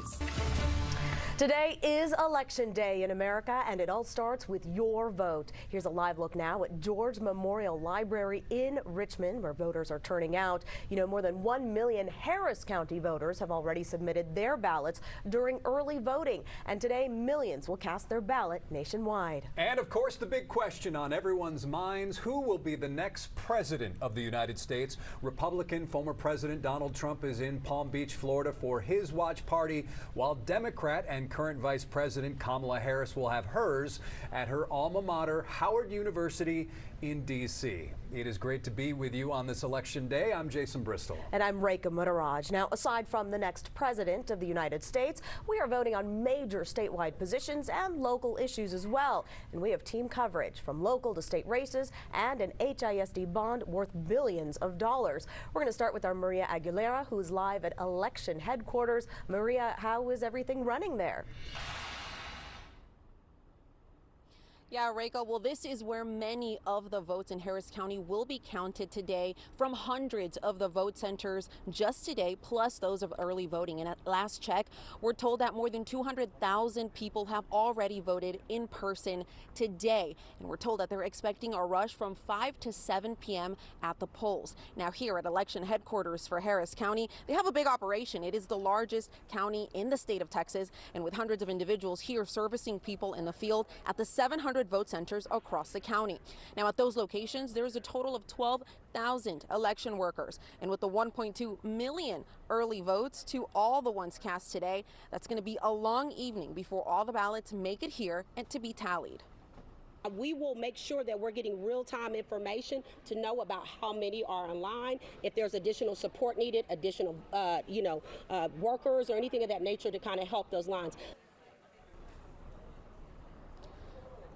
news. Today is Election Day in America, and it all starts with your vote. Here's a live look now at George Memorial Library in Richmond, where voters are turning out. You know, more than 1 million Harris County voters have already submitted their ballots during early voting, and today millions will cast their ballot nationwide. And of course, the big question on everyone's minds: who will be the next president of the United States? Republican former President Donald Trump is in Palm Beach, Florida for his watch party, while Democrat and current Vice President Kamala Harris will have hers at her alma mater, Howard University in D.C. It is great to be with you on this Election Day. I'm Jason Bristol. And I'm Rekha Mutteraj. Now, aside from the next president of the United States, we are voting on major statewide positions and local issues as well. And we have team coverage from local to state races and an HISD bond worth billions of dollars. We're going to start with our Maria Aguilera, who is live at election headquarters. Maria, how is everything running there? Yeah, Rekha, well, this is where many of the votes in Harris County will be counted today from hundreds of the vote centers just today, plus those of early voting. And at last check, we're told that more than 200,000 people have already voted in person today. And we're told that they're expecting a rush from 5 to 7 p.m. at the polls. Now, here at election headquarters for Harris County, they have a big operation. It is the largest county in the state of Texas, and with hundreds of individuals here servicing people in the field at the 700 vote centers across the county. Now, at those locations, there is a total of 12,000 election workers. And with the 1.2 million early votes to all the ones cast today, that's going to be a long evening before all the ballots make it here and to be tallied. We will make sure that we're getting real-time information to know about how many are online, if there's additional support needed, additional, workers or anything of that nature to kind of help those lines.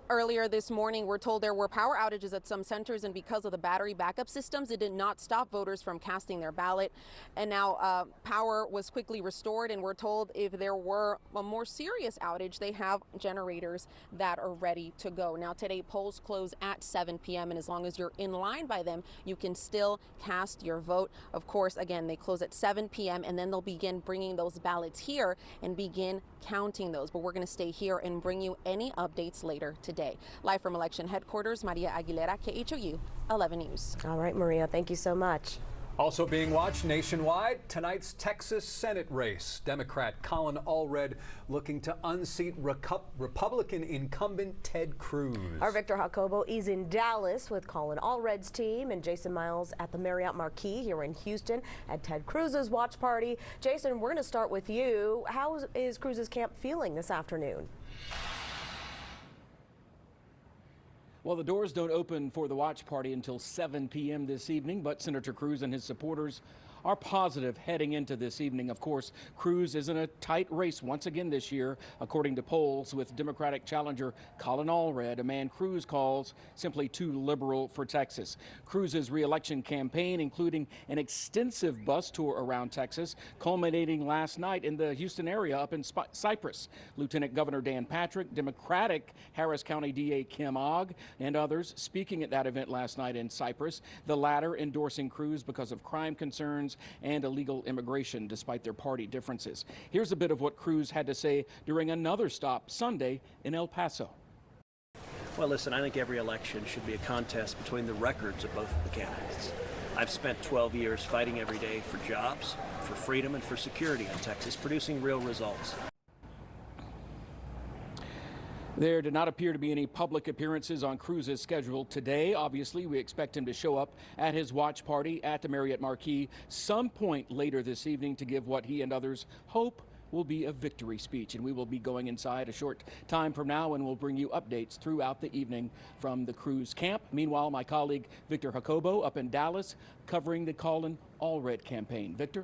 Earlier this morning, we're told there were power outages at some centers, and because of the battery backup systems, it did not stop voters from casting their ballot. And now power was quickly restored, and we're told if there were a more serious outage, they have generators that are ready to go. Now, today, polls close at 7 p.m., and as long as you're in line by them, you can still cast your vote. Of course, again, they close at 7 p.m., and then they'll begin bringing those ballots here and begin counting those. But we're going to stay here and bring you any updates later today. Live from election headquarters, Maria Aguilera, KHOU 11 News. All right, Maria, thank you so much. Also being watched nationwide, tonight's Texas Senate race. Democrat Colin Allred looking to unseat Republican incumbent Ted Cruz. Our Victor Jacobo is in Dallas with Colin Allred's team, and Jason Miles at the Marriott Marquis here in Houston at Ted Cruz's watch party. Jason, we're going to start with you. How is Cruz's camp feeling this afternoon? Well, the doors don't open for the watch party until 7 p.m. this evening, but Senator Cruz and his supporters are positive heading into this evening. Of course, Cruz is in a tight race once again this year, according to polls, with Democratic challenger Colin Allred, a man Cruz calls simply too liberal for Texas. Cruz's re-election campaign, including an extensive bus tour around Texas, culminating last night in the Houston area up in Cypress. Lieutenant Governor Dan Patrick, Democratic Harris County DA Kim Ogg, and others speaking at that event last night in Cypress, the latter endorsing Cruz because of crime concerns and illegal immigration, despite their party differences. Here's a bit of what Cruz had to say during another stop Sunday in El Paso. Well, listen, I think every election should be a contest between the records of both of the candidates. I've spent 12 years fighting every day for jobs, for freedom, and for security in Texas, producing real results. There did not appear to be any public appearances on Cruz's schedule today. Obviously, we expect him to show up at his watch party at the Marriott Marquis some point later this evening to give what he and others hope will be a victory speech. And we will be going inside a short time from now, and we'll bring you updates throughout the evening from the Cruz camp. Meanwhile, my colleague Victor Jacobo up in Dallas covering the Colin Allred campaign. Victor?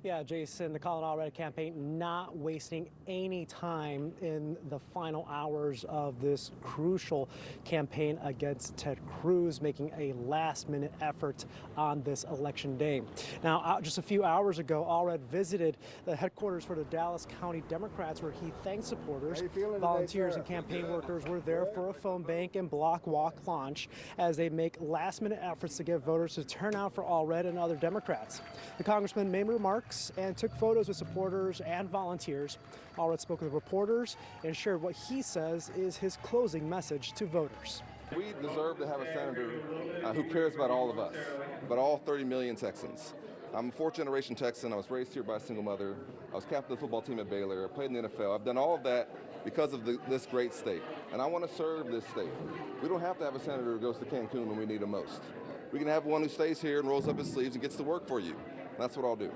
Yeah, Jason, the Colin Allred campaign not wasting any time in the final hours of this crucial campaign against Ted Cruz, making a last-minute effort on this election day. Now, just a few hours ago, Allred visited the headquarters for the Dallas County Democrats, where he thanked supporters. Volunteers and campaign workers were there for a phone bank and block walk launch as they make last-minute efforts to get voters to turn out for Allred and other Democrats. The congressman made a remark trucks and took photos with supporters and volunteers. Allred spoke with reporters and shared what he says is his closing message to voters. We deserve to have a senator who cares about all of us, about all 30 million Texans. I'm a fourth-generation Texan. I was raised here by a single mother. I was captain of the football team at Baylor. I played in the NFL. I've done all of that because of this great state, and I want to serve this state. We don't have to have a senator who goes to Cancun when we need him most. We can have one who stays here and rolls up his sleeves and gets to work for you. That's what I'll do.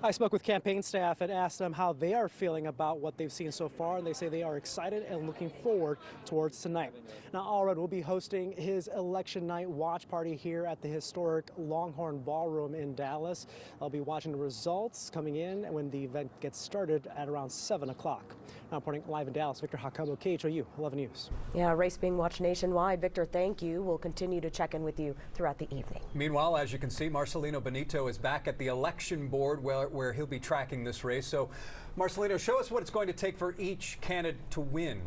I spoke with campaign staff and asked them how they are feeling about what they've seen so far, and they say they are excited and looking forward towards tonight. Now, Allred will be hosting his election night watch party here at the historic Longhorn Ballroom in Dallas. I'll be watching the results coming in when the event gets started at around 7 o'clock. Now, reporting live in Dallas, Victor Jacobo, KHOU 11 News. Yeah, race being watched nationwide. Victor, thank you. We'll continue to check in with you throughout the evening. Meanwhile, as you can see, Marcelino Benito is back at the election board where he'll be tracking this race. So, Marcelino, show us what it's going to take for each candidate to win.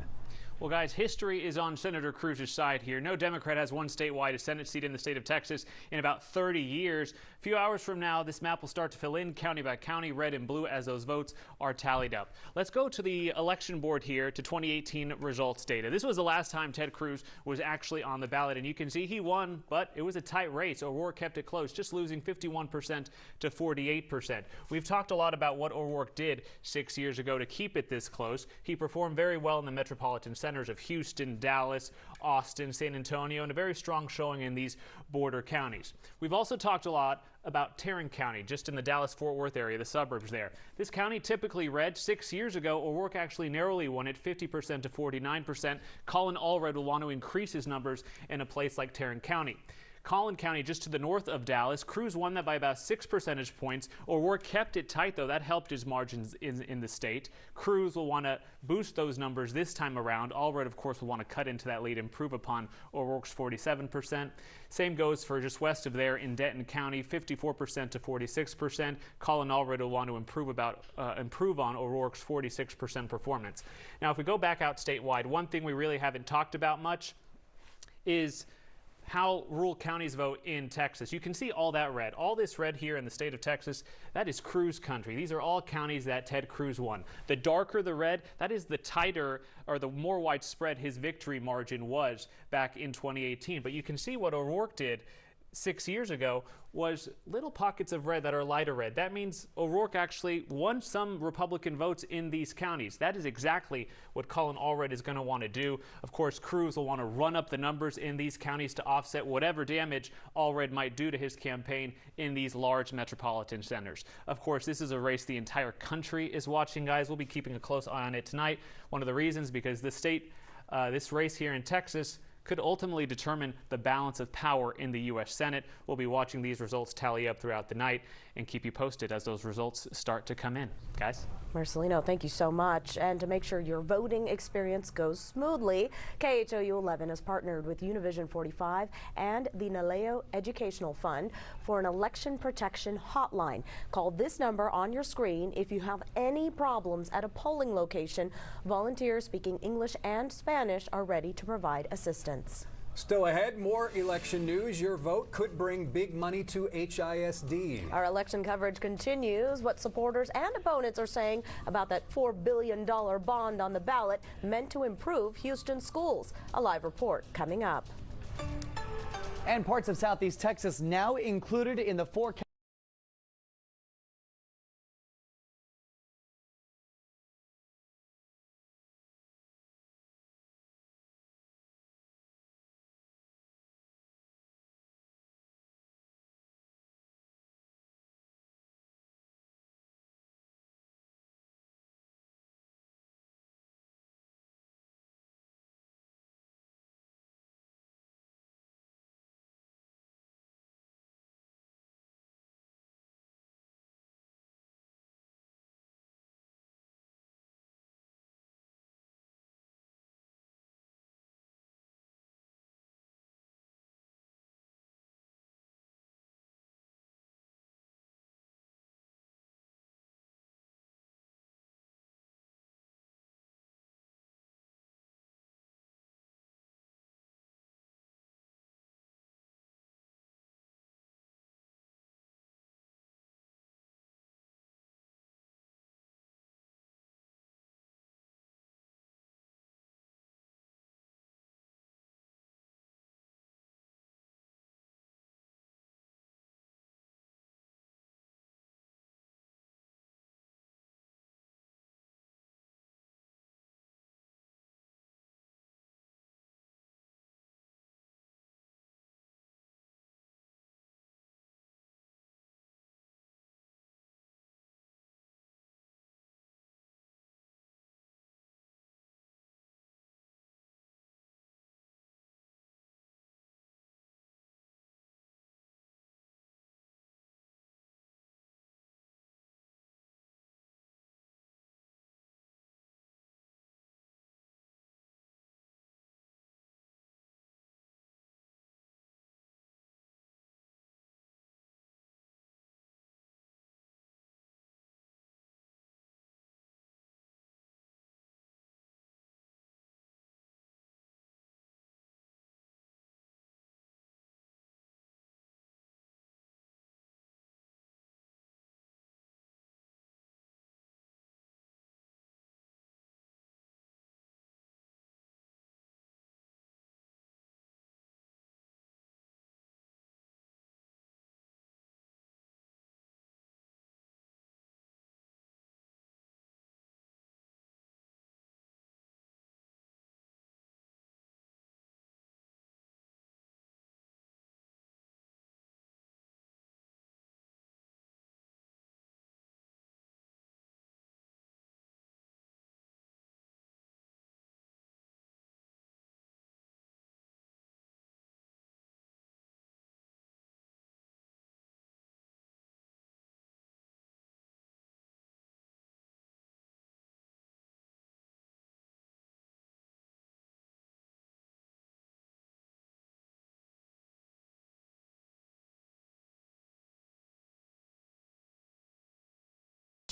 Well, guys, history is on Senator Cruz's side here. No Democrat has won statewide a Senate seat in the state of Texas in about 30 years. A few hours from now, this map will start to fill in county by county, red and blue, as those votes are tallied up. Let's go to the election board here to 2018 results data. This was the last time Ted Cruz was actually on the ballot, and you can see he won, but it was a tight race. O'Rourke kept it close, just losing 51% to 48%. We've talked a lot about what O'Rourke did 6 years ago to keep it this close. He performed very well in the metropolitan centers of Houston, Dallas, Austin, San Antonio, and a very strong showing in these border counties. We've also talked a lot about Tarrant County, just in the Dallas-Fort Worth area, the suburbs there. This county typically red. 6 years ago, O'Rourke actually narrowly won it 50% to 49%. Colin Allred will want to increase his numbers in a place like Tarrant County. Collin County, just to the north of Dallas, Cruz won that by about 6 percentage points. O'Rourke kept it tight, though. That helped his margins in the state. Cruz will want to boost those numbers this time around. Allred, of course, will want to cut into that lead, improve upon O'Rourke's 47%. Same goes for just west of there in Denton County, 54% to 46%. Colin Allred will want to improve on O'Rourke's 46% performance. Now, if we go back out statewide, one thing we really haven't talked about much is how rural counties vote in Texas. You can see all that red. All this red here in the state of Texas, that is Cruz country. These are all counties that Ted Cruz won. The darker the red, that is the tighter or the more widespread his victory margin was back in 2018. But you can see what O'Rourke did 6 years ago was little pockets of red that are lighter red. That means O'Rourke actually won some Republican votes in these counties. That is exactly what Colin Allred is going to want to do. Of course, Cruz will want to run up the numbers in these counties to offset whatever damage Allred might do to his campaign in these large metropolitan centers. Of course, this is a race the entire country is watching, guys. We'll be keeping a close eye on it tonight. One of the reasons, because the state, this race here in Texas could ultimately determine the balance of power in the U.S. Senate. We'll be watching these results tally up throughout the night and keep you posted as those results start to come in. Guys? Marcelino, thank you so much. And to make sure your voting experience goes smoothly, KHOU 11 has partnered with Univision 45 and the Naleo Educational Fund for an election protection hotline. Call this number on your screen if you have any problems at a polling location. Volunteers speaking English and Spanish are ready to provide assistance. Still ahead, more election news. Your vote could bring big money to HISD. Our election coverage continues. What supporters and opponents are saying about that $4 billion bond on the ballot meant to improve Houston schools. A live report coming up. And parts of Southeast Texas now included in the forecast.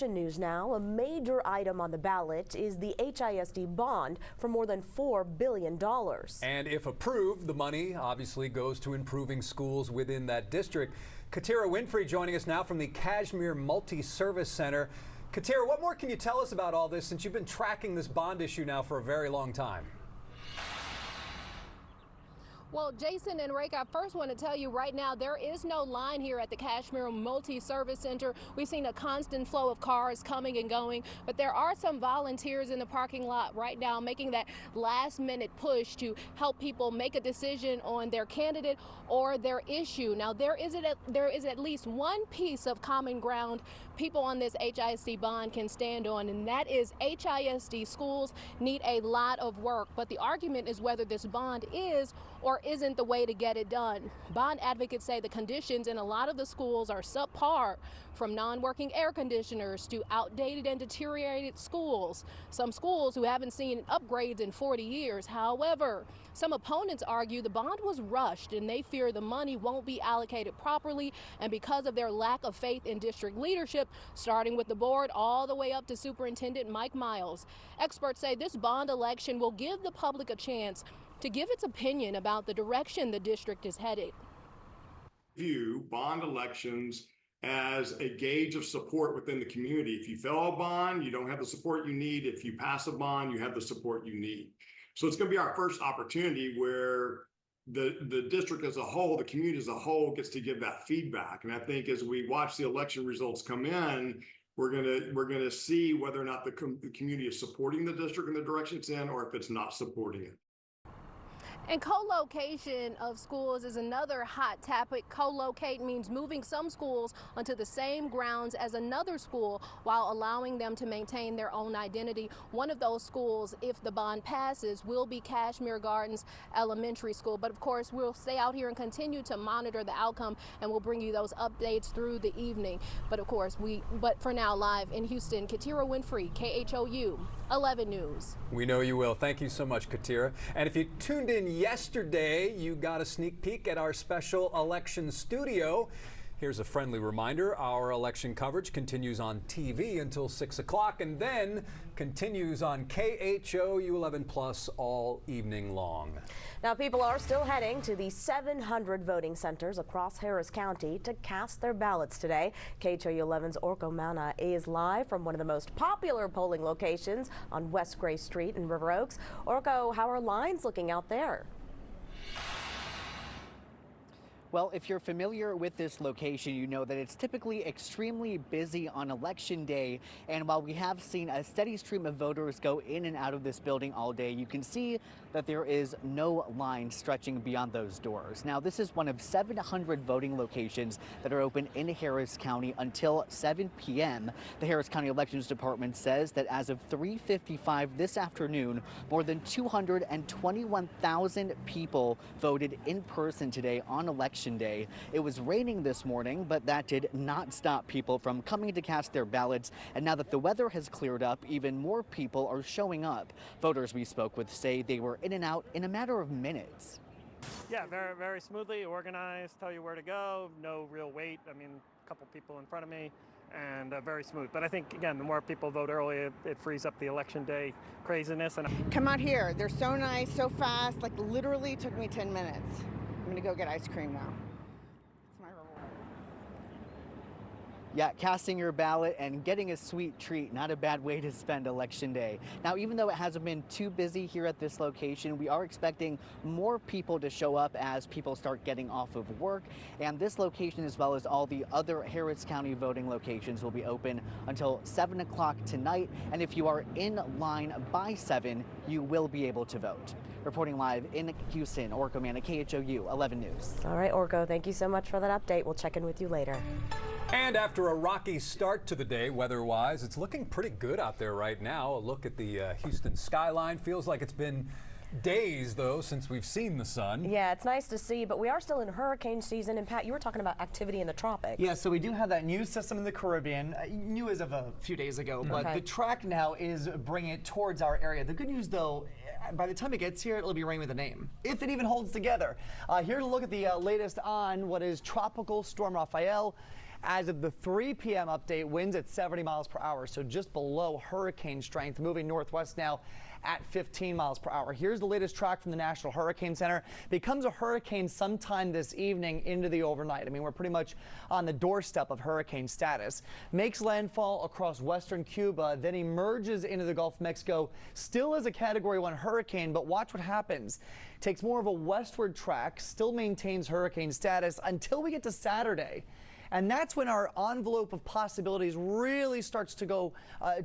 News now. A major item on the ballot is the HISD bond for more than $4 billion. And if approved, the money obviously goes to improving schools within that district. Katira Winfrey joining us now from the Kashmir Multi-Service Center. Katira, what more can you tell us about all this since you've been tracking this bond issue now for a very long time? Well, Jason and Rake, I first want to tell you right now, there is no line here at the Kashmir Multi-Service Center. We've seen a constant flow of cars coming and going, but there are some volunteers in the parking lot right now making that last-minute push to help people make a decision on their candidate or their issue. Now, there is at least one piece of common ground people on this HISD bond can stand on, and that is HISD schools need a lot of work. But the argument is whether this bond is or isn't the way to get it done. Bond advocates say the conditions in a lot of the schools are subpar, from non-working air conditioners to outdated and deteriorated schools. Some schools who haven't seen upgrades in 40 years. However, some opponents argue the bond was rushed and they fear the money won't be allocated properly, and because of their lack of faith in district leadership, starting with the board all the way up to Superintendent Mike Miles. Experts say this bond election will give the public a chance to give its opinion about the direction the district is headed. View bond elections as a gauge of support within the community. If you fail a bond, you don't have the support you need. If you pass a bond, you have the support you need. So it's going to be our first opportunity where the district as a whole, the community as a whole, gets to give that feedback. And I think as we watch the election results come in, we're gonna see whether or not the community is supporting the district in the direction it's in, or if it's not supporting it. And co-location of schools is another hot topic. Co-locate means moving some schools onto the same grounds as another school while allowing them to maintain their own identity. One of those schools, if the bond passes, will be Kashmir Gardens Elementary School. But of course, we'll stay out here and continue to monitor the outcome, and we'll bring you those updates through the evening. But of course, but for now, live in Houston, Katira Winfrey, KHOU 11 News. We know you will. Thank you so much, Katira. And if you tuned in yesterday, you got a sneak peek at our special election studio. Here's a friendly reminder. Our election coverage continues on TV until 6 o'clock and then continues on KHOU 11 Plus all evening long. Now, people are still heading to the 700 voting centers across Harris County to cast their ballots today. KHOU 11's Orko Mana is live from one of the most popular polling locations on West Gray Street in River Oaks. Orko, how are lines looking out there? Well, if you're familiar with this location, you know that it's typically extremely busy on Election Day. And while we have seen a steady stream of voters go in and out of this building all day, you can see that there is no line stretching beyond those doors. Now, this is one of 700 voting locations that are open in Harris County until 7 p.m. The Harris County Elections Department says that as of 3:55 this afternoon, more than 221,000 people voted in person today on Election Day. It was raining this morning, but that did not stop people from coming to cast their ballots. And now that the weather has cleared up, even more people are showing up. Voters we spoke with say they were in and out in a matter of minutes. Yeah, very, very smoothly organized, tell you where to go, no real wait. I mean, a couple people in front of me, and very smooth. But I think, again, the more people vote early, it frees up the Election Day craziness. And come out here. They're so nice, so fast, like literally took me 10 minutes. I'm gonna go get ice cream now. It's my reward. Yeah, casting your ballot and getting a sweet treat, not a bad way to spend Election Day. Now, even though it hasn't been too busy here at this location, we are expecting more people to show up as people start getting off of work. And this location, as well as all the other Harris County voting locations, will be open until 7 o'clock tonight. And if you are in line by 7, you will be able to vote. Reporting live in Houston, Orko Mana, KHOU 11 News. All right, Orko, thank you so much for that update. We'll check in with you later. And after a rocky start to the day weather-wise, it's looking pretty good out there right now. A look at the Houston skyline. Feels like it's been days, though, since we've seen the sun. Yeah, it's nice to see, but we are still in hurricane season. And Pat, you were talking about activity in the tropics. Yeah, so we do have that new system in the Caribbean, new as of a few days ago, but the track now is bringing it towards our area. The good news, though, by the time it gets here, it'll be raining with a name, if it even holds together. Here to look at the latest on what is Tropical Storm Rafael. As of the 3 p.m. update, winds at 70 miles per hour, so just below hurricane strength, moving northwest now at 15 miles per hour. Here's the latest track from the National Hurricane Center. Becomes a hurricane sometime this evening into the overnight. I mean, we're pretty much on the doorstep of hurricane status. Makes landfall across western Cuba, then emerges into the Gulf of Mexico, still as a Category 1 hurricane, but watch what happens. Takes more of a westward track, still maintains hurricane status until we get to Saturday. And that's when our envelope of possibilities really starts to go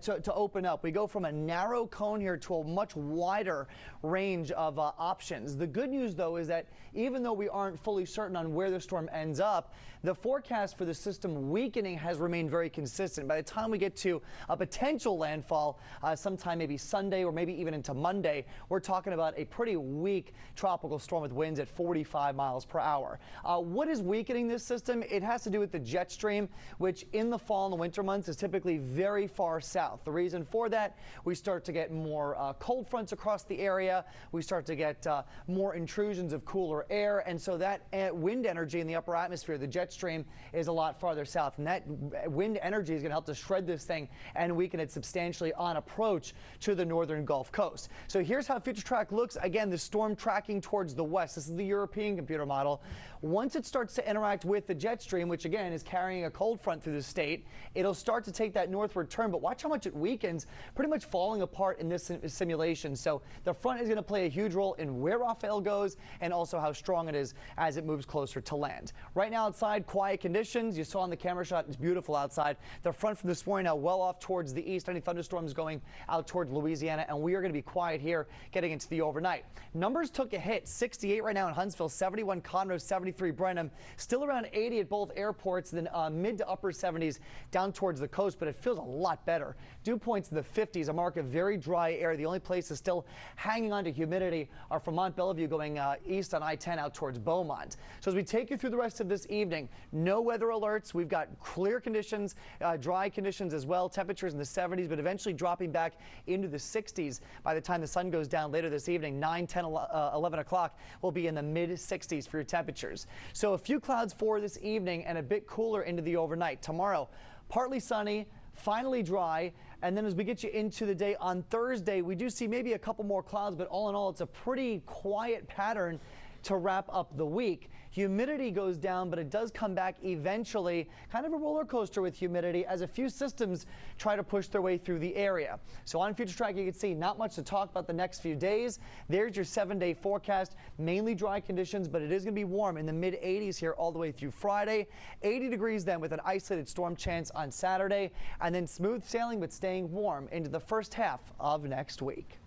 to open up. We go from a narrow cone here to a much wider range of options. The good news, though, is that even though we aren't fully certain on where the storm ends up, the forecast for the system weakening has remained very consistent. By the time we get to a potential landfall sometime maybe Sunday or maybe even into Monday, we're talking about a pretty weak tropical storm with winds at 45 miles per hour. What is weakening this system? It has to do with the jet stream, which in the fall and the winter months is typically very far south. The reason for that, we start to get more cold fronts across the area. We start to get more intrusions of cooler air. And so that wind energy in the upper atmosphere, the jet stream, is a lot farther south. And that wind energy is going to help to shred this thing and weaken it substantially on approach to the northern Gulf Coast. So here's how future track looks. Again, the storm tracking towards the west. This is the European computer model. Once it starts to interact with the jet stream, which again is carrying a cold front through the state, it'll start to take that northward turn, but watch how much it weakens, pretty much falling apart in this simulation. So the front is going to play a huge role in where Rafael goes and also how strong it is as it moves closer to land. Right now outside, quiet conditions. You saw on the camera shot, it's beautiful outside. The front from this morning now well off towards the east. Any thunderstorms going out towards Louisiana, and we are going to be quiet here getting into the overnight. Numbers took a hit. 68 right now in Huntsville, 71 Conroe, 73 Brenham, still around 80 at both airports, then mid to upper 70s down towards the coast, but it feels a lot better. Dew points in the 50s, a mark of very dry air. The only places still hanging on to humidity are from Mont Bellevue going east on I-10 out towards Beaumont. So as we take you through the rest of this evening, no weather alerts. We've got clear conditions, dry conditions as well, temperatures in the 70s, but eventually dropping back into the 60s by the time the sun goes down later this evening. 9, 10, 11 o'clock will be in the mid 60s for your temperatures. So a few clouds for this evening and a bit cooler into the overnight. Tomorrow, partly sunny, finally dry, and then as we get you into the day on Thursday, we do see maybe a couple more clouds, but all in all, it's a pretty quiet pattern to wrap up the week. Humidity goes down, but it does come back eventually. Kind of a roller coaster with humidity as a few systems try to push their way through the area. So on Future Track, you can see not much to talk about the next few days. There's your 7-day forecast. Mainly dry conditions, but it is going to be warm in the mid 80s here all the way through Friday. 80 degrees then with an isolated storm chance on Saturday, and then smooth sailing but staying warm into the first half of next week.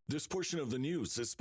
This portion of the news is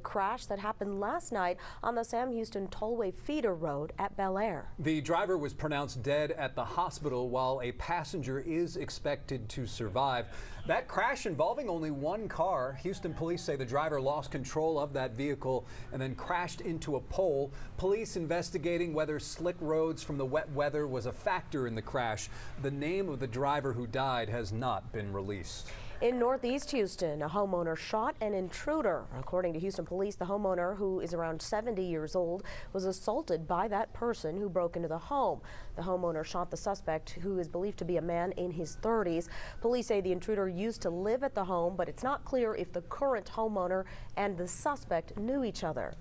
crash that happened last night on the Sam Houston Tollway feeder road at Bel Air. The driver was pronounced dead at the hospital while a passenger is expected to survive. That crash involving only one car. Houston police say the driver lost control of that vehicle and then crashed into a pole. Police investigating whether slick roads from the wet weather was a factor in the crash. The name of the driver who died has not been released. In Northeast Houston, a homeowner shot an intruder. According to Houston police, the homeowner, who is around 70 years old, was assaulted by that person who broke into the home. The homeowner shot the suspect, who is believed to be a man in his 30s. Police say the intruder used to live at the home, but it's not clear if the current homeowner and the suspect knew each other.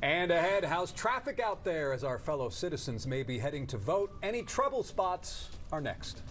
And ahead, how's traffic out there as our fellow citizens may be heading to vote? Any trouble spots are next.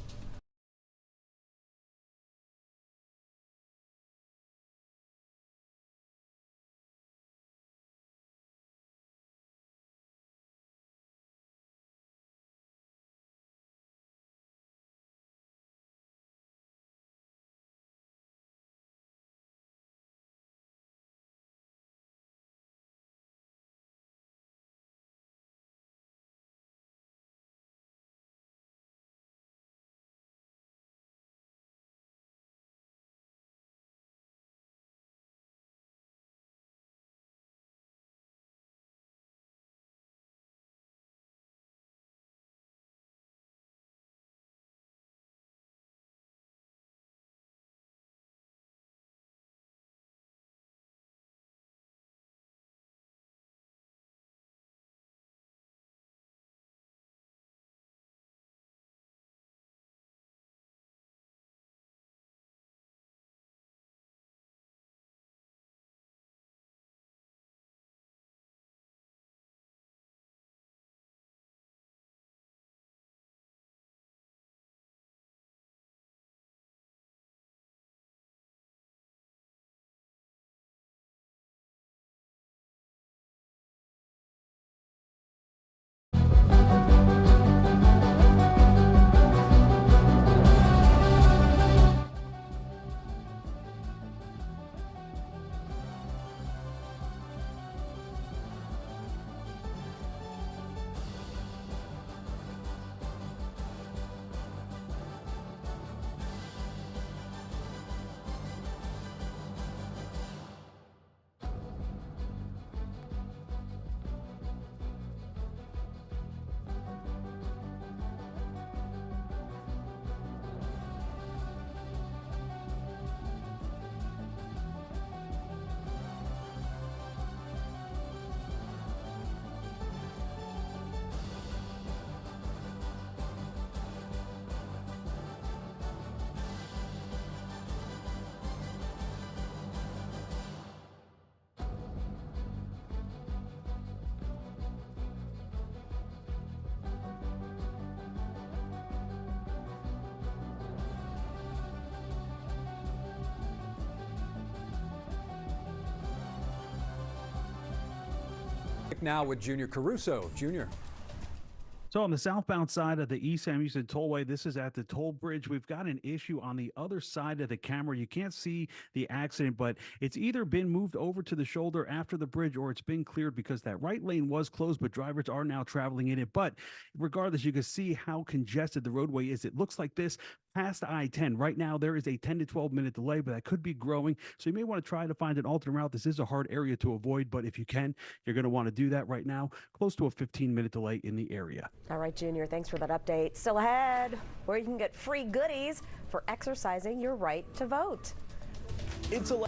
Now with Junior Caruso. Junior. So on the southbound side of the East Sam Houston Tollway, this is at the toll bridge. We've got an issue on the other side of the camera. You can't see the accident, but it's either been moved over to the shoulder after the bridge or it's been cleared because that right lane was closed, but drivers are now traveling in it. But regardless, you can see how congested the roadway is. It looks like this past I-10. Right now, there is a 10 to 12 minute delay, but that could be growing. So you may want to try to find an alternate route. This is a hard area to avoid, but if you can, you're going to want to do that right now. Close to a 15-minute delay in the area. All right, Junior, thanks for that update. Still ahead, where you can get free goodies for exercising your right to vote. It's a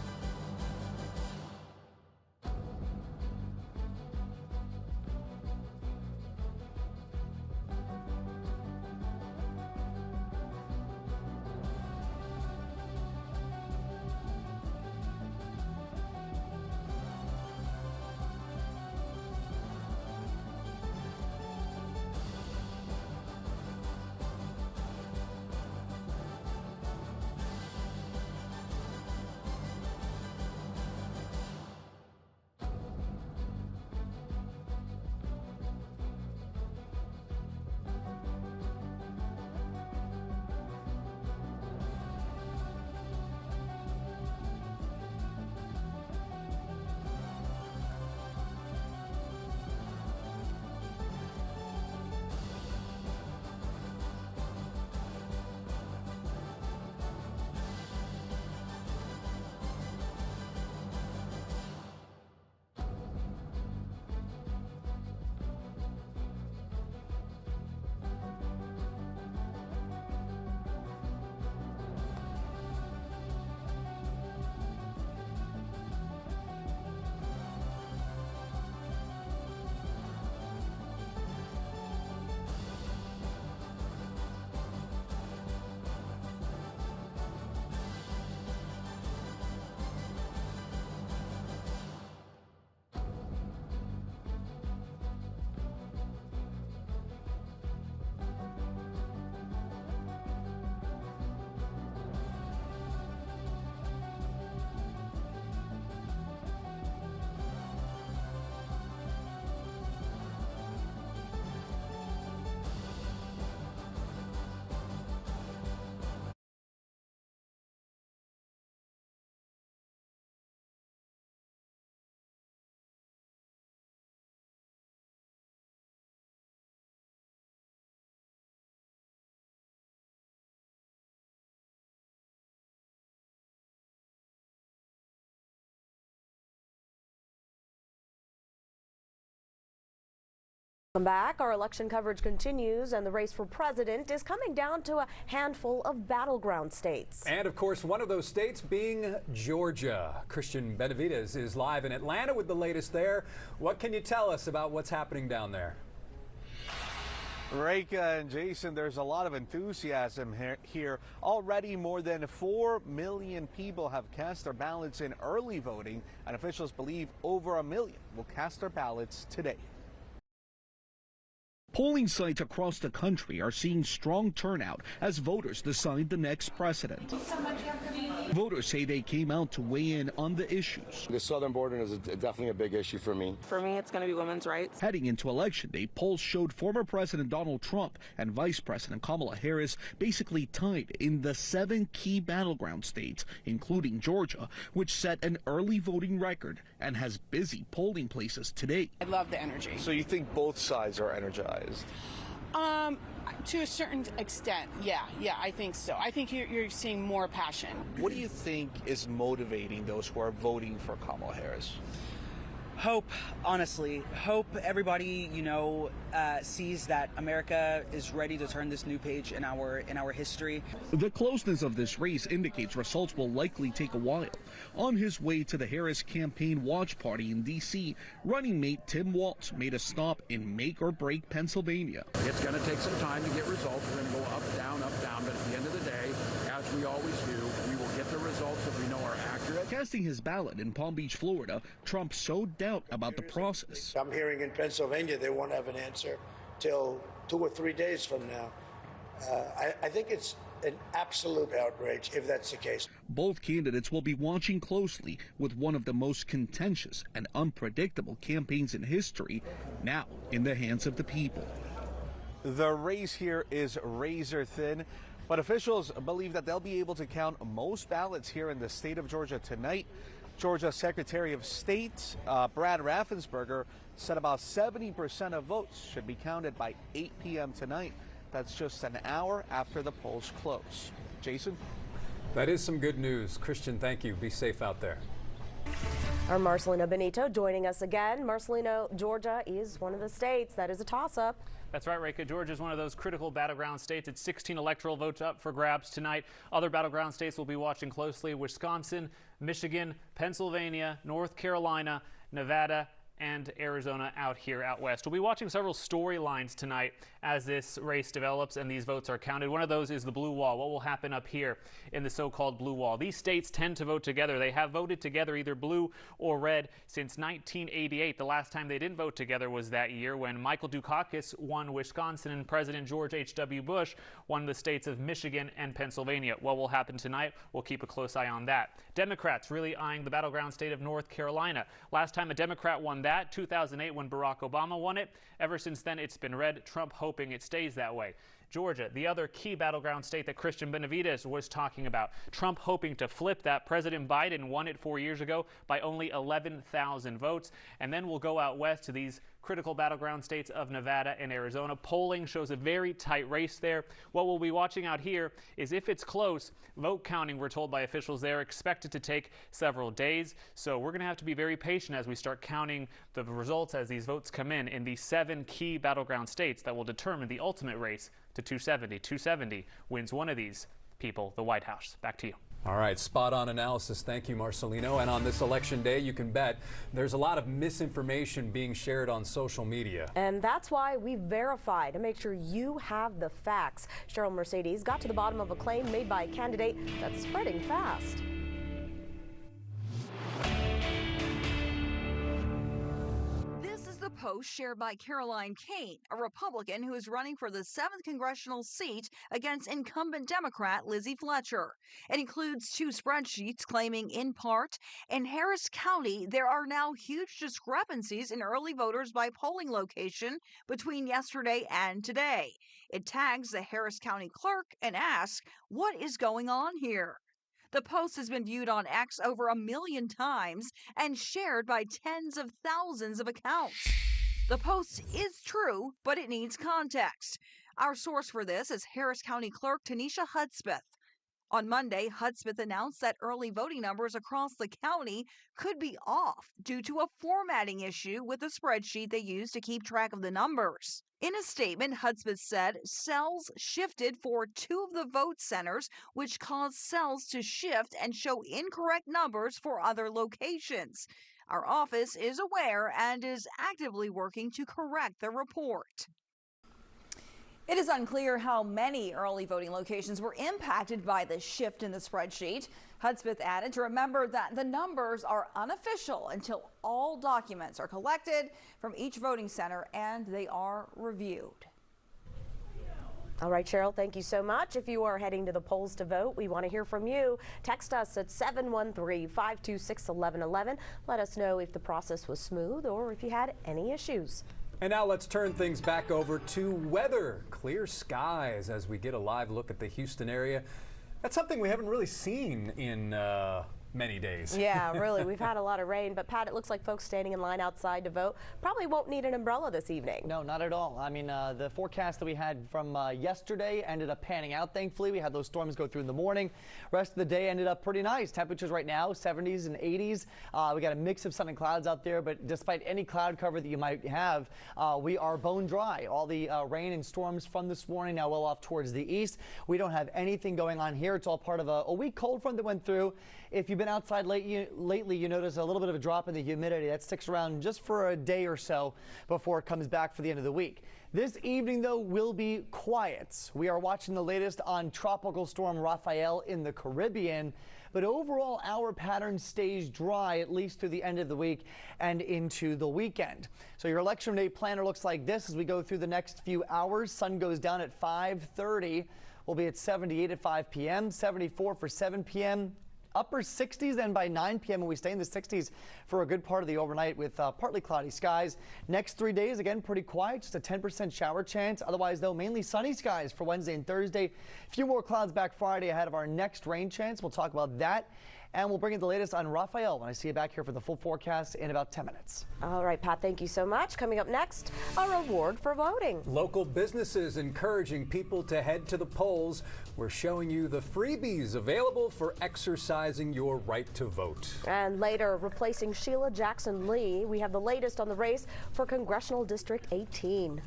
Welcome back. Our election coverage continues, and the race for president is coming down to a handful of battleground states. And of course, one of those states being Georgia. Christian Benavides is live in Atlanta with the latest there. What can you tell us about what's happening down there? Reka and Jason, there's a lot of enthusiasm here. Already more than 4 million people have cast their ballots in early voting, and officials believe over 1 million will cast their ballots today. Polling sites across the country are seeing strong turnout as voters decide the next president. Voters say they came out to weigh in on the issues. The southern border is definitely a big issue for me. For me, it's going to be women's rights. Heading into Election Day, polls showed former President Donald Trump and Vice President Kamala Harris basically tied in the 7 key battleground states, including Georgia, which set an early voting record and has busy polling places today. I love the energy. So you think both sides are energized? To a certain extent, yeah, I think so. I think you're seeing more passion. What do you think is motivating those who are voting for Kamala Harris? Hope, honestly. Hope everybody, sees that America is ready to turn this new page in our history. The closeness of this race indicates results will likely take a while. On his way to the Harris campaign watch party in D.C., running mate Tim Walz made a stop in Make or Break, Pennsylvania. It's going to take some time to get results. We're going to go up, down, but at the end of the day, as we always do, we will get the results that we know are accurate. Casting his ballot in Palm Beach, Florida, Trump sowed doubt about the process. I'm hearing in Pennsylvania they won't have an answer till 2 or 3 days from now. I think it's an absolute outrage if that's the case. Both candidates will be watching closely with one of the most contentious and unpredictable campaigns in history now in the hands of the people. The race here is razor thin, but officials believe that they'll be able to count most ballots here in the state of Georgia tonight. Georgia Secretary of State Brad Raffensperger said about 70% of votes should be counted by 8 p.m. tonight. That's just an hour after the polls close. Jason? That is some good news. Christian, thank you. Be safe out there. Our Marcelino Benito joining us again. Marcelino, Georgia is one of the states that is a toss-up. That's right, Reka. Georgia is one of those critical battleground states. It's 16 electoral votes up for grabs tonight. Other battleground states will be watching closely: Wisconsin, Michigan, Pennsylvania, North Carolina, Nevada, and Arizona out here out west. We'll be watching several storylines tonight as this race develops and these votes are counted. One of those is the blue wall. What will happen up here in the so-called blue wall? These states tend to vote together. They have voted together either blue or red since 1988. The last time they didn't vote together was that year when Michael Dukakis won Wisconsin and President George H.W. Bush won the states of Michigan and Pennsylvania. What will happen tonight? We'll keep a close eye on that. Democrats really eyeing the battleground state of North Carolina. Last time a Democrat won that, 2008, when Barack Obama won it. Ever since then, it's been red, Trump hoping it stays that way. Georgia, the other key battleground state that Christian Benavides was talking about. Trump hoping to flip that. President Biden won it 4 years ago by only 11,000 votes. And then we'll go out west to these critical battleground states of Nevada and Arizona. Polling shows a very tight race there. What we'll be watching out here is if it's close, vote counting, we're told by officials there, expected to take several days. So we're going to have to be very patient as we start counting the results as these votes come in these 7 key battleground states that will determine the ultimate race to 270. 270 wins one of these people the White House. Back to you. All right, spot on analysis. Thank you, Marcelino. And on this election day, you can bet there's a lot of misinformation being shared on social media. And that's why we verify to make sure you have the facts. Cheryl Mercedes got to the bottom of a claim made by a candidate that's spreading fast. Post shared by Caroline Kane, a Republican who is running for the 7th congressional seat against incumbent Democrat Lizzie Fletcher. It includes 2 spreadsheets claiming, in part, in Harris County, there are now huge discrepancies in early voters by polling location between yesterday and today. It tags the Harris County clerk and asks, what is going on here? The post has been viewed on X over 1 million times and shared by tens of thousands of accounts. The post is true, but it needs context. Our source for this is Harris County Clerk Tanisha Hudspeth. On Monday, Hudspeth announced that early voting numbers across the county could be off due to a formatting issue with the spreadsheet they use to keep track of the numbers. In a statement, Hudspeth said cells shifted for 2 of the vote centers, which caused cells to shift and show incorrect numbers for other locations. Our office is aware and is actively working to correct the report. It is unclear how many early voting locations were impacted by the shift in the spreadsheet. Hudspeth added to remember that the numbers are unofficial until all documents are collected from each voting center and they are reviewed. All right, Cheryl, thank you so much. If you are heading to the polls to vote, we want to hear from you. Text us at 713-526-1111. Let us know if the process was smooth or if you had any issues. And now let's turn things back over to weather. Clear skies as we get a live look at the Houston area. That's something we haven't really seen in many days. Yeah, really. We've had a lot of rain, but Pat, it looks like folks standing in line outside to vote probably won't need an umbrella this evening. No, not at all. I mean, the forecast that we had from yesterday ended up panning out, thankfully. We had those storms go through in the morning. Rest of the day ended up pretty nice. Temperatures right now, 70s and 80s. We got a mix of sun and clouds out there, but despite any cloud cover that you might have, we are bone dry. All the rain and storms from this morning now well off towards the east. We don't have anything going on here. It's all part of a weak cold front that went through. If you've been outside lately, you notice a little bit of a drop in the humidity. That sticks around just for a day or so before it comes back for the end of the week. This evening, though, will be quiet. We are watching the latest on Tropical Storm Rafael in the Caribbean. But overall, our pattern stays dry at least through the end of the week and into the weekend. So your election day planner looks like this as we go through the next few hours. Sun goes down at 5:30. We'll be at 78 at 5 p.m., 74 for 7 p.m., upper 60s, then by 9 p.m. we stay in the 60s for a good part of the overnight with partly cloudy skies. Next 3 days, again, pretty quiet, just a 10% shower chance. Otherwise, though, mainly sunny skies for Wednesday and Thursday. A few more clouds back Friday ahead of our next rain chance. We'll talk about that. And we'll bring you the latest on Rafael when I see you back here for the full forecast in about 10 minutes. All right, Pat, thank you so much. Coming up next, a reward for voting. Local businesses encouraging people to head to the polls. We're showing you the freebies available for exercising your right to vote. And later, replacing Sheila Jackson Lee, we have the latest on the race for Congressional District 18.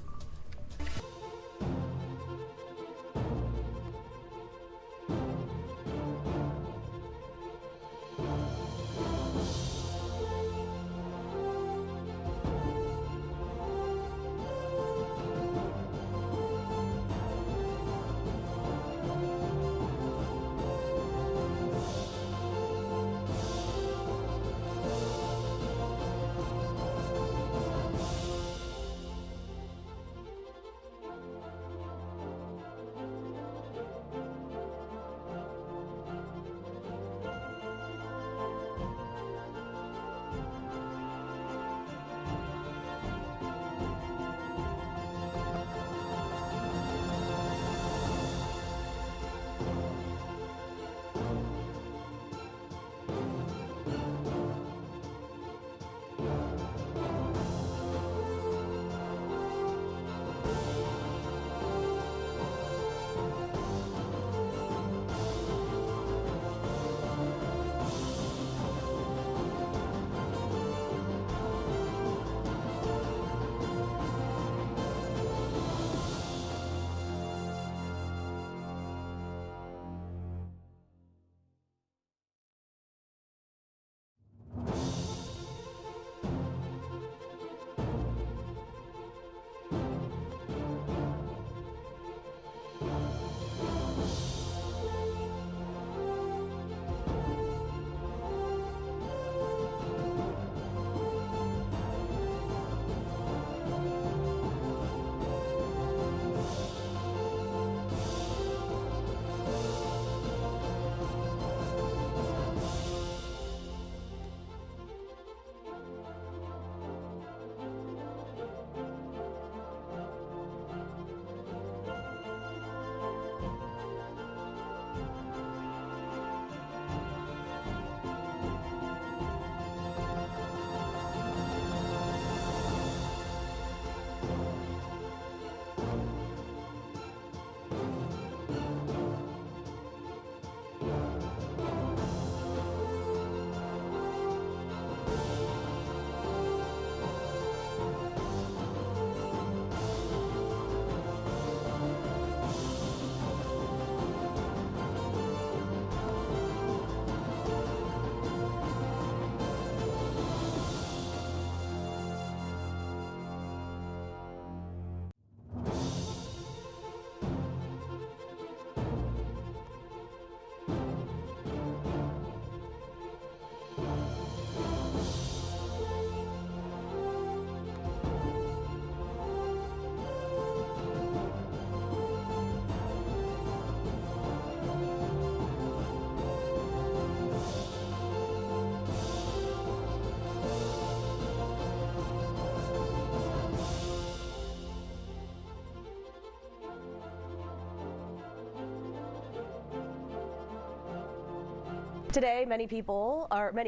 Today, many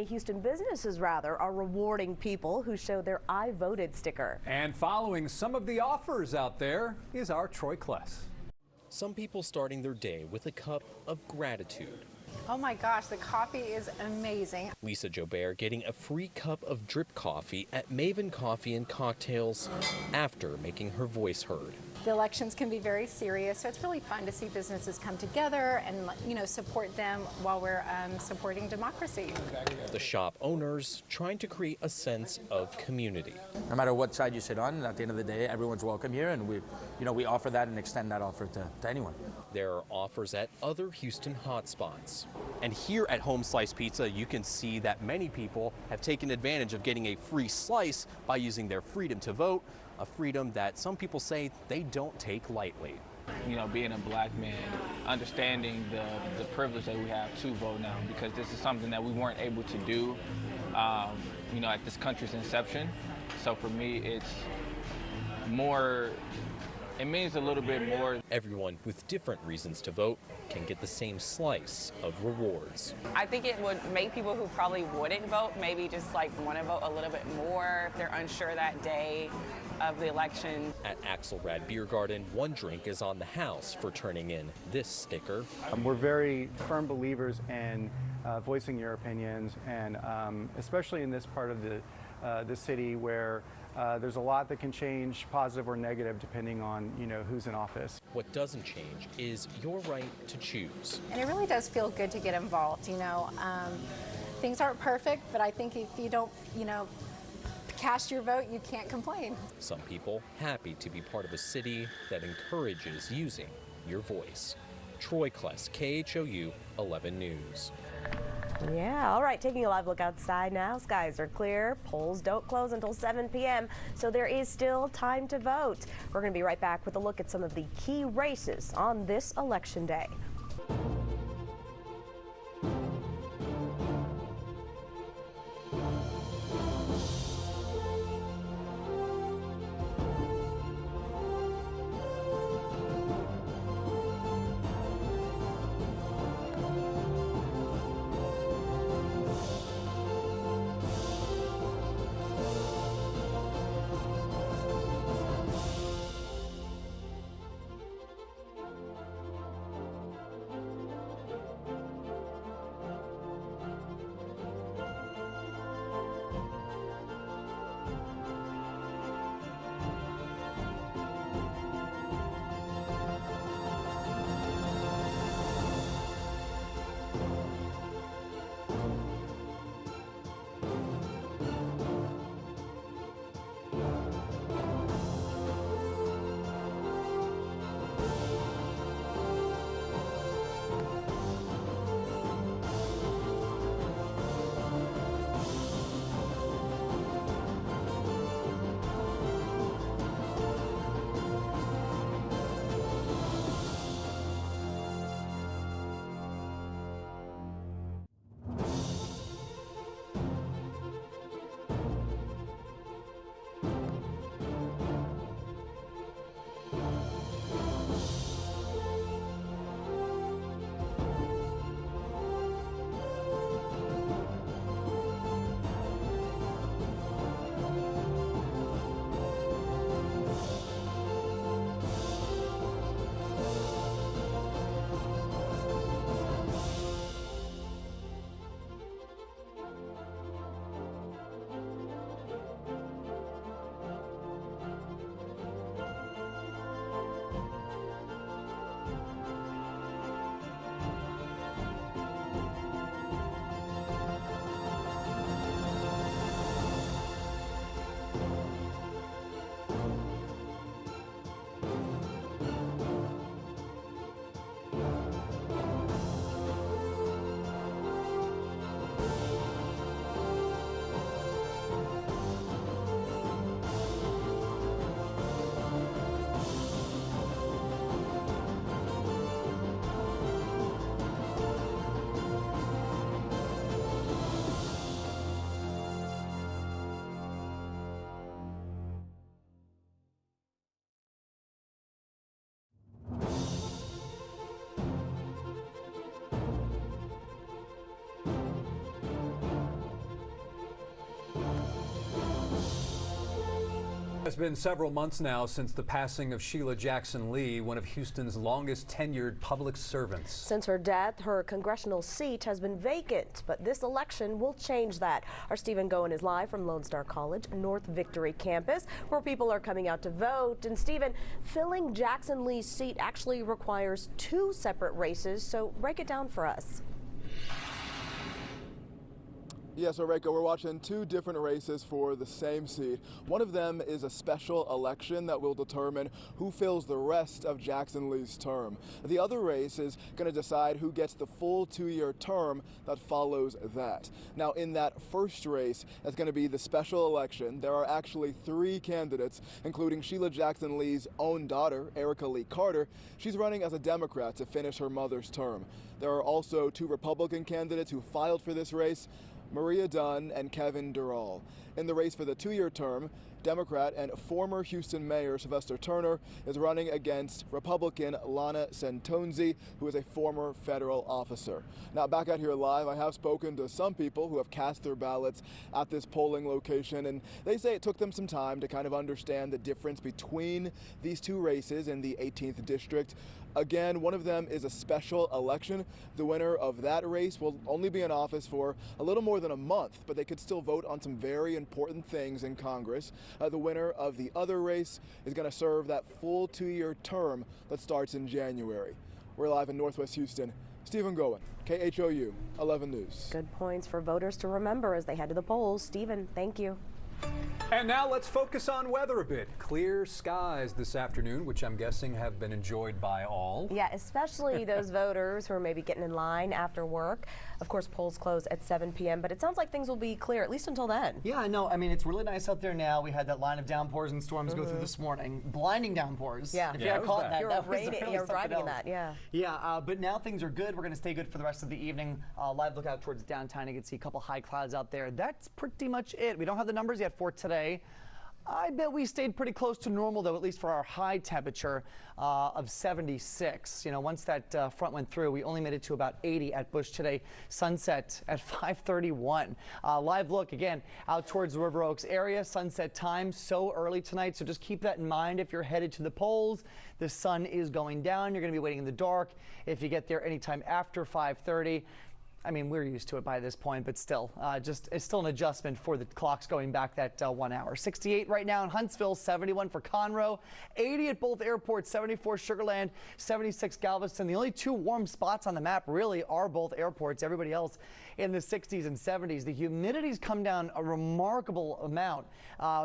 Houston businesses are rewarding people who show their I voted sticker. And following some of the offers out there is our Troy Kless. Some people starting their day with a cup of gratitude. Oh my gosh, the coffee is amazing. Lisa Jobert getting a free cup of drip coffee at Maven Coffee and Cocktails after making her voice heard. The elections can be very serious, so it's really fun to see businesses come together and, support them while we're supporting democracy. The shop owners trying to create a sense of community. No matter what side you sit on, at the end of the day, everyone's welcome here, and we offer that and extend that offer to anyone. There are offers at other Houston hotspots. And here at Home Slice Pizza, you can see that many people have taken advantage of getting a free slice by using their freedom to vote, a freedom that some people say they don't take lightly. Being a black man, understanding the privilege that we have to vote now, because this is something that we weren't able to do, at this country's inception. So for me, it means a little bit more. Everyone with different reasons to vote can get the same slice of rewards. I think it would make people who probably wouldn't vote maybe just want to vote a little bit more if they're unsure that day of the election. At Axelrad Beer Garden, one drink is on the house for turning in this sticker. We're very firm believers in voicing your opinions, and especially in this part of the city where there's a lot that can change, positive or negative, depending on who's in office. What doesn't change is your right to choose. And it really does feel good to get involved. Things aren't perfect, but I think if you don't, cast your vote, you can't complain. Some people happy to be part of a city that encourages using your voice. Troy Kless, KHOU 11 News. Yeah, all right, taking a live look outside now. Skies are clear. Polls don't close until 7 p.m., so there is still time to vote. We're going to be right back with a look at some of the key races on this election day. has been several months now since the passing of Sheila Jackson Lee, one of Houston's longest tenured public servants. Since her death, her congressional seat has been vacant, but this election will change that. Our Stephen Goen is live from Lone Star College, North Victory campus, where people are coming out to vote. And Stephen, filling Jackson Lee's seat actually requires 2 separate races, so break it down for us. Yes, Reiko, we're watching 2 different races for the same seat. One of them is a special election that will determine who fills the rest of Jackson Lee's term. The other race is going to decide who gets the full 2-year term that follows that. Now, in that first race, that's going to be the special election. There are actually 3 candidates, including Sheila Jackson Lee's own daughter, Erica Lee Carter. She's running as a Democrat to finish her mother's term. There are also 2 Republican candidates who filed for this race, Maria Dunn and Kevin Durrell. In the race for the 2-year term, Democrat and former Houston Mayor Sylvester Turner is running against Republican Lana Santonzi, who is a former federal officer. Now, back out here live, I have spoken to some people who have cast their ballots at this polling location, and they say it took them some time to kind of understand the difference between these 2 races in the 18th district. Again, one of them is a special election. The winner of that race will only be in office for a little more than a month, but they could still vote on some very important things in Congress. The winner of the other race is going to serve that full 2-year term that starts in January. We're live in Northwest Houston. Stephen Goen, KHOU 11 News. Good points for voters to remember as they head to the polls. Stephen, thank you. And now let's focus on weather a bit. Clear skies this afternoon, which I'm guessing have been enjoyed by all. Yeah, especially those voters who are maybe getting in line after work. Of course, polls close at 7 p.m., but it sounds like things will be clear, at least until then. Yeah, I know. I mean, it's really nice out there now. We had that line of downpours and storms go through this morning. Blinding downpours. Yeah. If you had caught that, You're that was raining, really you're something driving in else. that, yeah. Yeah, but now things are good. We're going to stay good for the rest of the evening. Live look out towards downtown. You can see a couple high clouds out there. That's pretty much it. We don't have the numbers yet for today. I bet we stayed pretty close to normal, though, at least for our high temperature of 76. You know, once that front went through, we only made it to about 80 at Bush today. Sunset at 5:31. Live look, again, out towards the River Oaks area. Sunset time so early tonight, so just keep that in mind if you're headed to the polls. The sun is going down. You're going to be waiting in the dark if you get there anytime after 5:30. I mean, we're used to it by this point, but still, it's still an adjustment for the clocks going back that 1 hour. 68 right now in Huntsville, 71 for Conroe, 80 at both airports, 74 Sugar Land, 76 Galveston. The only 2 warm spots on the map really are both airports. Everybody else in the 60s and 70s. The humidity's come down a remarkable amount.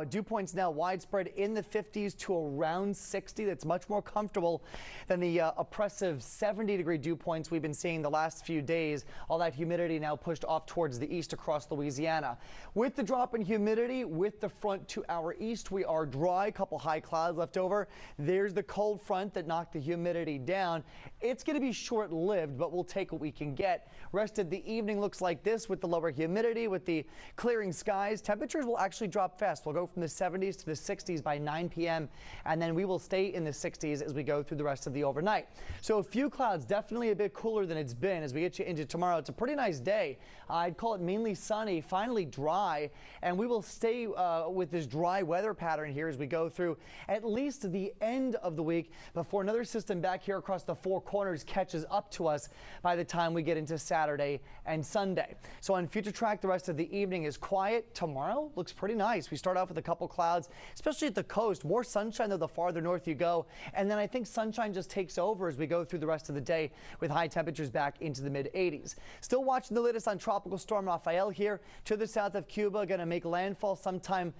Dew points now widespread in the 50s to around 60. That's much more comfortable than the oppressive 70-degree dew points we've been seeing the last few days. All that humidity now pushed off towards the east across Louisiana. With the drop in humidity, with the front to our east, we are dry. A couple high clouds left over. There's the cold front that knocked the humidity down. It's going to be short-lived, but we'll take what we can get. Rest of the evening looks like this with the lower humidity, with the clearing skies. Temperatures will actually drop fast. We'll go from the 70s to the 60s by 9 p.m. and then we will stay in the 60s as we go through the rest of the overnight. So a few clouds, definitely a bit cooler than it's been as we get you into tomorrow. It's a pretty nice day. I'd call it mainly sunny, finally dry, and we will stay with this dry weather pattern here as we go through at least the end of the week before another system back here across the 4 corners catches up to us by the time we get into Saturday and Sunday. So on Future Track, the rest of the evening is quiet. Tomorrow looks pretty nice. We start off with a couple clouds, especially at the coast. More sunshine though the farther north you go, and then I think sunshine just takes over as we go through the rest of the day with high temperatures back into the mid-80s. Still watching the latest on Tropical Storm Rafael here to the south of Cuba, going to make landfall sometime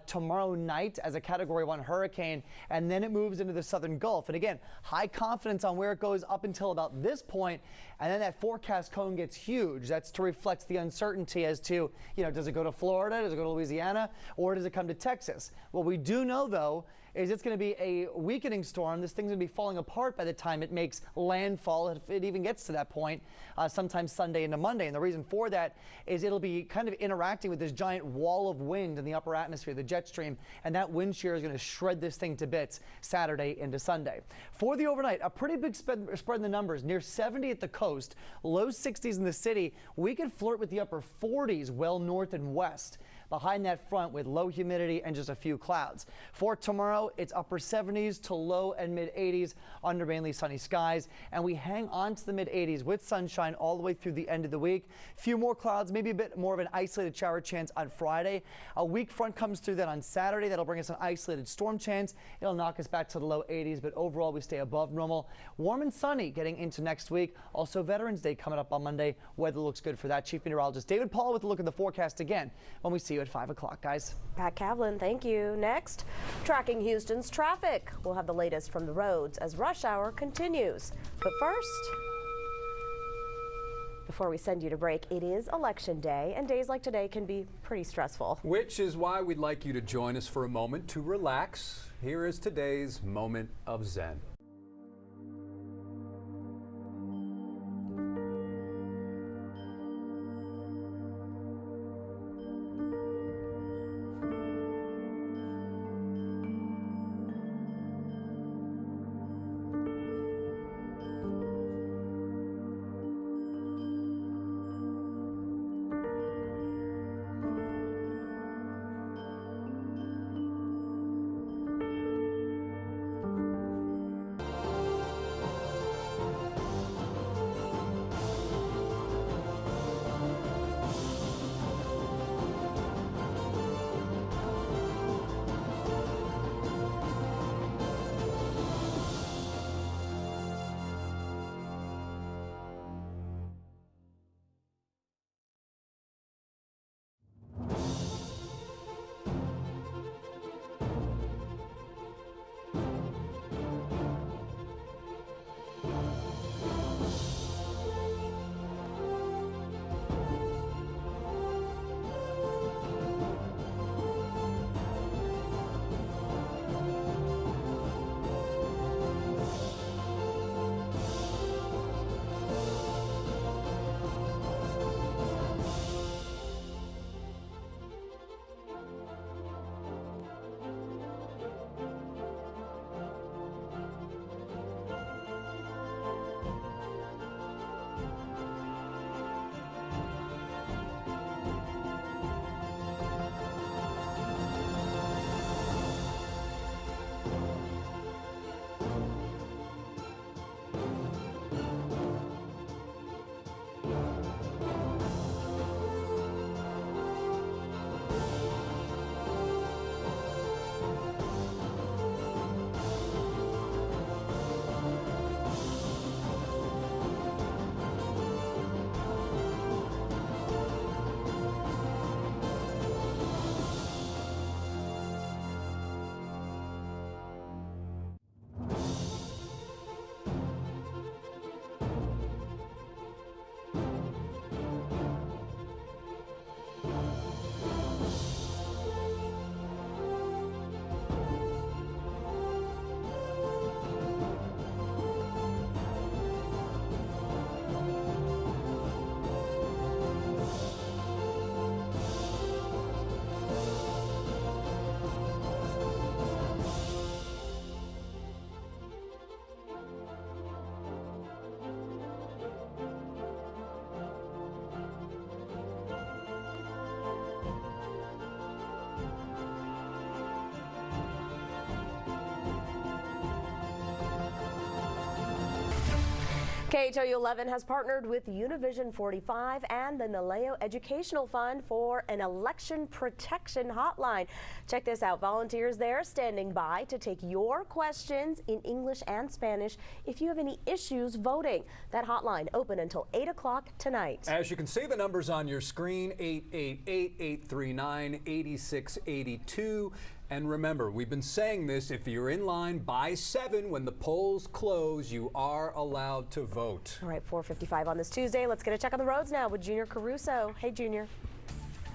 tomorrow night as a Category 1 hurricane, and then it moves into the southern Gulf. And again, high confidence on where it goes up until about this point, and then that forecast cone gets huge. That's to reflect the uncertainty as to, you know, does it go to Florida, does it go to Louisiana, or does it come to Texas? What we do know, though, is it's going to be a weakening storm. This thing's going to be falling apart by the time it makes landfall, if it even gets to that point, sometime Sunday into Monday. And the reason for that is it'll be kind of interacting with this giant wall of wind in the upper atmosphere, the jet stream, and that wind shear is going to shred this thing to bits Saturday into Sunday. For the overnight, a pretty big spread in the numbers, near 70 at the coast, low 60s in the city. We could flirt with the upper 40s well north and west. behind that front with low humidity and just a few clouds. For tomorrow, it's upper 70s to low and mid 80s under mainly sunny skies, and we hang on to the mid 80s with sunshine all the way through the end of the week. Few more clouds, maybe a bit more of an isolated shower chance on Friday. A weak front comes through then on Saturday. That'll bring us an isolated storm chance. It'll knock us back to the low 80s, but overall we stay above normal. Warm and sunny getting into next week. Also Veterans Day coming up on Monday. Weather looks good for that. Chief Meteorologist David Paul with a look at the forecast again when we see you at 5 o'clock, guys. Pat Kavlin, thank you. Next, tracking Houston's traffic. We'll have the latest from the roads as rush hour continues. But first, before we send you to break, it is Election Day, and days like today can be pretty stressful. Which is why we'd like you to join us for a moment to relax. Here is today's moment of Zen. KHOU 11 has partnered with Univision 45 and the Naleo Educational Fund for an election protection hotline. Check this out. Volunteers there standing by to take your questions in English and Spanish if you have any issues voting. That hotline open until 8 o'clock tonight. As you can see, the numbers on your screen, 888-839-8682. And remember, we've been saying this, if you're in line by 7 when the polls close, you are allowed to vote. All right, 4:55 on this Tuesday. Let's get a check on the roads now with Junior Caruso. Hey, Junior.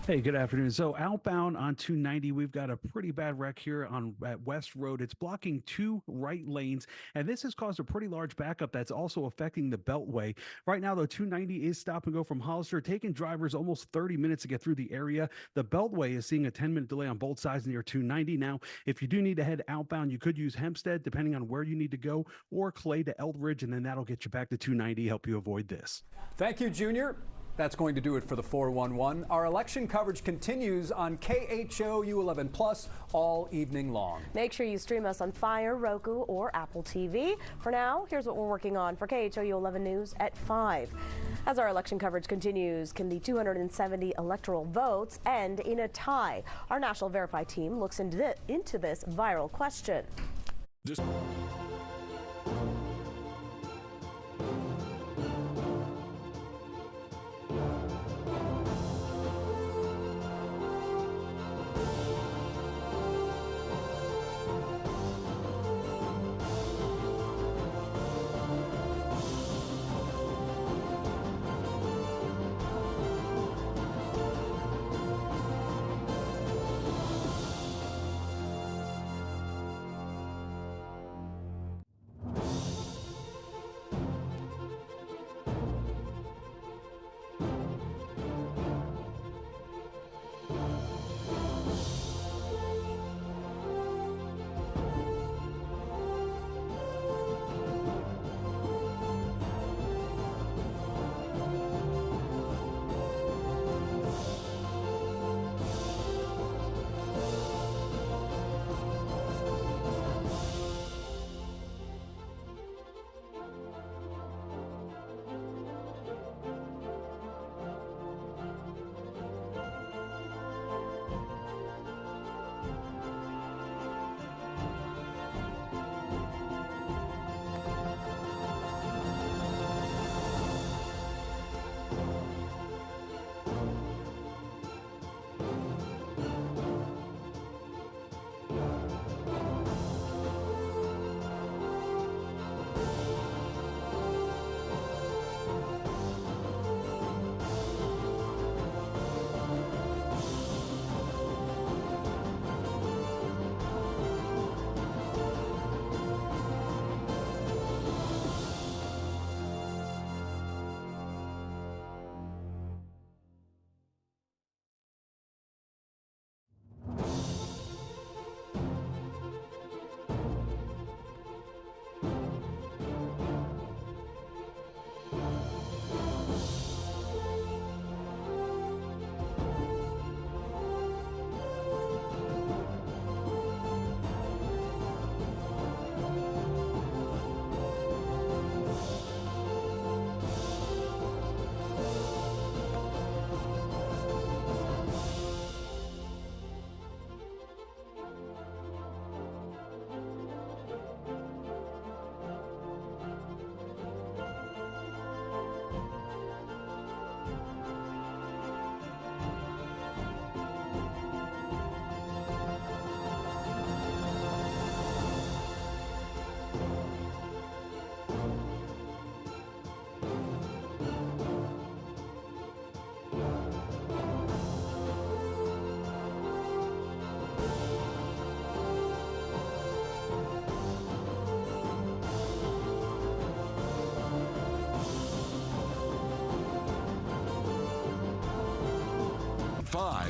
Hey, good afternoon. So outbound on 290, we've got a pretty bad wreck here at West Road. It's blocking 2 right lanes, and this has caused a pretty large backup that's also affecting the Beltway. Right now, though, 290 is stop and go from Hollister, taking drivers almost 30 minutes to get through the area. The Beltway is seeing a 10-minute delay on both sides near 290. Now, if you do need to head outbound, you could use Hempstead, depending on where you need to go, or Clay to Eldridge, and then that'll get you back to 290, help you avoid this. Thank you, Junior. That's going to do it for the 411. Our election coverage continues on KHOU 11 Plus all evening long. Make sure you stream us on Fire, Roku, or Apple TV. For now, here's what we're working on for KHOU 11 News at 5. As our election coverage continues, can the 270 electoral votes end in a tie? Our National Verify team looks into this viral question.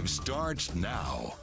Starts now.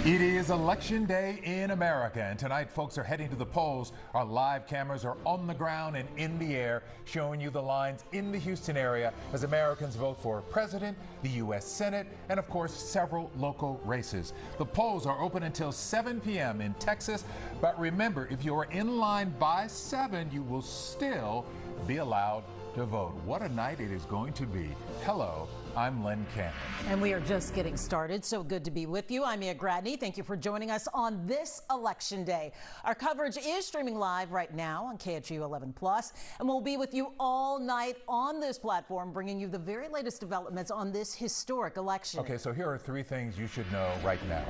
It is Election Day in America, and tonight folks are heading to the polls. Our live cameras are on the ground and in the air, showing you the lines in the Houston area as Americans vote for President, the U.S. Senate, and of course several local races. The polls are open until 7 p.m. in Texas, but remember, if you are in line by 7, you will still be allowed to vote. What a night it is going to be. Hello, I'm Len Cannon. And we are just getting started. So good to be with you. I'm Mia Gradney. Thank you for joining us on this Election Day. Our coverage is streaming live right now on KHOU 11 Plus, and we'll be with you all night on this platform, bringing you the very latest developments on this historic election. Okay, so here are 3 things you should know right now.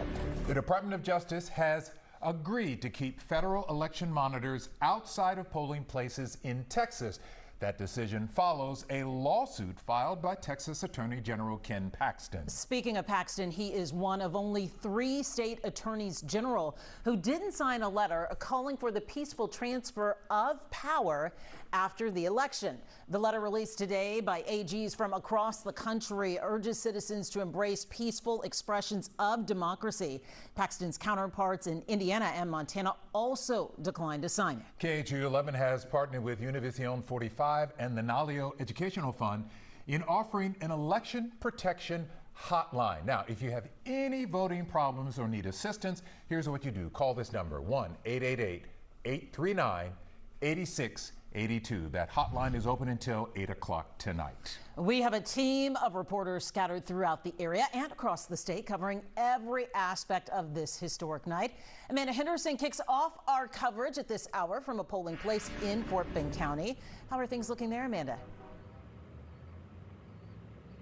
The Department of Justice has agreed to keep federal election monitors outside of polling places in Texas. That decision follows a lawsuit filed by Texas Attorney General Ken Paxton. Speaking of Paxton, he is one of only 3 state attorneys general who didn't sign a letter calling for the peaceful transfer of power after the election. The letter released today by AGs from across the country urges citizens to embrace peaceful expressions of democracy. Paxton's counterparts in Indiana and Montana also declined to sign it. KHOU 11 has partnered with Univision 45 and the Nalio Educational Fund in offering an election protection hotline. Now, if you have any voting problems or need assistance, here's what you do. Call this number, 1-888-839-8682. That hotline is open until 8 o'clock tonight. We have a team of reporters scattered throughout the area and across the state covering every aspect of this historic night. Amanda Henderson kicks off our coverage at this hour from a polling place in Fort Bend County. How are things looking there, Amanda?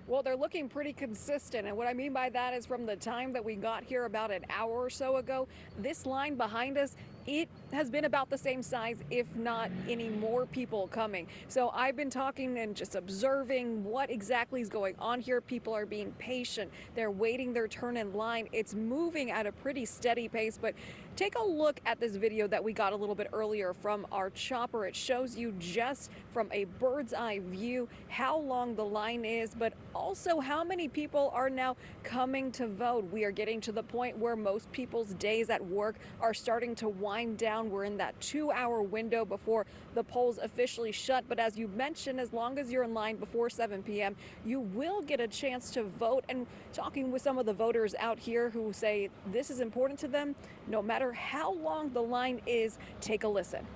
Well, they're looking pretty consistent, and what I mean by that is from the time that we got here about an hour or so ago, this line behind us, it has been about the same size, if not any more people coming. So I've been talking and just observing what exactly is going on here. People are being patient. They're waiting their turn in line. It's moving at a pretty steady pace, but take a look at this video that we got a little bit earlier from our chopper. It shows you just from a bird's eye view how long the line is, but also how many people are now coming to vote. We are getting to the point where most people's days at work are starting to wind down. We're in that 2-hour window before the polls officially shut. But as you mentioned, as long as you're in line before 7 p.m., you will get a chance to vote. And talking with some of the voters out here who say this is important to them, no matter how long the line is, take a listen.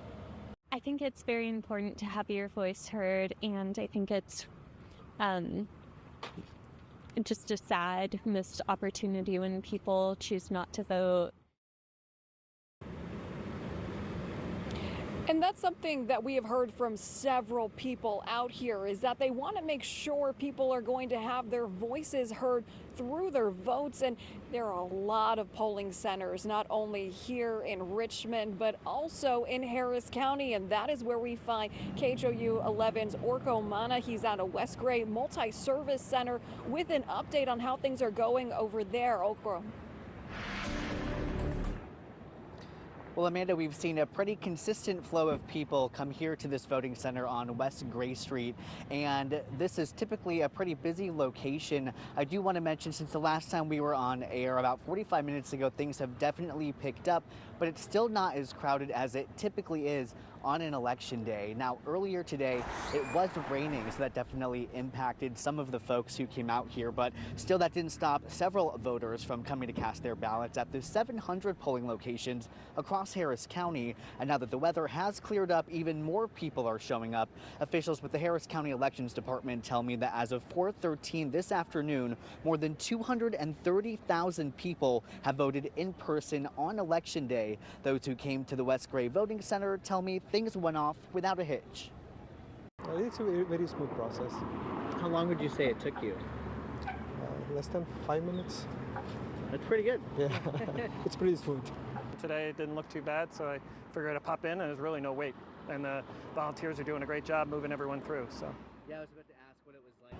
I think it's very important to have your voice heard, and I think it's just a sad missed opportunity when people choose not to vote. And that's something that we have heard from several people out here, is that they want to make sure people are going to have their voices heard through their votes. And there are a lot of polling centers, not only here in Richmond, but also in Harris County. And that is where we find KHOU 11's Orko Mana. He's at a West Gray multi-service center with an update on how things are going over there. Orko. Well, Amanda, we've seen a pretty consistent flow of people come here to this voting center on West Gray Street, and this is typically a pretty busy location. I do want to mention, since the last time we were on air about 45 minutes ago, things have definitely picked up, but it's still not as crowded as it typically is on an election day. Now, earlier today, it was raining, so that definitely impacted some of the folks who came out here, but still that didn't stop several voters from coming to cast their ballots at the 700 polling locations across Harris County. And now that the weather has cleared up, even more people are showing up. Officials with the Harris County Elections Department tell me that as of 4:13 this afternoon, more than 230,000 people have voted in person on Election Day. Those who came to the West Gray Voting Center tell me things went off without a hitch. It's a very smooth process. How long would you say it took you? Less than 5 minutes. That's pretty good. Yeah, it's pretty smooth. Today it didn't look too bad, so I figured I'd pop in, and there's really no wait. And the volunteers are doing a great job moving everyone through. So. Yeah, I was about to ask what it was like.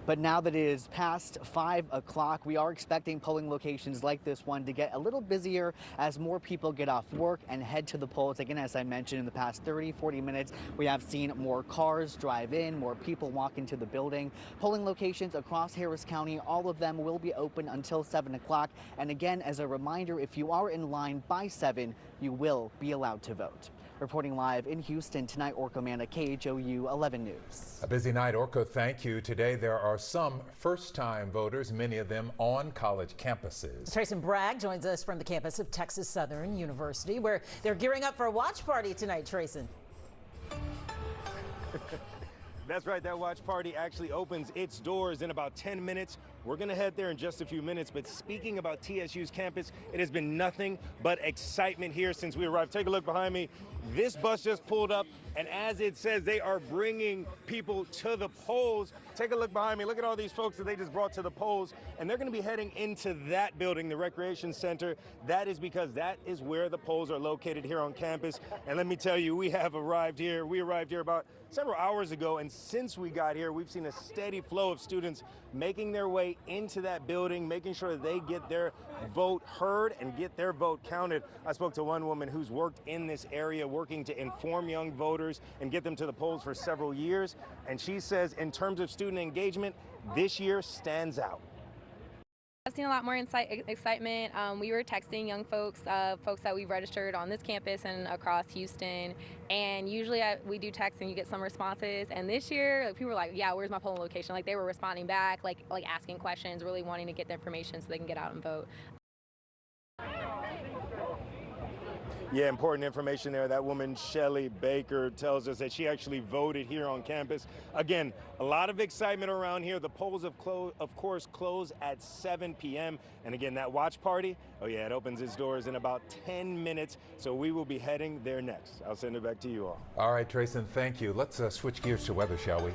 But now that it is past 5 o'clock, we are expecting polling locations like this one to get a little busier as more people get off work and head to the polls. Again, as I mentioned, in the past 30-40 minutes, we have seen more cars drive in, more people walk into the building. Polling locations across Harris County, all of them will be open until 7 o'clock. And again, as a reminder, if you are in line by 7, you will be allowed to vote. Reporting live in Houston tonight, Orko Mana, KHOU 11 News. A busy night, Orko, thank you. Today there are some first-time voters, many of them on college campuses. Tracy Bragg joins us from the campus of Texas Southern University, where they're gearing up for a watch party tonight, Tracy. That's right, that watch party actually opens its doors in about 10 minutes. We're gonna head there in just a few minutes, but speaking about TSU's campus, it has been nothing but excitement here since we arrived. Take a look behind me. This bus just pulled up, and as it says, they are bringing people to the polls. Take a look behind me. Look at all these folks that they just brought to the polls, and they're gonna be heading into that building, the Recreation Center. That is because that is where the polls are located here on campus. And let me tell you, we arrived here about several hours ago, and since we got here, we've seen a steady flow of students making their way into that building, making sure that they get their vote heard and get their vote counted. I spoke to one woman who's worked in this area, working to inform young voters and get them to the polls for several years, and she says in terms of student engagement, this year stands out. I've seen a lot more excitement. We were texting young folks, folks that we've registered on this campus and across Houston. And usually we do text and you get some responses. And this year, people were like, yeah, where's my polling location? Like they were responding back, like asking questions, really wanting to get the information so they can get out and vote. Yeah, important information there. That woman, Shelly Baker, tells us that she actually voted here on campus. Again, a lot of excitement around here. The polls, of course, close at 7 p.m. And again, that watch party, oh yeah, it opens its doors in about 10 minutes. So we will be heading there next. I'll send it back to you all. All right, Trayson, thank you. Let's switch gears to weather, shall we?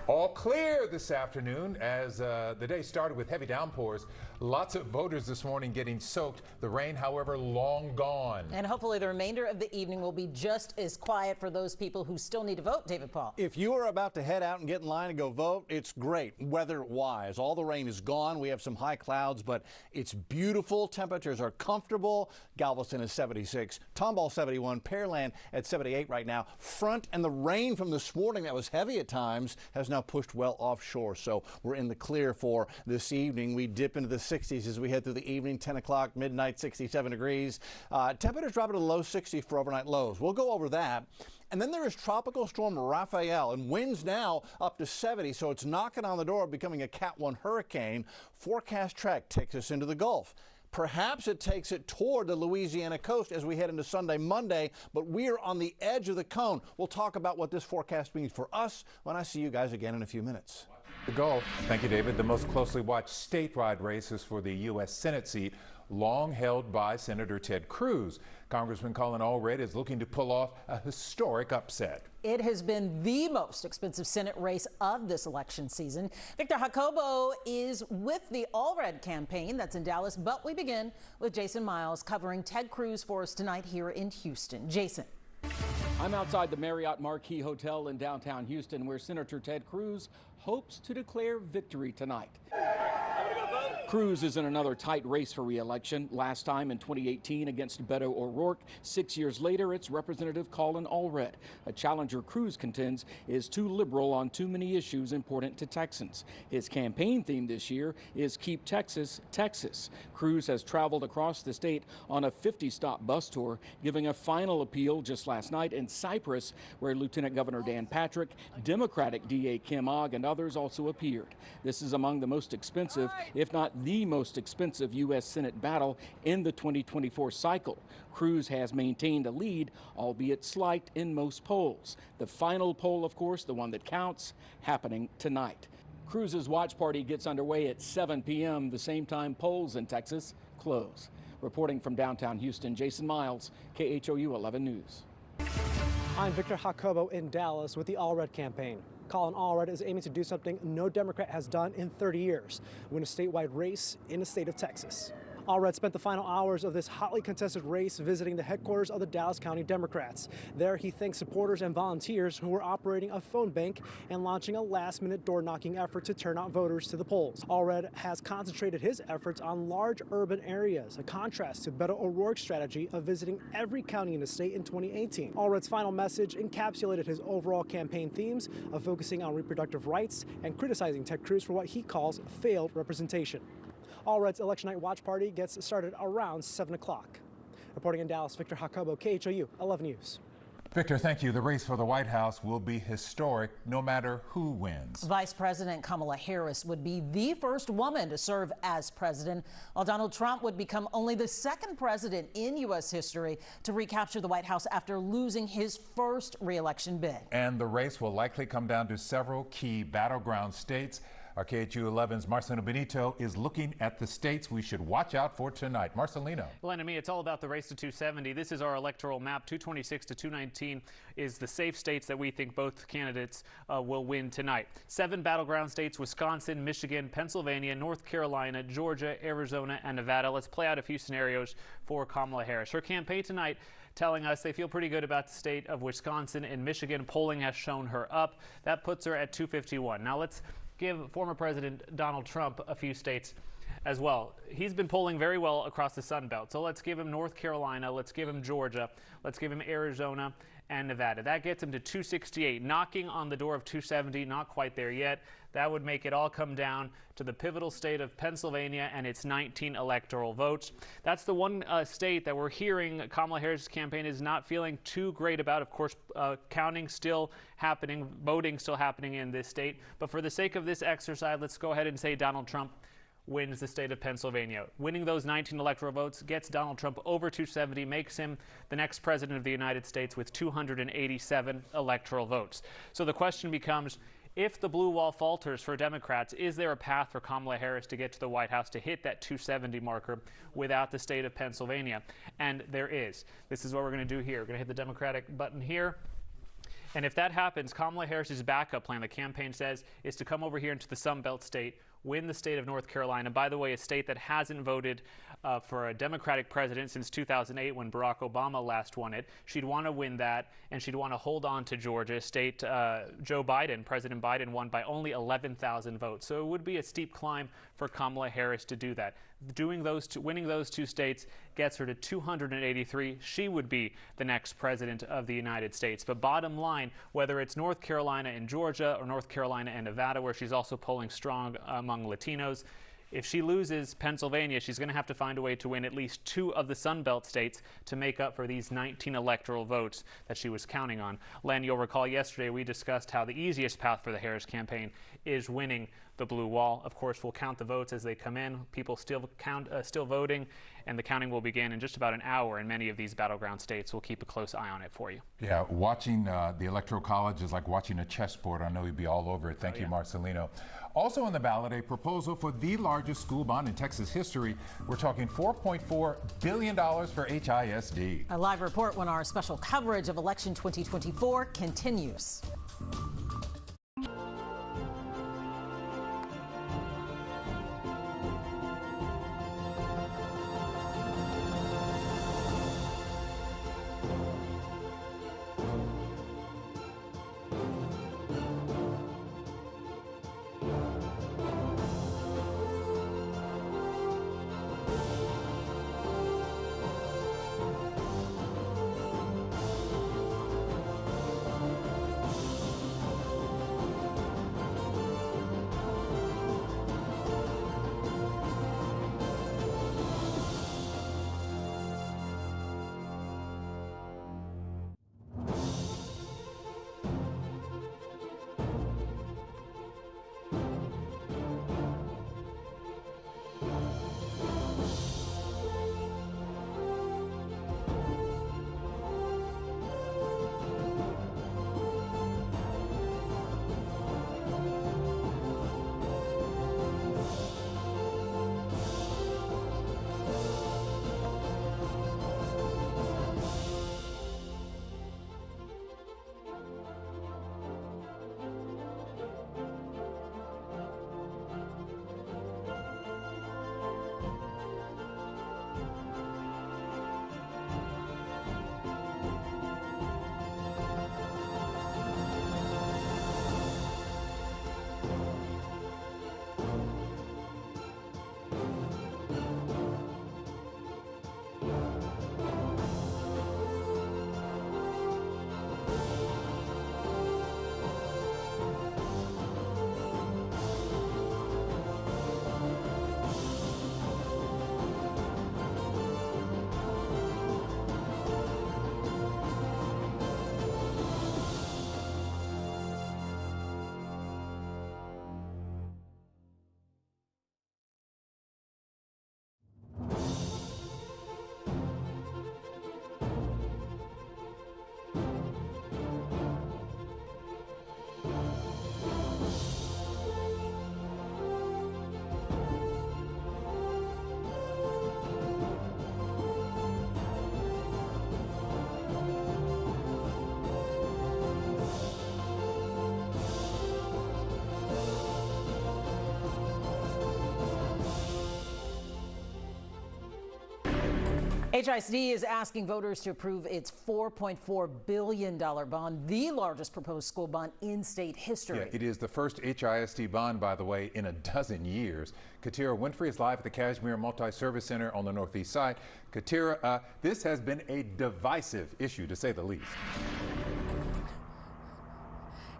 All clear this afternoon as the day started with heavy downpours. Lots of voters this morning getting soaked. The rain, however, long gone. And hopefully the remainder of the evening will be just as quiet for those people who still need to vote, David Paul. If you are about to head out and get in line and go vote, it's great weather-wise. All the rain is gone. We have some high clouds, but it's beautiful. Temperatures are comfortable. Galveston is 76, Tomball 71, Pearland at 78 right now. Front and the rain from this morning that was heavy at times has now pushed well offshore, so we're in the clear for this evening. We dip into the 60s as we head through the evening. 10 o'clock, midnight, 67 degrees. Temperatures drop to the low 60s for overnight lows. We'll go over that. And then there is Tropical Storm Rafael, and winds now up to 70, so it's knocking on the door of becoming a Cat 1 hurricane. Forecast track takes us into the Gulf. Perhaps it takes it toward the Louisiana coast as we head into Sunday, Monday, but we're on the edge of the cone. We'll talk about what this forecast means for us when I see you guys again in a few minutes. The Gulf. Thank you, David. The most closely watched statewide race is for the U.S. Senate seat, long held by Senator Ted Cruz. Congressman Colin Allred is looking to pull off a historic upset. It has been the most expensive Senate race of this election season. Victor Jacobo is with the Allred campaign that's in Dallas, but we begin with Jason Miles covering Ted Cruz for us tonight here in Houston. Jason. I'm outside the Marriott Marquis Hotel in downtown Houston, where Senator Ted Cruz hopes to declare victory tonight. Cruz is in another tight race for re-election, last time in 2018 against Beto O'Rourke. 6 years later, it's Representative Colin Allred. A challenger Cruz contends is too liberal on too many issues important to Texans. His campaign theme this year is Keep Texas, Texas. Cruz has traveled across the state on a 50-stop bus tour, giving a final appeal just last night in Cyprus, where Lieutenant Governor Dan Patrick, Democratic DA Kim Ogg, and others also appeared. This is among the most expensive, if not the most expensive U.S. Senate battle in the 2024 cycle. Cruz has maintained a lead, albeit slight, in most polls. The final poll, of course, the one that counts, happening tonight. Cruz's watch party gets underway at 7 p.m., the same time polls in Texas close. Reporting from downtown Houston, Jason Miles, KHOU 11 News. I'm Victor Jacobo in Dallas with the Allred campaign. Colin Allred is aiming to do something no Democrat has done in 30 years, win a statewide race in the state of Texas. Allred spent the final hours of this hotly contested race visiting the headquarters of the Dallas County Democrats. There, he thanked supporters and volunteers who were operating a phone bank and launching a last-minute door-knocking effort to turn out voters to the polls. Allred has concentrated his efforts on large urban areas, a contrast to Beto O'Rourke's strategy of visiting every county in the state in 2018. Allred's final message encapsulated his overall campaign themes of focusing on reproductive rights and criticizing Ted Cruz for what he calls failed representation. Allred's election night watch party gets started around 7 o'clock. Reporting in Dallas, Victor Jacobo, KHOU 11 News. Victor, thank you. The race for the White House will be historic no matter who wins. Vice President Kamala Harris would be the first woman to serve as president, while Donald Trump would become only the second president in U.S. history to recapture the White House after losing his first re-election bid. And the race will likely come down to several key battleground states. Our KHOU 11's Marcelino Benito is looking at the states we should watch out for tonight. Marcelino. Well, and to me, it's all about the race to 270. This is our electoral map. 226 to 219 is the safe states that we think both candidates will win tonight. 7 battleground states: Wisconsin, Michigan, Pennsylvania, North Carolina, Georgia, Arizona, and Nevada. Let's play out a few scenarios for Kamala Harris. Her campaign tonight telling us they feel pretty good about the state of Wisconsin and Michigan. Polling has shown her up. That puts her at 251. Now let's give former President Donald Trump a few states as well. He's been polling very well across the Sun Belt. So let's give him North Carolina, let's give him Georgia, let's give him Arizona and Nevada. That gets him to 268, knocking on the door of 270, not quite there yet. That would make it all come down to the pivotal state of Pennsylvania and its 19 electoral votes. That's the one state that we're hearing Kamala Harris' campaign is not feeling too great about. Of course, counting still happening, voting still happening in this state. But for the sake of this exercise, let's go ahead and say Donald Trump wins the state of Pennsylvania. Winning those 19 electoral votes gets Donald Trump over 270, makes him the next president of the United States with 287 electoral votes. So the question becomes, if the blue wall falters for Democrats, is there a path for Kamala Harris to get to the White House to hit that 270 marker without the state of Pennsylvania? And there is. This is what we're going to do here. We're going to hit the Democratic button here. And if that happens, Kamala Harris's backup plan, the campaign says, is to come over here into the Sun Belt state, win the state of North Carolina. By the way, a state that hasn't voted for a Democratic president since 2008 when Barack Obama last won it. She'd want to win that, and she'd want to hold on to Georgia, state Joe Biden, President Biden, won by only 11,000 votes. So it would be a steep climb for Kamala Harris to do that. Winning those two states gets her to 283. She would be the next president of the United States. But bottom line, whether it's North Carolina and Georgia or North Carolina and Nevada, where she's also polling strong among Latinos, if she loses Pennsylvania, she's going to have to find a way to win at least 2 of the Sun Belt states to make up for these 19 electoral votes that she was counting on. Len, you'll recall yesterday we discussed how the easiest path for the Harris campaign is winning the blue wall. Of course, we'll count the votes as they come in. People still voting, and the counting will begin in just about an hour in many of these battleground states. We'll keep a close eye on it for you. Yeah, watching the Electoral College is like watching a chessboard. I know you'd be all over it. Thank you, Marcelino. Also on the ballot, a proposal for the largest school bond in Texas history. We're talking $4.4 billion for HISD. A live report when our special coverage of Election 2024 continues. HISD is asking voters to approve its $4.4 billion bond, the largest proposed school bond in state history. Yeah, it is the first HISD bond, by the way, in a dozen years. Katira Winfrey is live at the Kashmir Multi-Service Center on the Northeast Side. Katira, this has been a divisive issue, to say the least.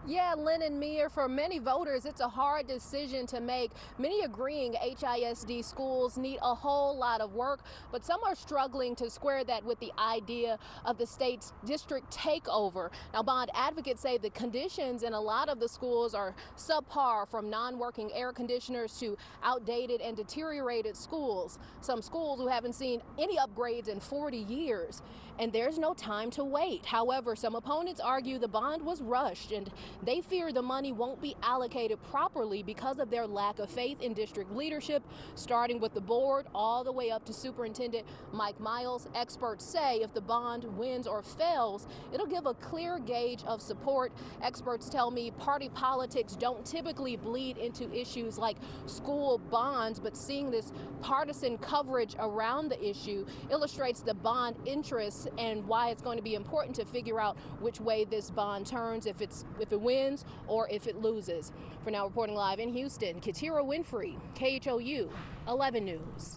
Yeah, Lynn and Mia, for many voters, it's a hard decision to make. Many agreeing HISD schools need a whole lot of work, but some are struggling to square that with the idea of the state's district takeover. Now, bond advocates say the conditions in a lot of the schools are subpar, from non-working air conditioners to outdated and deteriorated schools. Some schools who haven't seen any upgrades in 40 years. And there's no time to wait. However, some opponents argue the bond was rushed, and they fear the money won't be allocated properly because of their lack of faith in district leadership, starting with the board all the way up to Superintendent Mike Miles. Experts say if the bond wins or fails, it'll give a clear gauge of support. Experts tell me party politics don't typically bleed into issues like school bonds, but seeing this partisan coverage around the issue illustrates the bond interests and why it's going to be important to figure out which way this bond turns, if it wins or if it loses. For now, reporting live in Houston, Katira Winfrey, KHOU 11 News.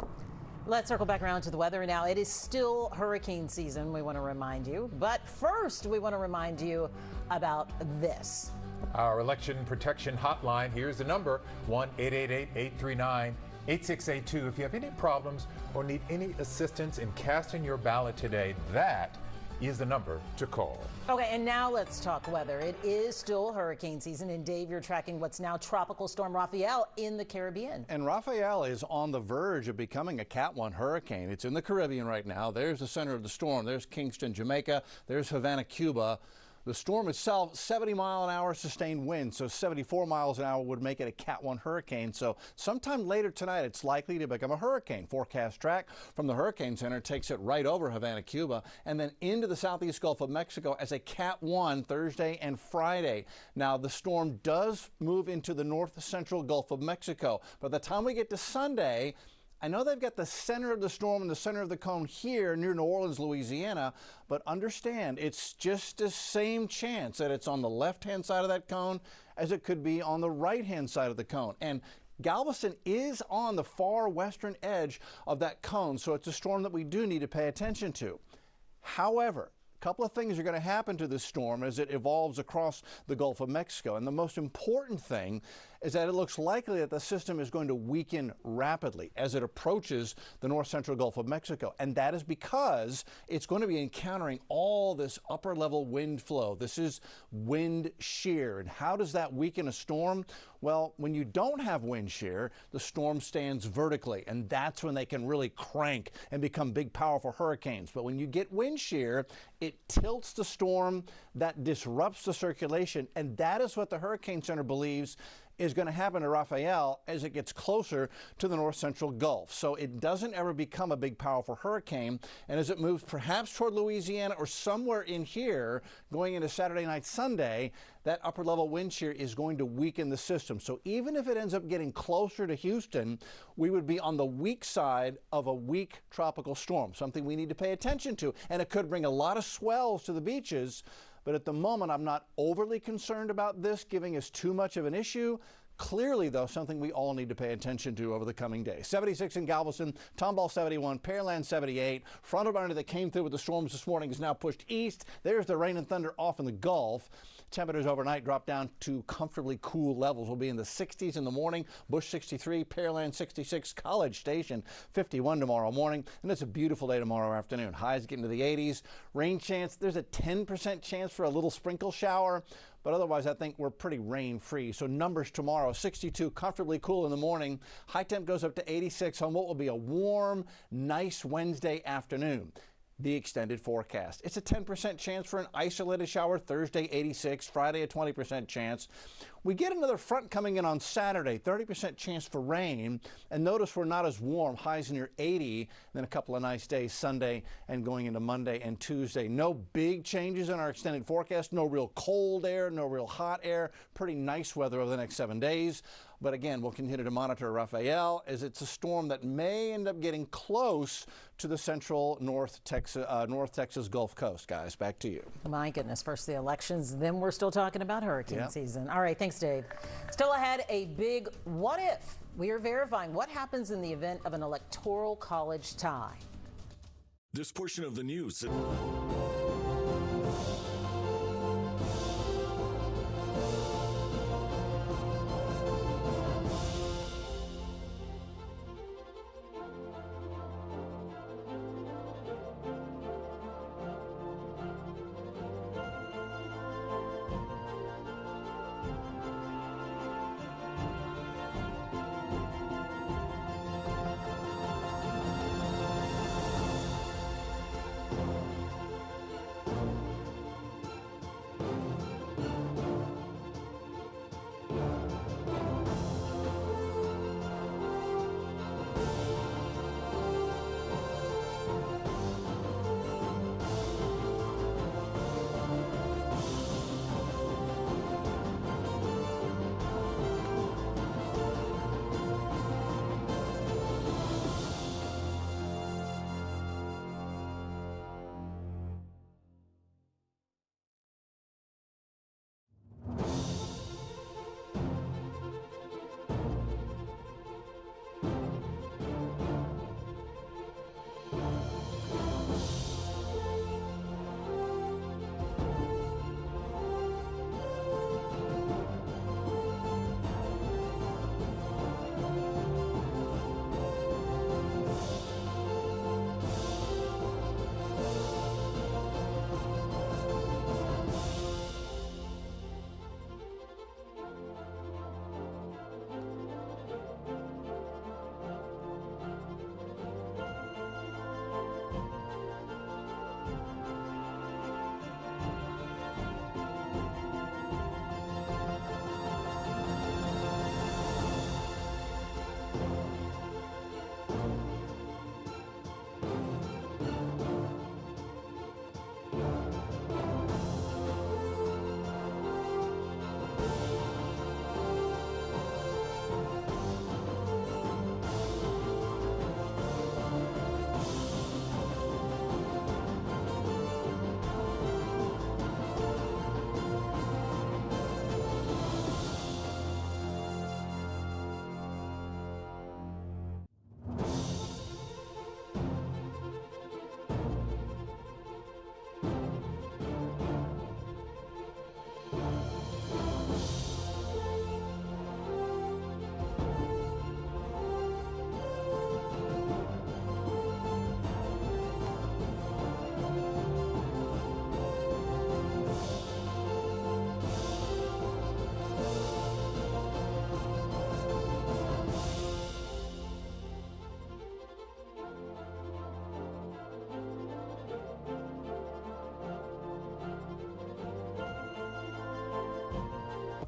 Let's circle back around to the weather now. It is still hurricane season, we want to remind you. But first, we want to remind you about this. Our election protection hotline, here's the number, 1-888-839-8682. If you have any problems or need any assistance in casting your ballot today, that is the number to call. Okay, and now let's talk weather. It is still hurricane season, and Dave, you're tracking what's now Tropical Storm Rafael in the Caribbean. And Rafael is on the verge of becoming a Cat 1 hurricane. It's in the Caribbean right now. There's the center of the storm. There's Kingston, Jamaica. There's Havana, Cuba. The storm itself, 70-mile-an-hour sustained wind, so 74 miles an hour would make it a Cat 1 hurricane. So sometime later tonight, it's likely to become a hurricane. Forecast track from the Hurricane Center takes it right over Havana, Cuba, and then into the southeast Gulf of Mexico as a Cat 1 Thursday and Friday. Now, the storm does move into the north central Gulf of Mexico. By the time we get to Sunday, I know they've got the center of the storm and the center of the cone here near New Orleans, Louisiana, but understand it's just the same chance that it's on the left-hand side of that cone as it could be on the right-hand side of the cone. And Galveston is on the far western edge of that cone, so it's a storm that we do need to pay attention to. However, a couple of things are going to happen to this storm as it evolves across the Gulf of Mexico. And the most important thing is that it looks likely that the system is going to weaken rapidly as it approaches the north central Gulf of Mexico. And that is because it's going to be encountering all this upper level wind flow. This is wind shear. And how does that weaken a storm? Well, when you don't have wind shear, the storm stands vertically, and that's when they can really crank and become big, powerful hurricanes. But when you get wind shear, it tilts the storm, that disrupts the circulation, and that is what the Hurricane Center believes is going to happen to Rafael as it gets closer to the north central Gulf. So it doesn't ever become a big, powerful hurricane, and as it moves perhaps toward Louisiana or somewhere in here going into Saturday night, Sunday, that upper level wind shear is going to weaken the system. So even if it ends up getting closer to Houston, we would be on the weak side of a weak tropical storm, something we need to pay attention to. And it could bring a lot of swells to the beaches, but at the moment I'm not overly concerned about this giving us too much of an issue. Clearly, though, something we all need to pay attention to over the coming days. 76 in Galveston, Tomball 71, Pearland 78. Frontal boundary that came through with the storms this morning is now pushed east. There's the rain and thunder off in the Gulf. Temperatures overnight drop down to comfortably cool levels. We'll be in the 60s in the morning. Bush 63, Pearland 66, College Station 51 tomorrow morning. And it's a beautiful day tomorrow afternoon. Highs getting to the 80s. Rain chance, there's a 10% chance for a little sprinkle shower. But otherwise, I think we're pretty rain-free. So numbers tomorrow, 62, comfortably cool in the morning. High temp goes up to 86 on what will be a warm, nice Wednesday afternoon. The extended forecast. It's a 10% chance for an isolated shower Thursday, 86, Friday a 20% chance. We get another front coming in on Saturday, 30% chance for rain. And notice we're not as warm, highs near 80, then a couple of nice days Sunday and going into Monday and Tuesday. No big changes in our extended forecast, no real cold air, no real hot air, pretty nice weather over the next 7 days. But again, we'll continue to monitor Rafael as it's a storm that may end up getting close to the central North Texas Gulf Coast. Guys, back to you. My goodness, first the elections, then we're still talking about hurricane season. All right, thanks, Dave. Still ahead, a big what if. We are verifying what happens in the event of an Electoral College tie. This portion of the news.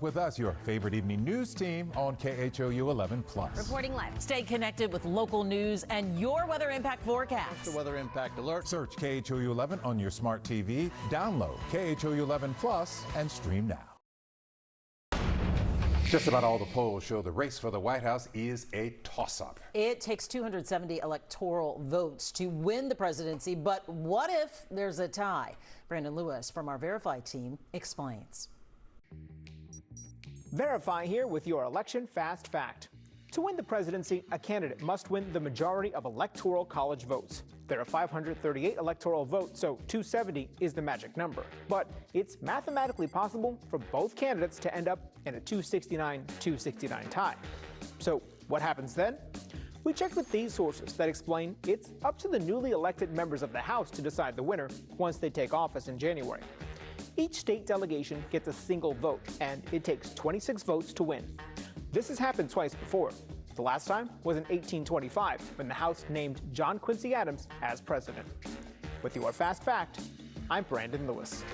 With us, your favorite evening news team on KHOU 11 Plus. Reporting live. Stay connected with local news and your weather impact forecast. The weather impact alert. Search KHOU 11 on your smart TV, download KHOU 11 Plus, and stream now. Just about all the polls show the race for the White House is a toss-up. It takes 270 electoral votes to win the presidency, but what if there's a tie? Brandon Lewis from our Verify team explains. Verify here with your election fast fact. To win the presidency, a candidate must win the majority of Electoral College votes. There are 538 electoral votes, so 270 is the magic number. But it's mathematically possible for both candidates to end up in a 269-269 tie. So what happens then? We checked with these sources that explain it's up to the newly elected members of the House to decide the winner once they take office in January. Each state delegation gets a single vote, and it takes 26 votes to win. This has happened twice before. The last time was in 1825, when the House named John Quincy Adams as president. With your Fast Fact, I'm Brandon Lewis.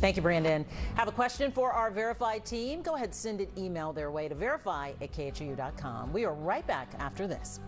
Thank you, Brandon. Have a question for our Verify team? Go ahead, send an email their way to verify@khou.com. We are right back after this.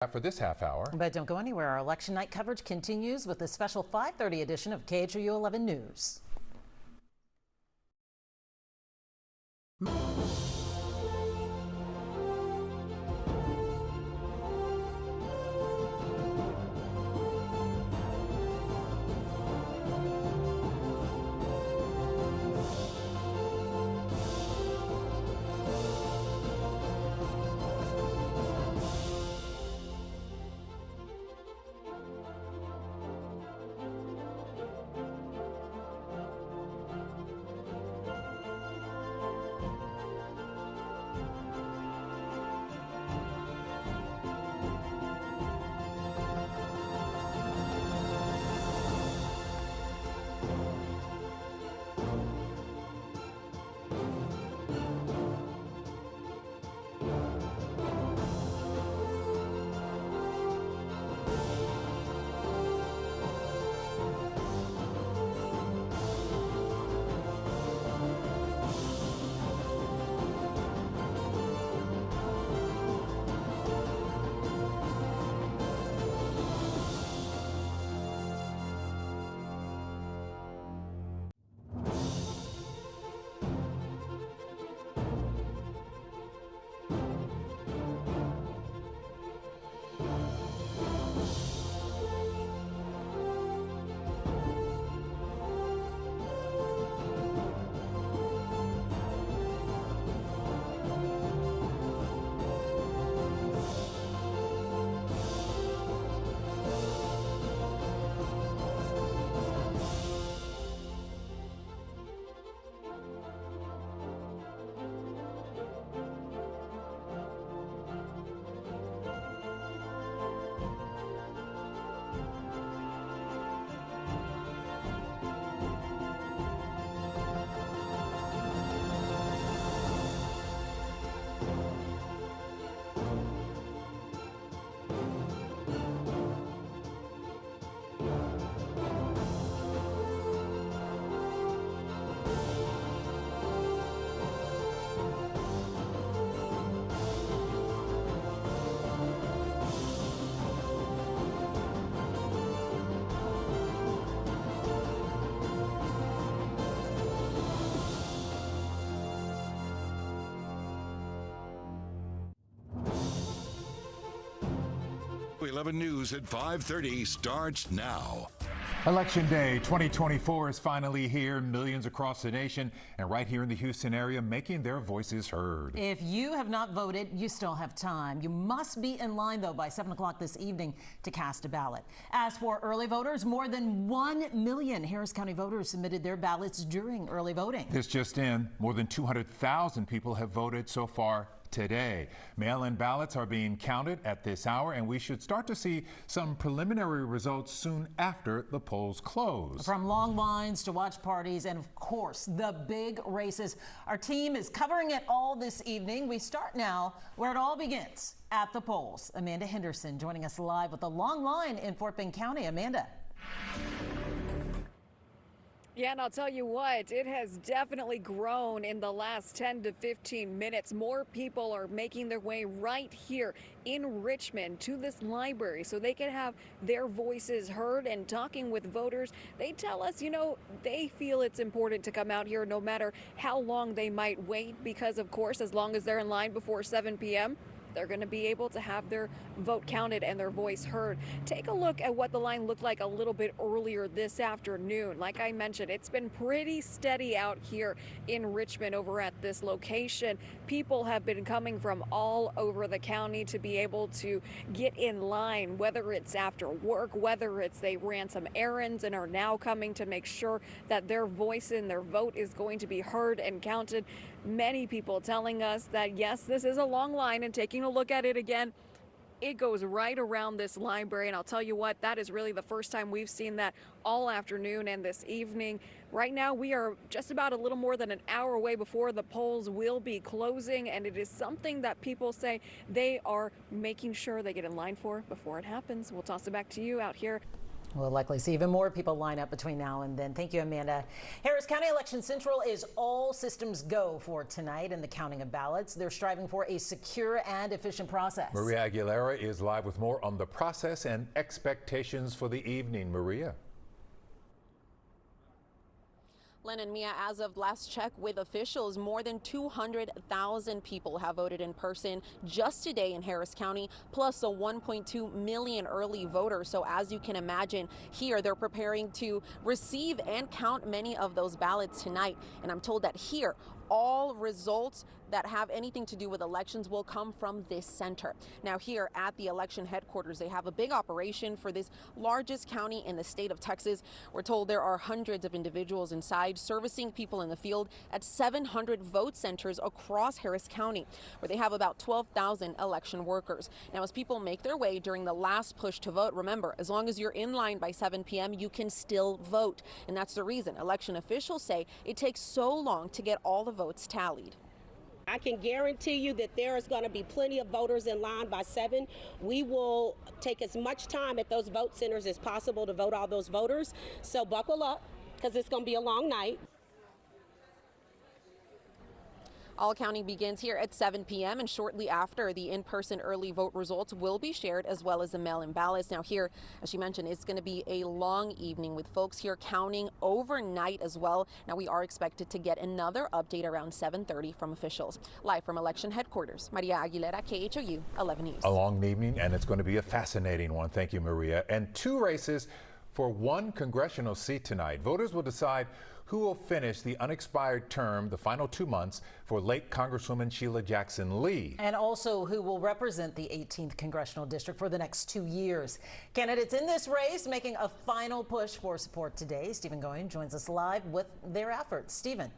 For this half hour. But don't go anywhere. Our election night coverage continues with a special 5:30 edition of KHOU 11 News. KHOU 11 News at 5:30 starts now. Election Day 2024 is finally here. Millions across the nation and right here in the Houston area making their voices heard. If you have not voted, you still have time. You must be in line, though, by 7 o'clock this evening to cast a ballot. As for early voters, more than 1 million Harris County voters submitted their ballots during early voting. This just in, more than 200,000 people have voted so far today. Mail-in ballots are being counted at this hour, and we should start to see some preliminary results soon after the polls close. From long lines to watch parties and, of course, the big races. Our team is covering it all this evening. We start now where it all begins, at the polls. Amanda Henderson joining us live with a long line in Fort Bend County. Amanda. Yeah, and I'll tell you what, it has definitely grown in the last 10 to 15 minutes. More people are making their way right here in Richmond to this library so they can have their voices heard. And talking with voters, they tell us, you know, they feel it's important to come out here no matter how long they might wait, because, of course, as long as they're in line before 7 p.m., they're going to be able to have their vote counted and their voice heard. Take a look at what the line looked like a little bit earlier this afternoon. Like I mentioned, it's been pretty steady out here in Richmond over at this location. People have been coming from all over the county to be able to get in line, whether it's after work, whether it's they ran some errands and are now coming to make sure that their voice and their vote is going to be heard and counted. Many people telling us that, yes, this is a long line, and taking a look at it again, it goes right around this library. And I'll tell you what, that is really the first time we've seen that all afternoon and this evening. Right now, we are just about a little more than an hour away before the polls will be closing, and it is something that people say they are making sure they get in line for before it happens. We'll toss it back to you out here. We'll likely see even more people line up between now and then. Thank you, Amanda. Harris County Election Central is all systems go for tonight in the counting of ballots. They're striving for a secure and efficient process. Maria Aguilera is live with more on the process and expectations for the evening. Maria. Len and Mia, as of last check with officials, more than 200,000 people have voted in person just today in Harris County, plus a 1.2 million early voters. So as you can imagine, here they're preparing to receive and count many of those ballots tonight. And I'm told that here, all results that have anything to do with elections will come from this center. Now here at the election headquarters, they have a big operation for this largest county in the state of Texas. We're told there are hundreds of individuals inside servicing people in the field at 700 vote centers across Harris County, where they have about 12,000 election workers. Now, as people make their way during the last push to vote, remember, as long as you're in line by 7 p.m., you can still vote. And that's the reason election officials say it takes so long to get all the votes tallied. I can guarantee you that there is going to be plenty of voters in line by 7. We will take as much time at those vote centers as possible to vote all those voters. So buckle up, because it's going to be a long night. All counting begins here at 7 p.m. and shortly after, the in-person early vote results will be shared, as well as the mail-in ballots. Now here, as she mentioned, it's going to be a long evening with folks here counting overnight as well. Now we are expected to get another update around 7:30 from officials. Live from election headquarters, Maria Aguilera, KHOU 11 News. A long evening, and it's going to be a fascinating one. Thank you, Maria. And 2 races for 1 congressional seat tonight. Voters will decide who will finish the unexpired term, the final 2 months, for late Congresswoman Sheila Jackson Lee. And also who will represent the 18th Congressional District for the next 2 years. Candidates in this race making a final push for support today. Stephen Goyen joins us live with their efforts. Stephen.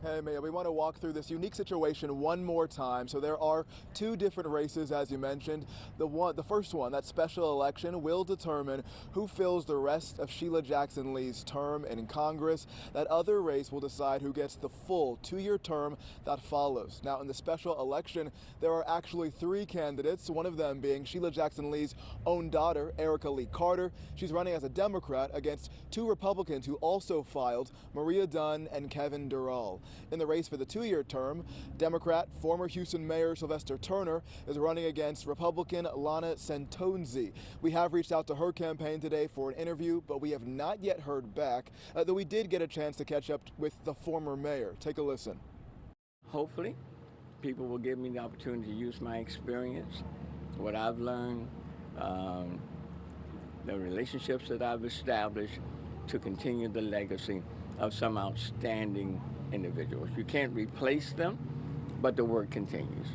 Hey, Maya, we want to walk through this unique situation one more time. So there are 2 different races, as you mentioned. The first one, that special election, will determine who fills the rest of Sheila Jackson Lee's term in Congress. That other race will decide who gets the full 2-year term that follows. Now, in the special election, there are actually 3 candidates, one of them being Sheila Jackson Lee's own daughter, Erica Lee Carter. She's running as a Democrat against 2 Republicans who also filed, Maria Dunn and Kevin Durrell. In the race for the 2-year term, Democrat former Houston Mayor Sylvester Turner is running against Republican Lana Santonzi. We have reached out to her campaign today for an interview, but we have not yet heard back, though we did get a chance to catch up with the former mayor. Take a listen. Hopefully, people will give me the opportunity to use my experience, what I've learned, the relationships that I've established to continue the legacy of some outstanding individuals. You can't replace them, but the work continues.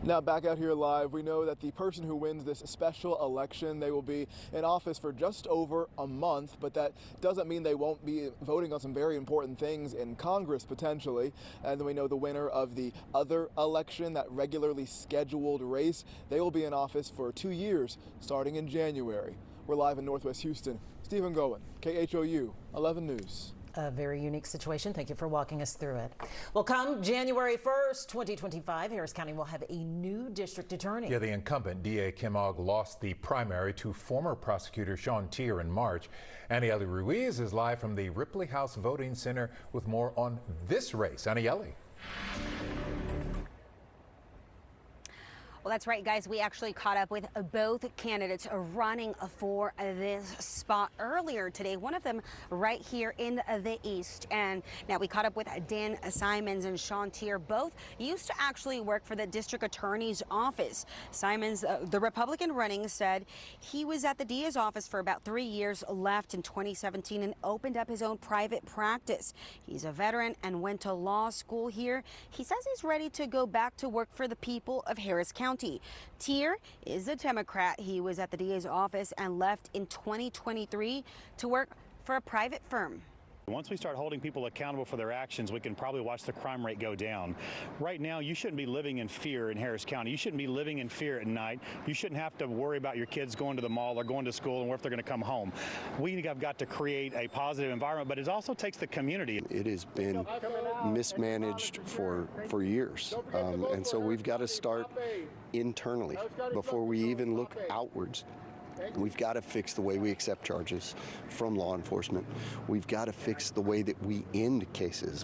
Now back out here live, we know that the person who wins this special election, they will be in office for just over a month, but that doesn't mean they won't be voting on some very important things in Congress potentially. And then we know the winner of the other election, that regularly scheduled race, they will be in office for 2 years starting in January. We're live in Northwest Houston. Stephen Gowen, KHOU 11 News. A very unique situation. Thank you for walking us through it. Well, come January 1st, 2025, Harris County will have a new district attorney. Yeah, the incumbent DA Kim Ogg lost the primary to former prosecutor Sean Tier in March. Anieli Ruiz is live from the Ripley House Voting Center with more on this race. Anieli. Well, that's right, guys. We actually caught up with both candidates running for this spot earlier today, one of them right here in the East. And now we caught up with Dan Simons and Sean Tier. Both used to actually work for the district attorney's office. Simons, the Republican running, said he was at the DA's office for about 3 years, left in 2017, and opened up his own private practice. He's a veteran and went to law school here. He says he's ready to go back to work for the people of Harris County. Tier is a Democrat. He was at the DA's office and left in 2023 to work for a private firm. Once we start holding people accountable for their actions, we can probably watch the crime rate go down. Right now, you shouldn't be living in fear in Harris County. You shouldn't be living in fear at night. You shouldn't have to worry about your kids going to the mall or going to school and where if they're going to come home. We have got to create a positive environment, but it also takes the community. It has been mismanaged for years, and so we've got to start internally before we even look outwards. We've got to fix the way we accept charges from law enforcement. We've got to fix the way that we end cases.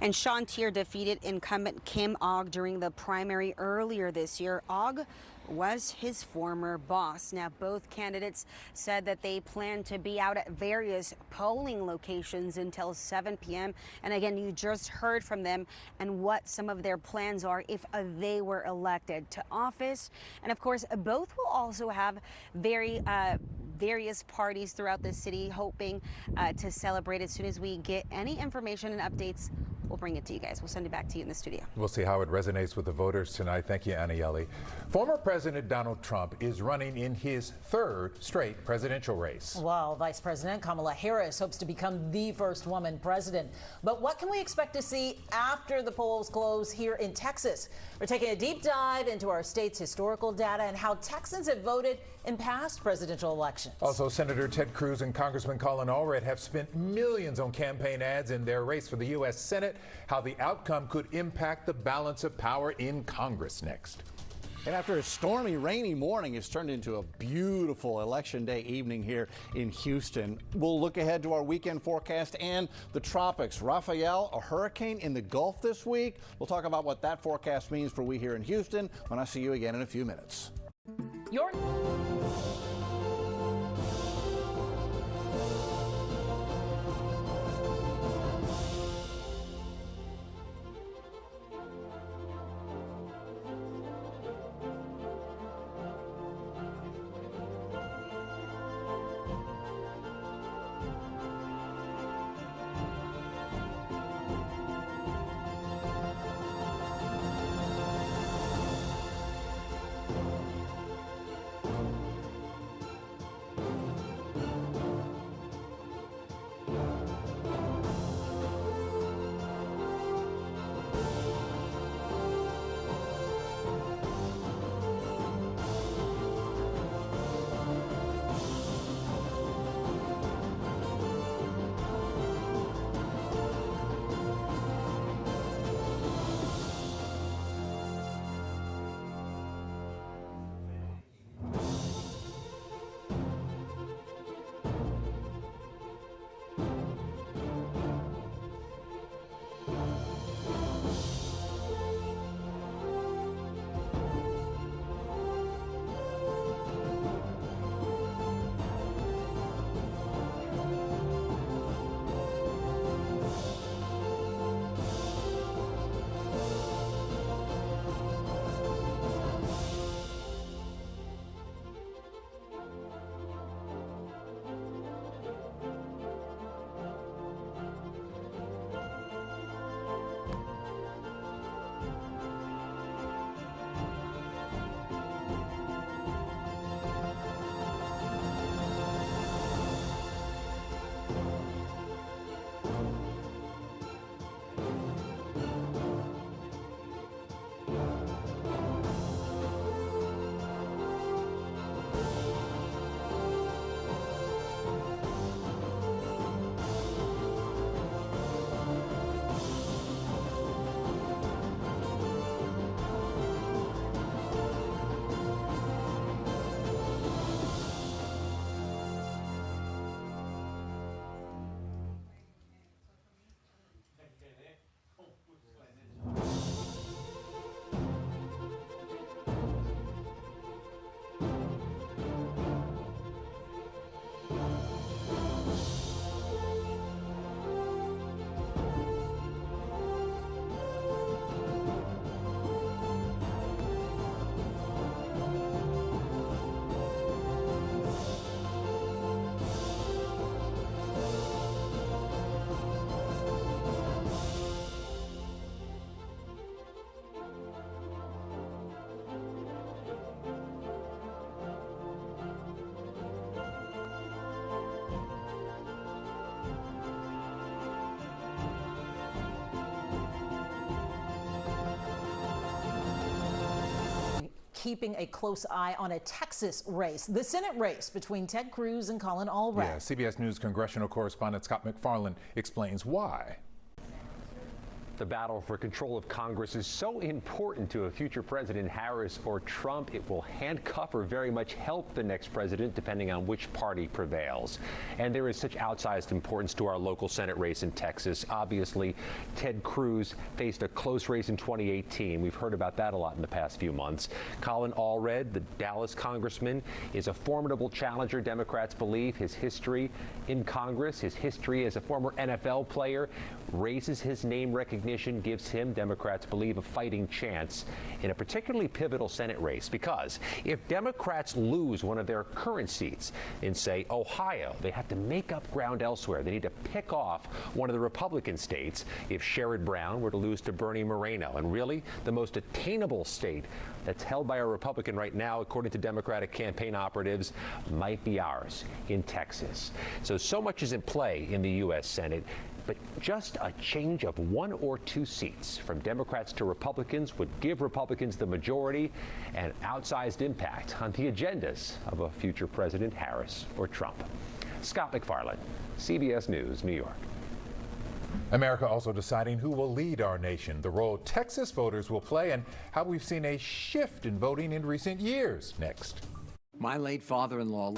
And Sean Tier defeated incumbent Kim Ogg during the primary earlier this year. Ogg was his former boss. Now, both candidates said that they plan to be out at various polling locations until 7 p.m. And again, you just heard from them and what some of their plans are if they were elected to office. And of course, both will also have various parties throughout the city, hoping to celebrate. As soon as we get any information and updates, we'll bring it to you guys. We'll send it back to you in the studio. We'll see how it resonates with the voters tonight. Thank you, Anielli. Former President Donald Trump is running in his third straight presidential race. Well, Vice President Kamala Harris hopes to become the first woman president. But what can we expect to see after the polls close here in Texas? We're taking a deep dive into our state's historical data and how Texans have voted in past presidential elections. Also, Senator Ted Cruz and Congressman Colin Allred have spent millions on campaign ads in their race for the U.S. Senate. How the outcome could impact the balance of power in Congress next. And after a stormy, rainy morning, it's turned into a beautiful Election Day evening here in Houston. We'll look ahead to our weekend forecast and the tropics. Rafael, a hurricane in the Gulf this week. We'll talk about what that forecast means for we here in Houston when I see you again in a few minutes. Keeping a close eye on a Texas race, the Senate race between Ted Cruz and Colin Allred. Yeah, CBS News congressional correspondent Scott McFarland explains why. The battle for control of Congress is so important to a future President Harris or Trump. It will handcuff or very much help the next president, depending on which party prevails. And there is such outsized importance to our local Senate race in Texas. Obviously, Ted Cruz faced a close race in 2018. We've heard about that a lot in the past few months. Colin Allred, the Dallas congressman, is a formidable challenger, Democrats believe. His history in Congress, his history as a former NFL player, raises his name recognition, gives him, Democrats believe, a fighting chance in a particularly pivotal Senate race. Because if Democrats lose one of their current seats in, say, Ohio, they have to make up ground elsewhere. They need to pick off one of the Republican states if Sherrod Brown were to lose to Bernie Moreno. And really, the most attainable state that's held by a Republican right now, according to Democratic campaign operatives, might be ours in Texas. So much is in play in the U.S. Senate. But just a change of 1 or 2 seats from Democrats to Republicans would give Republicans the majority and outsized impact on the agendas of a future President Harris or Trump. Scott McFarland, CBS News, New York. America also deciding who will lead our nation, the role Texas voters will play, and how we've seen a shift in voting in recent years. Next. My late father-in-law.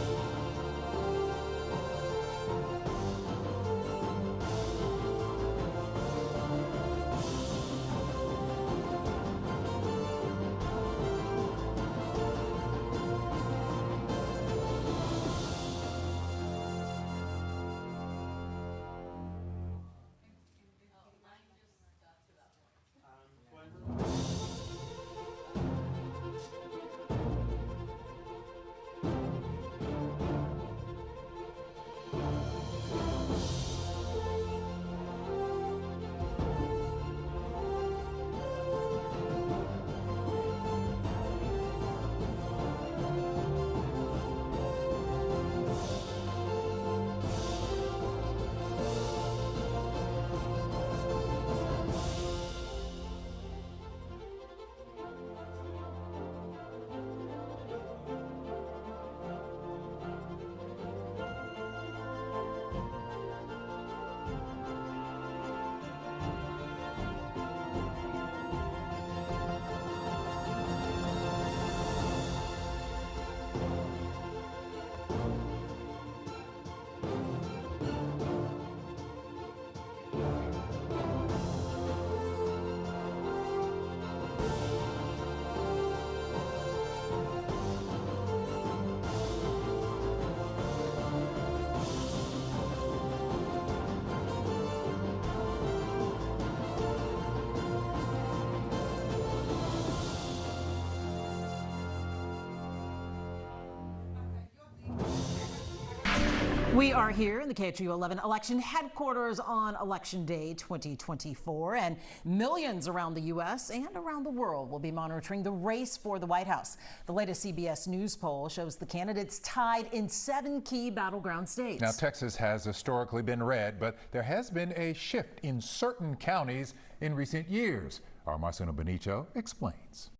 We are here in the KHOU 11 election headquarters on Election Day 2024, and millions around the U.S. and around the world will be monitoring the race for the White House. The latest CBS News poll shows the candidates tied in 7 key battleground states. Now, Texas has historically been red, but there has been a shift in certain counties in recent years. Our Marcelo Benito explains.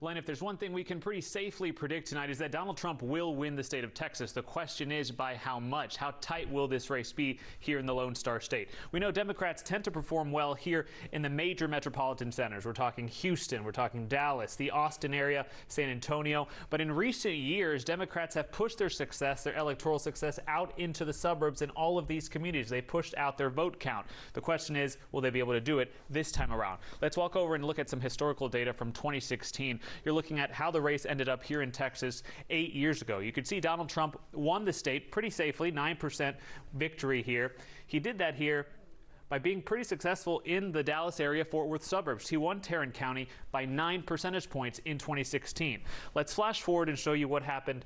Len, if there's one thing we can pretty safely predict tonight is that Donald Trump will win the state of Texas. The question is by how much? How tight will this race be here in the Lone Star State? We know Democrats tend to perform well here in the major metropolitan centers. We're talking Houston, we're talking Dallas, the Austin area, San Antonio. But in recent years, Democrats have pushed their success, their electoral success, out into the suburbs in all of these communities. They pushed out their vote count. The question is, will they be able to do it this time around? Let's walk over and look at some historical data from 2016. You're looking at how the race ended up here in Texas 8 years ago. You could see Donald Trump won the state pretty safely, 9% victory here. He did that here by being pretty successful in the Dallas area, Fort Worth suburbs. He won Tarrant County by 9 percentage points in 2016. Let's flash forward and show you what happened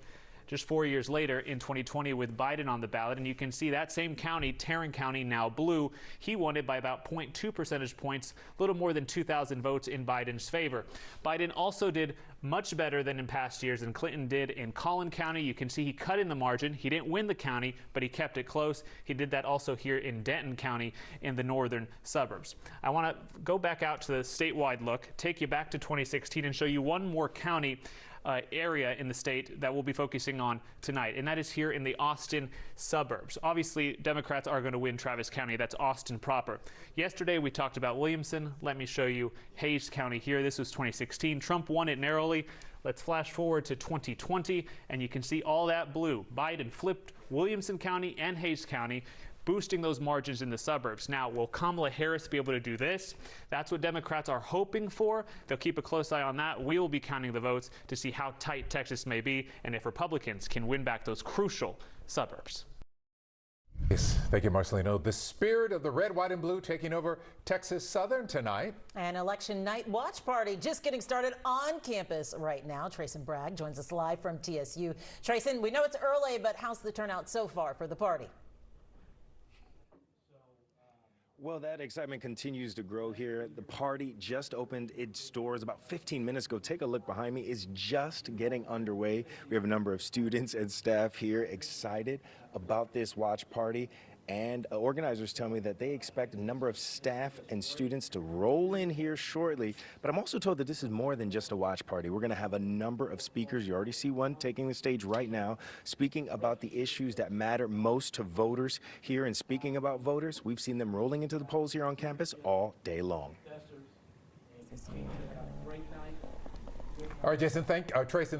just 4 years later in 2020 with Biden on the ballot. And you can see that same county, Tarrant County, now blue. He won it by about 0.2 percentage points, a little more than 2,000 votes in Biden's favor. Biden also did much better than in past years than Clinton did in Collin County. You can see he cut in the margin. He didn't win the county, but he kept it close. He did that also here in Denton County in the northern suburbs. I want to go back out to the statewide look, take you back to 2016 and show you one more county area in the state that we'll be focusing on tonight, and that is here in the Austin suburbs. Obviously, Democrats are going to win Travis County. That's Austin proper. Yesterday, we talked about Williamson. Let me show you Hays County here. This was 2016. Trump won it narrowly. Let's flash forward to 2020, and you can see all that blue. Biden flipped Williamson County and Hays County, boosting those margins in the suburbs. Now, will Kamala Harris be able to do this? That's what Democrats are hoping for. They'll keep a close eye on that. We will be counting the votes to see how tight Texas may be and if Republicans can win back those crucial suburbs. Yes, thank you, Marcelino. The spirit of the red, white, and blue taking over Texas Southern tonight. An election night watch party just getting started on campus right now. Trayson Bragg joins us live from TSU. Trayson, we know it's early, but how's the turnout so far for the party? Well, that excitement continues to grow here. The party just opened its doors about 15 minutes ago. Take a look behind me. It's just getting underway. We have a number of students and staff here excited about this watch party. And organizers tell me that they expect a number of staff and students to roll in here shortly. But I'm also told that this is more than just a watch party. We're going to have a number of speakers. You already see one taking the stage right now, speaking about the issues that matter most to voters here. And speaking about voters, we've seen them rolling into the polls here on campus all day long. All right, Trayson,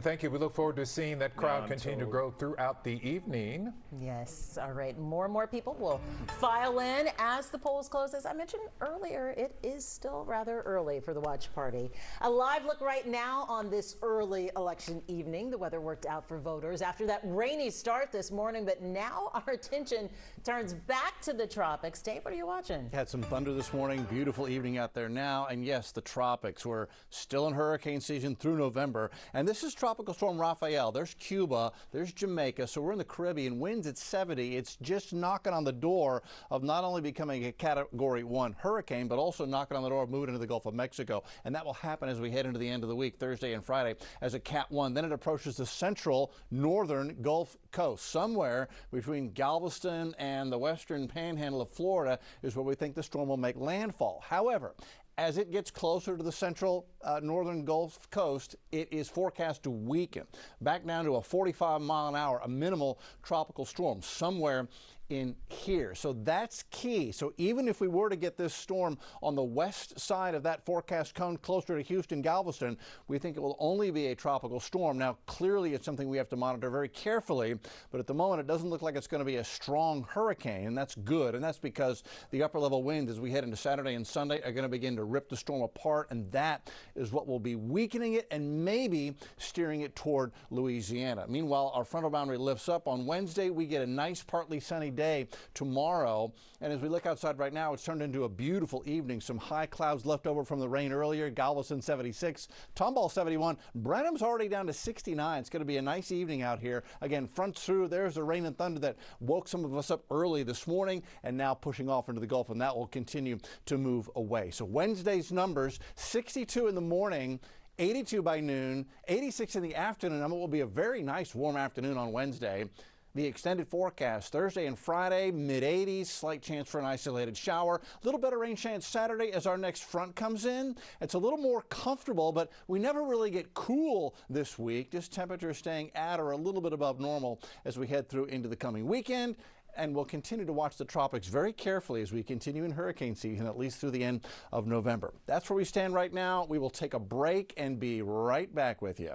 thank you. We look forward to seeing that crowd continue to grow throughout the evening. Yes. All right. More and more people will file in as the polls close. As I mentioned earlier, it is still rather early for the watch party. A live look right now on this early election evening. The weather worked out for voters after that rainy start this morning, but now our attention turns back to the tropics. Dave, what are you watching? Had some thunder this morning. Beautiful evening out there now. And yes, the tropics. We're still in hurricane season through November. And this is Tropical Storm Rafael. There's Cuba. There's Jamaica. So we're in the Caribbean. Winds at 70. It's just knocking on the door of not only becoming a Category 1 hurricane, but also knocking on the door of moving into the Gulf of Mexico. And that will happen as we head into the end of the week, Thursday and Friday, as a Cat 1. Then it approaches the central northern Gulf Coast. Somewhere between Galveston and the western panhandle of Florida is where we think the storm will make landfall. However, as it gets closer to the central northern Gulf Coast, it is forecast to weaken back down to a 45-mile-an-hour, a minimal tropical storm somewhere in here. So that's key. So even if we were to get this storm on the west side of that forecast cone closer to Houston, Galveston, we think it will only be a tropical storm. Now, clearly it's something we have to monitor very carefully, but at the moment it doesn't look like it's going to be a strong hurricane, and that's good. And that's because the upper level winds as we head into Saturday and Sunday are going to begin to rip the storm apart, and that is what will be weakening it and maybe steering it toward Louisiana. Meanwhile, our frontal boundary lifts up. On Wednesday, we get a nice partly sunny day tomorrow, and as we look outside right now, it's turned into a beautiful evening. Some high clouds left over from the rain earlier. Galveston 76, Tomball 71, Brenham's already down to 69. It's going to be a nice evening out here. Again, fronts through. There's the rain and thunder that woke some of us up early this morning and now pushing off into the Gulf, and that will continue to move away. So Wednesday's numbers, 62 in the morning, 82 by noon, 86 in the afternoon. It will be a very nice warm afternoon on Wednesday. The extended forecast Thursday and Friday, mid-80s, slight chance for an isolated shower. A little better rain chance Saturday as our next front comes in. It's a little more comfortable, but we never really get cool this week. Just temperatures staying at or a little bit above normal as we head through into the coming weekend. And we'll continue to watch the tropics very carefully as we continue in hurricane season, at least through the end of November. That's where we stand right now. We will take a break and be right back with you.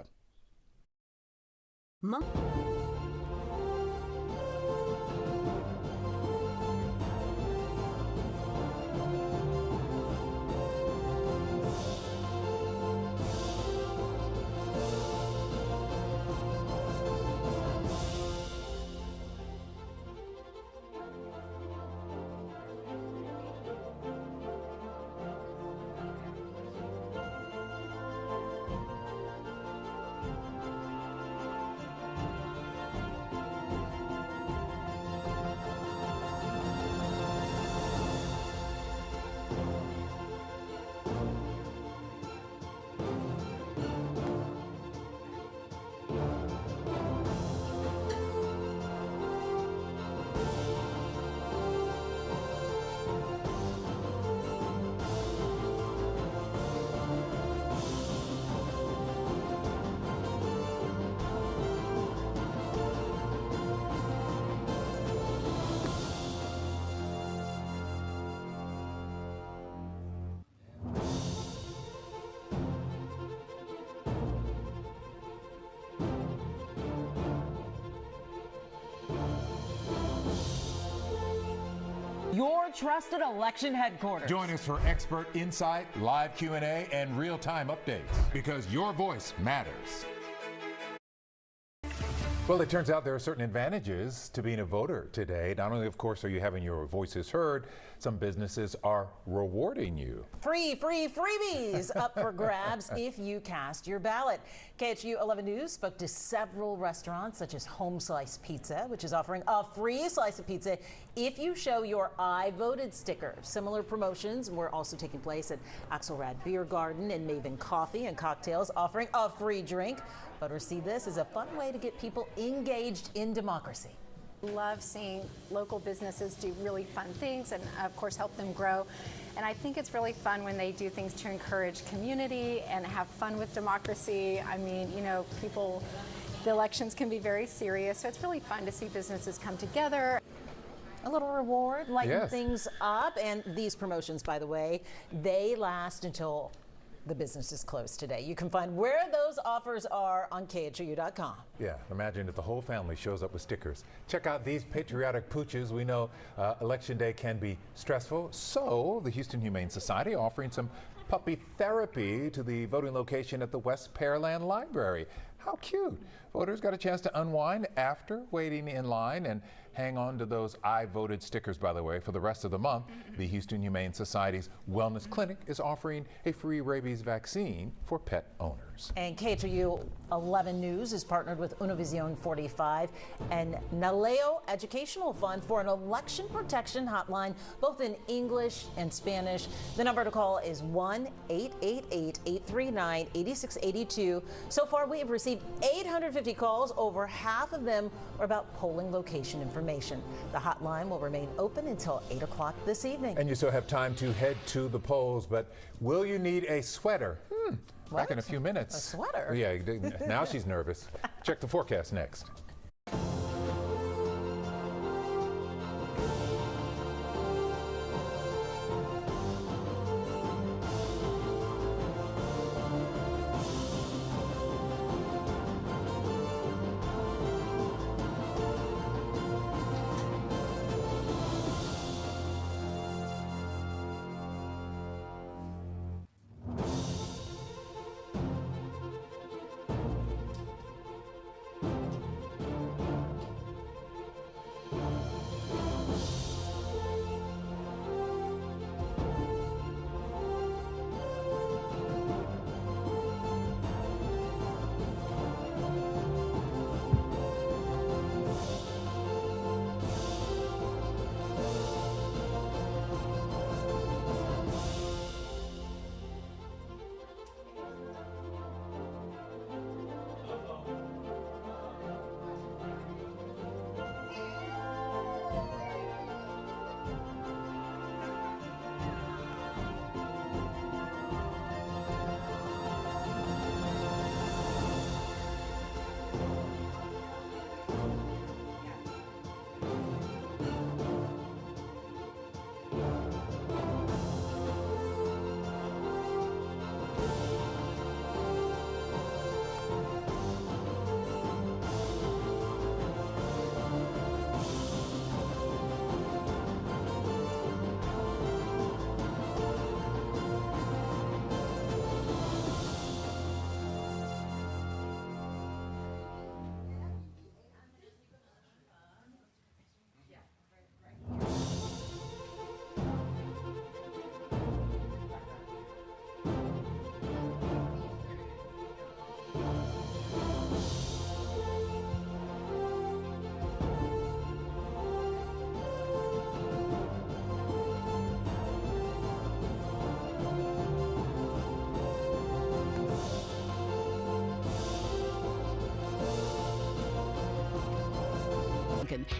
trusted election headquarters. Join us for expert insight, live Q&A, and real-time updates, because your voice matters. Well, it turns out there are certain advantages to being a voter today. Not only, of course, are you having your voices heard, some businesses are rewarding you. Freebies up for grabs if you cast your ballot. KHOU 11 News spoke to several restaurants such as Home Slice Pizza, which is offering a free slice of pizza if you show your I voted sticker. Similar promotions were also taking place at Axelrad Beer Garden and Maven Coffee and Cocktails, offering a free drink. Voters see this as a fun way to get people engaged in democracy. Love seeing local businesses do really fun things and, of course, help them grow. And I think it's really fun when they do things to encourage community and have fun with democracy. I mean, you know, the elections can be very serious, so it's really fun to see businesses come together. A little reward, lighten Yes. things up. And these promotions, by the way, they last until the business is closed today. You can find where those offers are on KHOU.com. Yeah, imagine if the whole family shows up with stickers. Check out these patriotic pooches. We know Election Day can be stressful, so the Houston Humane Society offering some puppy therapy to the voting location at the West Pearland Library. How cute. Voters got a chance to unwind after waiting in line and hang on to those I voted stickers, by the way, for the rest of the month. The Houston Humane Society's Wellness Clinic is offering a free rabies vaccine for pet owners. And KHOU 11 News is partnered with Univision 45 and Naleo Educational Fund for an election protection hotline, both in English and Spanish. The number to call is 1-888-839-8682. So far, we have received 850 calls. Over half of them are about polling location information. The hotline will remain open until 8 o'clock this evening. And you still have time to head to the polls, but will you need a sweater? Back in a few minutes. A sweater? Yeah, now she's nervous. Check the forecast next.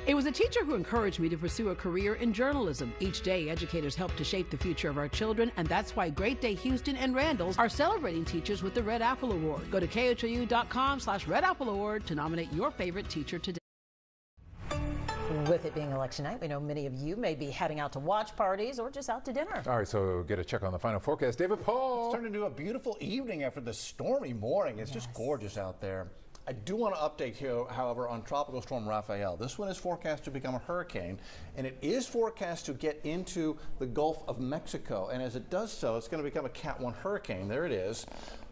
It was a teacher who encouraged me to pursue a career in journalism. Each day, educators help to shape the future of our children, and that's why Great Day Houston and Randall's are celebrating teachers with the Red Apple Award. Go to KHOU.com/Red Apple Award to nominate your favorite teacher today. With it being election night, we know many of you may be heading out to watch parties or just out to dinner. All right, so get a check on the final forecast. David Paul. It's turned into a beautiful evening after the stormy morning. It's just gorgeous out there. I do want to update here, however, on Tropical Storm Rafael. This one is forecast to become a hurricane, and it is forecast to get into the Gulf of Mexico. And as it does so, it's going to become a Cat 1 hurricane. There it is.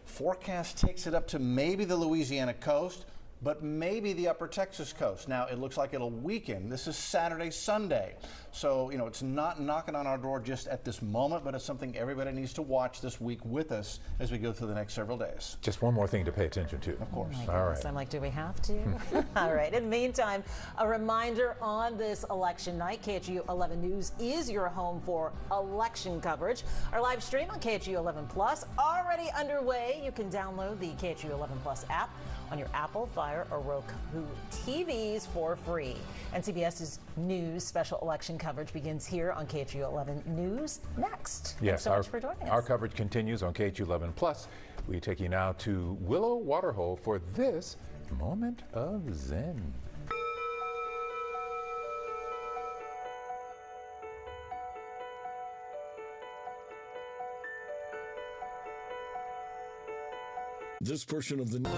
Forecast takes it up to maybe the Louisiana coast, but maybe the upper Texas coast. Now, it looks like it'll weaken. This is Saturday, Sunday. So, it's not knocking on our door just at this moment, but it's something everybody needs to watch this week with us as we go through the next several days. Just one more thing to pay attention to. Of course. All right. I'm like, do we have to? All right. In the meantime, a reminder on this election night, KHOU 11 News is your home for election coverage. Our live stream on KHOU 11 Plus already underway. You can download the KHOU 11 Plus app on your Apple, Fire, or Roku TVs for free. And CBS's news special election coverage begins here on KHOU 11 News next. Yes, Thanks so much for joining us. Our coverage continues on KHOU 11 Plus. We take you now to Willow Waterhole for this moment of Zen. This portion of the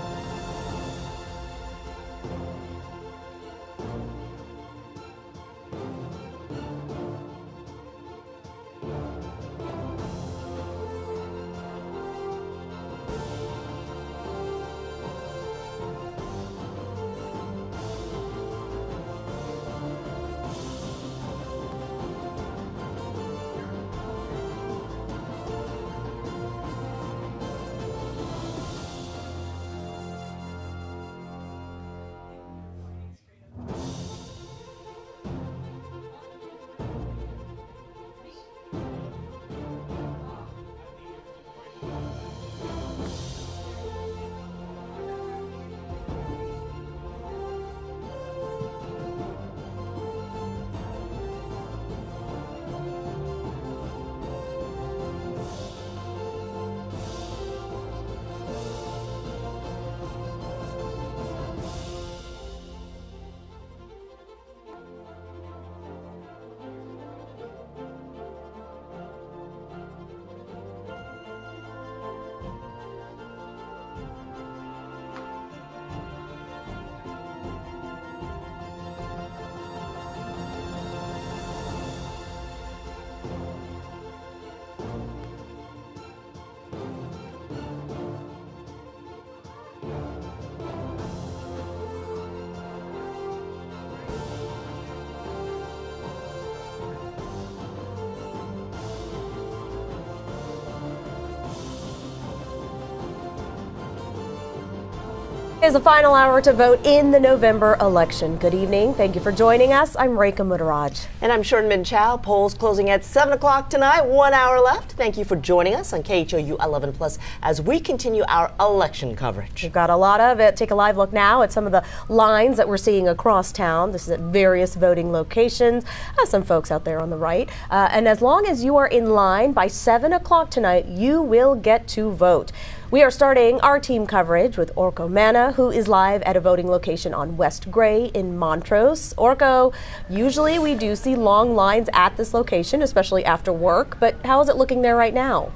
It is the final hour to vote in the November election. Good evening. Thank you for joining us. I'm Rekha Mudaraj. And I'm Shorn Chow. Polls closing at 7 o'clock tonight. 1 hour left. Thank you for joining us on KHOU 11 Plus as we continue our election coverage. We've got a lot of it. Take a live look now at some of the lines that we're seeing across town. This is at various voting locations. Some folks out there on the right. And as long as you are in line by 7 o'clock tonight, you will get to vote. We are starting our team coverage with Orko Manna, who is live at a voting location on West Gray in Montrose. Orko, usually we do see long lines at this location, especially after work, but how is it looking there right now?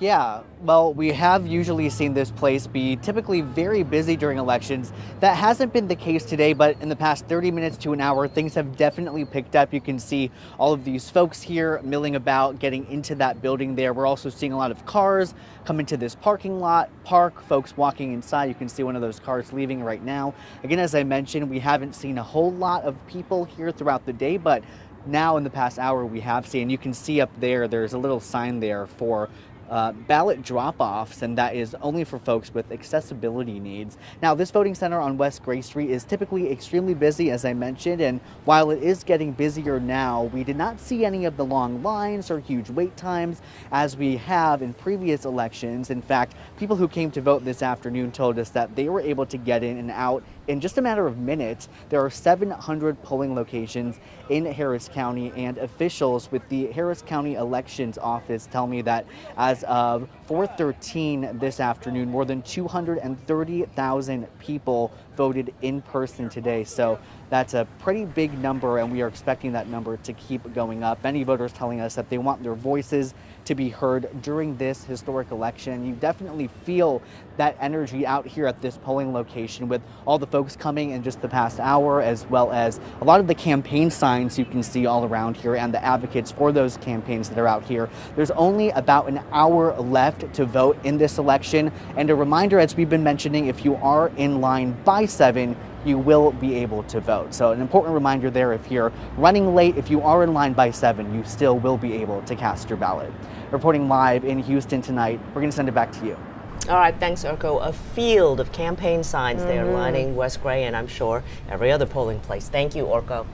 Yeah, well, we have usually seen this place be typically very busy during elections. That hasn't been the case today, but in the past 30 minutes to an hour, things have definitely picked up. You can see all of these folks here milling about, getting into that building there. We're also seeing a lot of cars come into this parking lot, folks walking inside. You can see one of those cars leaving right now. Again, as I mentioned, we haven't seen a whole lot of people here throughout the day, but now in the past hour we have seen. You can see up there, there's a little sign there for ballot drop-offs, and that is only for folks with accessibility needs. Now, this voting center on West Gray Street is typically extremely busy, as I mentioned, and while it is getting busier now, we did not see any of the long lines or huge wait times as we have in previous elections. In fact, people who came to vote this afternoon told us that they were able to get in and out in just a matter of minutes. There are 700 polling locations in Harris County, and officials with the Harris County Elections Office tell me that as of 4:13 this afternoon, more than 230,000 people voted in person today. So That's a pretty big number, and we are expecting that number to keep going up. Many voters telling us that they want their voices to be heard during this historic election. You definitely feel that energy out here at this polling location with all the folks coming in just the past hour, as well as a lot of the campaign signs you can see all around here and the advocates for those campaigns that are out here. There's only about an hour left to vote in this election. And a reminder, as we've been mentioning, if you are in line by 7, you will be able to vote. So an important reminder there, if you're running late, if you are in line by 7, you still will be able to cast your ballot. Reporting live in Houston tonight, we're going to send it back to you. All right, thanks, Urko. A field of campaign signs there lining West Gray and I'm sure every other polling place. Thank you, Urko.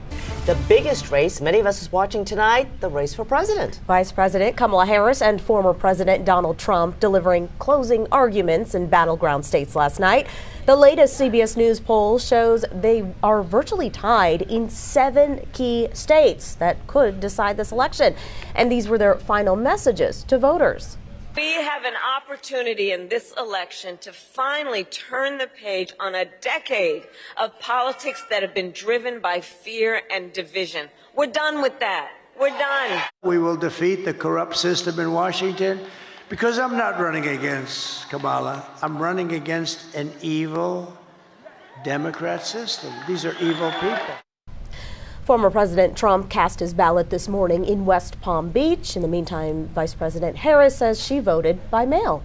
The biggest race many of us is watching tonight, the race for president. Vice President Kamala Harris and former President Donald Trump delivering closing arguments in battleground states last night. The latest CBS News poll shows they are virtually tied in 7 key states that could decide this election. And these were their final messages to voters. We have an opportunity in this election to finally turn the page on a decade of politics that have been driven by fear and division. We're done with that. We're done. We will defeat the corrupt system in Washington because I'm not running against Kamala. I'm running against an evil Democrat system. These are evil people. Former President Trump cast his ballot this morning in West Palm Beach. In the meantime, Vice President Harris says she voted by mail.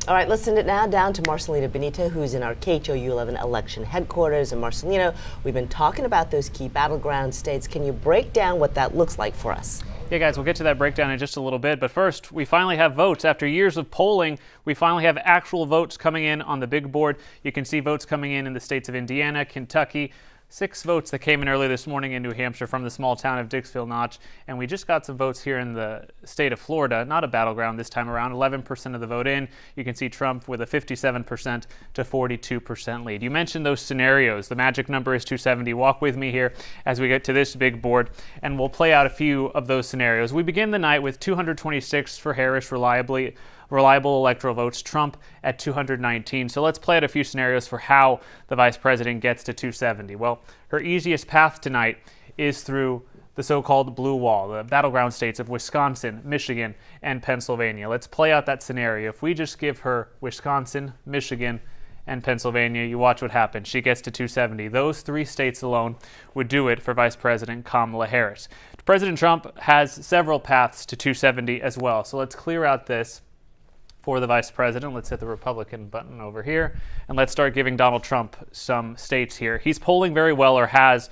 All right, let's send it now down to Marcelino Benito, who's in our KHOU 11 election headquarters. And Marcelino, we've been talking about those key battleground states. Can you break down what that looks like for us? Yeah, guys, we'll get to that breakdown in just a little bit. But first, we finally have votes. After years of polling, we finally have actual votes coming in on the big board. You can see votes coming in the states of Indiana, Kentucky, 6 votes that came in early this morning in New Hampshire from the small town of Dixville Notch. And we just got some votes here in the state of Florida, not a battleground this time around, 11% of the vote in. You can see Trump with a 57% to 42% lead. You mentioned those scenarios. The magic number is 270. Walk with me here as we get to this big board, and we'll play out a few of those scenarios. We begin the night with 226 for Harris, reliable electoral votes, Trump at 219. So let's play out a few scenarios for how the vice president gets to 270. Well, her easiest path tonight is through the so-called blue wall, the battleground states of Wisconsin, Michigan, and Pennsylvania. Let's play out that scenario. If we just give her Wisconsin, Michigan, and Pennsylvania, you watch what happens. She gets to 270. Those 3 states alone would do it for Vice President Kamala Harris. President Trump has several paths to 270 as well. So let's clear out this for the vice president. Let's hit the Republican button over here, and let's start giving Donald Trump some states here. He's polling very well, or has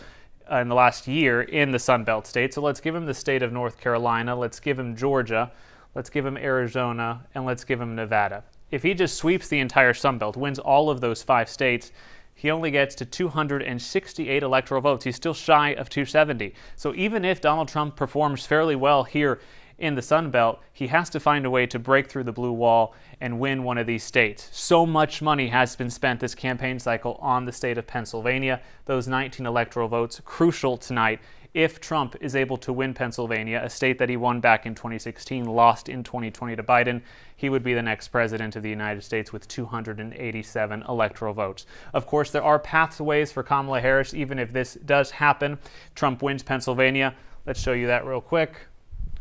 in the last year, in the Sun Belt states. So let's give him the state of North Carolina, let's give him Georgia, let's give him Arizona, and let's give him Nevada. If he just sweeps the entire Sun Belt, wins all of those 5 states, he only gets to 268 electoral votes. He's still shy of 270. So even if Donald Trump performs fairly well here in the Sun Belt, he has to find a way to break through the blue wall and win one of these states. So much money has been spent this campaign cycle on the state of Pennsylvania. Those 19 electoral votes, crucial tonight. If Trump is able to win Pennsylvania, a state that he won back in 2016, lost in 2020 to Biden, he would be the next president of the United States with 287 electoral votes. Of course, there are pathways for Kamala Harris, even if this does happen. Trump wins Pennsylvania. Let's show you that real quick.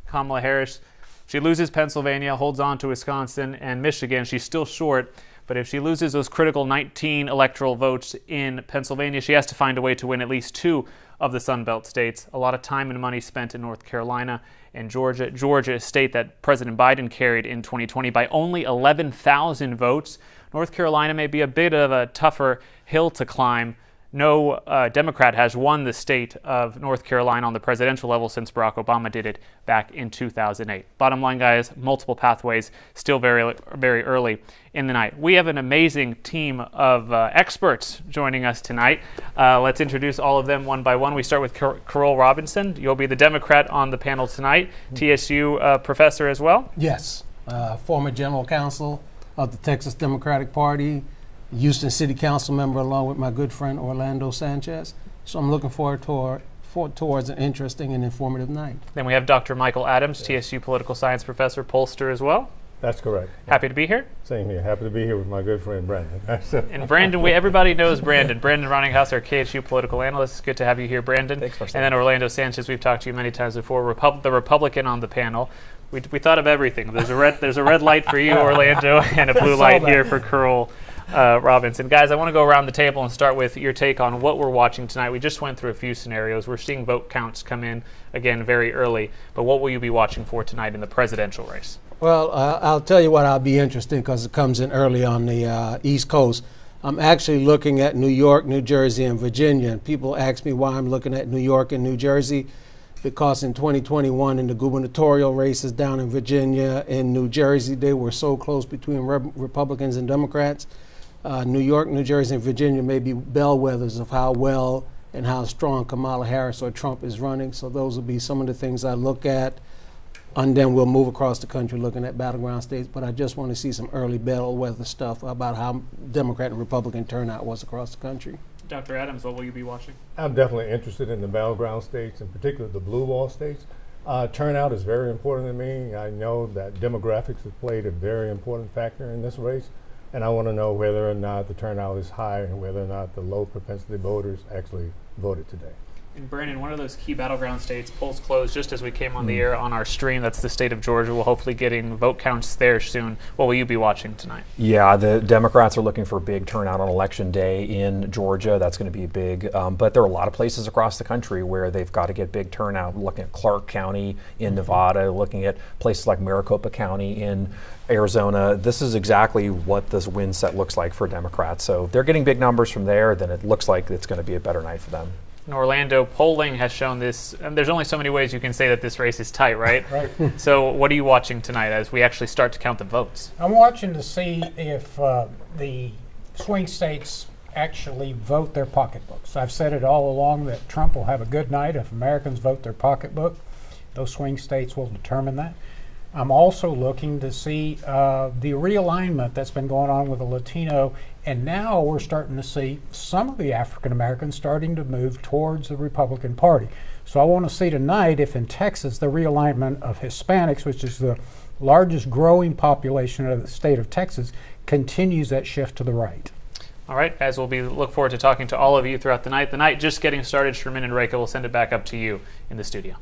Kamala Harris, she loses Pennsylvania, holds on to Wisconsin and Michigan. She's still short, but if she loses those critical 19 electoral votes in Pennsylvania, she has to find a way to win at least 2 of the Sun Belt states. A lot of time and money spent in North Carolina and Georgia. Georgia, a state that President Biden carried in 2020 by only 11,000 votes. North Carolina may be a bit of a tougher hill to climb. No Democrat has won the state of North Carolina on the presidential level since Barack Obama did it back in 2008. Bottom line, guys, multiple pathways, still very, very early in the night. We have an amazing team of experts joining us tonight. Let's introduce all of them one by one. We start with Carol Robinson. You'll be the Democrat on the panel tonight. TSU professor as well. Yes, former general counsel of the Texas Democratic Party, Houston City Council member, along with my good friend Orlando Sanchez. So I'm looking forward towards an interesting and informative night. Then we have Dr. Michael Adams, TSU political science professor, pollster as well. That's correct. Happy to be here. Same here. Happy to be here with my good friend Brandon. And Brandon, everybody knows Brandon. Brandon Roninghouse, our KHOU political analyst. It's good to have you here, Brandon. Thanks for And then Orlando Sanchez, we've talked to you many times before, the Republican on the panel. We thought of everything. There's a red light for you, Orlando, and a blue light here for Curl Robinson. Guys, I want to go around the table and start with your take on what we're watching tonight. We just went through a few scenarios. We're seeing vote counts come in, again, very early. But what will you be watching for tonight in the presidential race? Well, I'll tell you what I'll be interested in because it comes in early on the East Coast. I'm actually looking at New York, New Jersey, and Virginia. And people ask me why I'm looking at New York and New Jersey, because in 2021 in the gubernatorial races down in Virginia and New Jersey, they were so close between Republicans and Democrats. New York, New Jersey, and Virginia may be bellwethers of how well and how strong Kamala Harris or Trump is running. So those will be some of the things I look at. And then we'll move across the country looking at battleground states. But I just want to see some early bellwether stuff about how Democrat and Republican turnout was across the country. Dr. Adams, what will you be watching? I'm definitely interested in the battleground states, in particular the blue wall states. Turnout is very important to me. I know that demographics have played a very important factor in this race. And I want to know whether or not the turnout is high and whether or not the low propensity voters actually voted today. And Brandon, one of those key battleground states, polls closed just as we came on the air on our stream. That's the state of Georgia. We'll hopefully getting vote counts there soon. What will you be watching tonight? Yeah, the Democrats are looking for a big turnout on Election Day in Georgia. That's going to be big. But there are a lot of places across the country where they've got to get big turnout. Looking at Clark County in Nevada, looking at places like Maricopa County in Arizona. This is exactly what this win set looks like for Democrats. So if they're getting big numbers from there, then it looks like it's going to be a better night for them. In Orlando, polling has shown this, and there's only so many ways you can say that this race is tight, right? Right. So what are you watching tonight as we actually start to count the votes? I'm watching to see if the swing states actually vote their pocketbooks. I've said it all along that Trump will have a good night if Americans vote their pocketbook. Those swing states will determine that. I'm also looking to see the realignment that's been going on with the Latino, and now we're starting to see some of the African Americans starting to move towards the Republican Party. So I want to see tonight if in Texas the realignment of Hispanics, which is the largest growing population of the state of Texas, continues that shift to the right. All right, guys, look forward to talking to all of you throughout the night. The night just getting started. Sherman and Reka will send it back up to you in the studio.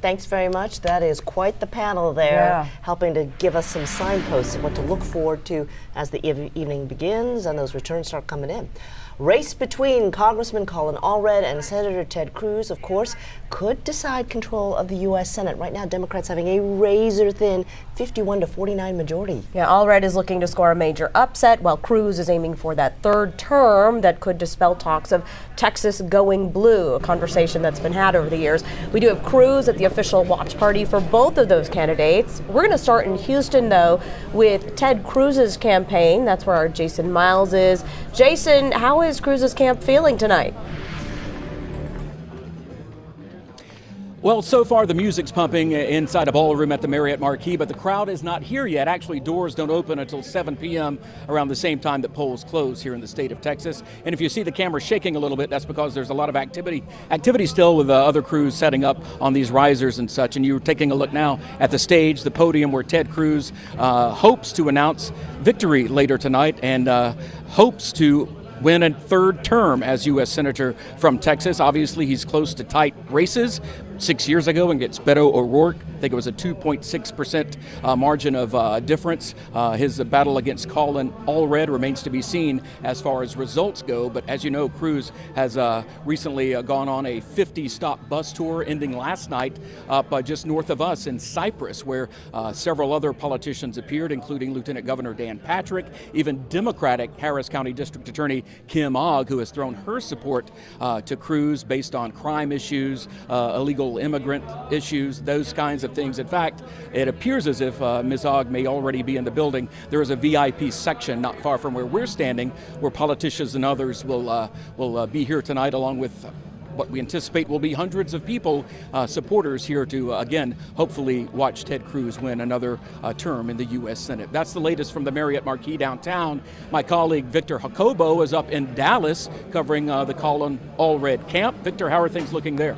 Thanks very much. That is quite the panel there, helping to give us some signposts of what to look forward to as the evening begins and those returns start coming in. Race between Congressman Colin Allred and Senator Ted Cruz, of course, could decide control of the U.S. Senate. Right now, Democrats having a razor-thin 51-49 majority. Yeah, Allred is looking to score a major upset, while Cruz is aiming for that third term that could dispel talks of Texas going blue, a conversation that's been had over the years. We do have Cruz at the official watch party for both of those candidates. We're going to start in Houston, though, with Ted Cruz's campaign. That's where our Jason Miles is. Jason, how is Cruz's camp feeling tonight? Well, so far the music's pumping inside a ballroom at the Marriott Marquis, but the crowd is not here yet. Actually, doors don't open until 7 p.m. around the same time that polls close here in the state of Texas. And if you see the camera shaking a little bit, that's because there's a lot of activity still with other crews setting up on these risers and such. And you're taking a look now at the stage, the podium where Ted Cruz hopes to announce victory later tonight and hopes to win a third term as U.S. Senator from Texas. Obviously, he's close to tight races. 6 years ago against Beto O'Rourke, I think it was a 2.6% margin of difference. His battle against Colin Allred remains to be seen as far as results go. But as you know, Cruz has recently gone on a 50-stop bus tour ending last night up just north of us in Cyprus, where several other politicians appeared, including Lieutenant Governor Dan Patrick, even Democratic Harris County District Attorney Kim Ogg, who has thrown her support to Cruz based on crime issues, illegal immigrant issues, those kinds of things. In fact, it appears as if Ms. Ogg may already be in the building. There is a VIP section not far from where we're standing, where politicians and others will be here tonight, along with what we anticipate will be hundreds of people, supporters here to, again, hopefully watch Ted Cruz win another term in the U.S. Senate. That's the latest from the Marriott Marquis downtown. My colleague Victor Jacobo is up in Dallas covering the Colin Allred camp. Victor, how are things looking there?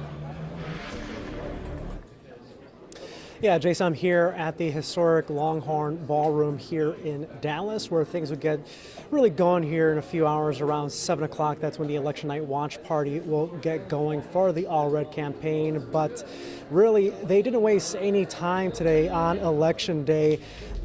Yeah, Jason, I'm here at the historic Longhorn Ballroom here in Dallas, where things would get really going here in a few hours. Around 7 o'clock, that's when the election night watch party will get going for the Allred campaign. But really, they didn't waste any time today on Election Day.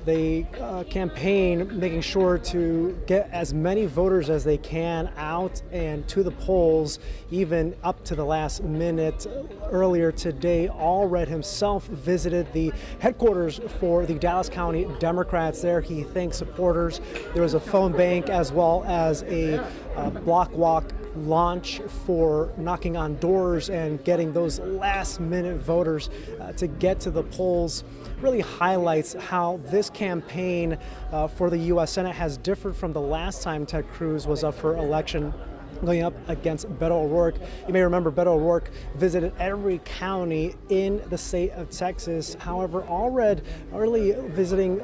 They campaign making sure to get as many voters as they can out and to the polls, even up to the last minute. Earlier today, Allred himself visited the headquarters for the Dallas County Democrats there. He thanked supporters. There was a phone bank as well as a block walk launch for knocking on doors and getting those last minute voters to get to the polls. Really highlights how this campaign for the U.S. Senate has differed from the last time Ted Cruz was up for election, going up against Beto O'Rourke. You may remember Beto O'Rourke visited every county in the state of Texas. However, Allred really visiting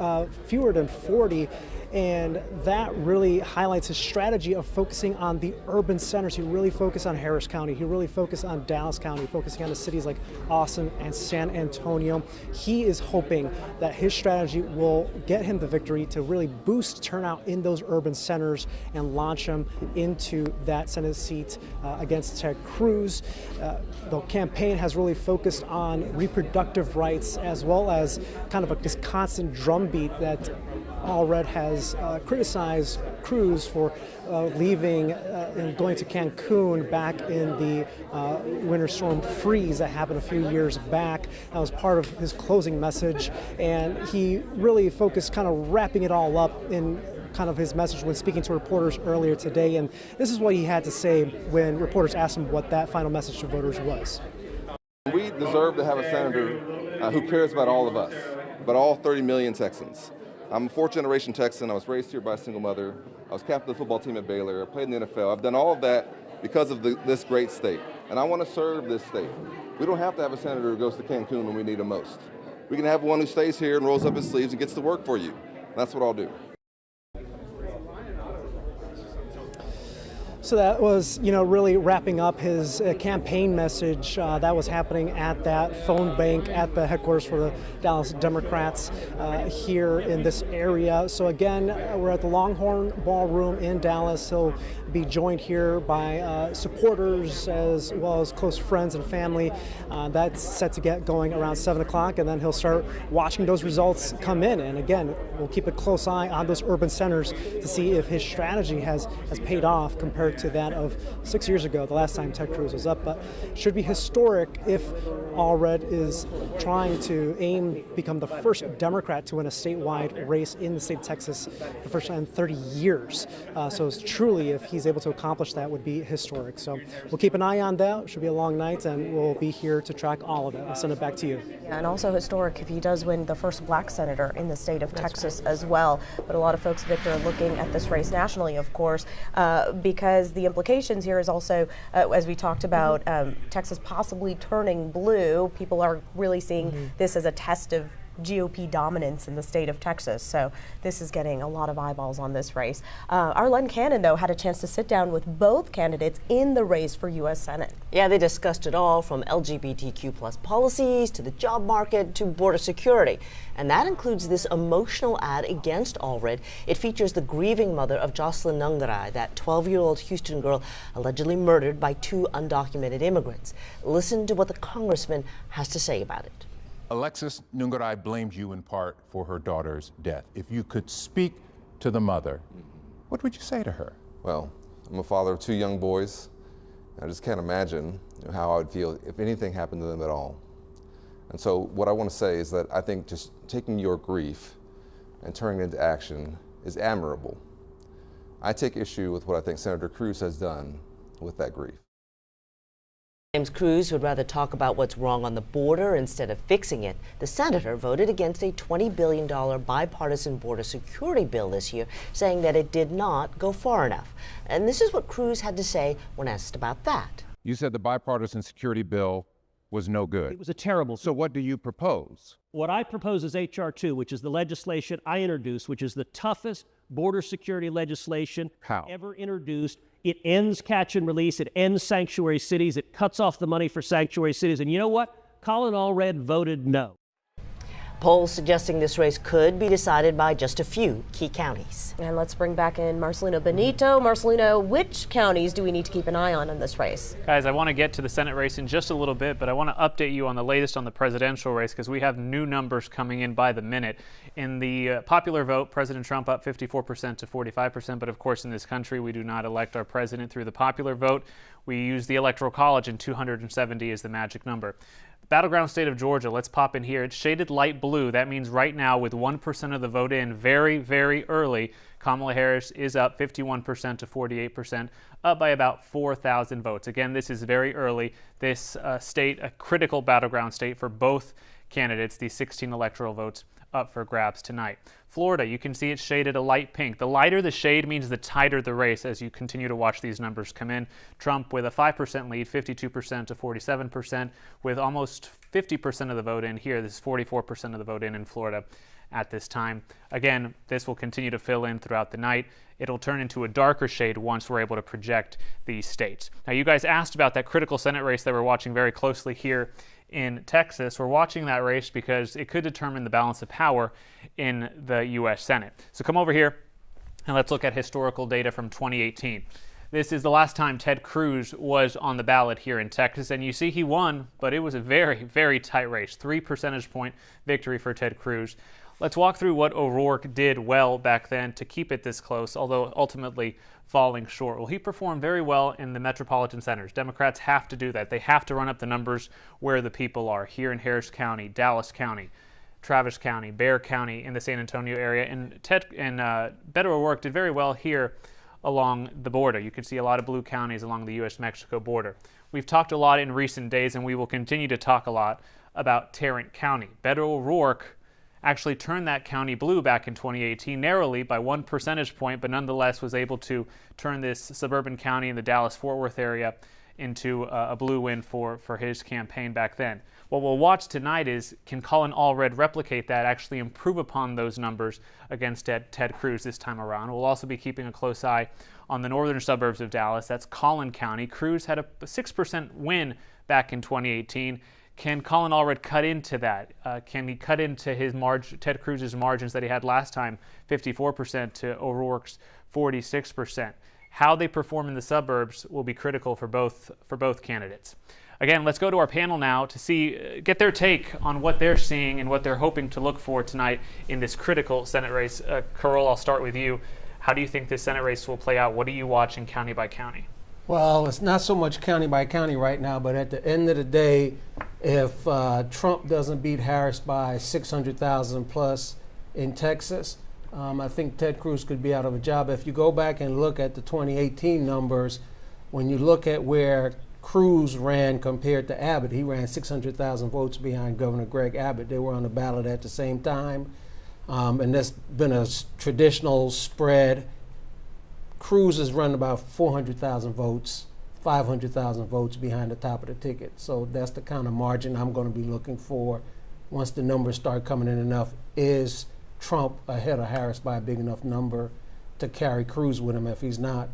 fewer than 40. And that really highlights his strategy of focusing on the urban centers. He really focused on Harris County. He really focused on Dallas County, focusing on the cities like Austin and San Antonio. He is hoping that his strategy will get him the victory to really boost turnout in those urban centers and launch him into that Senate seat against Ted Cruz. The campaign has really focused on reproductive rights as well as kind of this constant drumbeat that Allred has criticized Cruz for leaving and going to Cancun back in the winter storm freeze that happened a few years back. That was part of his closing message, and he really focused kind of wrapping it all up in kind of his message when speaking to reporters earlier today. And this is what he had to say when reporters asked him what that final message to voters was. We deserve to have a senator who cares about all of us, about all 30 million Texans. I'm a fourth-generation Texan. I was raised here by a single mother. I was captain of the football team at Baylor. I played in the NFL. I've done all of that because of this great state. And I want to serve this state. We don't have to have a senator who goes to Cancun when we need him most. We can have one who stays here and rolls up his sleeves and gets to work for you. That's what I'll do. So that was, really wrapping up his campaign message. That was happening at that phone bank at the headquarters for the Dallas Democrats here in this area. So again, we're at the Longhorn Ballroom in Dallas. He'll be joined here by supporters as well as close friends and family. That's set to get going around 7 o'clock, and then he'll start watching those results come in. And again, we'll keep a close eye on those urban centers to see if his strategy has paid off compared to that of 6 years ago, the last time Ted Cruz was up. But should be historic if Allred is trying to become the first Democrat to win a statewide race in the state of Texas for the first time in 30 years. So it's truly, if he's able to accomplish that, would be historic. So we'll keep an eye on that. It should be a long night, and we'll be here to track all of it. I'll send it back to you. Yeah, and also historic if he does win the first black senator in the state of Texas as well. But a lot of folks, Victor, are looking at this race nationally, of course, because the implications here is also, as we talked about, Texas possibly turning blue. People are really seeing this as a test of GOP dominance in the state of Texas. So this is getting a lot of eyeballs on this race. Our Len Cannon, though, had a chance to sit down with both candidates in the race for U.S. Senate. Yeah, they discussed it all, from LGBTQ plus policies to the job market to border security. And that includes this emotional ad against Allred. It features the grieving mother of Jocelyn Nungaray, that 12-year-old Houston girl allegedly murdered by 2 undocumented immigrants. Listen to what the congressman has to say about it. Alexis Nungaray blamed you in part for her daughter's death. If you could speak to the mother, what would you say to her? Well, I'm a father of 2 young boys. I just can't imagine how I would feel if anything happened to them at all. And so what I want to say is that I think just taking your grief and turning it into action is admirable. I take issue with what I think Senator Cruz has done with that grief. James Cruz would rather talk about what's wrong on the border instead of fixing it. The senator voted against a $20 billion bipartisan border security bill this year, saying that it did not go far enough. And this is what Cruz had to say when asked about that. You said the bipartisan security bill was no good. It was a terrible. So what do you propose? What I propose is H.R. 2, which is the legislation I introduced, which is the toughest border security legislation ever introduced. It ends catch and release. It ends sanctuary cities. It cuts off the money for sanctuary cities. And you know what? Colin Allred voted no. Polls suggesting this race could be decided by just a few key counties. And let's bring back in Marcelino Benito. Marcelino, which counties do we need to keep an eye on in this race? Guys, I want to get to the Senate race in just a little bit, but I want to update you on the latest on the presidential race because we have new numbers coming in by the minute. In the popular vote, President Trump up 54% to 45%, but of course in this country we do not elect our president through the popular vote. We use the Electoral College, and 270 is the magic number. Battleground state of Georgia, let's pop in here. It's shaded light blue. That means right now, with 1% of the vote in, very, very early, Kamala Harris is up 51% to 48%, up by about 4,000 votes. Again, this is very early. This state, a critical battleground state for both candidates, these 16 electoral votes up for grabs tonight. Florida, you can see it's shaded a light pink. The lighter the shade means the tighter the race as you continue to watch these numbers come in. Trump with a 5% lead, 52% to 47%, with almost 50% of the vote in here. This is 44% of the vote in Florida at this time. Again, this will continue to fill in throughout the night. It'll turn into a darker shade once we're able to project these states. Now, you guys asked about that critical Senate race that we're watching very closely here in Texas. We're watching that race because it could determine the balance of power in the U.S. Senate. So come over here and let's look at historical data from 2018. This is the last time Ted Cruz was on the ballot here in Texas, and you see he won, but it was a very, very tight race. 3 percentage point victory for Ted Cruz. Let's walk through what O'Rourke did well back then to keep it this close, although ultimately falling short. Well, he performed very well in the metropolitan centers. Democrats have to do that. They have to run up the numbers where the people are. Here in Harris County, Dallas County, Travis County, Bexar County, in the San Antonio area. And Beto O'Rourke did very well here along the border. You can see a lot of blue counties along the U.S.-Mexico border. We've talked a lot in recent days, and we will continue to talk a lot about Tarrant County. Beto O'Rourke actually turned that county blue back in 2018, narrowly by 1 percentage point, but nonetheless was able to turn this suburban county in the Dallas-Fort Worth area into a blue win for his campaign back then. What we'll watch tonight is, can Colin Allred replicate that, actually improve upon those numbers against Ted Cruz this time around? We'll also be keeping a close eye on the northern suburbs of Dallas. That's Collin County. Cruz had a 6% win back in 2018. Can Colin Allred cut into that? Can he cut into his Ted Cruz's margins that he had last time, 54% to O'Rourke's 46%? How they perform in the suburbs will be critical for both candidates. Again, let's go to our panel now to get their take on what they're seeing and what they're hoping to look for tonight in this critical Senate race. Carol, I'll start with you. How do you think this Senate race will play out? What are you watching county by county? Well, it's not so much county by county right now, but at the end of the day, if Trump doesn't beat Harris by 600,000 plus in Texas, I think Ted Cruz could be out of a job. If you go back and look at the 2018 numbers, when you look at where Cruz ran compared to Abbott, he ran 600,000 votes behind Governor Greg Abbott. They were on the ballot at the same time, and that's been a traditional spread. Cruz has run about 400,000 votes, 500,000 votes behind the top of the ticket. So that's the kind of margin I'm going to be looking for once the numbers start coming in enough. Is Trump ahead of Harris by a big enough number to carry Cruz with him? If he's not,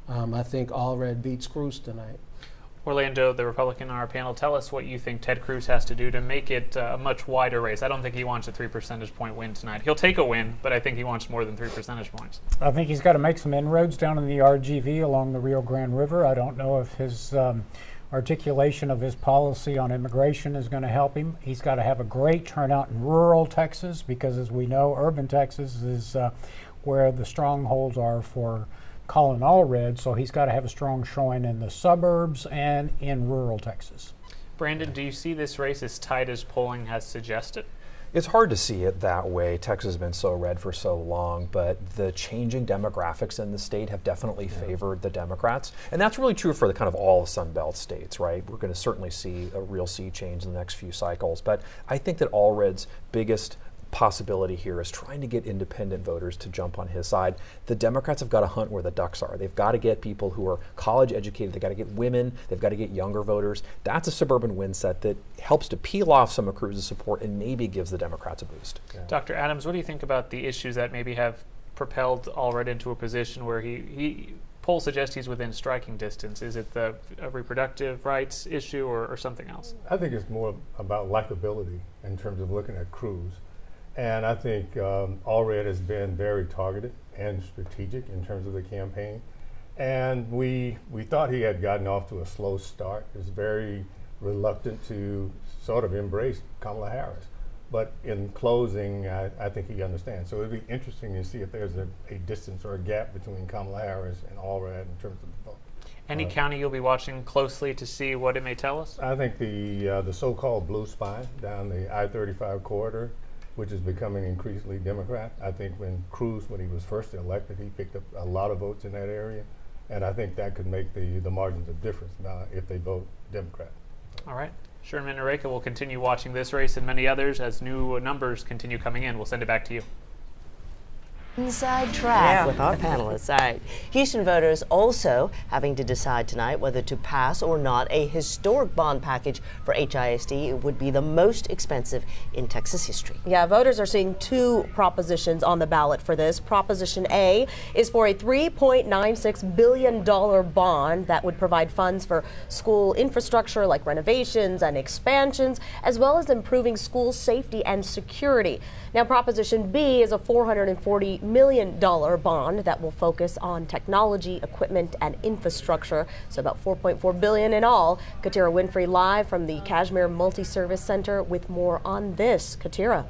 I think Allred beats Cruz tonight. Orlando, the Republican on our panel, tell us what you think Ted Cruz has to do to make it a much wider race. I don't think he wants a 3 percentage point win tonight. He'll take a win, but I think he wants more than 3 percentage points. I think he's got to make some inroads down in the RGV along the Rio Grande River. I don't know if his articulation of his policy on immigration is going to help him. He's got to have a great turnout in rural Texas because, as we know, urban Texas is where the strongholds are for Colin Allred, so he's got to have a strong showing in the suburbs and in rural Texas. Brandon, do you see this race as tight as polling has suggested? It's hard to see it that way. Texas has been so red for so long, but the changing demographics in the state have definitely favored the Democrats. And that's really true for the kind of all Sun Belt states, right? We're going to certainly see a real sea change in the next few cycles. But I think that Allred's biggest possibility here is trying to get independent voters to jump on his side. The Democrats have got to hunt where the ducks are. They've got to get people who are college educated. They've got to get women. They've got to get younger voters. That's a suburban win set that helps to peel off some of Cruz's support and maybe gives the Democrats a boost. Yeah. Dr. Adams, what do you think about the issues that maybe have propelled Allred into a position where he polls suggest he's within striking distance? Is it the reproductive rights issue or something else? I think it's more about likability in terms of looking at Cruz. And I think Allred has been very targeted and strategic in terms of the campaign. And we thought he had gotten off to a slow start. He was very reluctant to sort of embrace Kamala Harris. But in closing, I think he understands. So it'll be interesting to see if there's a distance or a gap between Kamala Harris and Allred in terms of the vote. Any county you'll be watching closely to see what it may tell us? I think the so-called blue spine down the I-35 corridor, which is becoming increasingly Democrat. I think when Cruz, when he was first elected, he picked up a lot of votes in that area. And I think that could make the margins of difference if they vote Democrat. All right. Sherman and Eureka will continue watching this race and many others as new numbers continue coming in. We'll send it back to you. Inside track with our panelists. All right. Houston voters also having to decide tonight whether to pass or not a historic bond package for HISD. It would be the most expensive in Texas history. Yeah, voters are seeing two propositions on the ballot for this. Proposition A is for a $3.96 billion bond that would provide funds for school infrastructure like renovations and expansions, as well as improving school safety and security. Now, Proposition B is a $440 million bond that will focus on technology, equipment, and infrastructure. So about $4.4 billion in all. Katira Winfrey live from the Kashmir Multi-Service Center with more on this. Katira.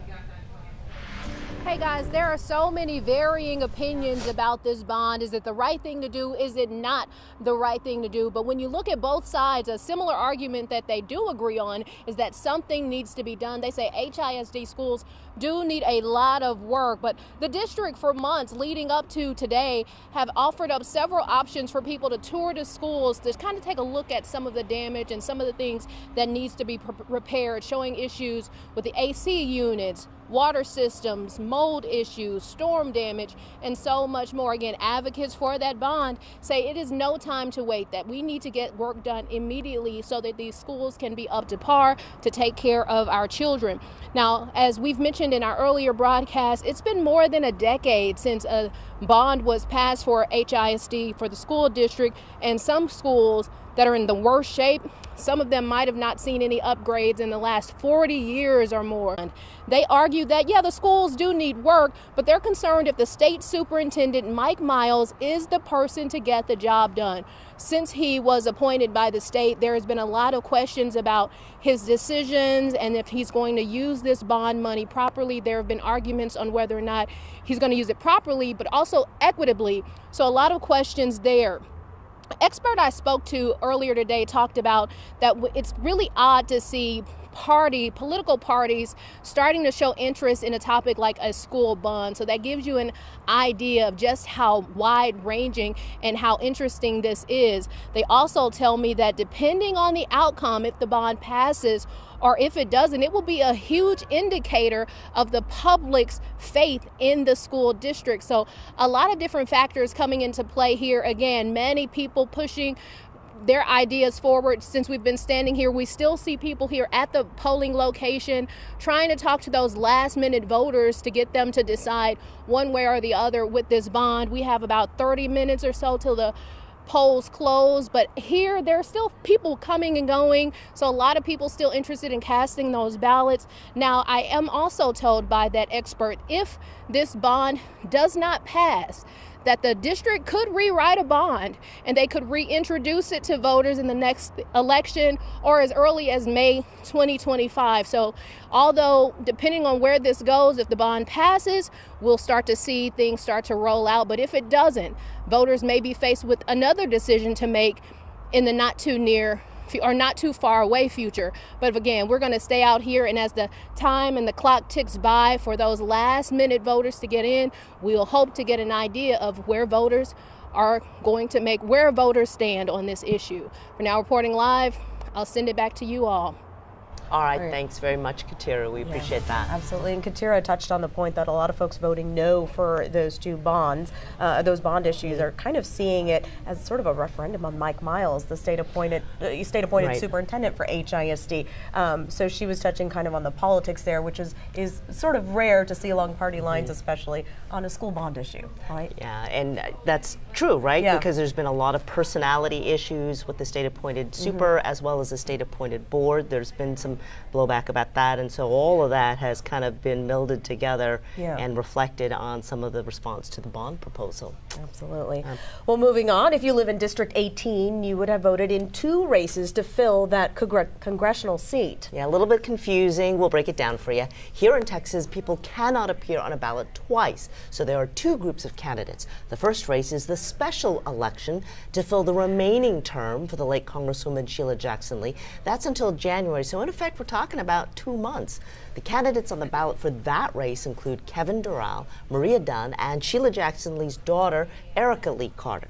Hey guys, there are so many varying opinions about this bond. Is it the right thing to do? Is it not the right thing to do? But when you look at both sides, a similar argument that they do agree on is that something needs to be done. They say HISD schools do need a lot of work, but the district for months leading up to today have offered up several options for people to tour the schools to kind of take a look at some of the damage and some of the things that needs to be repaired, showing issues with the AC units, water systems, mold issues, storm damage, and so much more. Again, advocates for that bond say it is no time to wait, that we need to get work done immediately so that these schools can be up to par to take care of our children. Now, as we've mentioned in our earlier broadcast, it's been more than a decade since a bond was passed for HISD for the school district, and some schools that are in the worst shape, some of them might have not seen any upgrades in the last 40 years or more. They argue that, yeah, the schools do need work, but they're concerned if the state superintendent, Mike Miles, is the person to get the job done. Since he was appointed by the state, there has been a lot of questions about his decisions and if he's going to use this bond money properly. There have been arguments on whether or not he's going to use it properly, but also equitably. So a lot of questions there. Expert I spoke to earlier today talked about that it's really odd to see political parties starting to show interest in a topic like a school bond. So that gives you an idea of just how wide-ranging and how interesting this is. They also tell me that depending on the outcome, if the bond passes or if it doesn't, it will be a huge indicator of the public's faith in the school district. So a lot of different factors coming into play here. Again, many people pushing their ideas forward. Since we've been standing here, we still see people here at the polling location trying to talk to those last-minute voters to get them to decide one way or the other with this bond. We have about 30 minutes or so till the polls close, but here there are still people coming and going, so a lot of people still interested in casting those ballots. Now, I am also told by that expert, if this bond does not pass, that the district could rewrite a bond and they could reintroduce it to voters in the next election or as early as May 2025. So although depending on where this goes, if the bond passes, we'll start to see things start to roll out. But if it doesn't, voters may be faced with another decision to make in the not too far away future. But again, we're going to stay out here, and as the time and the clock ticks by for those last minute voters to get in, we'll hope to get an idea of where voters stand on this issue. For now, reporting live, I'll send it back to you all. All right, thanks very much, Katira. We appreciate that. Absolutely, and Katira touched on the point that a lot of folks voting no for those two bonds, those bond issues, are kind of seeing it as sort of a referendum on Mike Miles, the state-appointed superintendent for HISD. So she was touching kind of on the politics there, which is sort of rare to see along party lines, especially on a school bond issue, right? Yeah, and that's true, right? Yeah. Because there's been a lot of personality issues with the state-appointed super as well as the state-appointed board. There's been some blowback about that. And so all of that has kind of been melded together Yeah. and reflected on some of the response to the bond proposal. Absolutely. Well, moving on, if you live in District 18, you would have voted in 2 races to fill that congressional seat. Yeah, a little bit confusing. We'll break it down for you. Here in Texas, people cannot appear on a ballot twice. So there are 2 groups of candidates. The first race is the special election to fill the remaining term for the late Congresswoman Sheila Jackson Lee. That's until January. So in effect, we're talking about 2 months. The candidates on the ballot for that race include Kevin Doral, Maria Dunn, and Sheila Jackson Lee's daughter, Erica Lee Carter.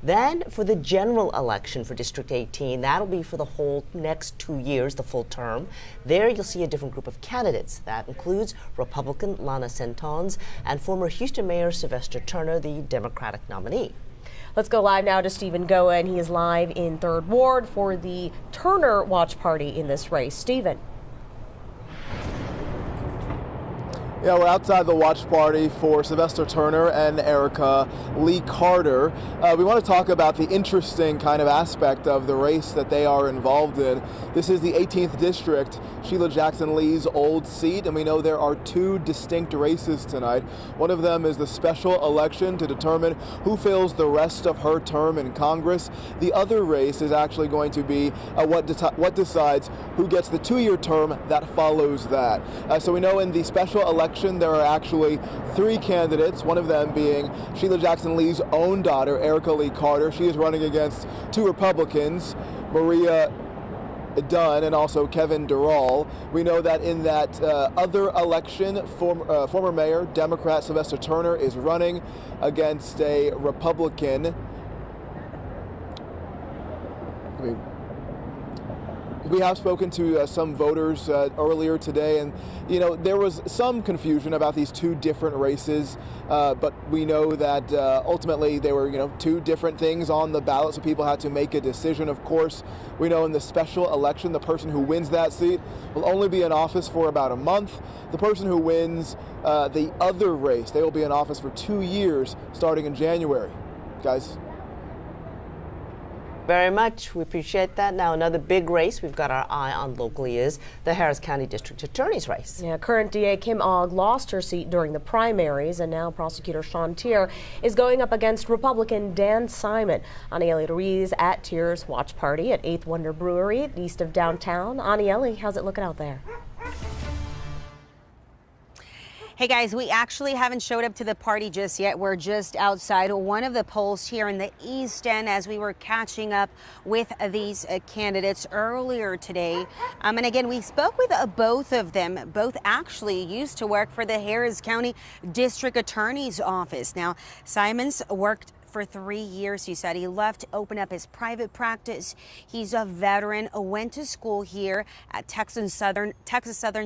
Then for the general election for District 18, that'll be for the whole next 2 years, the full term. There you'll see a different group of candidates. That includes Republican Lana Centons and former Houston Mayor Sylvester Turner, the Democratic nominee. Let's go live now to Stephen Goen. He is live in 3rd Ward for the Turner watch party in this race. Stephen. Yeah, we're outside the watch party for Sylvester Turner and Erica Lee Carter. We want to talk about the interesting kind of aspect of the race that they are involved in. This is the 18th district, Sheila Jackson Lee's old seat, and we know there are 2 distinct races tonight. One of them is the special election to determine who fills the rest of her term in Congress. The other race is actually going to be what decides who gets the 2-year term that follows that. So we know in the special election there are actually 3 candidates, one of them being Sheila Jackson Lee's own daughter, Erica Lee Carter. She is running against 2 Republicans, Maria Dunn and also Kevin Doral. We know that in that other election, former Mayor, Democrat Sylvester Turner is running against a Republican. We have spoken to some voters earlier today, and there was some confusion about these 2 different races, but we know that ultimately they were 2 different things on the ballot, so people had to make a decision. Of course, we know in the special election, the person who wins that seat will only be in office for about a month. The person who wins the other race, they will be in office for 2 years starting in January. Guys. Very much. We appreciate that. Now, another big race we've got our eye on locally is the Harris County District Attorney's race. Yeah, current DA Kim Ogg lost her seat during the primaries, and now prosecutor Sean Tier is going up against Republican Dan Simon. Anieli Ruiz at Tier's watch party at 8th Wonder Brewery east of downtown. Anieli, how's it looking out there? Hey guys, we actually haven't showed up to the party just yet. We're just outside one of the polls here in the East End as we were catching up with these candidates earlier today. And again, we spoke with both of them. Both actually used to work for the Harris County District Attorney's Office. Now, Simons worked for 3 years, he said. He left to open up his private practice. He's a veteran, went to school here at Texas Southern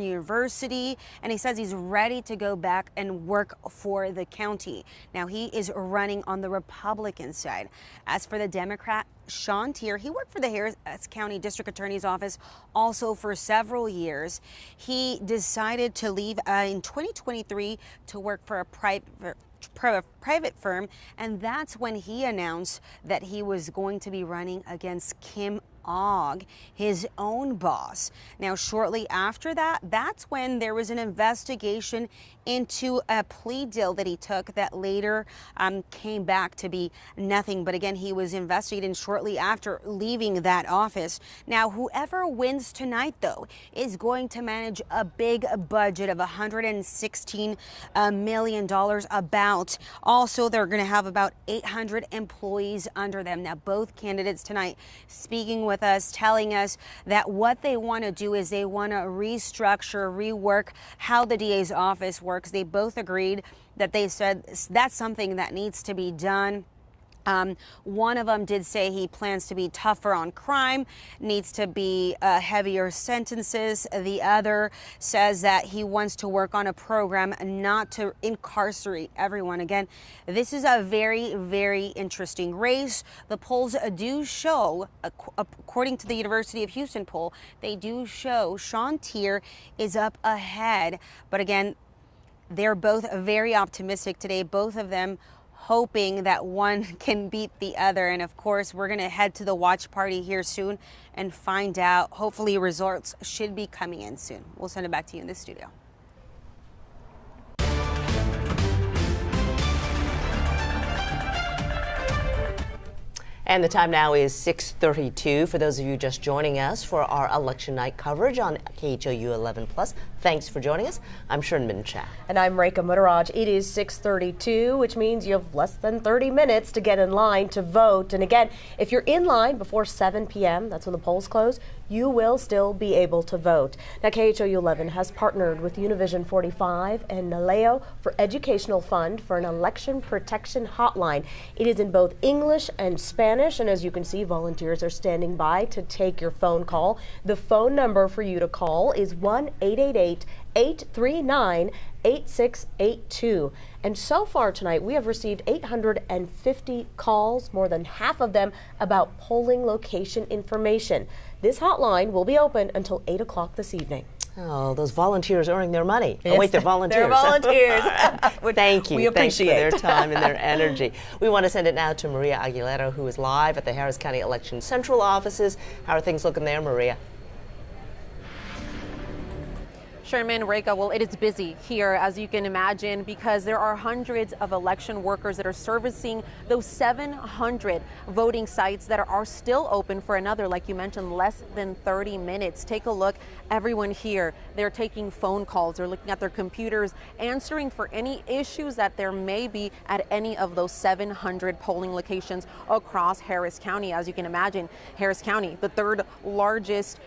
University, and he says he's ready to go back and work for the county. Now, he is running on the Republican side. As for the Democrat, Sean Tier, he worked for the Harris County District Attorney's Office also for several years. He decided to leave in 2023 to work for a private firm, and that's when he announced that he was going to be running against Kim Ogg, his own boss. Now, shortly after that, that's when there was an investigation into a plea deal that he took that later came back to be nothing. But again, he was investigated shortly after leaving that office. Now, whoever wins tonight, though, is going to manage a big budget of $116 million about. Also, they're going to have about 800 employees under them. Now, both candidates tonight speaking with us, telling us that what they want to do is they want to restructure, rework how the DA's office works. They both agreed that they said that's something that needs to be done. One of them did say he plans to be tougher on crime, needs to be heavier sentences. The other says that he wants to work on a program not to incarcerate everyone. Again, this is a very, very interesting race. The polls do show, according to the University of Houston poll, they do show Sean Tier is up ahead. But again, they're both very optimistic today. Both of them hoping that one can beat the other. And of course, we're going to head to the watch party here soon and find out. Hopefully results should be coming in soon. We'll send it back to you in the studio. And the time now is 6:32. For those of you just joining us for our election night coverage on KHOU 11+, thanks for joining us. I'm Sherman Chao. And I'm Rekha Muttaraj. It is 6:32, which means you have less than 30 minutes to get in line to vote. And again, if you're in line before 7 p.m., that's when the polls close, you will still be able to vote. Now, KHOU 11 has partnered with Univision 45 and NALEO for Educational Fund for an election protection hotline. It is in both English and Spanish, and as you can see, volunteers are standing by to take your phone call. The phone number for you to call is 1-888-839-8682. And so far tonight, we have received 850 calls, more than half of them about polling location information. This hotline will be open until 8 o'clock this evening. Oh, those volunteers earning their money. Yes, Oh, wait, they're volunteers. they're volunteers. Thank you. We Thanks for appreciate their time and their energy. We want to send it now to Maria Aguilera, who is live at the Harris County Election Central offices. How are things looking there, Maria? Sherman, Rekha, well, it is busy here, as you can imagine, because there are hundreds of election workers that are servicing those 700 voting sites that are still open for another, like you mentioned, less than 30 minutes. Take a look. Everyone here, they're taking phone calls. They're looking at their computers, answering for any issues that there may be at any of those 700 polling locations across Harris County. As you can imagine, Harris County, the third largest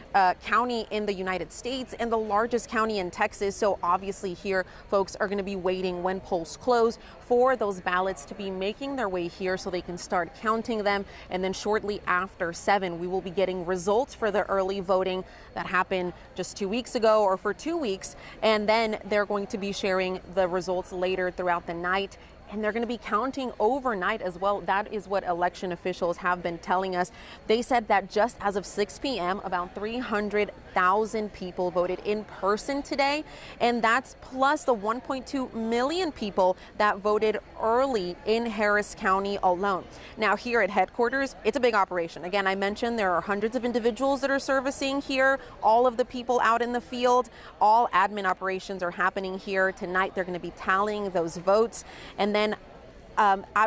county in the United States and the largest county in Texas. So obviously here, folks are going to be waiting when polls close for those ballots to be making their way here so they can start counting them. And then shortly after 7, we will be getting results for the early voting that happened just 2 weeks ago or for 2 weeks. And then they're going to be sharing the results later throughout the night. And they're going to be counting overnight as well. That is what election officials have been telling us. They said that just as of 6 p.m., about 300,000 people voted in person today. And that's plus the 1.2 million people that voted early in Harris County alone. Now, here at headquarters, it's a big operation. Again, I mentioned there are hundreds of individuals that are servicing here, all of the people out in the field. All admin operations are happening here tonight. They're going to be tallying those votes. And then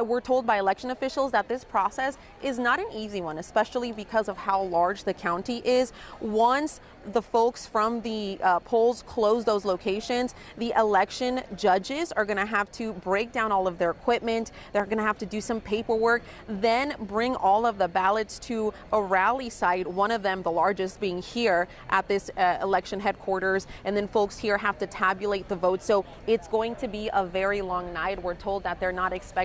we're told by election officials that this process is not an easy one, especially because of how large the county is. Once the folks from the polls close those locations, the election judges are going to have to break down all of their equipment. They're going to have to do some paperwork, then bring all of the ballots to a rally site, one of them the largest being here at this election headquarters, and then folks here have to tabulate the votes. So it's going to be a very long night. We're told that they're not expecting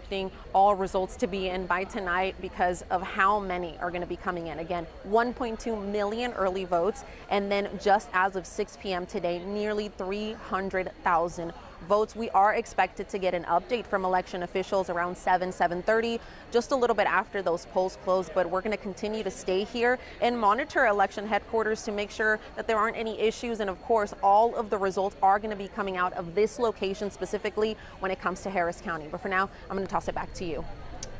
all results to be in by tonight because of how many are going to be coming in. Again, 1.2 million early votes, and then just as of 6 p.m. today, nearly 300,000 votes. We are expected to get an update from election officials around 7:30, just a little bit after those polls close, but we're going to continue to stay here and monitor election headquarters to make sure that there aren't any issues. And of course, all of the results are going to be coming out of this location specifically when it comes to Harris County. But for now, I'm going to toss it back to you.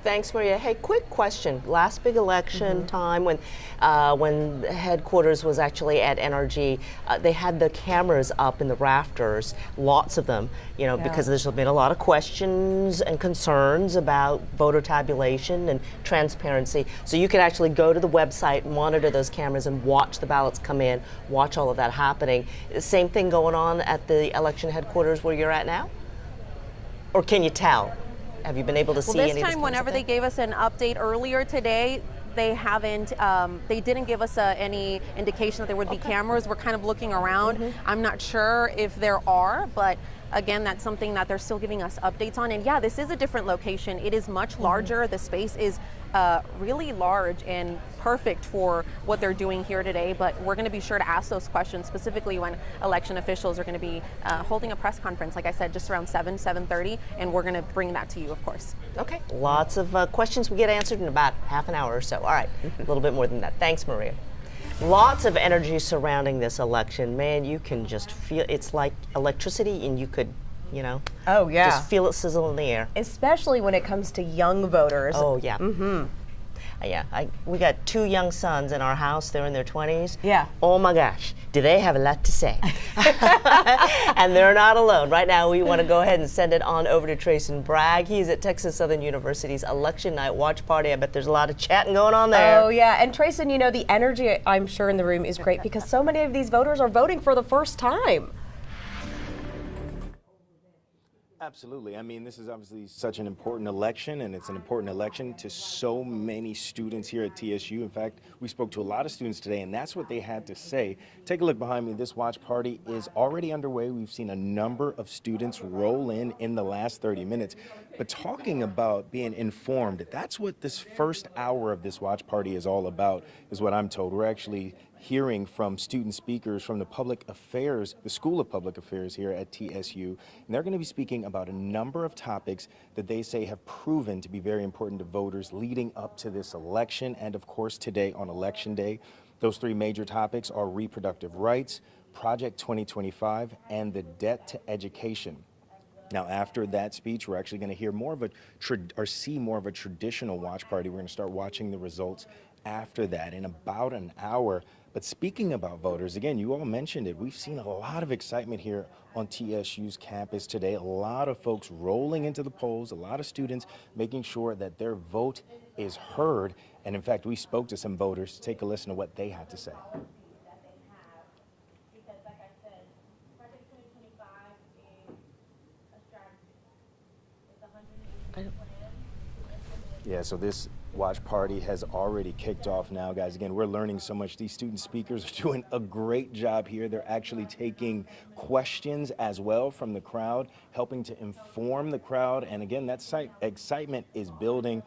Thanks, Maria. Hey, quick question. Last big election time when headquarters was actually at NRG, they had the cameras up in the rafters, lots of them, because there's been a lot of questions and concerns about voter tabulation and transparency. So you could actually go to the website, monitor those cameras, and watch the ballots come in, watch all of that happening. Same thing going on at the election headquarters where you're at now? Or can you tell? Have you been able to see any of this? This time, whenever they gave us an update earlier today, they didn't give us any indication that there would be cameras. We're kind of looking around. I'm not sure if there are, but again, that's something that they're still giving us updates on. And yeah, this is a different location. It is much larger. The space is really large and perfect for what they're doing here today. But we're going to be sure to ask those questions specifically when election officials are going to be holding a press conference, like I said, just around 7:30, and we're going to bring that to you, of course. Okay. Lots of questions we get answered in about half an hour or so. All right. A little bit more than that. Thanks, Maria. Lots of energy surrounding this election. Man, you can just feel it's like electricity, and you could you know? Oh, yeah. Just feel it sizzle in the air. Especially when it comes to young voters. Oh, yeah. Yeah, we got 2 young sons in our house. They're in their 20s. Yeah. Oh my gosh, do they have a lot to say? And they're not alone. Right now, we want to go ahead and send it on over to Trayson Bragg. He's at Texas Southern University's Election Night Watch Party. I bet there's a lot of chatting going on there. Oh, yeah. And Trayson, you know, the energy, I'm sure, in the room is great because so many of these voters are voting for the first time. Absolutely. I mean, this is obviously such an important election, and it's an important election to so many students here at TSU. In fact, we spoke to a lot of students today, and that's what they had to say. Take a look behind me. This watch party is already underway. We've seen a number of students roll in the last 30 minutes. But talking about being informed, that's what this first hour of this watch party is all about, is what I'm told. We're actually hearing from student speakers from the public affairs, the School of Public Affairs here at TSU, and they're going to be speaking about a number of topics that they say have proven to be very important to voters leading up to this election and, of course, today on Election Day. Those 3 major topics are reproductive rights, Project 2025, and the debt to education. Now, after that speech, we're actually going to hear more of see more of a traditional watch party. We're going to start watching the results after that in about an hour. But speaking about voters, again, you all mentioned it. We've seen a lot of excitement here on TSU's campus today. A lot of folks rolling into the polls, a lot of students making sure that their vote is heard. And in fact, we spoke to some voters. Take a listen to what they had to say. Yeah, so this watch party has already kicked off now, guys. Again, we're learning so much. These student speakers are doing a great job here. They're actually taking questions as well from the crowd, helping to inform the crowd. And again, that excitement is building.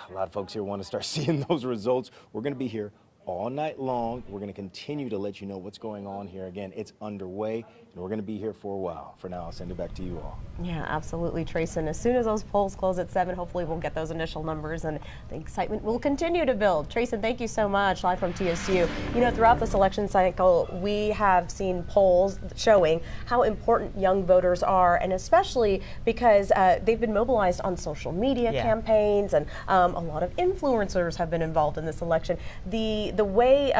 A lot of folks here want to start seeing those results. We're going to be here all night long. We're going to continue to let you know what's going on here. Again, it's underway, and we're going to be here for a while. For now, I'll send it back to you all. Yeah, absolutely, Trayson. As soon as those polls close at 7, hopefully we'll get those initial numbers, and the excitement will continue to build. Trayson, thank you so much, live from TSU. You know, throughout this election cycle, we have seen polls showing how important young voters are, and especially because they've been mobilized on social media campaigns, and a lot of influencers have been involved in this election. The way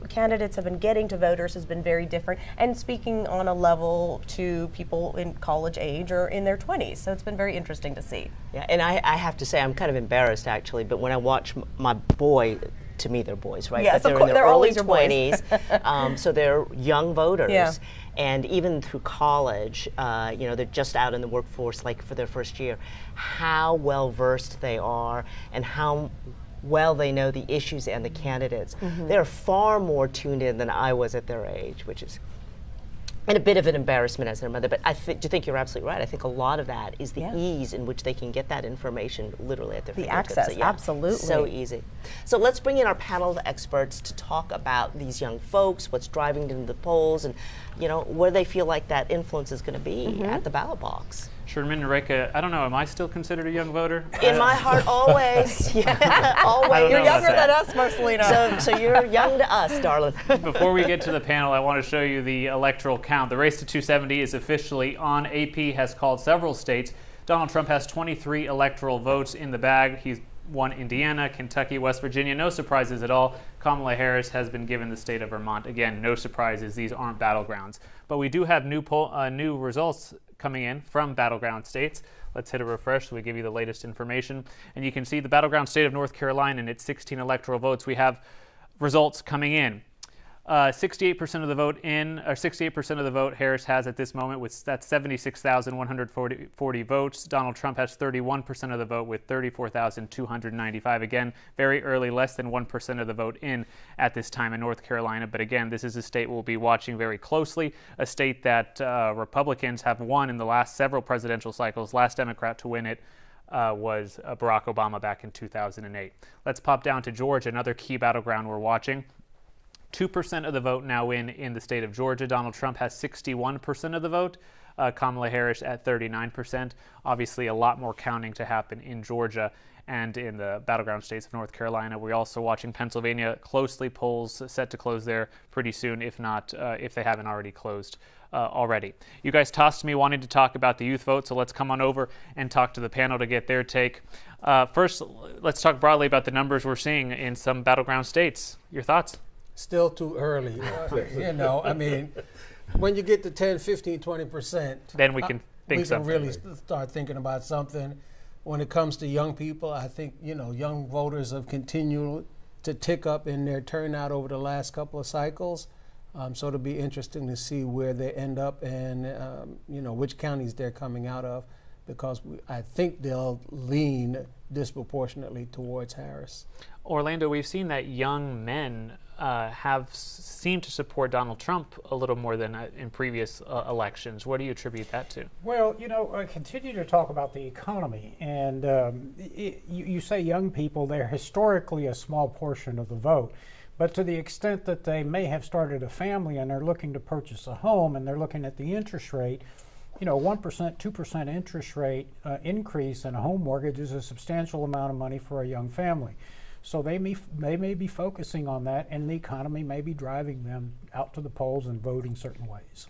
candidates have been getting to voters has been very different, and speaking on a level to people in college age or in their 20s. So it's been very interesting to see. Yeah, and I have to say, I'm kind of embarrassed actually, but when I watch my boy, to me they're boys, right? Yes, but they're in their early always 20s, so they're young voters. Yeah. And even through college, you know, they're just out in the workforce like for their first year, how well versed they are and how well they know the issues and the candidates. They're far more tuned in than I was at their age, which is and a bit of an embarrassment as their mother. But I think you're absolutely right. I think a lot of that is the ease in which they can get that information literally at their fingertips. The access, So, yeah, absolutely. so easy. So let's bring in our panel of experts to talk about these young folks, what's driving them to the polls, and you know where they feel like that influence is going to be at the ballot box. Sherman and Reka, I don't know, am I still considered a young voter? In my heart, always. Yeah, always. You're younger than us, Marcelino. So you're young to us, darling. Before we get to the panel, I want to show you the electoral count. The race to 270 is officially on. AP has called several states. Donald Trump has 23 electoral votes in the bag. He's won Indiana, Kentucky, West Virginia. No surprises at all. Kamala Harris has been given the state of Vermont. Again, no surprises. These aren't battlegrounds. But we do have new results coming in from battleground states. Let's hit a refresh so we give you the latest information. And you can see the battleground state of North Carolina and its 16 electoral votes. We have results coming in. 68% of the vote in, or 68% of the vote Harris has at this moment, with that's 76,140 votes. Donald Trump has 31% of the vote with 34,295. Again, very early, less than 1% of the vote in at this time in North Carolina. But again, this is a state we'll be watching very closely, a state that Republicans have won in the last several presidential cycles. Last Democrat to win it was Barack Obama back in 2008. Let's pop down to Georgia, another key battleground we're watching. 2% of the vote now in the state of Georgia. Donald Trump has 61% of the vote. Kamala Harris at 39%. Obviously, a lot more counting to happen in Georgia and in the battleground states of North Carolina. We're also watching Pennsylvania closely, polls set to close there pretty soon, if not, if they haven't already closed already. You guys tossed me wanting to talk about the youth vote, so let's come on over and talk to the panel to get their take. First, let's talk broadly about the numbers we're seeing in some battleground states. Your thoughts? Still too early. You know, I mean, when you get to 10, 15, 20%, then we can think something. We can really start thinking about something. When it comes to young people, I think, you know, young voters have continued to tick up in their turnout over the last couple of cycles. So it'll be interesting to see where they end up and, you know, which counties they're coming out of, because I think they'll lean disproportionately towards Harris. Orlando, we've seen that young men have seemed to support Donald Trump a little more than in previous elections. What do you attribute that to? Well, you know, I continue to talk about the economy, and you say young people, they're historically a small portion of the vote. But to the extent that they may have started a family and they're looking to purchase a home and they're looking at the interest rate, you know, 1%, 2% interest rate increase in a home mortgage is a substantial amount of money for a young family. So they may be focusing on that, and the economy may be driving them out to the polls and voting certain ways.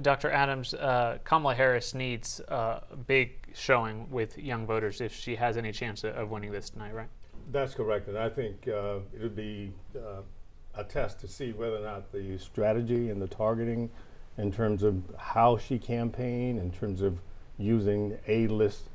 Dr. Adams, Kamala Harris needs a big showing with young voters if she has any chance of winning this tonight, right? That's correct, and I think it'll be a test to see whether or not the strategy and the targeting in terms of how she campaigned, in terms of using A-list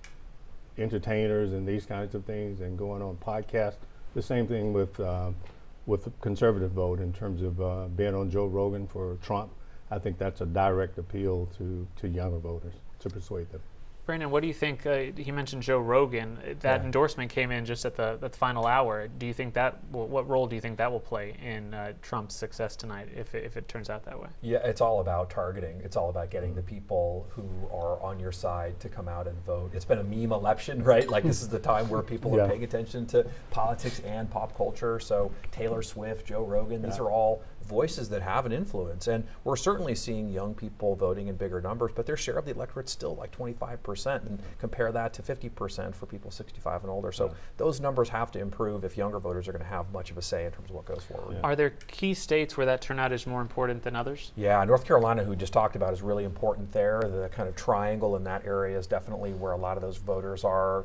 entertainers and these kinds of things and going on podcasts. The same thing with the conservative vote in terms of being on Joe Rogan for Trump. I think that's a direct appeal to younger voters to persuade them. Brandon, what do you think? He mentioned Joe Rogan. That endorsement came in just at the final hour. Do you think that? What role do you think that will play in Trump's success tonight, if it turns out that way? Yeah, it's all about targeting. It's all about getting the people who are on your side to come out and vote. It's been a meme election, right? Like, this is the time where people are paying attention to politics and pop culture. So Taylor Swift, Joe Rogan, these are all voices that have an influence. And we're certainly seeing young people voting in bigger numbers, but their share of the electorate's still like 25%, and compare that to 50% for people 65 and older. So those numbers have to improve if younger voters are going to have much of a say in terms of what goes forward. Are there key states where that turnout is more important than others? Yeah, North Carolina, who we just talked about, is really important there. The kind of triangle in that area is definitely where a lot of those voters are.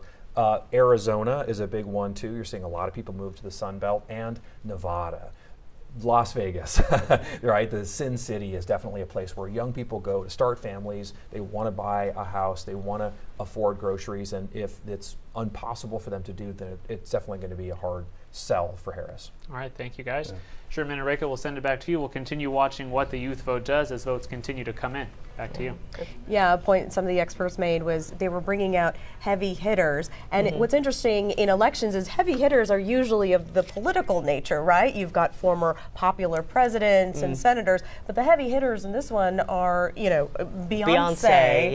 Arizona is a big one too. You're seeing a lot of people move to the Sun Belt, and Nevada. Las Vegas, right? The Sin City is definitely a place where young people go to start families. They want to buy a house. They want to afford groceries. And if it's impossible for them to do, then it's definitely going to be a hard sell for Harris. All right, thank you guys. Sherman and Reka, we'll send it back to you. We'll continue watching what the youth vote does as votes continue to come in. Back to you. Yeah, a point some of the experts made was they were bringing out heavy hitters. And what's interesting in elections is heavy hitters are usually of the political nature, right? You've got former popular presidents and senators, but the heavy hitters in this one are, you know, Beyonce.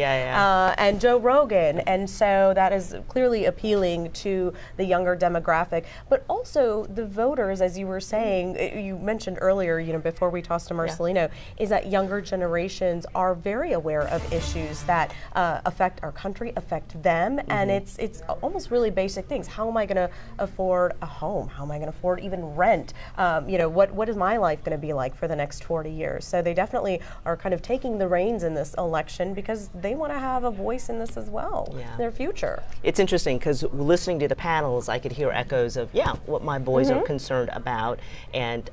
And Joe Rogan. And so that is clearly appealing to the younger demographic. But also the voters, as you were saying, you mentioned earlier, you know, before we tossed to Marcelino, is that younger generations are very aware of issues that affect our country, affect them, and it's almost really basic things. How am I going to afford a home? How am I going to afford even rent? You know, what is my life going to be like for the next 40 years? So they definitely are kind of taking the reins in this election because they want to have a voice in this as well, their future. It's interesting because listening to the panels, I could hear echoes of, what my boys are concerned about. And,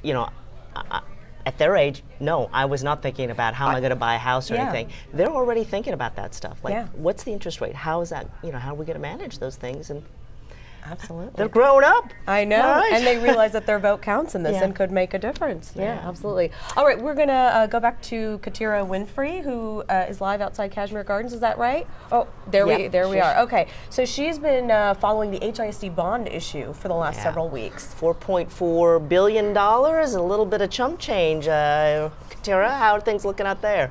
you know, at their age, no, I was not thinking about how am I going to buy a house or anything. They're already thinking about that stuff. Like, what's the interest rate? How is that, you know, how are we going to manage those things? And absolutely. They're growing up. I know. Right. And they realize that their vote counts in this and could make a difference. Yeah, absolutely. All right, we're going to go back to Katira Winfrey, who is live outside Kashmir Gardens. Is that right? Oh, there we are. Okay. So she's been following the HISD bond issue for the last several weeks. $4.4 billion, a little bit of chump change. Katira, how are things looking out there?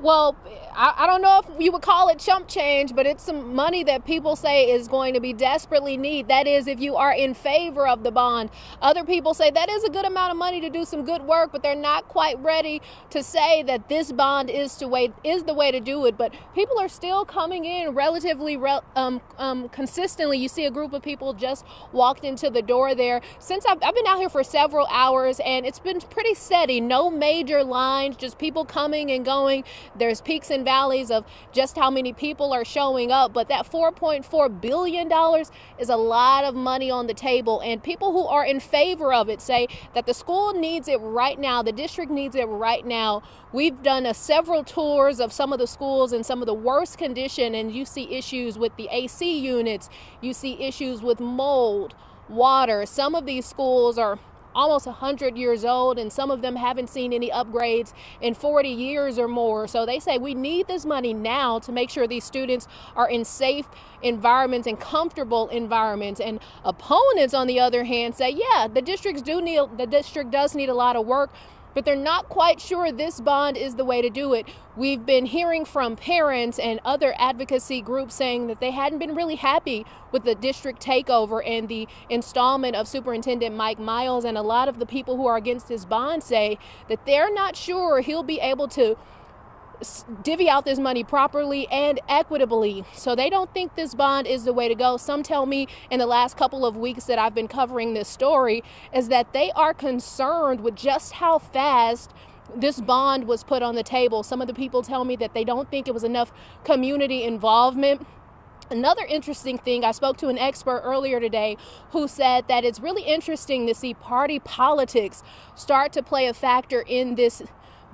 Well, I don't know if you would call it chump change, but it's some money that people say is going to be desperately needed. That is, if you are in favor of the bond. Other people say that is a good amount of money to do some good work, but they're not quite ready to say that this bond is the way to do it. But people are still coming in relatively consistently. You see a group of people just walked into the door there. Since I've been out here for several hours, and it's been pretty steady. No major lines, just people coming and going. There's peaks and valleys of just how many people are showing up, but that $4.4 billion is a lot of money on the table, and people who are in favor of it say that the school needs it right now, the district needs it right now. We've done several tours of some of the schools in some of the worst condition, and you see issues with the AC units, you see issues with mold, water. Some of these schools are almost 100 years old, and some of them haven't seen any upgrades in 40 years or more. So they say we need this money now to make sure these students are in safe environments and comfortable environments. And opponents, on the other hand, say, yeah, the district does need a lot of work, but they're not quite sure this bond is the way to do it. We've been hearing from parents and other advocacy groups saying that they hadn't been really happy with the district takeover and the installment of Superintendent Mike Miles, and a lot of the people who are against this bond say that they're not sure he'll be able to divvy out this money properly and equitably. So they don't think this bond is the way to go. Some tell me in the last couple of weeks that I've been covering this story is that they are concerned with just how fast this bond was put on the table. Some of the people tell me that they don't think it was enough community involvement. Another interesting thing, I spoke to an expert earlier today who said that it's really interesting to see party politics start to play a factor in this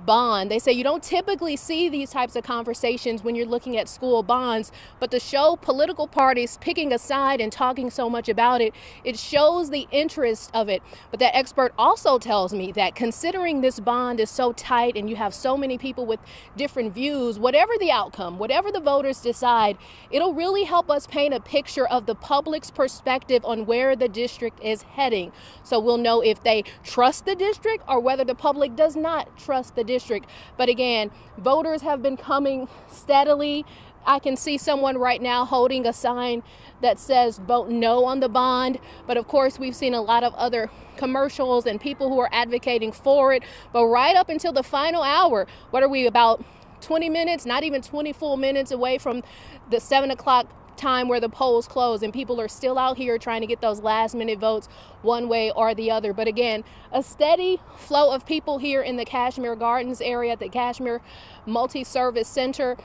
bond. They say you don't typically see these types of conversations when you're looking at school bonds, but to show political parties picking a side and talking so much about it, it shows the interest of it. But that expert also tells me that considering this bond is so tight and you have so many people with different views, whatever the outcome, whatever the voters decide, it'll really help us paint a picture of the public's perspective on where the district is heading. So we'll know if they trust the district or whether the public does not trust the district. But again, voters have been coming steadily. I can see someone right now holding a sign that says vote no on the bond. But of course, we've seen a lot of other commercials and people who are advocating for it. But right up until the final hour, what are we, about 20 minutes, not even 20 full minutes away from the 7 o'clock time where the polls close, and people are still out here trying to get those last minute votes one way or the other. But again, a steady flow of people here in the Kashmir Gardens area at the Kashmir Multi-Service Center.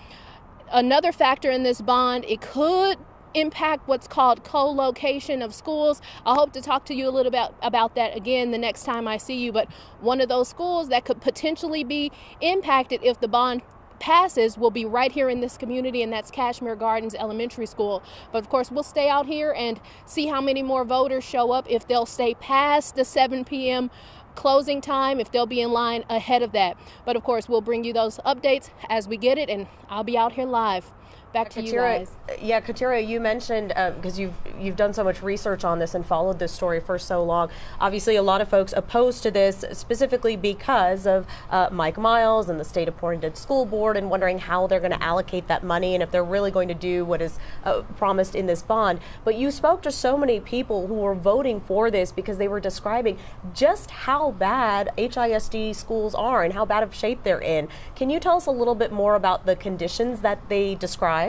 Another factor in this bond, it could impact what's called co-location of schools. I hope to talk to you a little bit about that again the next time I see you. But one of those schools that could potentially be impacted if the bond passes will be right here in this community, and that's Kashmir Gardens Elementary School. But of course, we'll stay out here and see how many more voters show up, if they'll stay past the 7 p.m. closing time, if they'll be in line ahead of that. But of course, we'll bring you those updates as we get it, and I'll be out here live. Back to you guys. Yeah, Katira, you mentioned, because you've done so much research on this and followed this story for so long. Obviously, a lot of folks opposed to this specifically because of Mike Miles and the state appointed school board, and wondering how they're going to allocate that money and if they're really going to do what is promised in this bond. But you spoke to so many people who were voting for this because they were describing just how bad HISD schools are and how bad of shape they're in. Can you tell us a little bit more about the conditions that they described?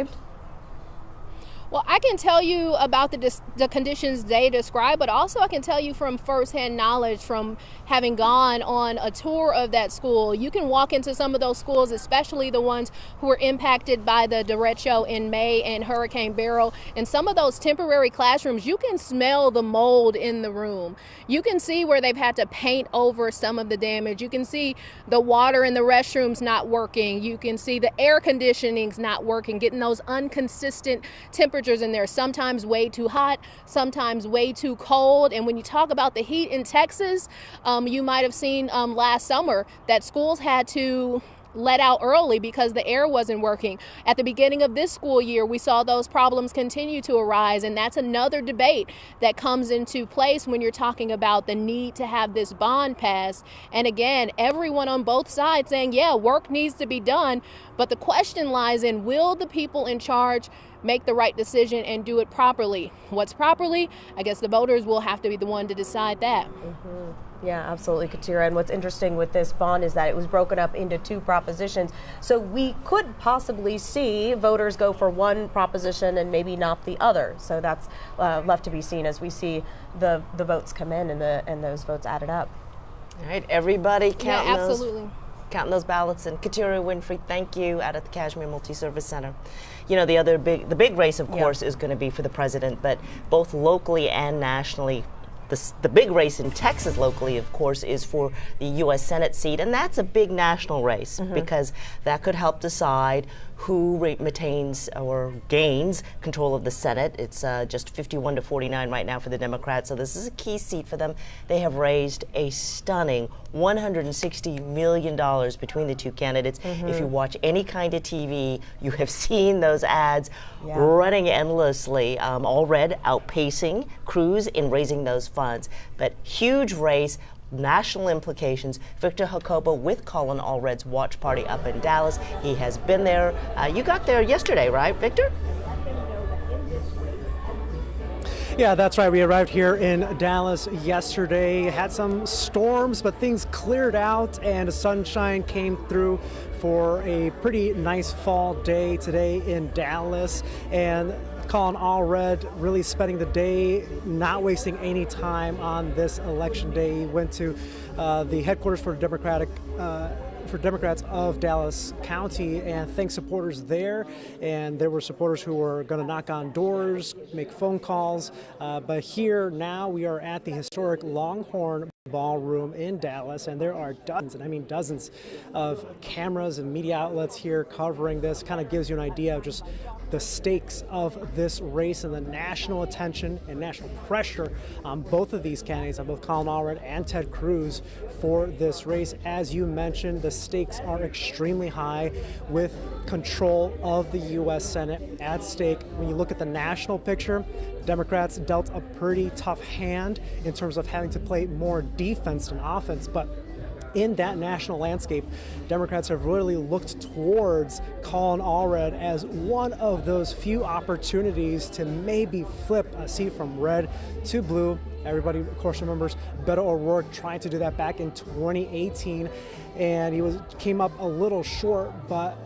Well, I can tell you about the conditions they describe, but also I can tell you from firsthand knowledge from having gone on a tour of that school. You can walk into some of those schools, especially the ones who were impacted by the derecho in May and Hurricane Beryl. In some of those temporary classrooms, you can smell the mold in the room. You can see where they've had to paint over some of the damage. You can see the water in the restrooms not working. You can see the air conditioning's not working, getting those inconsistent temperatures in there, sometimes way too hot, sometimes way too cold. And when you talk about the heat in Texas, you might have seen last summer that schools had to let out early because the air wasn't working. At the beginning of this school year, we saw those problems continue to arise, and that's another debate that comes into place when you're talking about the need to have this bond passed. And again, everyone on both sides saying, yeah, work needs to be done, but the question lies in, will the people in charge make the right decision and do it properly? What's properly? I guess the voters will have to be the one to decide that. Yeah, absolutely, Katira. And what's interesting with this bond is that it was broken up into 2 propositions. So we could possibly see voters go for one proposition and maybe not the other. So that's left to be seen as we see the votes come in and those votes added up. All right, everybody counting absolutely. Counting those ballots. And Katira Winfrey, thank you, out at the Kashmir Multi-Service Center. You know, the big race, of course, is going to be for the president, but both locally and nationally. The big race in Texas locally, of course, is for the U.S. Senate seat, and that's a big national race because that could help decide who retains or gains control of the Senate. It's just 51 to 49 right now for the Democrats, so this is a key seat for them. They have raised a stunning $160 million between the 2 candidates. If you watch any kind of TV, you have seen those ads running endlessly. Allred outpacing Cruz in raising those funds, but huge race. National implications. Victor Jacobo with Colin Allred's watch party up in Dallas. He has been there. You got there yesterday, right, Victor? Yeah, that's right. We arrived here in Dallas yesterday. Had some storms, but things cleared out and sunshine came through for a pretty nice fall day today in Dallas. And Colin Allred really spending the day, not wasting any time on this election day. He went to the headquarters for Democrats of Dallas County and thanked supporters there. And there were supporters who were going to knock on doors, make phone calls. But here now we are at the historic Longhorn Ballroom in Dallas, and there are dozens, and I mean dozens, of cameras and media outlets here covering this. Kind of gives you an idea of just the stakes of this race and the national attention and national pressure on both of these candidates, on both Colin Allred and Ted Cruz, for this race. As you mentioned, the stakes are extremely high with control of the U.S. Senate at stake. When you look at the national picture, Democrats dealt a pretty tough hand in terms of having to play more defense than offense, but in that national landscape, Democrats have really looked towards Colin Allred as one of those few opportunities to maybe flip a seat from red to blue. Everybody, of course, remembers Beto O'Rourke trying to do that back in 2018, and he came up a little short, but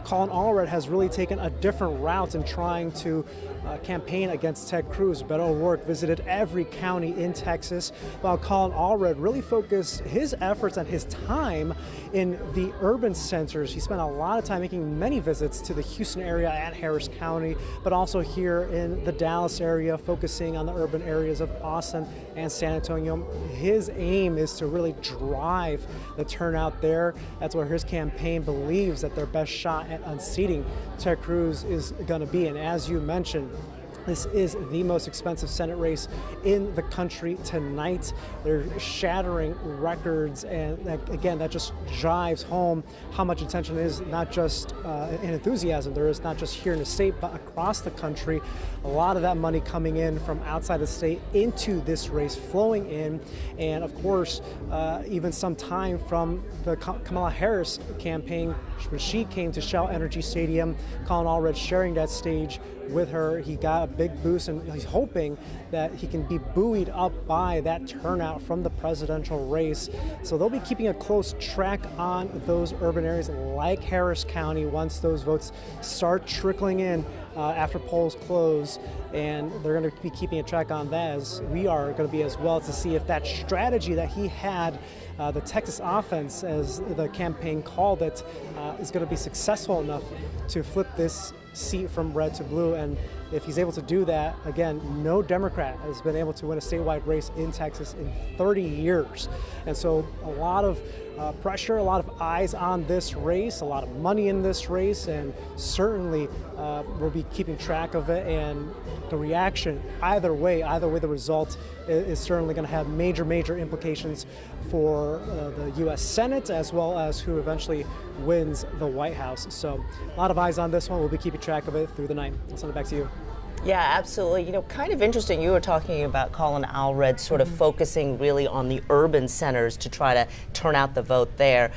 Colin Allred has really taken a different route in trying to campaign against Ted Cruz. Beto O'Rourke visited every county in Texas, while Colin Allred really focused his efforts and his time in the urban centers. He spent a lot of time making many visits to the Houston area and Harris County, but also here in the Dallas area, focusing on the urban areas of Austin and San Antonio. His aim is to really drive the turnout there. That's where his campaign believes that their best shot at unseating Ted Cruz is going to be. And as you mentioned, this is the most expensive Senate race in the country tonight. They're shattering records, and again, that just drives home how much attention is not just and enthusiasm there is not just here in the state, but across the country. A lot of that money coming in from outside the state into this race, flowing in, and of course, even some time from the Kamala Harris campaign when she came to Shell Energy Stadium. Colin Allred sharing that stage with her. He got a big boost, and he's hoping that he can be buoyed up by that turnout from the presidential race. So they'll be keeping a close track on those urban areas like Harris County once those votes start trickling in after polls close, and they're going to be keeping a track on that, as we are going to be as well, to see if that strategy that he had, the Texas offense, as the campaign called it, is going to be successful enough to flip this seat from red to blue. And if he's able to do that. Again, no Democrat has been able to win a statewide race in Texas in 30 years. And so a lot of pressure, a lot of eyes on this race, a lot of money in this race, and certainly we'll be keeping track of it. And the reaction, either way the result is certainly going to have major implications for the U.S. Senate, as well as who eventually wins the White House. So a lot of eyes on this one. We'll be keeping track of it through the night. I'll send it back to you. Yeah, absolutely. You know, kind of interesting. You were talking about Colin Allred sort of focusing really on the urban centers to try to turn out the vote there.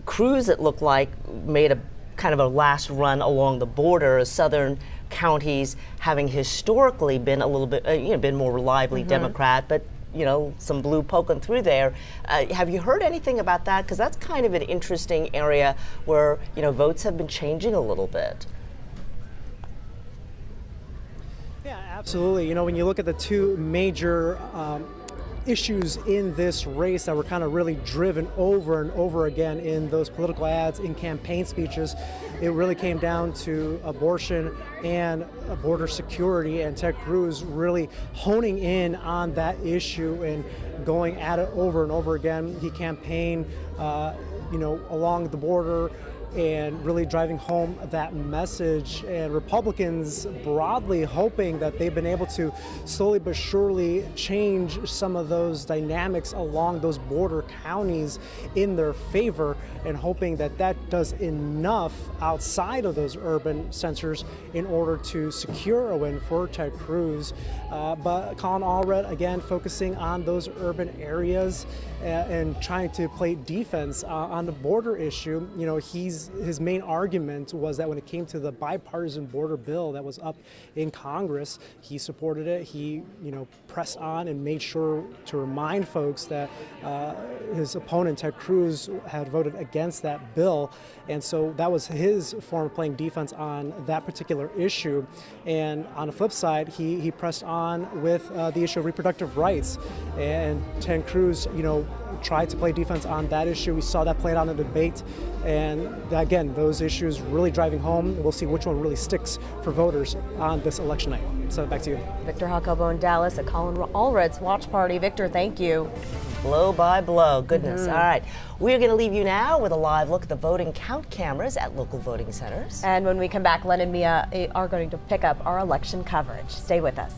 Cruz, it looked like, made a kind of a last run along the border. Southern counties having historically been a little bit, been more reliably Democrat, but some blue poking through there. Have you heard anything about that? Because that's kind of an interesting area where, votes have been changing a little bit. Yeah, absolutely. When you look at the two major issues in this race that were kind of really driven over and over again in those political ads, in campaign speeches, it really came down to abortion and border security, and Ted Cruz really honing in on that issue and going at it over and over again. He campaigned, along the border and really driving home that message, and Republicans broadly hoping that they've been able to slowly but surely change some of those dynamics along those border counties in their favor, and hoping that that does enough outside of those urban centers in order to secure a win for Ted Cruz. But Colin Allred, again, focusing on those urban areas and trying to play defense on the border issue. His main argument was that when it came to the bipartisan border bill that was up in Congress, he supported it. He, pressed on and made sure to remind folks that his opponent, Ted Cruz, had voted against that bill. And so that was his form of playing defense on that particular issue. And on the flip side, he pressed on with the issue of reproductive rights. And Ted Cruz, tried to play defense on that issue. We saw that played out in the debate. And again, those issues really driving home. We'll see which one really sticks for voters on this election night. So back to you. Victor Jacobo in Dallas at Colin Allred's watch party. Victor, thank you. Blow by blow. Goodness. All right. We're going to leave you now with a live look at the voting count cameras at local voting centers. And when we come back, Len and Mia are going to pick up our election coverage. Stay with us.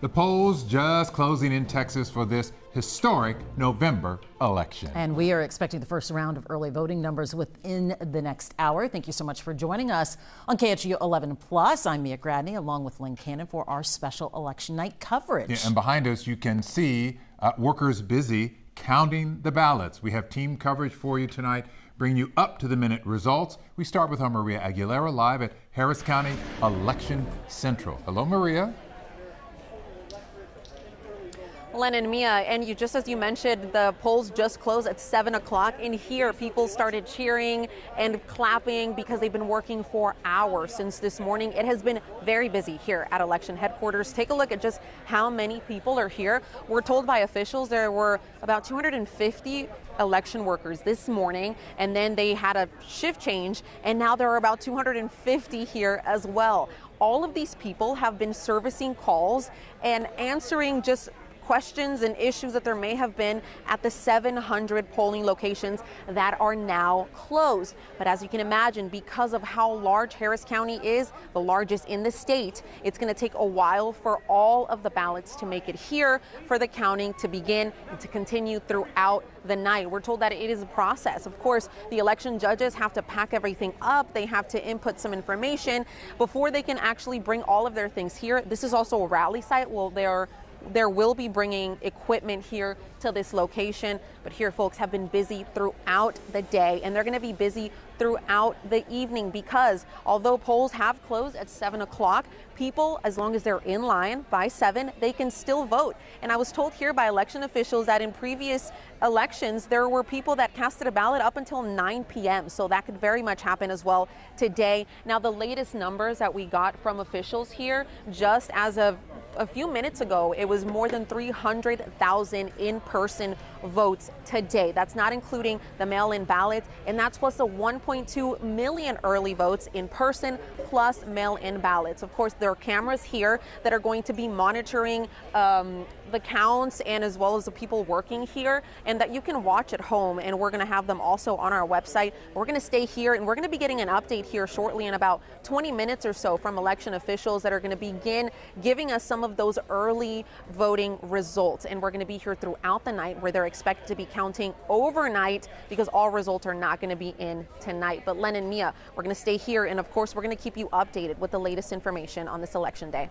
The polls just closing in Texas for this historic November election. And we are expecting the first round of early voting numbers within the next hour. Thank you so much for joining us on KHOU 11 Plus. I'm Mia Gradney along with Lynn Cannon for our special election night coverage. Yeah, and behind us you can see workers busy counting the ballots. We have team coverage for you tonight, bringing you up-to-the-minute results. We start with our Maria Aguilera live at Harris County Election Central. Hello, Maria. Len and Mia, and just as you mentioned, the polls just closed at 7 o'clock. In here, people started cheering and clapping because they've been working for hours since this morning. It has been very busy here at election headquarters. Take a look at just how many people are here. We're told by officials there were about 250 election workers this morning, and then they had a shift change, and now there are about 250 here as well. All of these people have been servicing calls and answering just questions and issues that there may have been at the 700 polling locations that are now closed. But as you can imagine, because of how large Harris County is, the largest in the state, it's going to take a while for all of the ballots to make it here, for the counting to begin and to continue throughout the night. We're told that it is a process. Of course, the election judges have to pack everything up. They have to input some information before they can actually bring all of their things here. This is also a rally site. Well, there will be bringing equipment here to this location, but here folks have been busy throughout the day, and they're going to be busy throughout the evening because although polls have closed at 7 o'clock, people, as long as they're in line by 7, they can still vote. And I was told here by election officials that in previous elections, there were people that casted a ballot up until 9 p.m. So that could very much happen as well today. Now, the latest numbers that we got from officials here, just as of a few minutes ago, it was more than 300,000 in-person votes today. That's not including the mail-in ballots, and that's plus the 1.2 million early votes in person plus mail-in ballots. Of course, there are cameras here that are going to be monitoring the counts and as well as the people working here, and that you can watch at home, and we're going to have them also on our website. We're going to stay here, and we're going to be getting an update here shortly in about 20 minutes or so from election officials that are going to begin giving us some of those early voting results. And we're going to be here throughout the night, where they're expected to be counting overnight because all results are not going to be in tonight. But Len and Mia, we're going to stay here, and of course we're going to keep you updated with the latest information on this election day.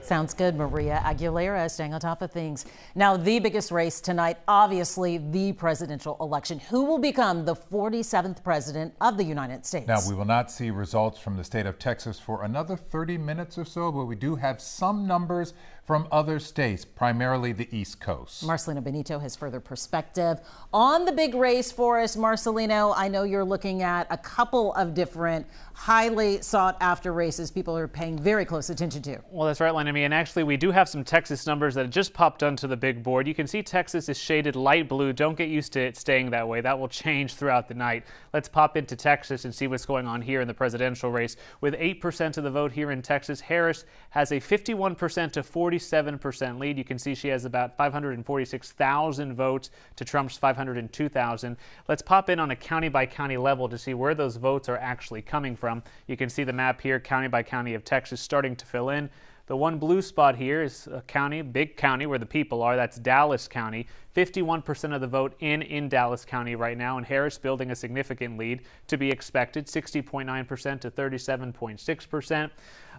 Sounds good, Maria Aguilera, staying on top of things. Now, the biggest race tonight, obviously the presidential election. Who will become the 47th president of the United States? Now, we will not see results from the state of Texas for another 30 minutes or so, but we do have some numbers from other states, primarily the East Coast. Marcelino Benito has further perspective on the big race for us. Marcelino, I know you're looking at a couple of different highly sought after races people are paying very close attention to. Well, that's right, Lenny. And actually, we do have some Texas numbers that just popped onto the big board. You can see Texas is shaded light blue. Don't get used to it staying that way. That will change throughout the night. Let's pop into Texas and see what's going on here in the presidential race. With 8% of the vote here in Texas, Harris has a 51% to 47% lead. You can see she has about 546,000 votes to Trump's 502,000. Let's pop in on a county by county level to see where those votes are actually coming from. You can see the map here, county by county of Texas, starting to fill in. The one blue spot here is a county, big county where the people are. That's Dallas County. 51% of the vote in Dallas County right now, and Harris building a significant lead to be expected, 60.9% to 37.6%.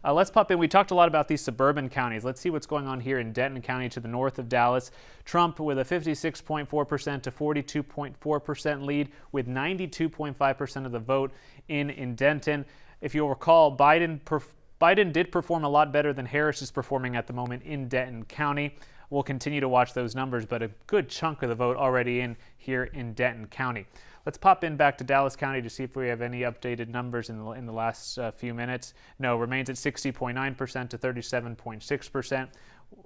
Let's pop in. We talked a lot about these suburban counties. Let's see what's going on here in Denton County to the north of Dallas. Trump with a 56.4% to 42.4% lead with 92.5% of the vote in Denton. If you'll recall, Biden did perform a lot better than Harris is performing at the moment in Denton County. We'll continue to watch those numbers, but a good chunk of the vote already in here in Denton County. Let's pop in back to Dallas County to see if we have any updated numbers in the last few minutes. No, remains at 60.9% to 37.6%.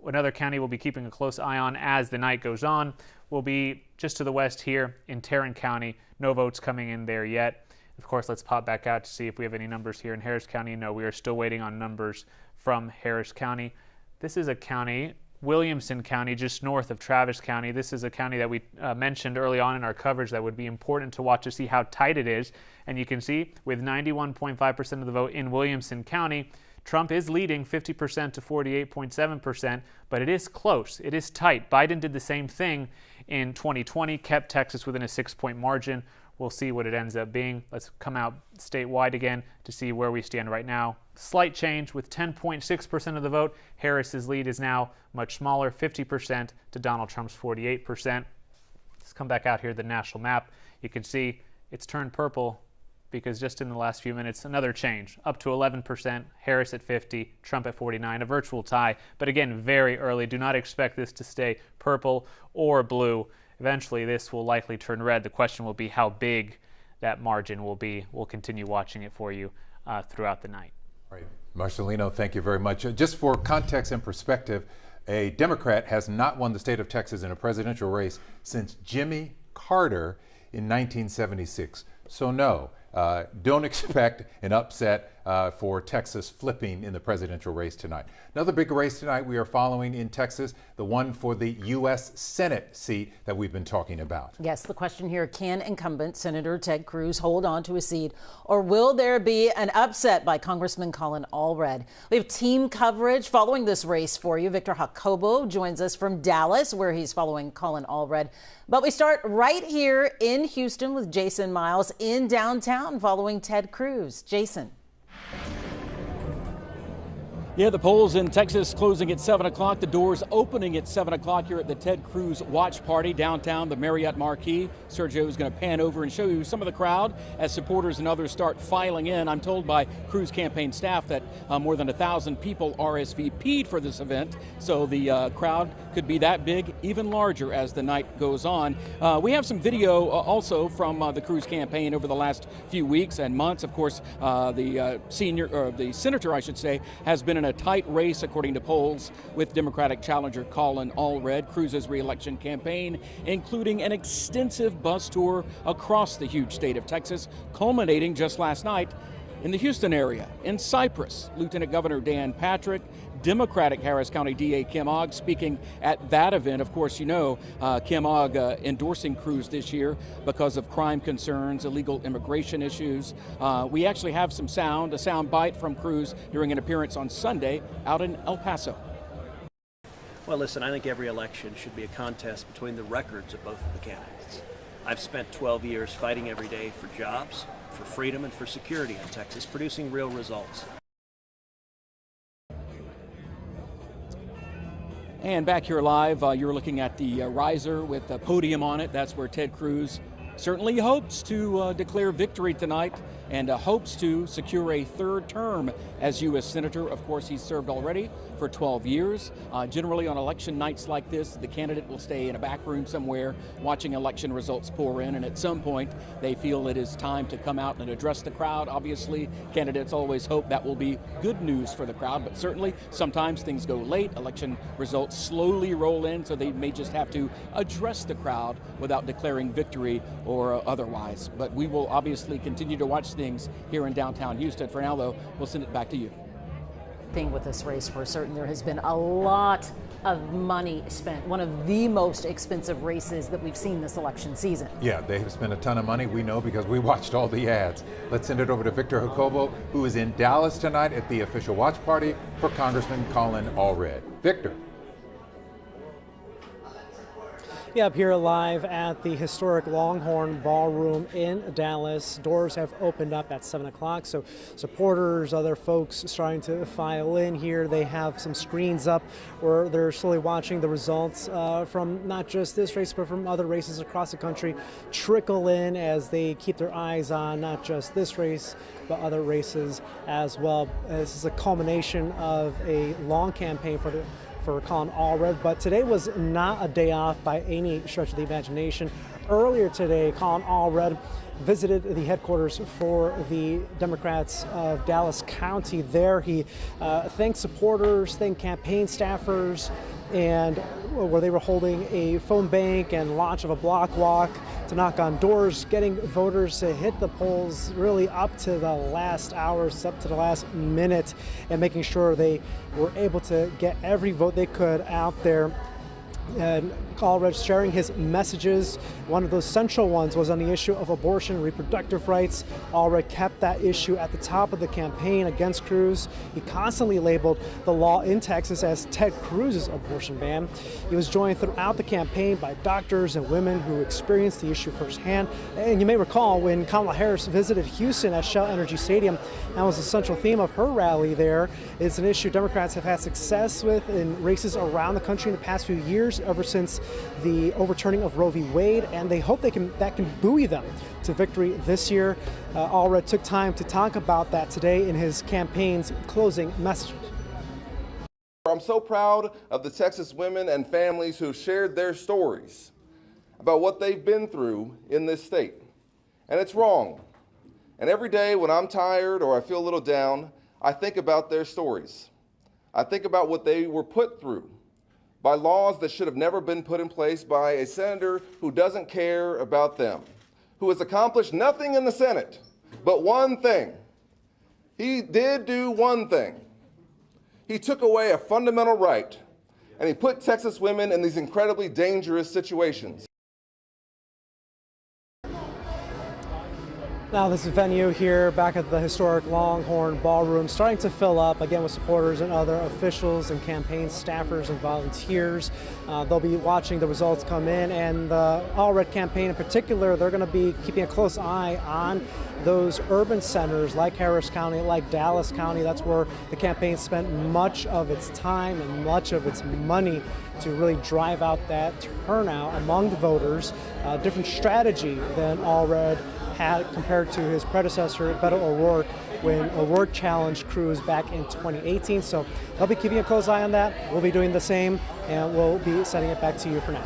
Another county we'll be keeping a close eye on as the night goes on will be just to the west here in Tarrant County. No votes coming in there yet. Of course, let's pop back out to see if we have any numbers here in Harris County. No, we are still waiting on numbers from Harris County. This is a county, Williamson County, just north of Travis County. This is a county that we mentioned early on in our coverage that would be important to watch to see how tight it is. And you can see with 91.5% of the vote in Williamson County, Trump is leading 50% to 48.7%, but it is close. It is tight. Biden did the same thing in 2020, kept Texas within a 6-point margin. We'll see what it ends up being. Let's come out statewide again to see where we stand right now. Slight change with 10.6% of the vote. Harris's lead is now much smaller, 50% to Donald Trump's 48%. Let's come back out here to the national map. You can see it's turned purple because just in the last few minutes, another change, up to 11%, Harris at 50, Trump at 49, a virtual tie. But again, very early. Do not expect this to stay purple or blue. Eventually, this will likely turn red. The question will be how big that margin will be. We'll continue watching it for you throughout the night. Right. Marcelino, thank you very much. Just for context and perspective, a Democrat has not won the state of Texas in a presidential race since Jimmy Carter in 1976. So no, don't expect an upset for Texas flipping in the presidential race tonight. Another big race tonight we are following in Texas, the one for the U.S. Senate seat that we've been talking about. Yes, the question here, can incumbent Senator Ted Cruz hold on to a seat, or will there be an upset by Congressman Colin Allred? We have team coverage following this race for you. Victor Jacobo joins us from Dallas, where he's following Colin Allred. But we start right here in Houston with Jason Miles in downtown following Ted Cruz. Jason. Yeah, the polls in Texas closing at 7 o'clock. The doors opening at 7 o'clock here at the Ted Cruz watch party downtown, the Marriott Marquis. Sergio is going to pan over and show you some of the crowd as supporters and others start filing in. I'm told by Cruz campaign staff that more than 1,000 people RSVP'd for this event. So the crowd could be that big, even larger as the night goes on. We have some video also from the Cruz campaign over the last few weeks and months. Of course, the senator, I should say, has been in a tight race, according to polls, with Democratic challenger Colin Allred. Cruz's re-election campaign, including an extensive bus tour across the huge state of Texas, culminating just last night in the Houston area. In Cypress, Lieutenant Governor Dan Patrick, Democratic Harris County DA Kim Ogg speaking at that event. Of course, you know, Kim Ogg endorsing Cruz this year because of crime concerns, illegal immigration issues. We actually have some sound, a sound bite from Cruz during an appearance on Sunday out in El Paso. Well, listen, I think every election should be a contest between the records of both of the candidates. I've spent 12 years fighting every day for jobs, for freedom, and for security in Texas, producing real results. And back here live, you're looking at the riser with a podium on it. That's where Ted Cruz certainly hopes to declare victory tonight and hopes to secure a third term as U.S. Senator. Of course, he's served already for 12 years. Generally on election nights like this, the candidate will stay in a back room somewhere watching election results pour in, and at some point they feel it is time to come out and address the crowd. Obviously, candidates always hope that will be good news for the crowd, but certainly sometimes things go late. Election results slowly roll in, so they may just have to address the crowd without declaring victory or otherwise. But we will obviously continue to watch things here in downtown Houston. For now, though, we'll send it back to you. Thing with this race for certain, there has been a lot of money spent. One of the most expensive races that we've seen this election season. Yeah, they have spent a ton of money. We know because we watched all the ads. Let's send it over to Victor Jacobo, who is in Dallas tonight at the official watch party for Congressman Colin Allred. Victor. Yeah, up here live at the historic Longhorn Ballroom in Dallas. Doors have opened up at 7 o'clock, so supporters, other folks starting to file in here. They have some screens up where they're slowly watching the results from not just this race, but from other races across the country trickle in as they keep their eyes on not just this race, but other races as well. This is a culmination of a long campaign for Colin Allred, but today was not a day off by any stretch of the imagination. Earlier today, Colin Allred visited the headquarters for the Democrats of Dallas County. There he thanked supporters, thanked campaign staffers, and where they were holding a phone bank and launch of a block walk to knock on doors, getting voters to hit the polls really up to the last hours, up to the last minute, and making sure they were able to get every vote they could out there. and Allred sharing his messages. One of those central ones was on the issue of abortion and reproductive rights. Allred kept that issue at the top of the campaign against Cruz. He constantly labeled the law in Texas as Ted Cruz's abortion ban. He was joined throughout the campaign by doctors and women who experienced the issue firsthand. And you may recall when Kamala Harris visited Houston at Shell Energy Stadium, that was the central theme of her rally there. It's an issue Democrats have had success with in races around the country in the past few years, ever since the overturning of Roe v. Wade, and they hope that can buoy them to victory this year. Allred took time to talk about that today in his campaign's closing messages. I'm so proud of the Texas women and families who shared their stories about what they've been through in this state. And it's wrong. And every day when I'm tired or I feel a little down, I think about their stories. I think about what they were put through by laws that should have never been put in place by a senator who doesn't care about them, who has accomplished nothing in the Senate but one thing. He did do one thing. He took away a fundamental right, and he put Texas women in these incredibly dangerous situations. Now this venue here back at the historic Longhorn Ballroom starting to fill up again with supporters and other officials and campaign staffers and volunteers. They'll be watching the results come in, and the Allred campaign in particular, they're going to be keeping a close eye on those urban centers like Harris County, like Dallas County. That's where the campaign spent much of its time and much of its money to really drive out that turnout among the voters. Different strategy than Allred had compared to his predecessor, Beto O'Rourke, when O'Rourke challenged Cruz back in 2018. So they'll be keeping a close eye on that. We'll be doing the same, and we'll be sending it back to you for now.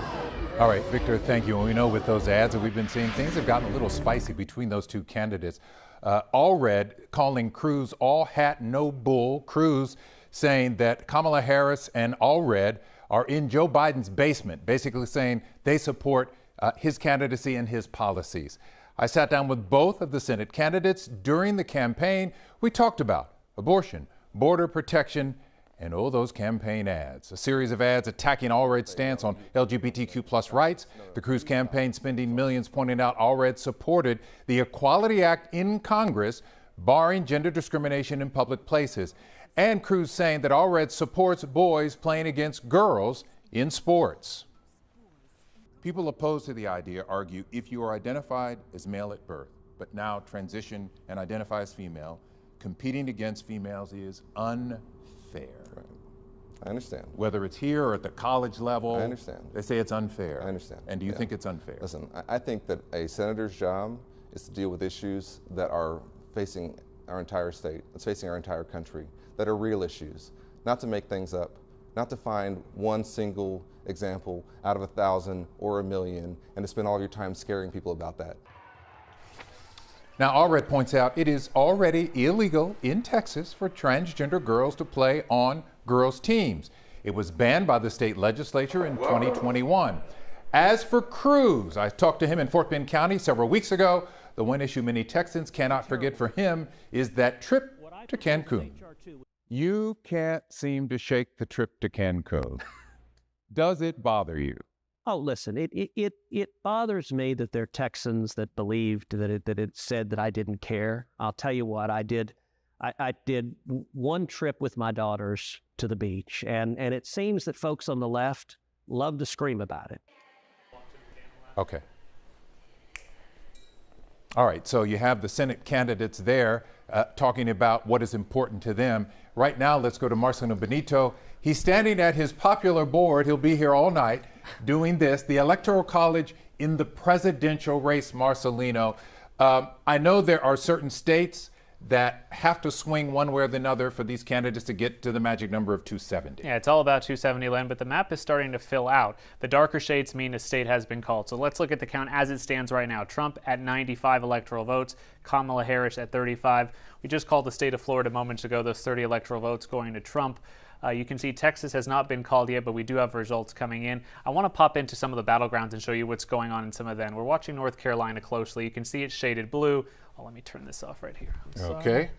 All right, Victor, thank you. And we know with those ads that we've been seeing, things have gotten a little spicy between those two candidates. Allred calling Cruz all hat, no bull. Cruz saying that Kamala Harris and Allred are in Joe Biden's basement, basically saying they support his candidacy and his policies. I sat down with both of the Senate candidates during the campaign. We talked about abortion, border protection, and those campaign ads. A series of ads attacking Allred's stance on LGBTQ+ rights. The Cruz campaign spending millions pointing out Allred supported the Equality Act in Congress, barring gender discrimination in public places. And Cruz saying that Allred supports boys playing against girls in sports. People opposed to the idea argue if you are identified as male at birth, but now transition and identify as female, competing against females is unfair. Right. I understand. Whether it's here or at the college level, I understand. They say it's unfair. I understand. And do you think it's unfair? Listen, I think that a senator's job is to deal with issues that are facing our entire state, that's facing our entire country, that are real issues, not to make things up, not to find one single example out of 1,000 or 1,000,000 and to spend all your time scaring people about that. Now, Allred points out it is already illegal in Texas for transgender girls to play on girls' teams. It was banned by the state legislature in 2021. As for Cruz, I talked to him in Fort Bend County several weeks ago. The one issue many Texans cannot forget for him is that trip to Cancun. You can't seem to shake the trip to Cancun. Does it bother you? Oh, listen, it bothers me that there are Texans that believed that it said that I didn't care. I'll tell you what, I did one trip with my daughters to the beach, and it seems that folks on the left love to scream about it. Okay. All right, so you have the Senate candidates there talking about what is important to them. Right now, let's go to Marcelino Benito. He's standing at his popular board. He'll be here all night doing this, the Electoral College in the presidential race, Marcelino. I know there are certain states that have to swing one way or the other for these candidates to get to the magic number of 270. Yeah, it's all about 270, Len, but the map is starting to fill out. The darker shades mean a state has been called. So let's look at the count as it stands right now. Trump at 95 electoral votes, Kamala Harris at 35. We just called the state of Florida moments ago, those 30 electoral votes going to Trump. You can see Texas has not been called yet, but we do have results coming in. I want to pop into some of the battlegrounds and show you what's going on in some of them. We're watching North Carolina closely. You can see it's shaded blue. Oh, let me turn this off right here. Okay.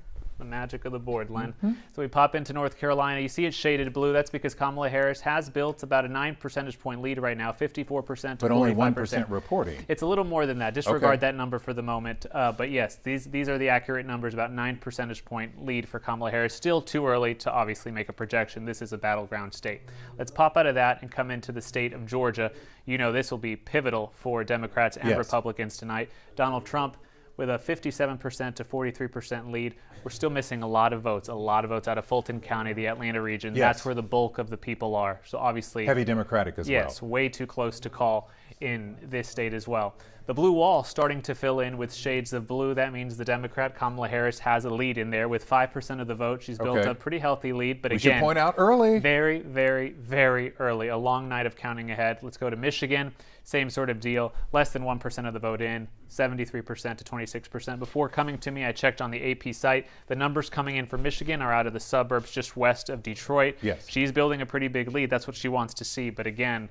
The magic of the board, Len. So we pop into North Carolina. You see it shaded blue. That's because Kamala Harris has built about a 9 percentage point lead right now, 54% to 45%. But only 1% reporting. It's a little more than that. Disregard that number for the moment. But yes, these are the accurate numbers, about 9 percentage point lead for Kamala Harris. Still too early to obviously make a projection. This is a battleground state. Let's pop out of that and come into the state of Georgia. You know this will be pivotal for Democrats and Republicans tonight. Donald Trump with a 57% to 43% lead. We're still missing a lot of votes out of Fulton County, the Atlanta region. That's where the bulk of the people are. So obviously heavy Democratic as well. Yes, way too close to call in this state as well. The blue wall starting to fill in with shades of blue. That means the Democrat Kamala Harris has a lead in there with 5% of the vote. She's built a pretty healthy lead, but we again, should point out early. Very, very, very early. A long night of counting ahead. Let's go to Michigan. Same sort of deal. Less than 1% of the vote in, 73% to 26%. Before coming to me, I checked on the AP site. The numbers coming in for Michigan are out of the suburbs just west of Detroit. Yes. She's building a pretty big lead. That's what she wants to see. But again,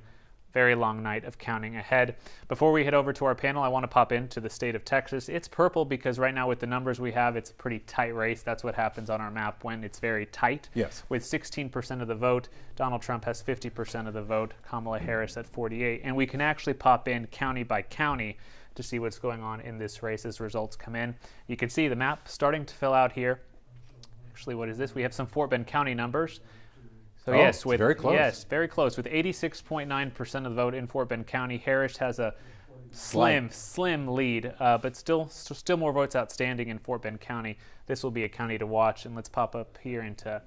very long night of counting ahead. Before we head over to our panel, I want to pop into the state of Texas. It's purple because right now with the numbers we have, it's a pretty tight race. That's what happens on our map when it's very tight. Yes. With 16% of the vote, Donald Trump has 50% of the vote, Kamala Harris at 48%. And we can actually pop in county by county to see what's going on in this race as results come in. You can see the map starting to fill out here. Actually, what is this? We have some Fort Bend County numbers. So yes, with very close. Yes, very close. With 86.9% of the vote in Fort Bend County, Harris has a slim lead, but still more votes outstanding in Fort Bend County. This will be a county to watch. And let's pop up here into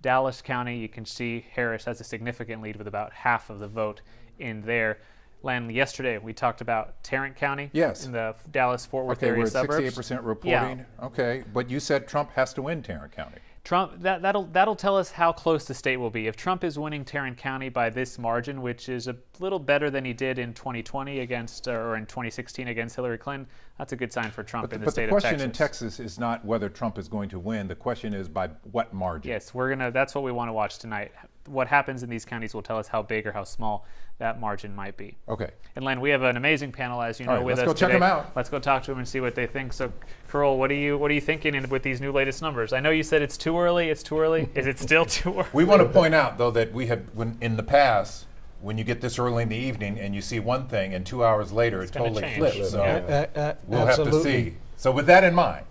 Dallas County. You can see Harris has a significant lead with about half of the vote in there. Len, yesterday we talked about Tarrant County. Yes. In the Dallas-Fort Worth area suburbs. We're at 68% reporting. Yeah. Okay, but you said Trump has to win Tarrant County. Trump, that'll tell us how close the state will be. If Trump is winning Tarrant County by this margin, which is a little better than he did in 2020 or in 2016 against Hillary Clinton, that's a good sign for Trump in the state of Texas. But the question in Texas is not whether Trump is going to win. The question is by what margin. Yes, that's what we want to watch tonight. What happens in these counties will tell us how big or how small that margin might be. Okay. And Len, we have an amazing panel, as you know, with us today. Let's go check them out. Let's go talk to them and see what they think. So, Carol, what are you thinking with these new latest numbers? I know you said it's too early. It's too early. Is it still too early? We want to point out, though, that we have, in the past, when you get this early in the evening and you see one thing and 2 hours later it totally flips. So we'll have to see. So with that in mind.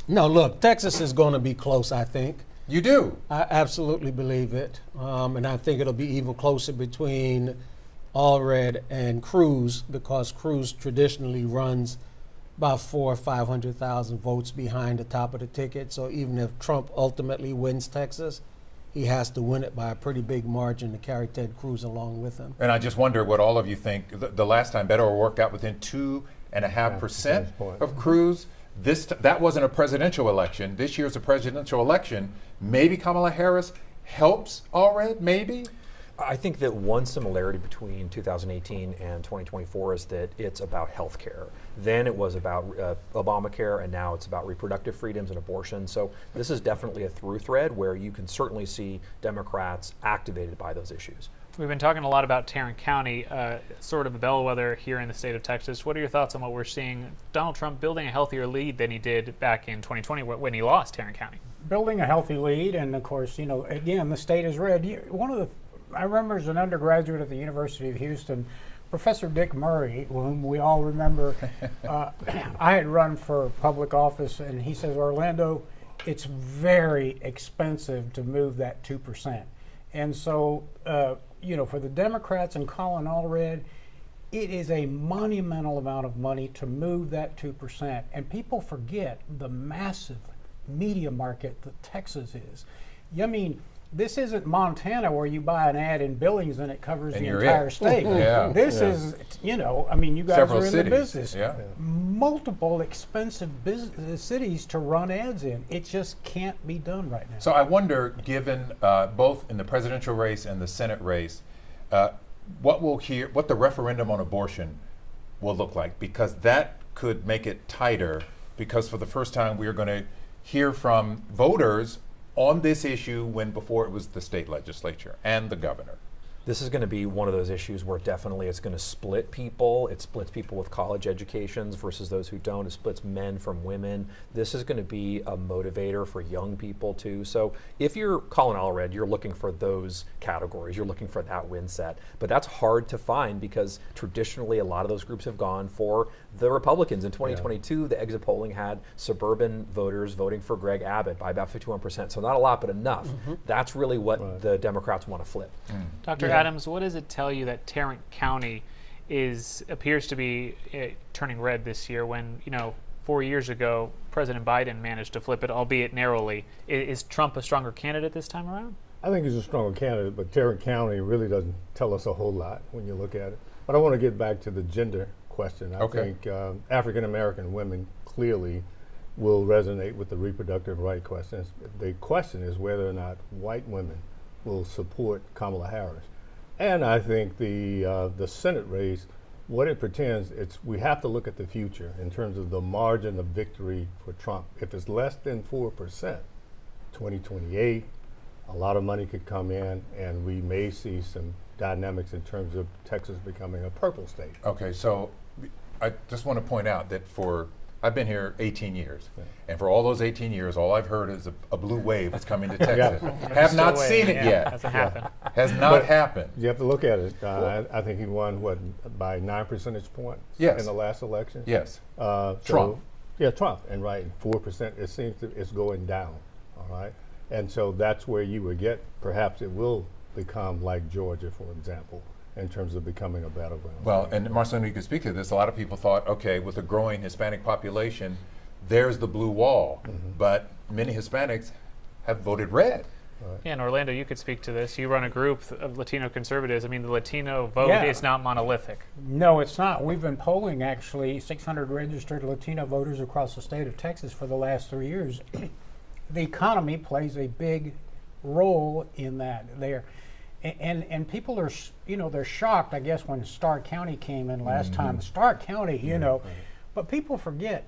No, look, Texas is going to be close, I think. You do? I absolutely believe it. And I think it'll be even closer between Allred and Cruz, because Cruz traditionally runs about 400,000 or 500,000 votes behind the top of the ticket. So even if Trump ultimately wins Texas, he has to win it by a pretty big margin to carry Ted Cruz along with him. And I just wonder what all of you think. The last time Beto worked out within 2.5% of Cruz. That wasn't a presidential election. This year's a presidential election. Maybe Kamala Harris helps Allred, maybe? I think that one similarity between 2018 and 2024 is that it's about health care. Then it was about Obamacare, and now it's about reproductive freedoms and abortion. So this is definitely a through thread where you can certainly see Democrats activated by those issues. We've been talking a lot about Tarrant County, sort of a bellwether here in the state of Texas. What are your thoughts on what we're seeing? Donald Trump building a healthier lead than he did back in 2020 when he lost Tarrant County. Building a healthy lead, and of course, again, the state is red. I remember as an undergraduate at the University of Houston, Professor Dick Murray, whom we all remember, I had run for public office, and he says, Orlando, it's very expensive to move that 2%. And so, for the Democrats and Colin Allred, it is a monumental amount of money to move that 2%. And people forget the massive media market that Texas is. I mean, this isn't Montana where you buy an ad in Billings and it covers the entire state. This is, you guys Several are in cities. the business. Yeah. Multiple expensive cities to run ads in. It just can't be done right now. So I wonder, given both in the presidential race and the Senate race, what the referendum on abortion will look like, because that could make it tighter, because for the first time we are going to hear from voters on this issue when before it was the state legislature and the governor. This is going to be one of those issues where definitely it's going to split people. It splits people with college educations versus those who don't. It splits men from women. This is going to be a motivator for young people too. So if you're Colin Allred, you're looking for those categories. You're looking for that win set. But that's hard to find because traditionally a lot of those groups have gone for the Republicans. In 2022, the exit polling had suburban voters voting for Greg Abbott by about 51%. So not a lot, but enough. That's really what the Democrats want to flip. Dr. Adams, what does it tell you that Tarrant County appears to be turning red this year when, 4 years ago, President Biden managed to flip it, albeit narrowly? Is Trump a stronger candidate this time around? I think he's a stronger candidate, but Tarrant County really doesn't tell us a whole lot when you look at it. But I want to get back to the gender question. I think African-American women clearly will resonate with the reproductive right questions. The question is whether or not white women will support Kamala Harris. And I think the Senate race, what it pretends, we have to look at the future in terms of the margin of victory for Trump. If it's less than 4%, 2028, a lot of money could come in, and we may see some dynamics in terms of Texas becoming a purple state. Okay, so I just want to point out that I've been here 18 years, and for all those 18 years, all I've heard is a blue wave that's coming to Texas. Have not seen it yet. Hasn't happened. Has not happened. You have to look at it. I think he won, by 9 percentage points in the last election? Yes. Trump. Yeah, Trump. And 4%, it seems it's going down, all right? And so that's where you would get, perhaps it will become like Georgia, for example, in terms of becoming a battleground. Well, and Marcelino, you could speak to this. A lot of people thought, okay, with a growing Hispanic population, there's the blue wall. But many Hispanics have voted red. Yeah, and Orlando, you could speak to this. You run a group of Latino conservatives. I mean, the Latino vote is not monolithic. No, it's not. We've been polling, actually, 600 registered Latino voters across the state of Texas for the last 3 years. The economy plays a big role in that there. And people are, they're shocked, I guess, when Stark County came in last time. Stark County, but people forget,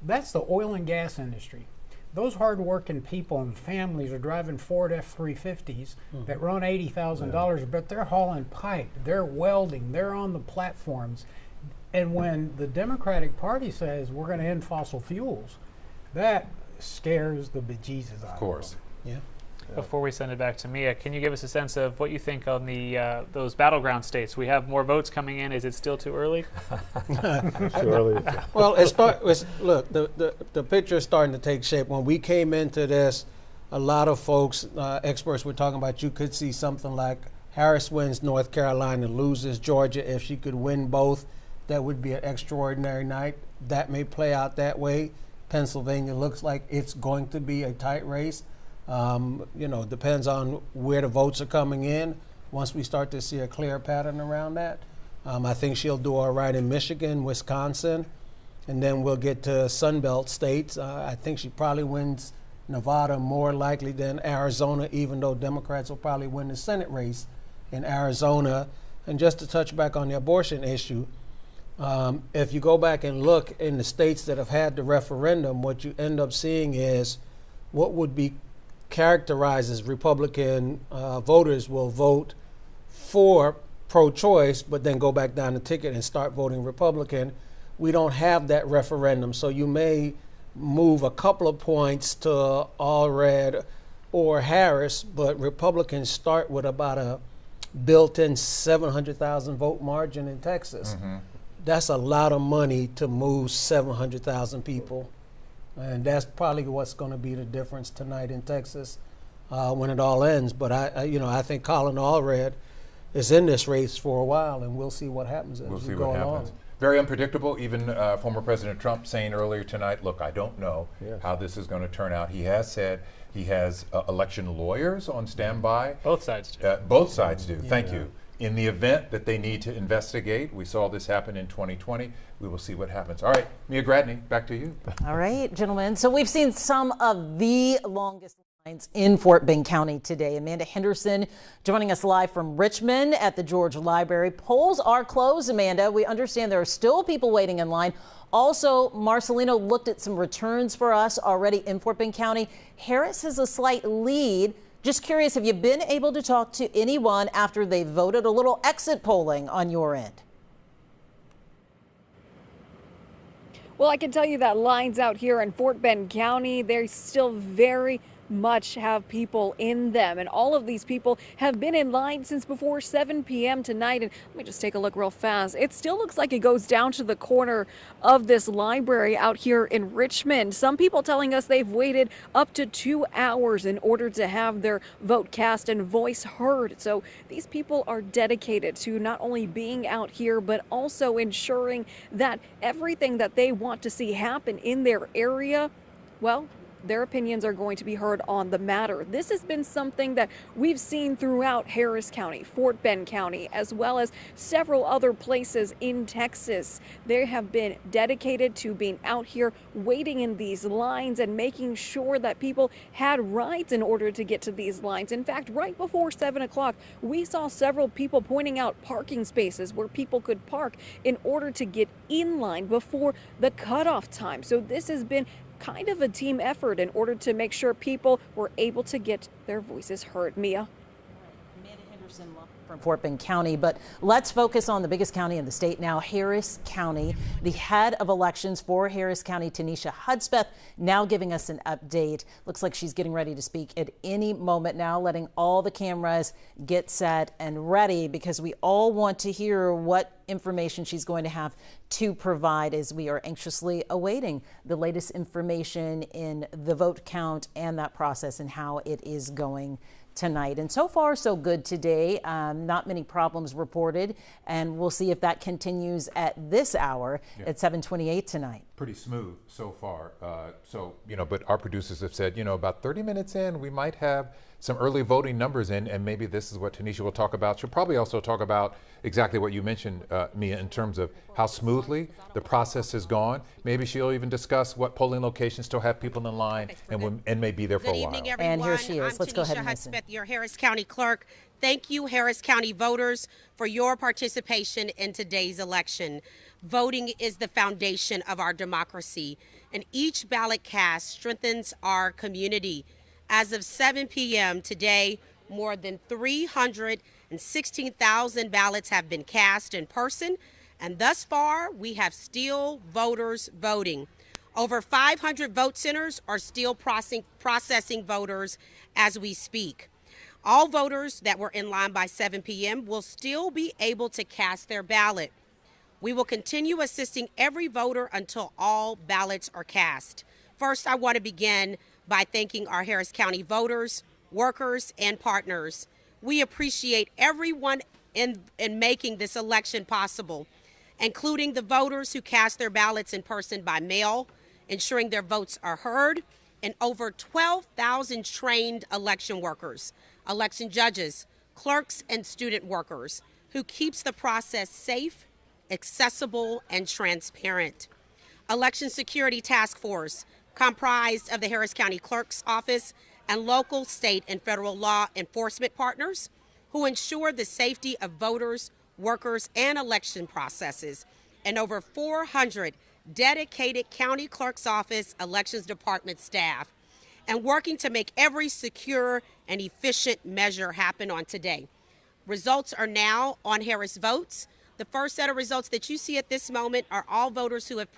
that's the oil and gas industry. Those hard-working people and families are driving Ford F-350s that run $80,000, but they're hauling pipe, they're welding, they're on the platforms. And when the Democratic Party says we're going to end fossil fuels, that scares the bejesus out of them. Of course. Yeah. Before we send it back to Mia, can you give us a sense of what you think on those battleground states? We have more votes coming in. Is it still too early? Too early. Well, look, the picture is starting to take shape. When we came into this, a lot of folks, experts were talking about you could see something like Harris wins North Carolina, loses Georgia. If she could win both, that would be an extraordinary night. That may play out that way. Pennsylvania looks like it's going to be a tight race. Depends on where the votes are coming in. Once we start to see a clear pattern around that, I think she'll do all right in Michigan, Wisconsin, and then we'll get to Sunbelt states. I think she probably wins Nevada more likely than Arizona, even though Democrats will probably win the Senate race in Arizona. And just to touch back on the abortion issue, if you go back and look in the states that have had the referendum, what you end up seeing is what would be characterized as Republican voters will vote for pro-choice, but then go back down the ticket and start voting Republican. We don't have that referendum, so you may move a couple of points to Allred or Harris, but Republicans start with about a built-in 700,000 vote margin in Texas. That's a lot of money to move 700,000 people. And that's probably what's going to be the difference tonight in Texas when it all ends. But I think Colin Allred is in this race for a while, and we'll see what happens as we go along. Very unpredictable. Even former President Trump saying earlier tonight, look, I don't know how this is going to turn out. He has said he has election lawyers on standby. Both sides do. Both sides do. Thank you. In the event that they need to investigate, we saw this happen in 2020. We will see what happens. All right, Mia Gradney, back to you. All right, gentlemen. So we've seen some of the longest lines in Fort Bend County today. Amanda Henderson joining us live from Richmond at the Georgia Library. Polls are closed, Amanda. We understand there are still people waiting in line. Also, Marcelino looked at some returns for us already in Fort Bend County. Harris has a slight lead. Just curious, have you been able to talk to anyone after they voted? A little exit polling on your end. Well, I can tell you that lines out here in Fort Bend County, they still very much have people in them. And all of these people have been in line since before 7 p.m. tonight. And let me just take a look real fast. It still looks like it goes down to the corner of this library out here in Richmond. Some people telling us they've waited up to 2 hours in order to have their vote cast and voice heard. So these people are dedicated to not only being out here, but also ensuring that everything that they want to see happen in their area, well, their opinions are going to be heard on the matter. This has been something that we've seen throughout Harris County, Fort Bend County, as well as several other places in Texas. They have been dedicated to being out here waiting in these lines and making sure that people had rights in order to get to these lines. In fact, right before 7 o'clock, we saw several people pointing out parking spaces where people could park in order to get in line before the cutoff time. So this has been kind of a team effort in order to make sure people were able to get their voices heard. Mia? From Fort Bend County, but let's focus on the biggest county in the state now, Harris County. The head of elections for Harris County, Tanisha Hudspeth, now giving us an update. Looks like she's getting ready to speak at any moment now, letting all the cameras get set and ready, because we all want to hear what information she's going to have to provide as we are anxiously awaiting the latest information in the vote count and that process and how it is going tonight. And so far, so good today. Not many problems reported, and we'll see if that continues at this hour at 7:28 tonight. Pretty smooth so far. But our producers have said, about 30 minutes in, we might have some early voting numbers in, and maybe this is what Tanisha will talk about. She'll probably also talk about exactly what you mentioned, Mia, in terms of how smoothly the process has gone. Maybe she'll even discuss what polling locations still have people in line and may be there for a while. Good evening, everyone. And here she is. Let's go ahead and listen. Hudspeth, your Harris County clerk. Thank you, Harris County voters, for your participation in today's election. Voting is the foundation of our democracy, and each ballot cast strengthens our community. As of 7 p.m. today, more than 316,000 ballots have been cast in person, and thus far, we have still voters voting. Over 500 vote centers are still processing voters as we speak. All voters that were in line by 7 p.m. will still be able to cast their ballot. We will continue assisting every voter until all ballots are cast. First, I want to begin by thanking our Harris County voters, workers, and partners. We appreciate everyone in making this election possible, including the voters who cast their ballots in person by mail, ensuring their votes are heard, and over 12,000 trained election workers, election judges, clerks, and student workers who keeps the process safe, accessible, and transparent. Election Security Task Force, comprised of the Harris County Clerk's Office and local, state, and federal law enforcement partners who ensure the safety of voters, workers, and election processes, and over 400 dedicated County Clerk's Office Elections Department staff, and working to make every secure and efficient measure happen on today. Results are now on Harris Votes. The first set of results that you see at this moment are all voters who have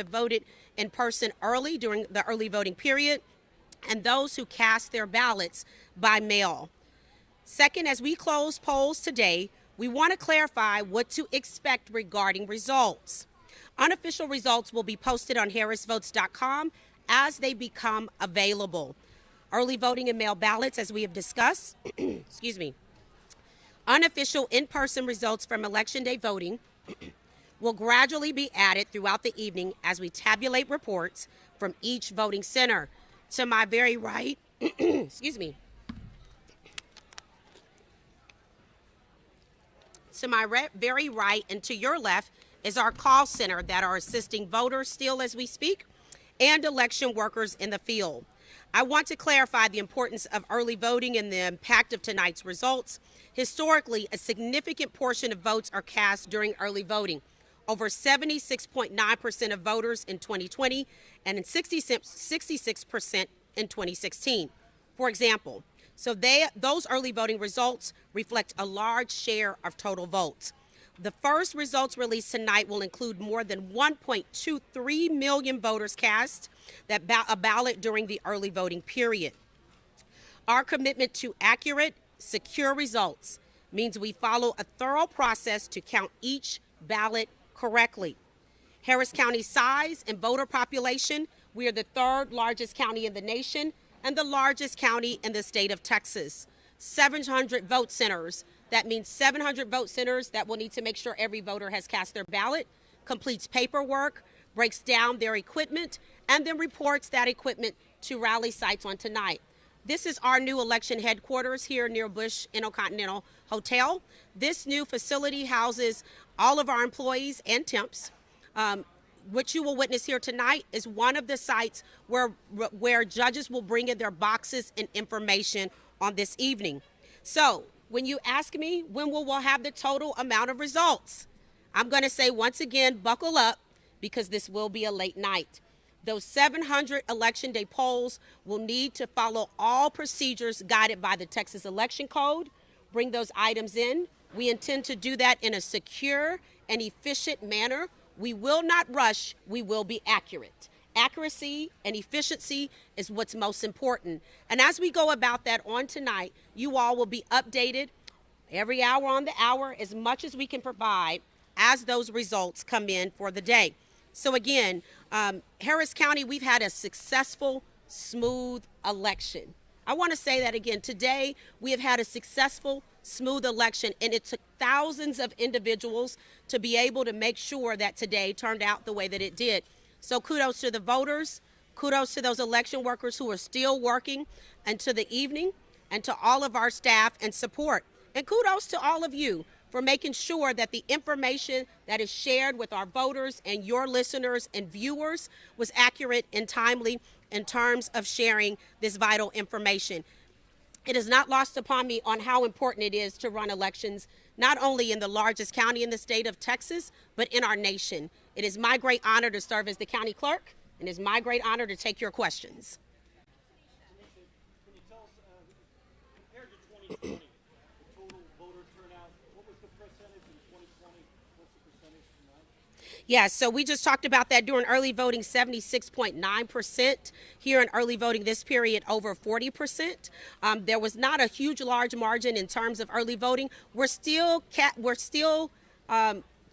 voted in person early during the early voting period, and those who cast their ballots by mail. Second, as we close polls today, we want to clarify what to expect regarding results. Unofficial results will be posted on harrisvotes.com as they become available. Early voting and mail ballots, as we have discussed, excuse me, unofficial in-person results from Election Day voting will gradually be added throughout the evening as we tabulate reports from each voting center. To my very right, excuse me, to my very right and to your left is our call center that are assisting voters still as we speak and election workers in the field. I want to clarify the importance of early voting and the impact of tonight's results. Historically, a significant portion of votes are cast during early voting. Over 76.9% of voters in 2020 and 66% in 2016. For example, So those early voting results reflect a large share of total votes. The first results released tonight will include more than 1.23 million voters cast a ballot during the early voting period. Our commitment to accurate, secure results means we follow a thorough process to count each ballot correctly. Harris County's size and voter population, we are the third largest county in the nation and the largest county in the state of Texas. 700 vote centers. That means 700 vote centers that will need to make sure every voter has cast their ballot, completes paperwork, breaks down their equipment, and then reports that equipment to rally sites on tonight. This is our new election headquarters here near Bush Intercontinental Hotel. This new facility houses all of our employees and temps. What you will witness here tonight is one of the sites where judges will bring in their boxes and information on this evening. So when you ask me when we'll have the total amount of results, I'm going to say once again, buckle up, because this will be a late night. Those 700 Election Day polls will need to follow all procedures guided by the Texas Election Code. Bring those items in. We intend to do that in a secure and efficient manner. We will not rush. We will be accurate. Accuracy and efficiency is what's most important. And as we go about that on tonight, you all will be updated every hour on the hour, as much as we can provide as those results come in for the day. So again, Harris County, we've had a successful, smooth election. I want to say that again. Today, we have had a successful, smooth election, and it took thousands of individuals to be able to make sure that today turned out the way that it did. So kudos to the voters, kudos to those election workers who are still working until the evening, and to all of our staff and support. And kudos to all of you for making sure that the information that is shared with our voters and your listeners and viewers was accurate and timely in terms of sharing this vital information. It is not lost upon me on how important it is to run elections, not only in the largest county in the state of Texas, but in our nation. It is my great honor to serve as the county clerk, and it is my great honor to take your questions. Can you tell us, compared to 2020, the total voter turnout, what was the percentage in 2020? What's the percentage tonight? Yes, so we just talked about that during early voting, 76.9%. Here in early voting this period, over 40%. There was not a huge, large margin in terms of early voting. We're still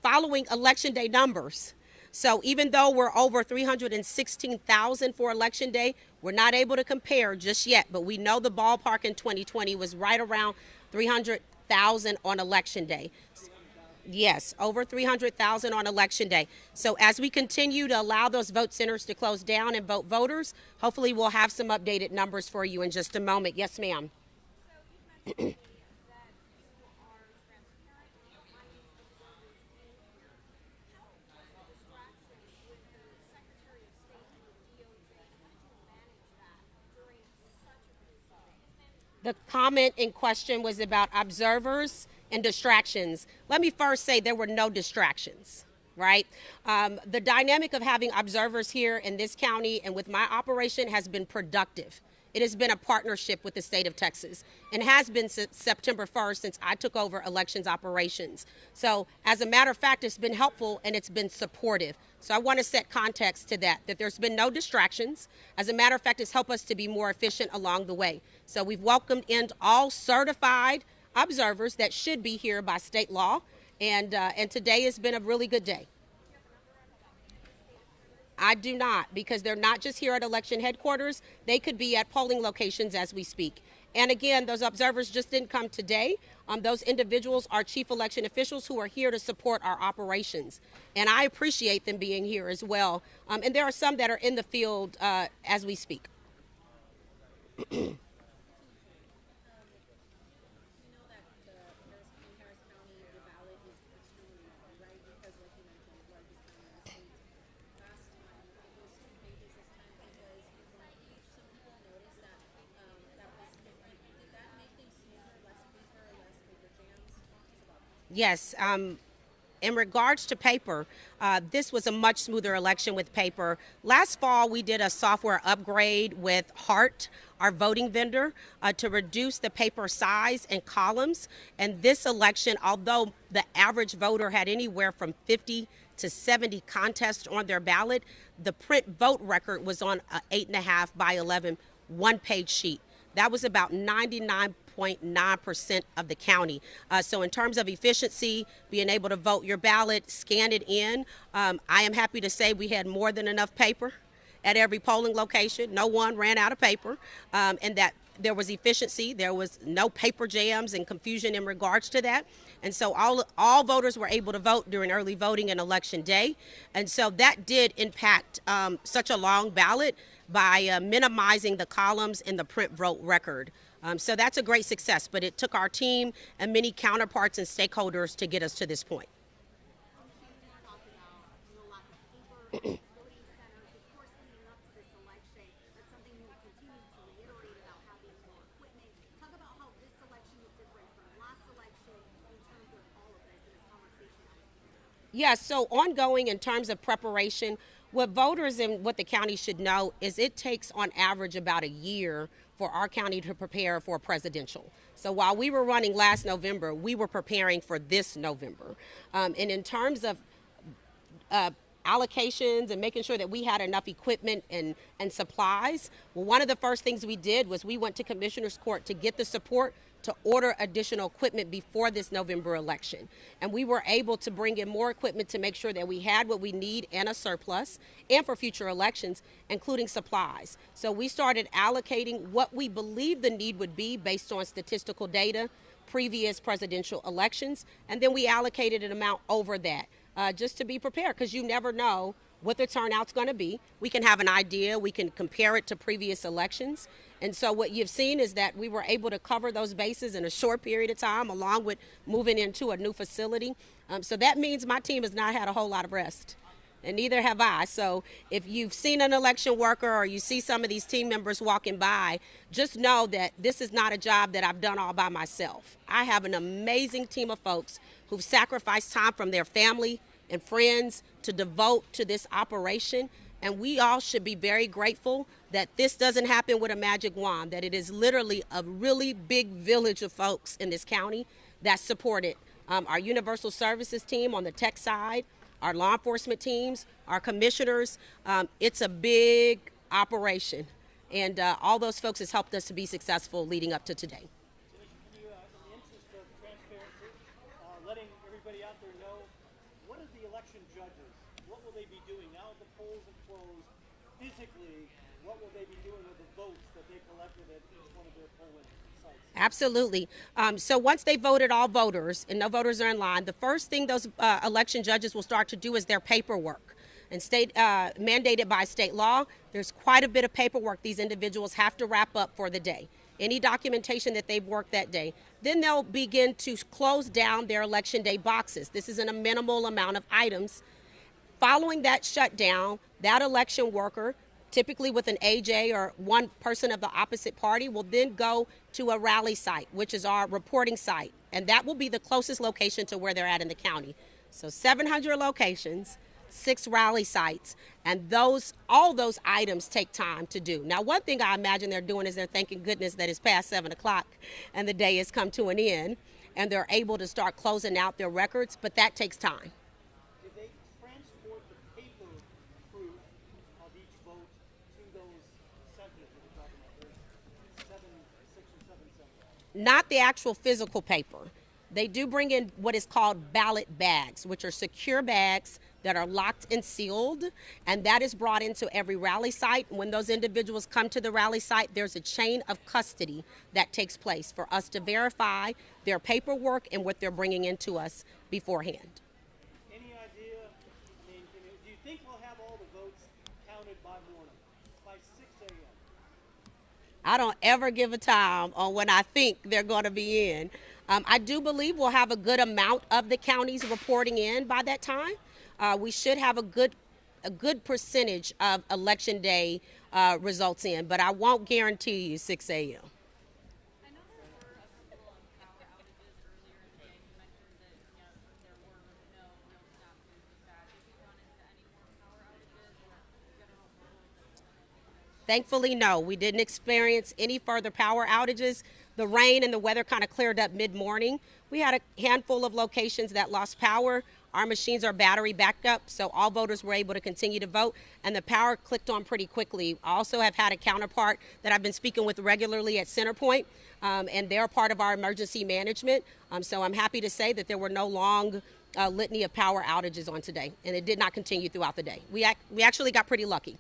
following Election Day numbers. So even though we're over 316,000 for Election Day, we're not able to compare just yet. But we know the ballpark in 2020 was right around 300,000 on Election Day. Yes, over 300,000 on Election Day. So as we continue to allow those vote centers to close down and vote voters, hopefully we'll have some updated numbers for you in just a moment. Yes, ma'am. The comment in question was about observers and distractions. Let me first say there were no distractions, right? The dynamic of having observers here in this county and with my operation has been productive. It has been a partnership with the state of Texas and has been since September 1st, since I took over elections operations. So as a matter of fact, it's been helpful and it's been supportive. So I want to set context to that there's been no distractions. As a matter of fact, it's helped us to be more efficient along the way. So we've welcomed in all certified observers that should be here by state law. And today has been a really good day. I do not, because they're not just here at election headquarters. They could be at polling locations as we speak. And again, those observers just didn't come today. Those individuals are chief election officials who are here to support our operations. And I appreciate them being here as well. And there are some that are in the field as we speak. Yes, in regards to paper, this was a much smoother election with paper. Last fall, we did a software upgrade with Hart, our voting vendor, to reduce the paper size and columns. And this election, although the average voter had anywhere from 50 to 70 contests on their ballot, the print vote record was on an 8.5 by 11 one-page sheet. That was about 99.9% of the county. So in terms of efficiency, being able to vote your ballot, scan it in, I am happy to say we had more than enough paper at every polling location. No one ran out of paper, and that there was efficiency. There was no paper jams and confusion in regards to that. And so all voters were able to vote during early voting and election day. And so that did impact such a long ballot by minimizing the columns in the print vote record. So that's a great success, but it took our team and many counterparts and stakeholders to get us to this point. Yeah, so ongoing in terms of preparation, what voters and what the county should know is it takes on average about a year for our county to prepare for a presidential. So while we were running last November, we were preparing for this November. And in terms of allocations and making sure that we had enough equipment and supplies, well, one of the first things we did was we went to Commissioner's Court to get the support to order additional equipment before this November election. And we were able to bring in more equipment to make sure that we had what we need and a surplus, and for future elections, including supplies. So we started allocating what we believed the need would be based on statistical data, previous presidential elections, and then we allocated an amount over that just to be prepared, because you never know what the turnout's going to be. We can have an idea, we can compare it to previous elections. And so what you've seen is that we were able to cover those bases in a short period of time, along with moving into a new facility. So that means my team has not had a whole lot of rest, and neither have I. So if you've seen an election worker or you see some of these team members walking by, just know that this is not a job that I've done all by myself. I have an amazing team of folks who've sacrificed time from their family and friends to devote to this operation. And we all should be very grateful that this doesn't happen with a magic wand, that it is literally a really big village of folks in this county that support it. Our universal services team on the tech side, our law enforcement teams, our commissioners. It's a big operation. And all those folks has helped us to be successful leading up to today. In the interest of transparency, letting everybody out there know, what are the election judges? What will they be doing now that the polls have closed? Physically, what will they be doing with the votes that they collected at each one of their polling sites? Absolutely. So once they voted all voters and no voters are in line, the first thing those election judges will start to do is their paperwork. And mandated by state law, there's quite a bit of paperwork these individuals have to wrap up for the day. Any documentation that they've worked that day. Then they'll begin to close down their election day boxes. This is in a minimal amount of items. Following that shutdown, that election worker, typically with an AJ or one person of the opposite party, will then go to a rally site, which is our reporting site. And that will be the closest location to where they're at in the county. So 700 locations, 6 rally sites, and all those items take time to do. Now, one thing I imagine they're doing is they're thanking goodness that it's past 7 o'clock and the day has come to an end, and they're able to start closing out their records, but that takes time. Did they transport the paper proof of each vote to those centers that we're talking about? There's 6 or 7 centers. Not the actual physical paper. They do bring in what is called ballot bags, which are secure bags that are locked and sealed, and that is brought into every rally site. When those individuals come to the rally site, there's a chain of custody that takes place for us to verify their paperwork and what they're bringing into us beforehand. Any idea, do you think we'll have all the votes counted by morning, by 6 a.m.? I don't ever give a time on when I think they're going to be in. I do believe we'll have a good amount of the counties reporting in by that time. We should have a good percentage of election day results in, but I won't guarantee you 6 a.m. Thankfully, no, we didn't experience any further power outages. The rain and the weather kind of cleared up mid-morning. We had a handful of locations that lost power. Our machines are battery backed up, so all voters were able to continue to vote, and the power clicked on pretty quickly. I also have had a counterpart that I've been speaking with regularly at Centerpoint, and they're part of our emergency management. So I'm happy to say that there were no long litany of power outages on today, and it did not continue throughout the day. We actually got pretty lucky.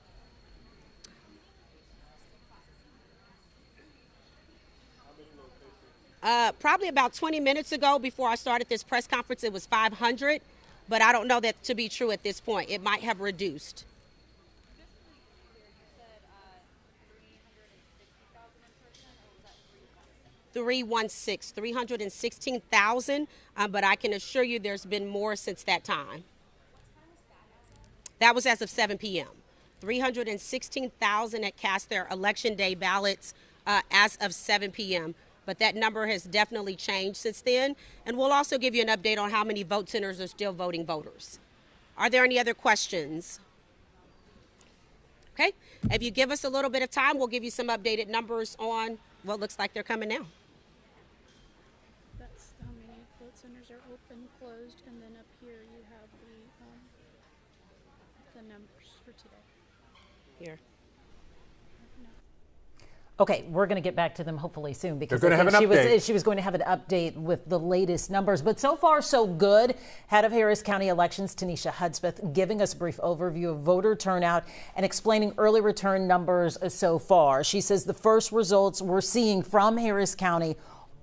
Probably about 20 minutes ago, before I started this press conference, it was 500, but I don't know that to be true at this point. It might have reduced. 316,000, but I can assure you there's been more since that time. That was as of 7 p.m. 316,000 had cast their election day ballots as of 7 p.m., but that number has definitely changed since then. And we'll also give you an update on how many vote centers are still voting voters. Are there any other questions? Okay, if you give us a little bit of time, we'll give you some updated numbers on what looks like they're coming now. That's how many vote centers are open, closed, and then up here you have the numbers for today. Here. Okay, we're going to get back to them hopefully soon because They're going to have an update. She was going to have an update with the latest numbers. But so far, so good. Head of Harris County Elections, Tanisha Hudspeth, giving us a brief overview of voter turnout and explaining early return numbers so far. She says the first results we're seeing from Harris County,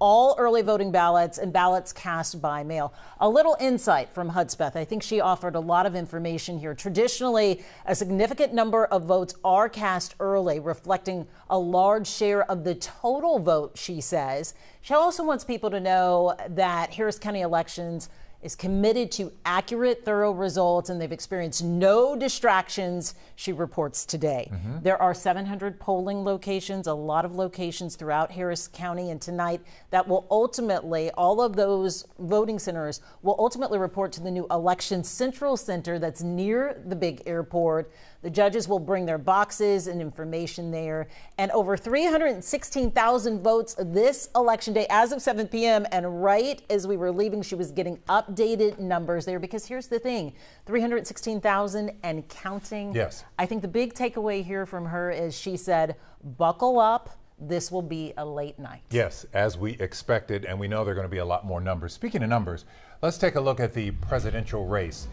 all early voting ballots and ballots cast by mail. A little insight from Hudspeth. I think she offered a lot of information here. Traditionally, a significant number of votes are cast early, reflecting a large share of the total vote, she says. She also wants people to know that Harris County Elections is committed to accurate, thorough results, and they've experienced no distractions, she reports today. There are 700 polling locations, a lot of locations throughout Harris County, and tonight that will ultimately, all of those voting centers will ultimately report to the new Election Central Center that's near the big airport. The judges will bring their boxes and information there. And over 316,000 votes this election day as of 7 p.m. And right as we were leaving, she was getting updated numbers there because here's the thing, 316,000 and counting. Yes. I think the big takeaway here from her is she said, buckle up. This will be a late night. Yes, as we expected, and we know there are going to be a lot more numbers. Speaking of numbers, let's take a look at the presidential race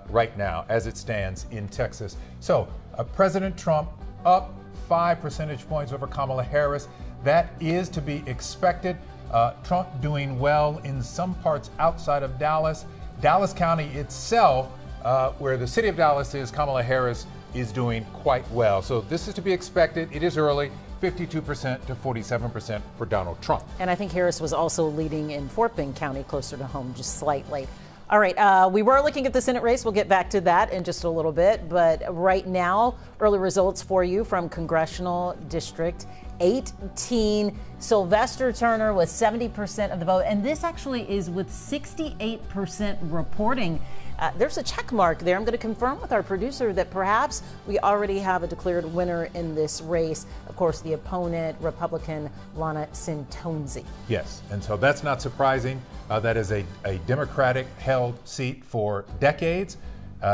right now as it stands in Texas. So, President Trump up 5 percentage points over Kamala Harris. That is to be expected. Trump doing well in some parts outside of Dallas. Dallas County itself, where the city of Dallas is, Kamala Harris is doing quite well. So this is to be expected. It is early. 52% to 47% for Donald Trump. And I think Harris was also leading in Fort Bend County, closer to home, just slightly. All right, we were looking at the Senate race. We'll get back to that in just a little bit. But right now, early results for you from Congressional District 18. Sylvester Turner with 70% of the vote. And this actually is with 68% reporting. There's a check mark there. I'm going to confirm with our producer that perhaps we already have a declared winner in this race. Of course, the opponent, Republican Lana Santonzi. Yes, and so that's not surprising. That is a Democratic-held seat for decades,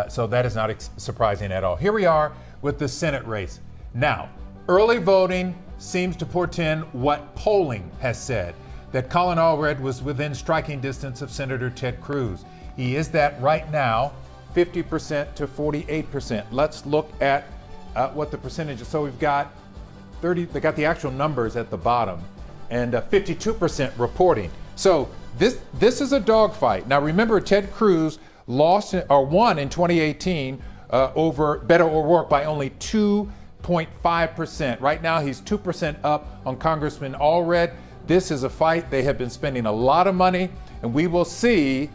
so that is not surprising at all. Here we are with the Senate race. Now, early voting seems to portend what polling has said, that Colin Allred was within striking distance of Senator Ted Cruz. He is that right now, 50% to 48%. Let's look at what the percentage is. So we've got 30, they got the actual numbers at the bottom, and 52% reporting. So this is a dogfight. Now remember, Ted Cruz won in 2018 over Beto O'Rourke by only 2.5%. Right now he's 2% up on Congressman Allred. This is a fight. They have been spending a lot of money, and we will see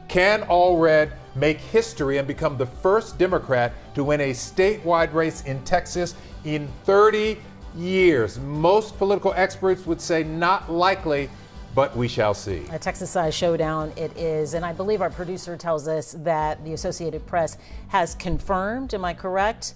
can Allred make history and become the first Democrat to win a statewide race in Texas in 30 years. Most political experts would say not likely, but we shall see. A Texas-sized showdown it is, and I believe our producer tells us that the Associated Press has confirmed, am I correct?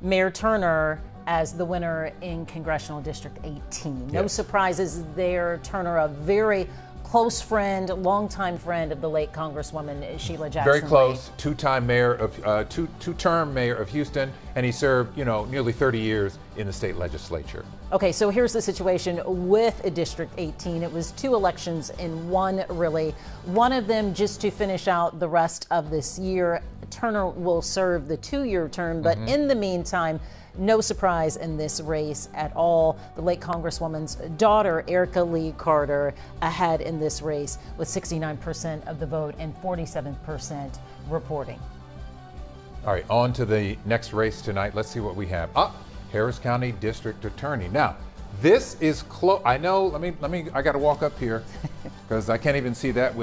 Mayor Turner as the winner in Congressional District 18. No Yes. surprises there. Turner, a very close friend, longtime friend of the late Congresswoman Sheila Jackson. Very close, two-term mayor of Houston, and he served, nearly 30 years in the state legislature. Okay, so here's the situation with District 18. It was 2 elections in one, really. One of them just to finish out the rest of this year. Turner will serve the 2-year term, but in the meantime, no surprise in this race at all. The late Congresswoman's daughter, Erica Lee Carter, ahead in this race with 69% of the vote and 47% reporting. All right, on to the next race tonight. Let's see what we have. Harris County District Attorney. Now, this is close. I know, I got to walk up here because I can't even see that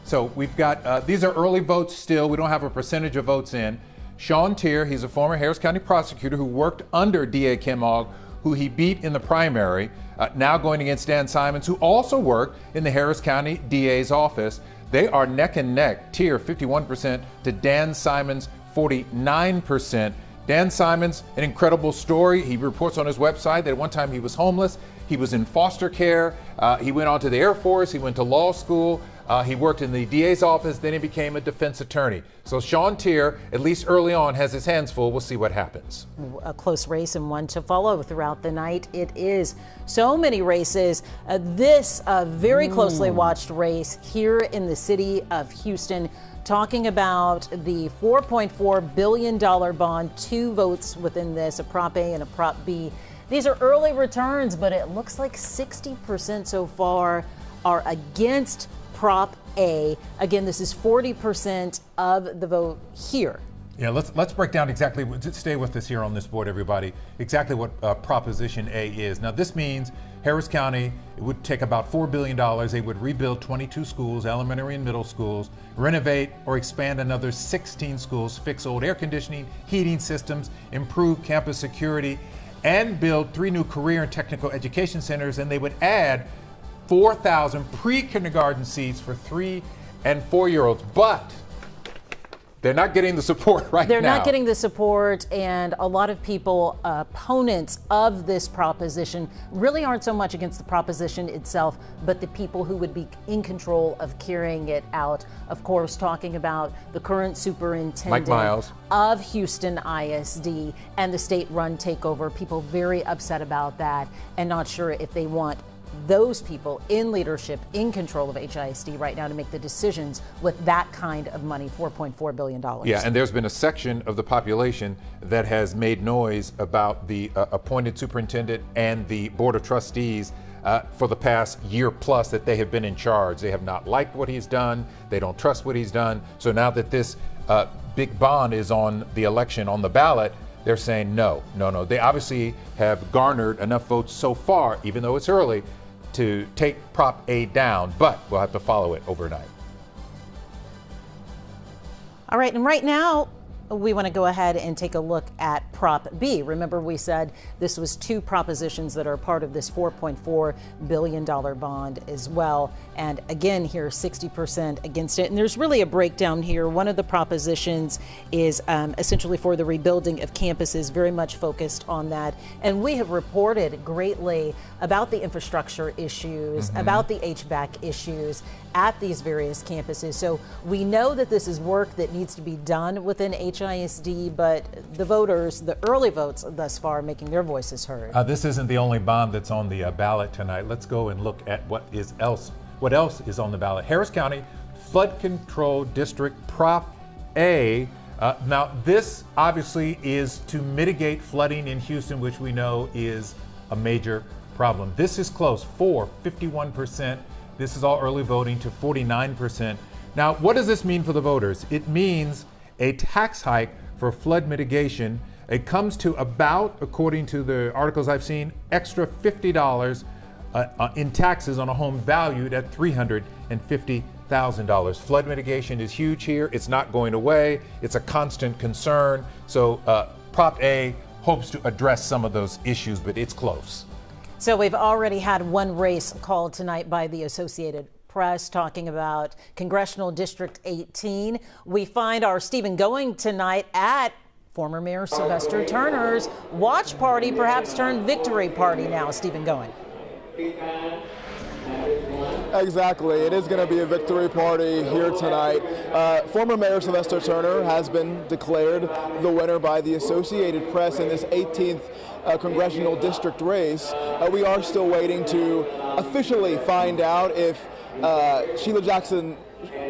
so we've got, these are early votes still. We don't have a percentage of votes in. Sean Tier, he's a former Harris County prosecutor who worked under D.A. Kim Ogg, who he beat in the primary, now going against Dan Simons, who also worked in the Harris County DA's office. They are neck and neck. Tier 51% to Dan Simons 49%. Dan Simons, an incredible story. He reports on his website that at one time he was homeless. He was in foster care. He went on to the Air Force. He went to law school. He worked in the DA's office. Then he became a defense attorney. So Sean Tier, at least early on, has his hands full. We'll see what happens. A close race and one to follow throughout the night. It is so many races. This very closely watched race here in the city of Houston, talking about the $4.4 billion bond, 2 votes within this, a Prop A and a Prop B. These are early returns, but it looks like 60% so far are against Prop A. Again, this is 40% of the vote here. Yeah, let's break down exactly, stay with us here on this board, everybody, exactly what Proposition A is. Now, this means Harris County, it would take about $4 billion. They would rebuild 22 schools, elementary and middle schools, renovate or expand another 16 schools, fix old air conditioning, heating systems, improve campus security, and build 3 new career and technical education centers. And they would add 4,000 pre-kindergarten seats for 3- and 4-year-olds. But they're not getting the support right now. They're not getting the support, and a lot of people, opponents of this proposition, really aren't so much against the proposition itself, but the people who would be in control of carrying it out. Of course, talking about the current superintendent Mike Miles of Houston ISD and the state-run takeover. People very upset about that and not sure if they want those people in leadership, in control of HISD right now to make the decisions with that kind of money, $4.4 billion. Yeah, and there's been a section of the population that has made noise about the appointed superintendent and the board of trustees for the past year plus that they have been in charge. They have not liked what he's done. They don't trust what he's done. So now that this big bond is on the election, on the ballot, they're saying no. They obviously have garnered enough votes so far, even though it's early, to take Prop A down, but we'll have to follow it overnight. All right, and right now, we want to go ahead and take a look at Prop B. Remember, we said this was 2 propositions that are part of this $4.4 billion bond as well. And again, here, 60% against it. And there's really a breakdown here. One of the propositions is essentially for the rebuilding of campuses, very much focused on that. And we have reported greatly about the infrastructure issues, about the HVAC issues at these various campuses. So we know that this is work that needs to be done within HISD, but the voters, the early votes thus far, making their voices heard. This isn't the only bond that's on the ballot tonight. Let's go and look at what else is on the ballot. Harris County Flood Control District Prop A. Now, this obviously is to mitigate flooding in Houston, which we know is a major problem. This is close, 51%. This is all early voting to 49%. Now, what does this mean for the voters? It means a tax hike for flood mitigation. It comes to about, according to the articles I've seen, extra $50 in taxes on a home valued at $350,000. Flood mitigation is huge here. It's not going away. It's a constant concern. So Prop A hopes to address some of those issues, but it's close. So we've already had one race called tonight by the Associated Press talking about Congressional District 18. We find our Stephen going tonight at Former Mayor Sylvester Turner's watch party perhaps turned victory party now. Stephen Going. Exactly. It is going to be a victory party here tonight. Former Mayor Sylvester Turner has been declared the winner by the Associated Press in this 18th congressional district race. We are still waiting to officially find out if Sheila Jackson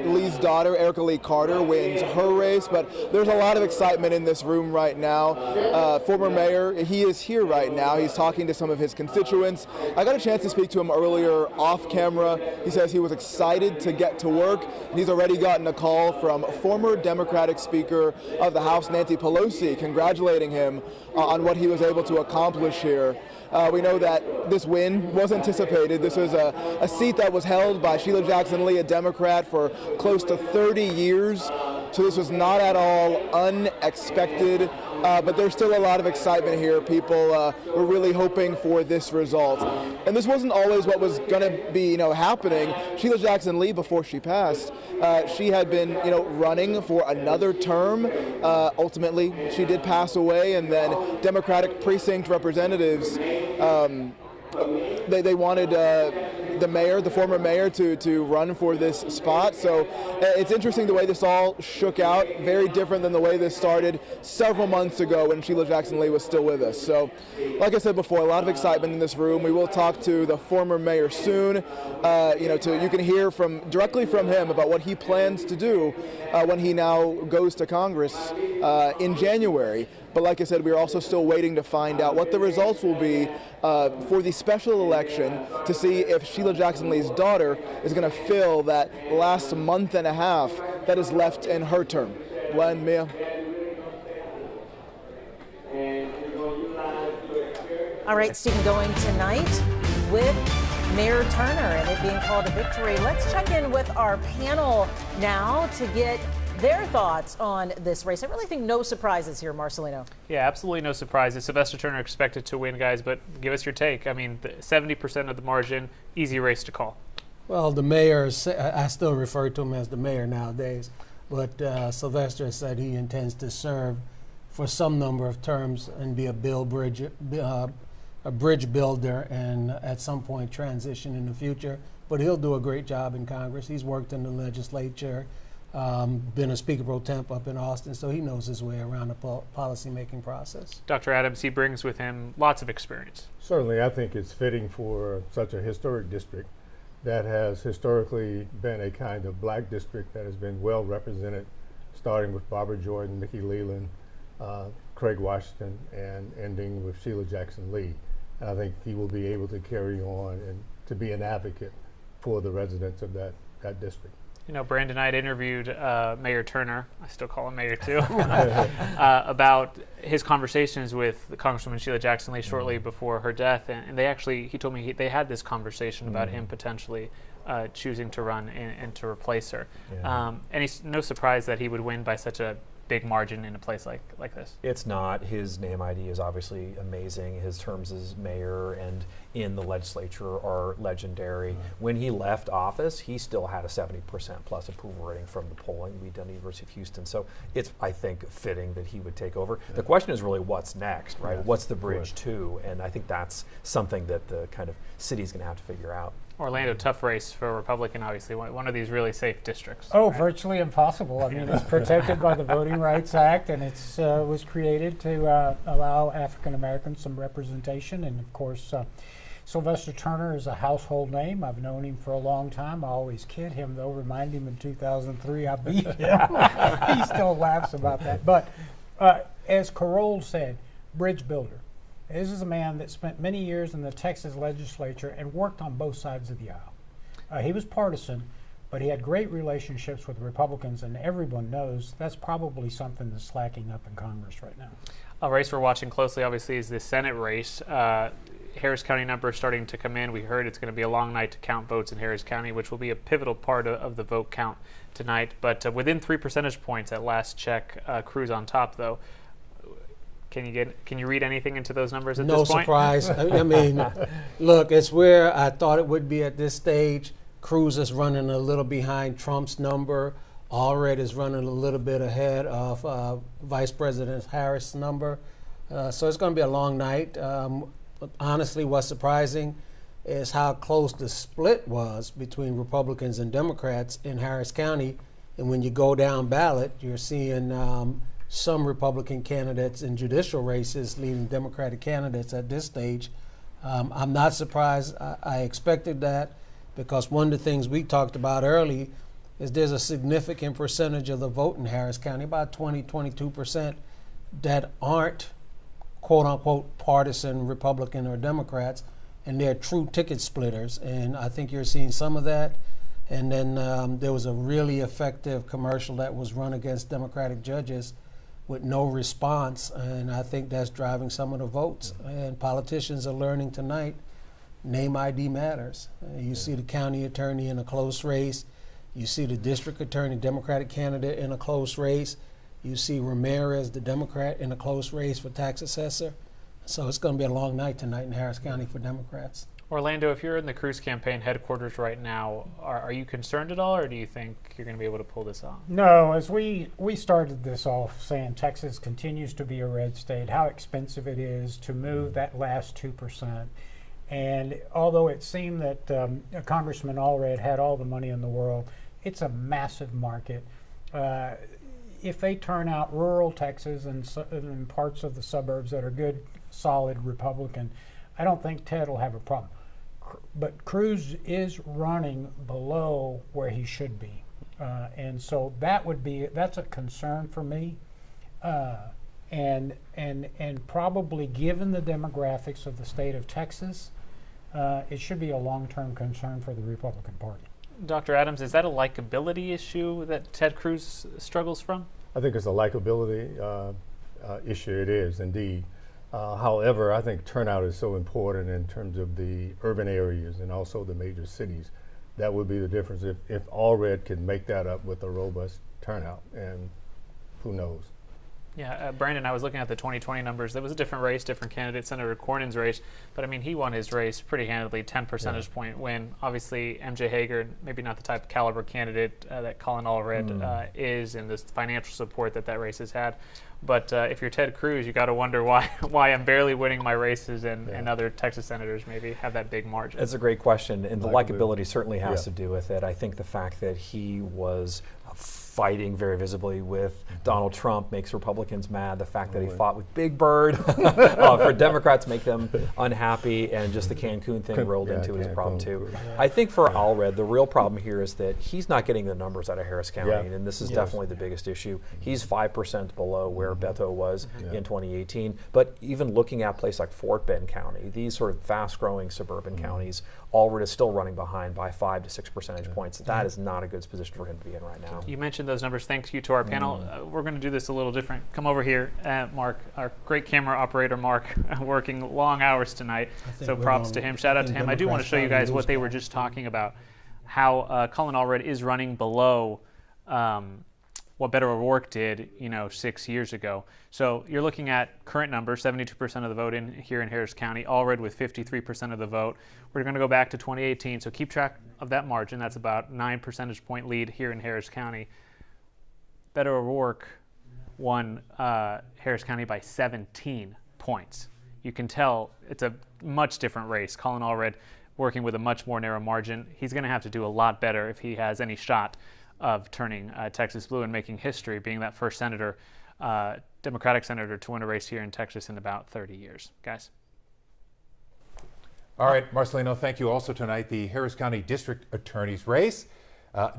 Lee's daughter, Erica Lee Carter, wins her race, but there's a lot of excitement in this room right now. Former mayor, he is here right now. He's talking to some of his constituents. I got a chance to speak to him earlier off camera. He says he was excited to get to work, and he's already gotten a call from former Democratic Speaker of the House, Nancy Pelosi, congratulating him on what he was able to accomplish here. We know that this win was anticipated. This was a seat that was held by Sheila Jackson Lee, a Democrat, for close to 30 years. So this was not at all unexpected, but there's still a lot of excitement here. People were really hoping for this result. And this wasn't always what was going to be, happening. Sheila Jackson Lee, before she passed, she had been, running for another term. Ultimately, she did pass away, and then Democratic precinct representatives, they wanted the former mayor, to run for this spot. So it's interesting the way this all shook out. Very different than the way this started several months ago when Sheila Jackson Lee was still with us. So, like I said before, a lot of excitement in this room. We will talk to the former mayor soon. You can hear directly from him about what he plans to do when he now goes to Congress in January. But like I said, we're also still waiting to find out what the results will be for the special election to see if Sheila Jackson Lee's daughter is going to fill that last month and a half that is left in her term. Glenn, Mia. All right, Stephen, Going tonight with Mayor Turner and it being called a victory. Let's check in with our panel now to get their thoughts on this race. I really think no surprises here, Marcelino. Yeah, absolutely no surprises. Sylvester Turner expected to win, guys, but give us your take. I mean, 70% of the margin, easy race to call. Well, the mayor, I still refer to him as the mayor nowadays, but Sylvester said he intends to serve for some number of terms and be a bridge builder and at some point transition in the future. But he'll do a great job in Congress. He's worked in the legislature. Been a Speaker Pro Temp up in Austin, so he knows his way around the policy-making process. Dr. Adams, he brings with him lots of experience. Certainly, I think it's fitting for such a historic district that has historically been a kind of black district that has been well represented, starting with Barbara Jordan, Nikki Leland, Craig Washington, and ending with Sheila Jackson Lee. And I think he will be able to carry on and to be an advocate for the residents of that district. Brandon Knight interviewed Mayor Turner, I still call him Mayor too, about his conversations with the Congresswoman Sheila Jackson Lee shortly before her death. And he told me they had this conversation about him potentially choosing to run and to replace her. Yeah. And it's no surprise that he would win by such a big margin in a place like this. It's not. His name ID is obviously amazing. His terms as mayor and in the legislature are legendary. Mm-hmm. When he left office, he still had a 70% plus approval rating from the polling we'd done at the University of Houston. So it's, I think, fitting that he would take over. Yeah. The question is really what's next, right? Yes. What's the bridge to? And I think that's something that the kind of city's going to have to figure out. Orlando, tough race for a Republican, obviously, one of these really safe districts. Oh, right? Virtually impossible. I mean, it's protected by the Voting Rights Act, and it was created to allow African Americans some representation. And of course, Sylvester Turner is a household name. I've known him for a long time. I always kid him, though, remind him in 2003 I beat him. He still laughs about that. But as Carroll said, bridge builder. This is a man that spent many years in the Texas legislature and worked on both sides of the aisle. He was partisan, but he had great relationships with Republicans, and everyone knows that's probably something that's slacking up in Congress right now. A race we're watching closely, obviously, is the Senate race. Harris County numbers starting to come in. We heard it's going to be a long night to count votes in Harris County, which will be a pivotal part of the vote count tonight. But within 3 percentage points at last check, Cruz on top, though. Can you read anything into those numbers at this point? No surprise. I mean, look, it's where I thought it would be at this stage. Cruz is running a little behind Trump's number. Allred is running a little bit ahead of Vice President Harris' number. So it's going to be a long night. Honestly, what's surprising is how close the split was between Republicans and Democrats in Harris County. And when you go down ballot, you're seeing some Republican candidates in judicial races leading Democratic candidates at this stage. I'm not surprised. I expected that, because one of the things we talked about early is there's a significant percentage of the vote in Harris County, about 22%, that aren't quote-unquote partisan Republican or Democrats, and they're true ticket splitters. And I think you're seeing some of that. And then there was a really effective commercial that was run against Democratic judges with no response, and I think that's driving some of the votes. And politicians are learning tonight, name ID matters. You see the county attorney in a close race. You see the district attorney, Democratic candidate, in a close race. You see Ramirez, the Democrat, in a close race for tax assessor. So it's going to be a long night tonight in Harris County for Democrats. Orlando, if you're in the Cruz campaign headquarters right now, are you concerned at all, or do you think you're going to be able to pull this off? No, as we started this off saying Texas continues to be a red state, how expensive it is to move that last 2%. And although it seemed that Congressman Allred had all the money in the world, it's a massive market. If they turn out rural Texas and parts of the suburbs that are good, solid Republican, I don't think Ted will have a problem. But Cruz is running below where he should be. And so that's a concern for me. And probably given the demographics of the state of Texas, it should be a long-term concern for the Republican Party. Dr. Adams, is that a likability issue that Ted Cruz struggles from? I think it's a likability issue. It is indeed. However, I think turnout is so important in terms of the urban areas and also the major cities. That would be the difference if Allred can make that up with a robust turnout, and who knows. Yeah, Brandon, I was looking at the 2020 numbers. There was a different race, different candidate, Senator Cornyn's race, but I mean, he won his race pretty handily, 10 percentage point win. Obviously, MJ Hager, maybe not the type of caliber candidate that Colin Allred is, and the financial support that race has had. But if you're Ted Cruz, you got to wonder why I'm barely winning my races, and other Texas senators maybe have that big margin. That's a great question, and the likability certainly has to do with it. I think the fact that he was fighting very visibly with Donald Trump makes Republicans mad. The fact that he fought with Big Bird for Democrats make them unhappy, and just the Cancun thing rolled into his problem too. I think for Allred, the real problem here is that he's not getting the numbers out of Harris County, and this is definitely the biggest issue. He's 5% below where Beto was in 2018. But even looking at a place like Fort Bend County, these sort of fast-growing suburban counties, Allred is still running behind by 5 to 6 percentage points. That is not a good position for him to be in right now. You mentioned those numbers. Thanks you to our panel. We're going to do this a little different. Come over here, Mark, our great camera operator, Mark, working long hours tonight. So props to him. Shout out to him. I do want to show you guys what they were just talking about, how Colin Allred is running below what Beto O'Rourke did, 6 years ago. So you're looking at current numbers, 72% of the vote here in Harris County, Allred with 53% of the vote. We're going to go back to 2018, so keep track of that margin. That's about 9 percentage point lead here in Harris County. Beto O'Rourke won Harris County by 17 points. You can tell it's a much different race. Colin Allred working with a much more narrow margin. He's going to have to do a lot better if he has any shot of turning Texas blue and making history, being that first senator, Democratic senator, to win a race here in Texas in about 30 years. Guys. All right, Marcelino, thank you. Also tonight, the Harris County District Attorney's race.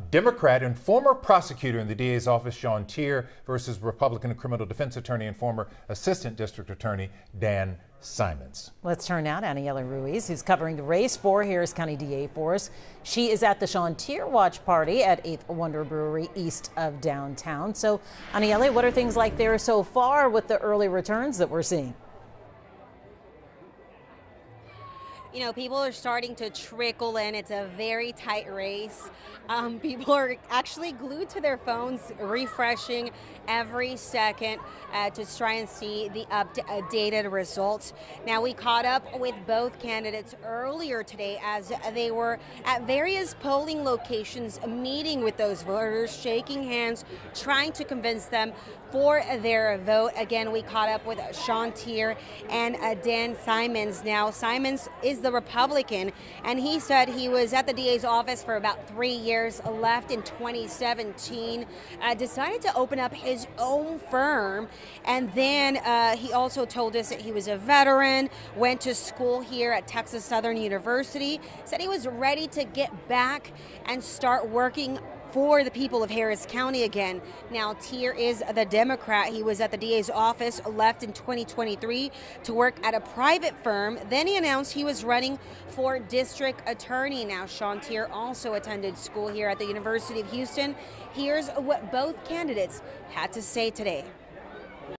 Democrat and former prosecutor in the DA's office, Sean Tier, versus Republican criminal defense attorney and former assistant district attorney, Dan Simons. Let's turn now to Aniela Ruiz, who's covering the race for Harris County DA for us. She is at the Sean Tier watch party at 8th Wonder Brewery east of downtown. So, Aniela, what are things like there so far with the early returns that we're seeing? You know, people are starting to trickle in. It's a very tight race. People are actually glued to their phones, refreshing every second to try and see the updated results. Now, we caught up with both candidates earlier today as they were at various polling locations meeting with those voters, shaking hands, trying to convince them for their vote. Again, we caught up with Sean Tier and Dan Simons. Now, Simons is the Republican, and he said he was at the DA's office for about 3 years, left in 2017, decided to open up his own firm, and then he also told us that he was a veteran, went to school here at Texas Southern University, said he was ready to get back and start working for the people of Harris County again. Now, Tier is the Democrat. He was at the DA's office, left in 2023 to work at a private firm. Then he announced he was running for district attorney. Now, Sean Tier also attended school here at the University of Houston. Here's what both candidates had to say today.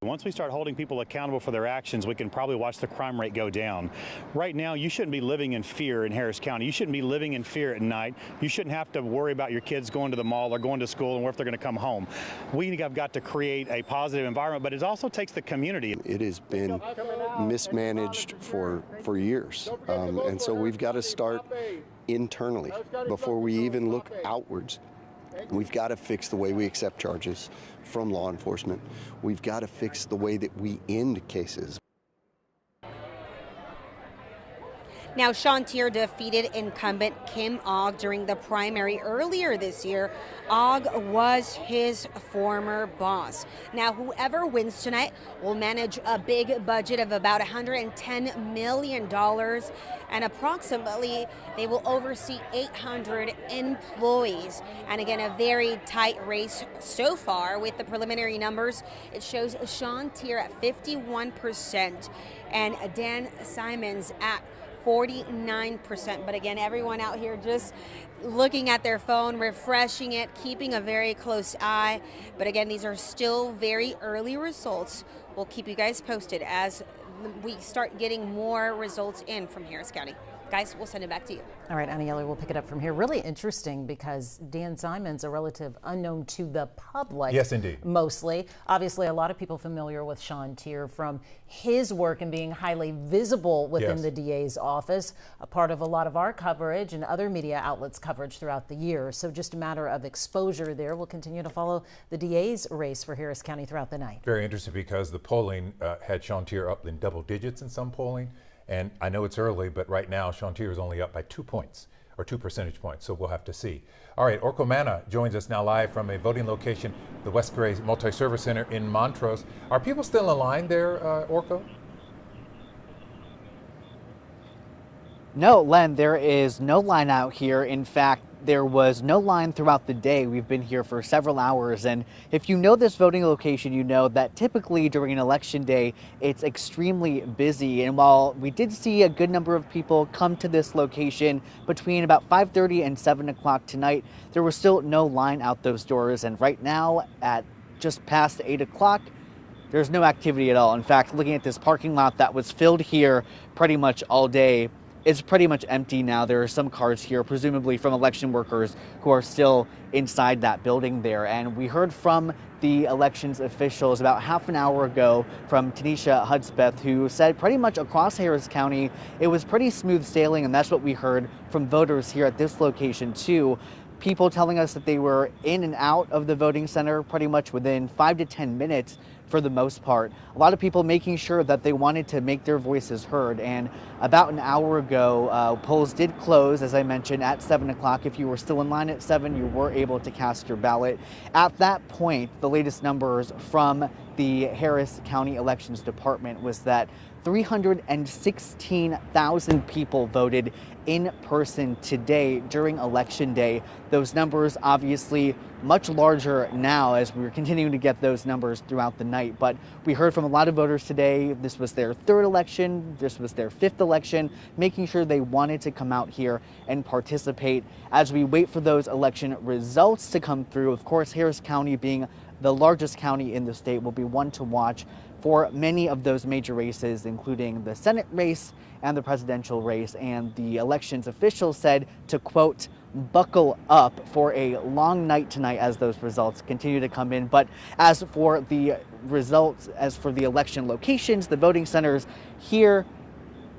Once we start holding people accountable for their actions, we can probably watch the crime rate go down. Right now, you shouldn't be living in fear in Harris County. You shouldn't be living in fear at night. You shouldn't have to worry about your kids going to the mall or going to school and where if they're going to come home. We have got to create a positive environment, but it also takes the community. It has been mismanaged for years, and so we've got to start internally before we even look outwards. We've got to fix the way we accept charges from law enforcement. We've got to fix the way that we end cases. Now, Sean Tier defeated incumbent Kim Ogg during the primary earlier this year. Ogg was his former boss. Now, whoever wins tonight will manage a big budget of about $110 million, and approximately they will oversee 800 employees. And again, a very tight race so far with the preliminary numbers. It shows Sean Tier at 51% and Dan Simons at 49%. But again, everyone out here just looking at their phone, refreshing it, keeping a very close eye. But again, these are still very early results. We'll keep you guys posted as we start getting more results in from Harris County. Guys, we'll send it back to you. All right, Aniela, we'll pick it up from here. Really interesting because Dan Simons, a relative unknown to the public. Yes, indeed. Mostly. Obviously, a lot of people familiar with Sean Tier from his work and being highly visible within the DA's office, a part of a lot of our coverage and other media outlets' coverage throughout the year. So just a matter of exposure there. We'll continue to follow the DA's race for Harris County throughout the night. Very interesting because the polling had Sean Tier up in double digits in some polling. And I know it's early, but right now, Sean Tier is only up by 2 points, or 2 percentage points, so we'll have to see. All right, Orko Manna joins us now live from a voting location, the West Gray Multi-Service Center in Montrose. Are people still in line there, Orko? No, Len, there is no line out here. In fact, there was no line throughout the day. We've been here for several hours, and if you know this voting location, you know that typically during an election day, it's extremely busy. And while we did see a good number of people come to this location between about 5:30 and 7 o'clock tonight, there was still no line out those doors. And right now, at just past 8 o'clock, there's no activity at all. In fact, looking at this parking lot that was filled here pretty much all day, it's pretty much empty now. There are some cars here, presumably from election workers who are still inside that building there. And we heard from the elections officials about half an hour ago from Tanisha Hudspeth, who said pretty much across Harris County, it was pretty smooth sailing. And that's what we heard from voters here at this location too. People telling us that they were in and out of the voting center pretty much within 5 to 10 minutes for the most part. A lot of people making sure that they wanted to make their voices heard. And about an hour ago, polls did close, as I mentioned, at 7 o'clock. If you were still in line at 7, you were able to cast your ballot. At that point, the latest numbers from the Harris County Elections Department was that 316,000 people voted in person today during Election Day. Those numbers obviously much larger now as we're continuing to get those numbers throughout the night. But we heard from a lot of voters today. This was their third election. This was their fifth election, making sure they wanted to come out here and participate as we wait for those election results to come through. Of course, Harris County being the largest county in the state, will be one to watch for many of those major races, including the Senate race and the presidential race. And the elections officials said to, quote, buckle up for a long night tonight as those results continue to come in. But as for the results, as for the election locations, the voting centers here,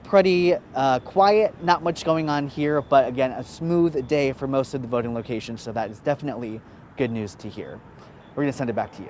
pretty quiet, not much going on here, but again, a smooth day for most of the voting locations. So that is definitely good news to hear. We're going to send it back to you.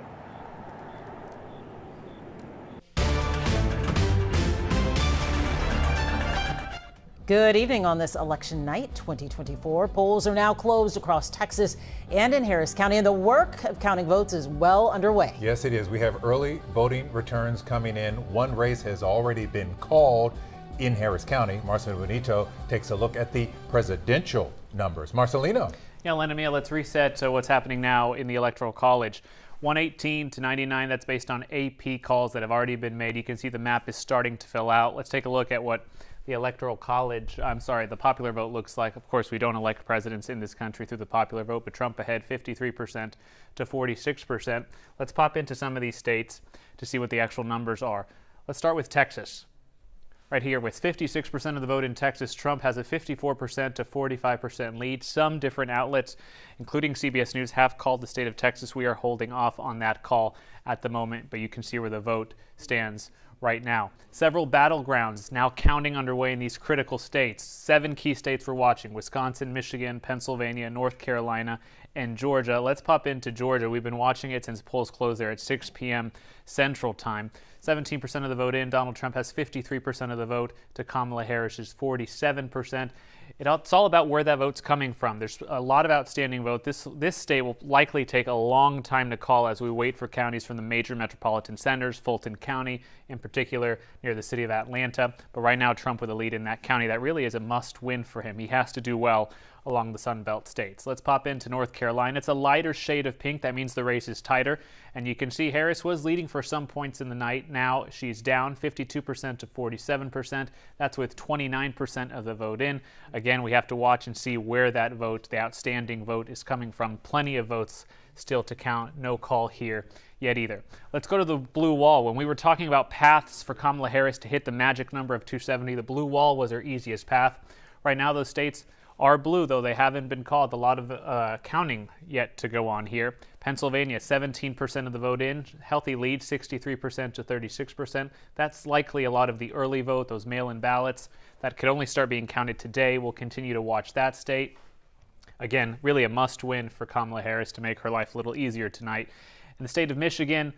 Good evening on this election night 2024. Polls are now closed across Texas and in Harris County, and the work of counting votes is well underway. Yes, it is. We have early voting returns coming in. One race has already been called in Harris County. Marcelino Benito takes a look at the presidential numbers. Marcelino. Yeah, Len and Mia, let's reset what's happening now in the Electoral College. 118 to 99, that's based on AP calls that have already been made. You can see the map is starting to fill out. Let's take a look at what the Electoral College, the popular vote looks like. Of course, we don't elect presidents in this country through the popular vote, but Trump ahead 53% to 46%. Let's pop into some of these states to see what the actual numbers are. Let's start with Texas. Right here, with 56% of the vote in Texas, Trump has a 54% to 45% lead. Some different outlets, including CBS News, have called the state of Texas. We are holding off on that call at the moment, but you can see where the vote stands right now. Several battlegrounds now counting underway in these critical states. 7 key states we're watching: Wisconsin, Michigan, Pennsylvania, North Carolina, and Georgia. Let's pop into Georgia. We've been watching it since polls closed there at 6 p.m. Central Time. 17% of the vote in. Donald Trump has 53% of the vote to Kamala Harris's 47%. It's all about where that vote's coming from. There's a lot of outstanding vote. This state will likely take a long time to call as we wait for counties from the major metropolitan centers, Fulton County in particular, near the city of Atlanta. But right now, Trump with a lead in that county. That really is a must-win for him. He has to do well along the Sun Belt states. Let's pop into North Carolina. It's a lighter shade of pink. That means the race is tighter. And you can see Harris was leading for some points in the night. Now she's down 52% to 47%. That's with 29% of the vote in. Again, we have to watch and see where that vote, the outstanding vote, is coming from. Plenty of votes still to count. No call here yet either. Let's go to the blue wall. When we were talking about paths for Kamala Harris to hit the magic number of 270, the blue wall was her easiest path. Right now, those states are blue, though they haven't been called. A lot of counting yet to go on here. Pennsylvania, 17% of the vote in. Healthy lead, 63% to 36%. That's likely a lot of the early vote, those mail-in ballots that could only start being counted today. We'll continue to watch that state. Again, really a must-win for Kamala Harris to make her life a little easier tonight. In the state of Michigan,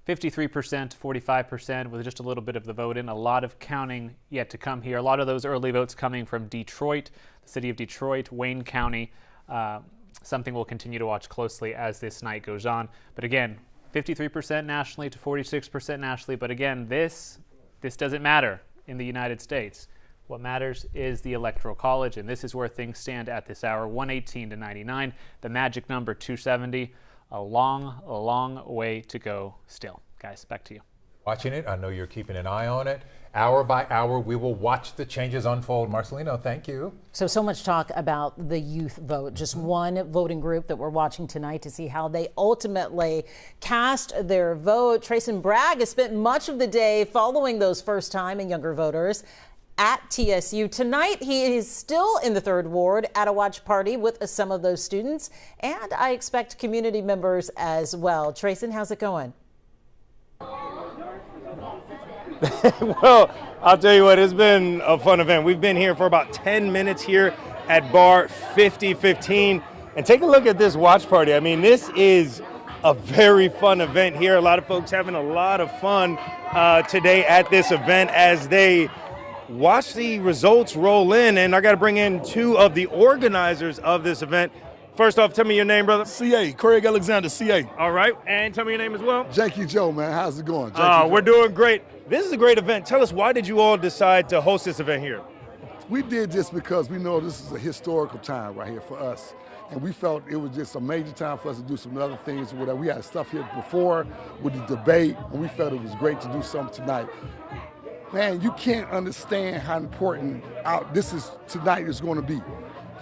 53% to 45% with just a little bit of the vote in. A lot of counting yet to come here. A lot of those early votes coming from Detroit, the city of Detroit, Wayne County. Something we'll continue to watch closely as this night goes on. But again, 53% nationally to 46% nationally. But again, this doesn't matter in the United States. What matters is the Electoral College, and this is where things stand at this hour, 118 to 99. The magic number 270. A long way to go still. Guys, back to you. Watching it, I know you're keeping an eye on it. Hour by hour, we will watch the changes unfold. Marcelino, thank you. So much talk about the youth vote. Just one voting group that we're watching tonight to see how they ultimately cast their vote. Trayson Bragg has spent much of the day following those first-time and younger voters at TSU. Tonight, he is still in the 3rd Ward at a watch party with some of those students, and I expect community members as well. Trayson, how's it going? Well, I'll tell you what, it's been a fun event. We've been here for about 10 minutes here at bar 5015, and take a look at this watch party. I mean, this is a very fun event here. A lot of folks having a lot of fun today at this event as they watch the results roll in, and I got to bring in 2 of the organizers of this event. First off, tell me your name, brother. CA, Craig Alexander, CA. All right, and tell me your name as well. Janky Joe, man. How's it going? We're doing great. This is a great event. Tell us, why did you all decide to host this event here? We did this because we know this is a historical time right here for us. And we felt it was just a major time for us to do some other things. We had stuff here before with the debate, and we felt it was great to do something tonight. Man, you can't understand how important tonight is going to be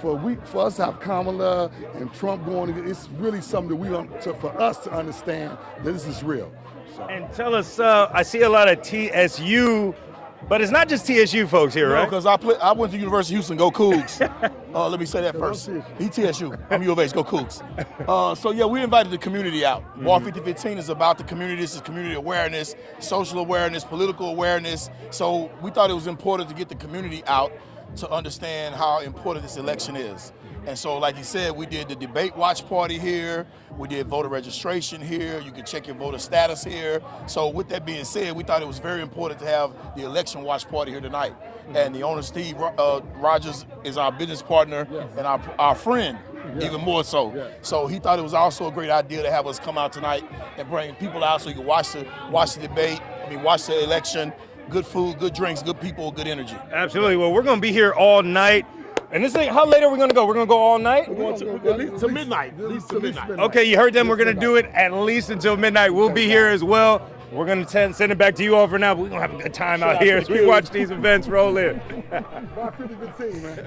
for us to have Kamala and Trump going, it's really something that for us to understand that this is real. So. And tell us, I see a lot of TSU, but it's not just TSU folks here, right? because I went to University of Houston, go Cougs. Let me say that first. TSU, I'm U of H, go Cougs. So yeah, we invited the community out. Bar 5015 is about the community. This is community awareness, social awareness, political awareness. So we thought it was important to get the community out to understand how important this election is. And so, like you said, we did the debate watch party here. We did voter registration here. You can check your voter status here. So with that being said, we thought it was very important to have the election watch party here tonight. And the owner, Steve Rogers, is our business partner and our friend, even more so. So he thought it was also a great idea to have us come out tonight and bring people out so you can watch the debate, watch the election. Good food, good drinks, good people, good energy. Absolutely. Well, we're going to be here all night. And this thing, how late are we going to go? We're going to go all night? We're going to midnight. At least to midnight. Okay, you heard them. We're going to do it at least until midnight. We'll be here as well. We're going to send it back to you all for now, but we're going to have a good time out here as we watch these events roll in.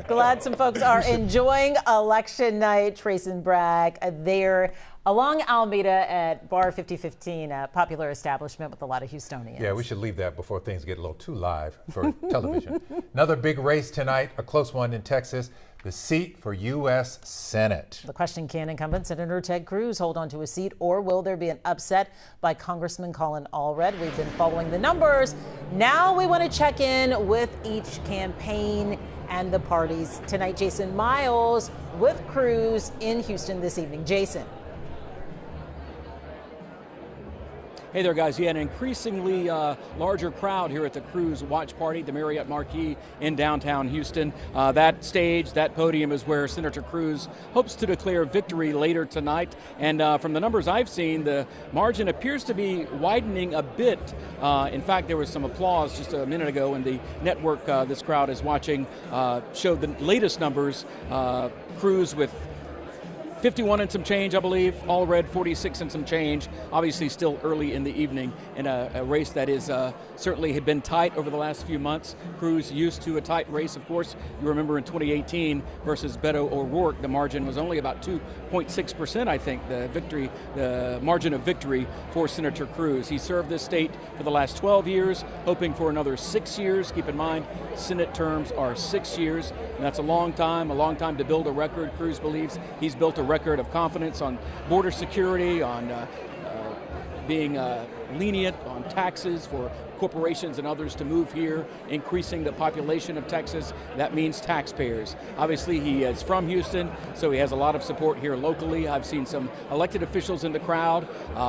Glad some folks are enjoying election night. Trace and Bragg there along Alameda at Bar 5015, a popular establishment with a lot of Houstonians. Yeah, we should leave that before things get a little too live for television. Another big race tonight, a close one in Texas, the seat for U.S. Senate. The question, can incumbent Senator Ted Cruz hold on to a seat, or will there be an upset by Congressman Colin Allred? We've been following the numbers. Now we want to check in with each campaign and the parties tonight. Jason Miles with Cruz in Houston this evening. Jason. Hey there, guys. Yeah, an increasingly larger crowd here at the Cruz Watch Party, the Marriott Marquis in downtown Houston. That stage, that podium is where Senator Cruz hopes to declare victory later tonight. And from the numbers I've seen, the margin appears to be widening a bit. In fact, there was some applause just a minute ago when the network this crowd is watching showed the latest numbers. Cruz with 51 and some change, I believe. Allred 46 and some change. Obviously still early in the evening in a race that is certainly had been tight over the last few months. Cruz used to a tight race, of course. You remember in 2018 versus Beto O'Rourke, the margin was only about 2.6%, I think, the margin of victory for Senator Cruz. He served this state for the last 12 years, hoping for another 6 years. Keep in mind, Senate terms are 6 years, and that's a long time to build a record. Cruz believes he's built a record of confidence on border security, on being lenient on taxes for corporations and others to move here, increasing the population of Texas. That means taxpayers. Obviously, he is from Houston, so he has a lot of support here locally. I've seen some elected officials in the crowd,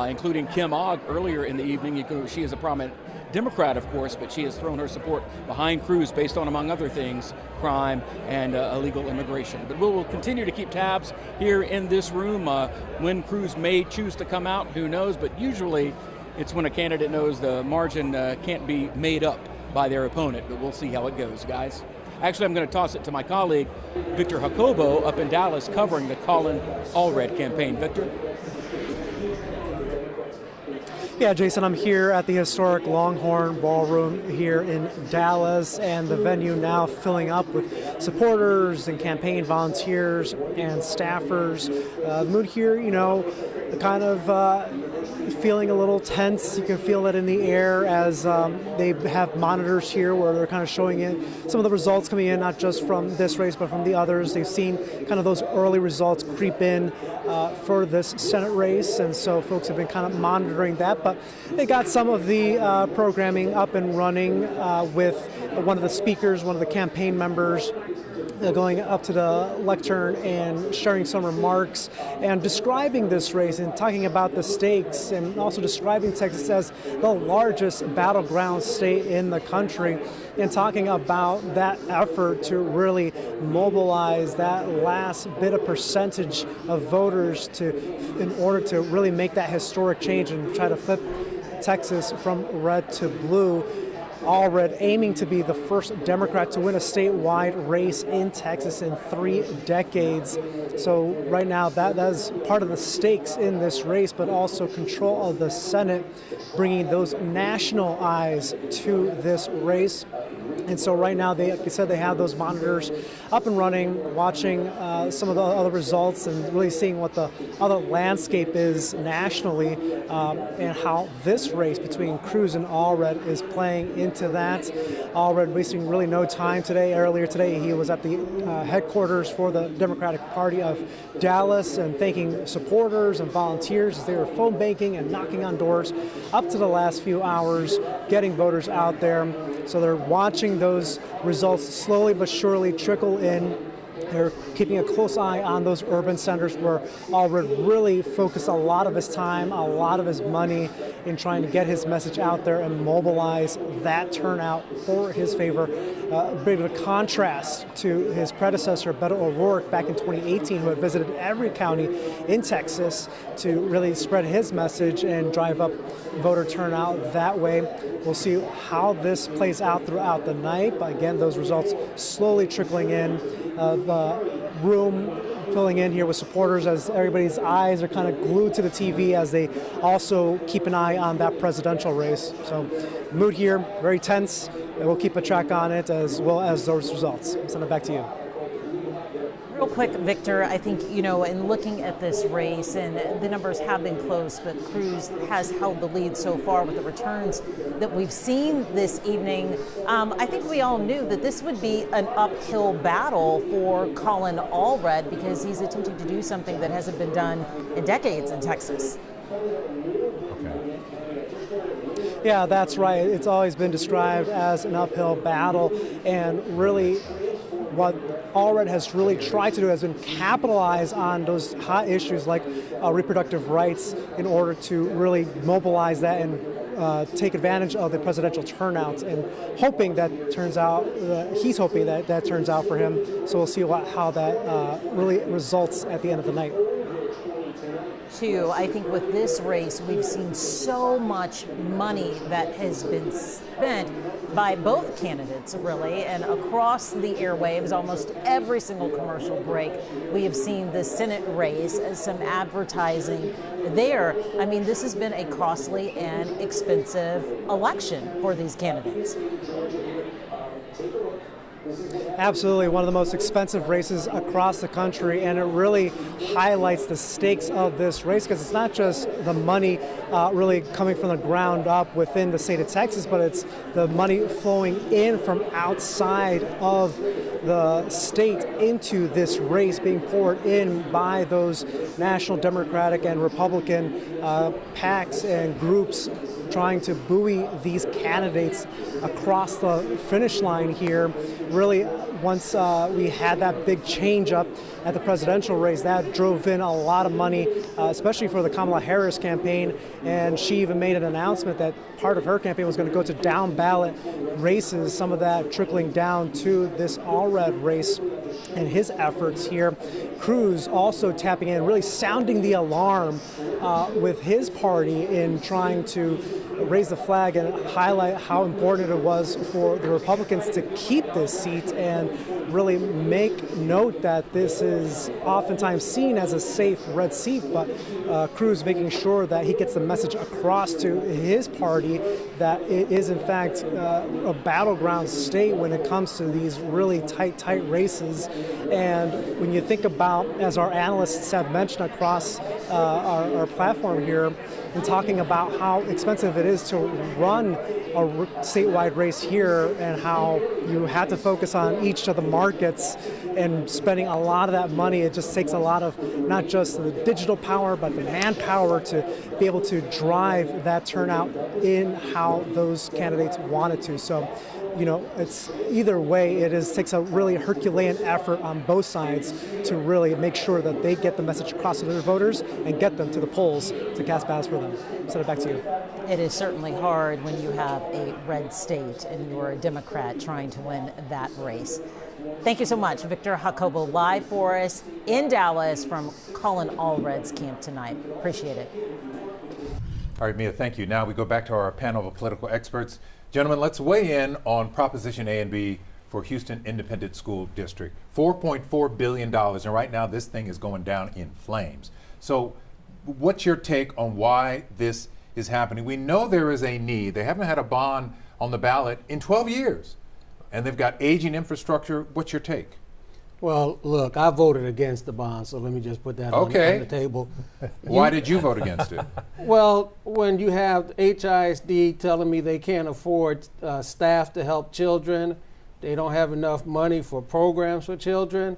including Kim Ogg earlier in the evening. She is a prominent Democrat, of course, but she has thrown her support behind Cruz based on, among other things, crime and illegal immigration. But we'll continue to keep tabs here in this room. When Cruz may choose to come out, who knows, but usually it's when a candidate knows the margin can't be made up by their opponent, but we'll see how it goes, guys. Actually, I'm going to toss it to my colleague, Victor Jacobo, up in Dallas, covering the Colin Allred campaign. Victor? Yeah, Jason, I'm here at the historic Longhorn Ballroom here in Dallas, and the venue now filling up with supporters and campaign volunteers and staffers. The mood here, kind of feeling a little tense. You can feel it in the air as they have monitors here where they're kind of showing in some of the results coming in, not just from this race, but from the others. They've seen kind of those early results creep in for this Senate race, and so folks have been kind of monitoring that. But they got some of the programming up and running with one of the speakers, one of the campaign members, going up to the lectern and sharing some remarks and describing this race and talking about the stakes, and also describing Texas as the largest battleground state in the country, and talking about that effort to really mobilize that last bit of percentage of voters in order to really make that historic change and try to flip Texas from red to blue. Allred aiming to be the first Democrat to win a statewide race in Texas in 3 decades. So right now that is part of the stakes in this race, but also control of the Senate, bringing those national eyes to this race. And so right now, like I said, they have those monitors up and running, watching some of the other results and really seeing what the other landscape is nationally, and how this race between Cruz and Allred is playing into that. Allred wasting really no time today. Earlier today, he was at the headquarters for the Democratic Party of Dallas and thanking supporters and volunteers as they were phone banking and knocking on doors up to the last few hours, getting voters out there. So they're watching those results slowly but surely trickle in. They're keeping a close eye on those urban centers where Allred really focused a lot of his time, a lot of his money in trying to get his message out there and mobilize that turnout for his favor. A bit of a contrast to his predecessor, Beto O'Rourke, back in 2018, who had visited every county in Texas to really spread his message and drive up voter turnout that way. We'll see how this plays out throughout the night. But again, those results slowly trickling in. The room filling in here with supporters as everybody's eyes are kind of glued to the TV as they also keep an eye on that presidential race. So mood here, very tense, and we'll keep a track on it as well as those results. I'll send it back to you. Real quick, Victor, I think, in looking at this race, and the numbers have been close, but Cruz has held the lead so far with the returns that we've seen this evening. I think we all knew that this would be an uphill battle for Colin Allred because he's attempting to do something that hasn't been done in decades in Texas. Yeah, that's right. It's always been described as an uphill battle, and really what Allred has really tried to do has been capitalize on those hot issues like reproductive rights in order to really mobilize that and take advantage of the presidential turnout, and hoping that turns out, he's hoping that that turns out for him. So we'll see how that really results at the end of the night. Too, I think with this race, we've seen so much money that has been spent by both candidates, really, and across the airwaves, almost every single commercial break, we have seen the Senate race as some advertising there. I mean, this has been a costly and expensive election for these candidates. Absolutely, one of the most expensive races across the country, and it really highlights the stakes of this race because it's not just the money really coming from the ground up within the state of Texas, but it's the money flowing in from outside of the state into this race, being poured in by those national Democratic and Republican PACs and groups trying to buoy these candidates across the finish line here. Really, once we had that big change up at the presidential race, that drove in a lot of money, especially for the Kamala Harris campaign. And she even made an announcement that part of her campaign was going to go to down ballot races, some of that trickling down to this Allred race and his efforts here. Cruz also tapping in, really sounding the alarm with his party in trying to raise the flag and highlight how important it was for the Republicans to keep this seat and really make note that this is oftentimes seen as a safe red seat, but Cruz making sure that he gets the message across to his party that it is in fact a battleground state when it comes to these really tight races. And when you think about, as our analysts have mentioned across our platform here, and talking about how expensive it is to run a statewide race here and how you have to focus on each of the markets and spending a lot of that money. It just takes a lot of not just the digital power, but the manpower to be able to drive that turnout in how those candidates wanted to. So, it's either way, takes a really Herculean effort on both sides to really make sure that they get the message across to their voters and get them to the polls to cast ballots for them. Send it back to you. It is certainly hard when you have a red state and you're a Democrat trying to win that race. Thank you so much, Victor Jacobo, live for us in Dallas from Colin Allred's camp tonight. Appreciate it. All right, Mia, thank you. Now we go back to our panel of political experts. Gentlemen, let's weigh in on Proposition A and B for Houston Independent School District. $4.4 billion, and right now this thing is going down in flames. So what's your take on why this is happening? We know there is a need. They haven't had a bond on the ballot in 12 years. and they've got aging infrastructure. What's your take? Well, look, I voted against the bond, so let me just put that on the table. Why did you vote against it? Well, when you have HISD telling me they can't afford staff to help children, they don't have enough money for programs for children,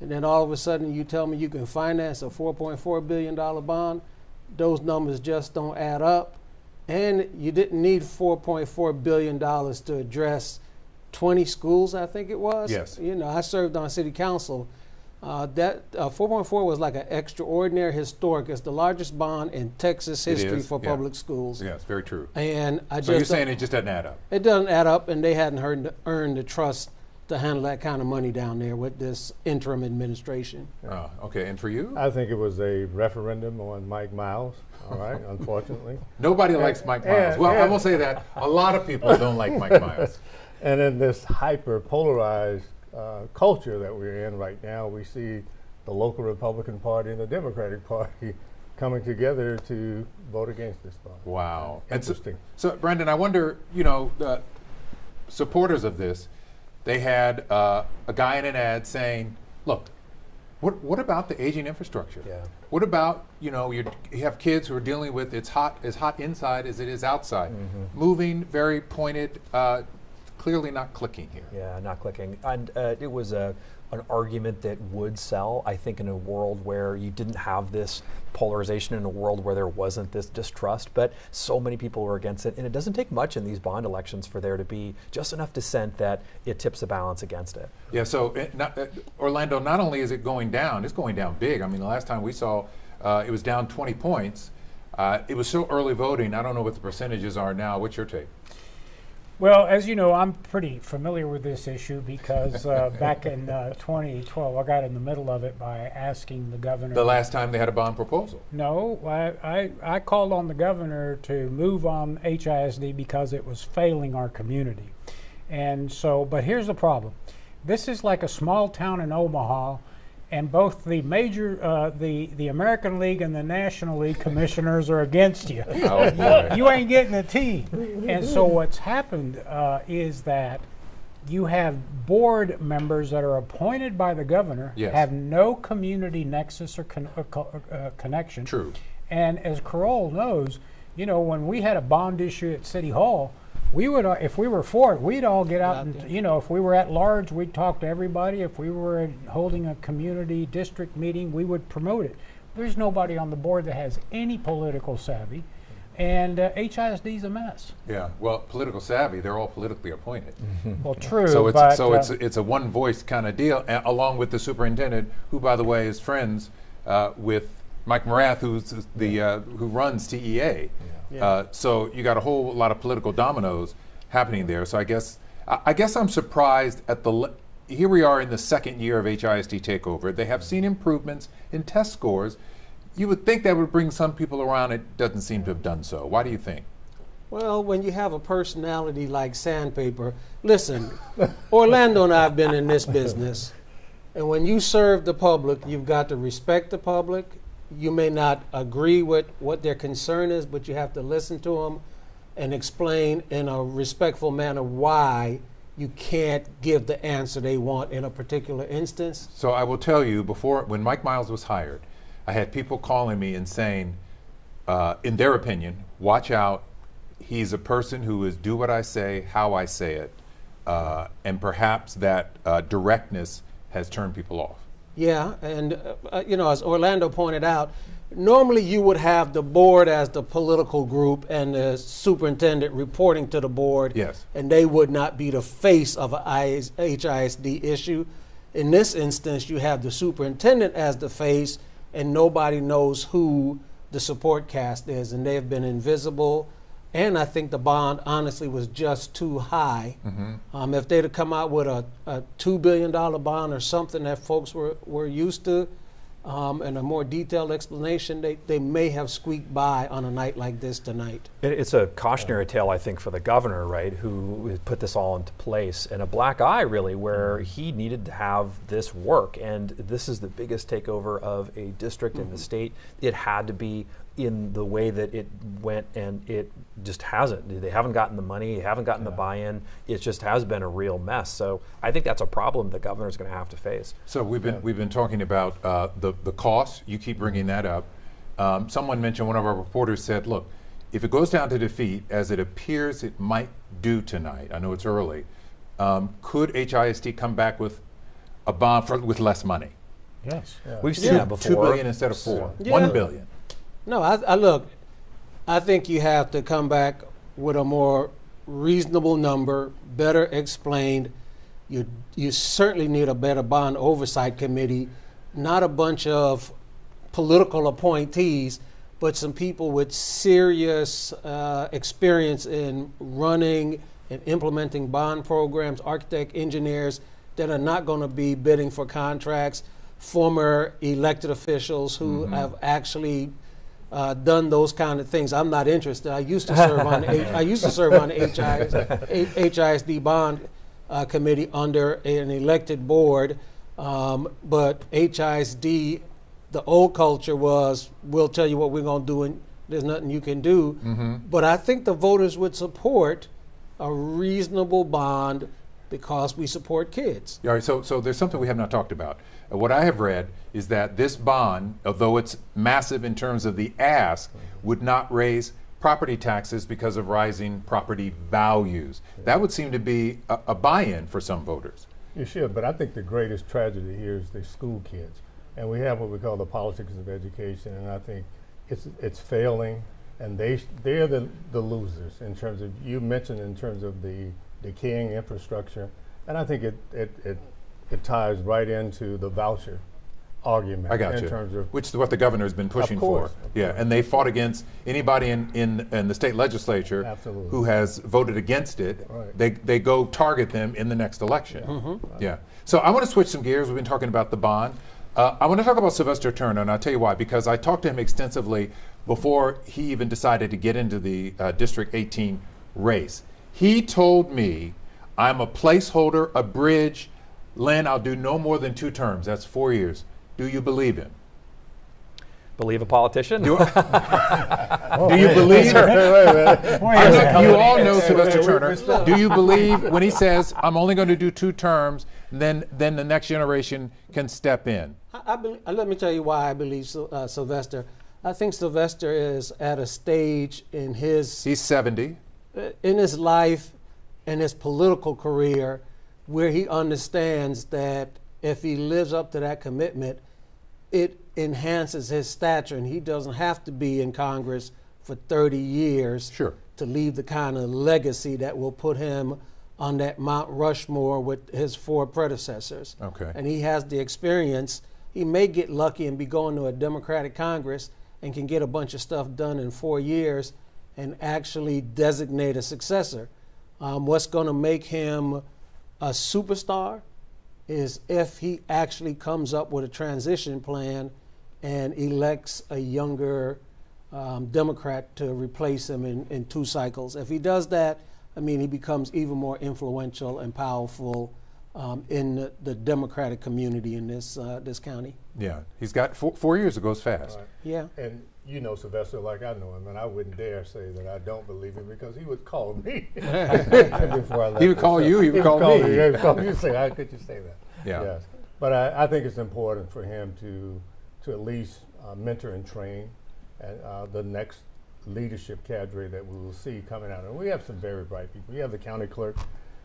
and then all of a sudden you tell me you can finance a $4.4 billion bond, those numbers just don't add up. And you didn't need $4.4 billion to address 20 schools, I think it was. Yes. You know, I served on city council. That 4.4 was like an extraordinary historic. It's the largest bond in Texas history for public schools. Yes, very true. And so you're saying it just doesn't add up? It doesn't add up, and they hadn't earned the trust to handle that kind of money down there with this interim administration. Oh, okay. And for you? I think it was a referendum on Mike Miles. All right, unfortunately. Nobody likes Mike Miles. Well, I will say that a lot of people don't like Mike Miles. And in this hyper-polarized culture that we're in right now, we see the local Republican Party and the Democratic Party coming together to vote against this bond. Wow. Interesting. So, Brendan, I wonder, supporters of this, they had a guy in an ad saying, look, what about the aging infrastructure? Yeah. What about, you have kids who are dealing with as hot inside as it is outside. Mm-hmm. Moving, very pointed, clearly not clicking here. Yeah, not clicking. And it was an argument that would sell, I think, in a world where you didn't have this polarization, in a world where there wasn't this distrust, but so many people were against it. And it doesn't take much in these bond elections for there to be just enough dissent that it tips the balance against it. Yeah, so Orlando, not only is it going down, it's going down big. I mean, the last time we saw it was down 20 points. It was so early voting. I don't know what the percentages are now. What's your take? Well, as you know, I'm pretty familiar with this issue because back in 2012, I got in the middle of it by asking the governor. The last time they had a bond proposal? No, I called on the governor to move on HISD because it was failing our community. And so, but here's the problem. This is like a small town in Omaha, and both the major, the American League and the National League commissioners are against you. Oh, you ain't getting a team. And so what's happened is that you have board members that are appointed by the governor, have no community nexus or connection. True. And as Carol knows, when we had a bond issue at City Hall, we would, if we were for it, we'd all get out and, if we were at large, we'd talk to everybody. If we were holding a community district meeting, we would promote it. There's nobody on the board that has any political savvy, and HISD's a mess. Yeah, well, political savvy, they're all politically appointed. Well, true. So but, it's a one voice kind of deal, along with the superintendent, who, by the way, is friends with Mike Morath, who runs TEA. So you got a whole lot of political dominoes happening there. So I guess I'm surprised at here we are in the second year of HISD takeover. They have seen improvements in test scores. You would think that would bring some people around. It doesn't seem to have done so. Why do you think? Well, when you have a personality like Sandpaper, listen, Orlando and I have been in this business, and when you serve the public, you've got to respect the public. You may not agree with what their concern is, but you have to listen to them and explain in a respectful manner why you can't give the answer they want in a particular instance. So I will tell you, when Mike Miles was hired, I had people calling me and saying, in their opinion, watch out, he's a person who is do what I say, how I say it, and perhaps that directness has turned people off. Yeah, and as Orlando pointed out, normally you would have the board as the political group and the superintendent reporting to the board. Yes. And they would not be the face of a HISD issue. In this instance, you have the superintendent as the face, and nobody knows who the support cast is, and they have been invisible. And I think the bond, honestly, was just too high. Mm-hmm. If they'd have come out with a $2 billion bond or something that folks were used to, and a more detailed explanation, they may have squeaked by on a night like this tonight. It's a cautionary tale, I think, for the governor, right, who put this all into place, and a black eye, really, where he needed to have this work. And this is the biggest takeover of a district in the state. It had to be in the way that it went, and it just hasn't. They haven't gotten the money, they haven't gotten the buy-in. It just has been a real mess. So I think that's a problem the governor's going to have to face. So we've been talking about the cost. You keep bringing that up. Someone mentioned, one of our reporters said, look, if it goes down to defeat, as it appears it might do tonight, I know it's early, could HISD come back with a bond with less money? Yes. We've seen that before. $2 billion instead of $4. Yeah. $1 billion. No, I look, I think you have to come back with a more reasonable number, better explained. You certainly need a better bond oversight committee, not a bunch of political appointees, but some people with serious experience in running and implementing bond programs, architect, engineers that are not going to be bidding for contracts, former elected officials who have actually done those kind of things. I'm not interested. I used to serve on HISD bond committee under an elected board, but HISD, the old culture was, we'll tell you what we're going to do and there's nothing you can do. But I think the voters would support a reasonable bond because we support kids. All right, so there's something we have not talked about. What I have read is that this bond, although it's massive in terms of the ask, would not raise property taxes because of rising property values. That would seem to be a buy-in for some voters. You should, but I think the greatest tragedy here is the school kids. And we have what we call the politics of education, and I think it's failing, and they're the losers in terms of, you mentioned in terms of the decaying infrastructure, and I think it ties right into the voucher argument. I got in you. Terms of, which is what the governor's been pushing for. Yeah, and they fought against anybody in the state legislature who has voted against it. Right. They go target them in the next election. Yeah. So I want to switch some gears. We've been talking about the bond. I want to talk about Sylvester Turner, and I'll tell you why. Because I talked to him extensively before he even decided to get into the District 18 race. He told me, I'm a placeholder, a bridge. Len, I'll do no more than 2 terms. That's 4 years. Do you believe him? Believe a politician? Do you believe? You all know Sylvester Turner. Do you believe when he says, I'm only going to do 2 terms, then the next generation can step in? Let me tell you why I believe Sylvester. I think Sylvester is at a stage in his... He's 70. In his life and his political career where he understands that if he lives up to that commitment, it enhances his stature, and he doesn't have to be in Congress for 30 years to leave the kind of legacy that will put him on that Mount Rushmore with his 4 predecessors. Okay. And he has the experience. He may get lucky and be going to a Democratic Congress and can get a bunch of stuff done in 4 years and actually designate a successor. What's going to make him a superstar is if he actually comes up with a transition plan and elects a younger Democrat to replace him in 2 cycles. If he does that, I mean, he becomes even more influential and powerful in the Democratic community in this county. Yeah, he's got 4 years. It goes fast. Right. Yeah. And you know Sylvester like I know him, and I wouldn't dare say that I don't believe him because he would call me before I left. He would call you. He would call me. He would call you. Say, how could you say that? Yeah. Yes. But I think it's important for him to at least mentor and train the next leadership cadre that we will see coming out. And we have some very bright people. We have the county clerk,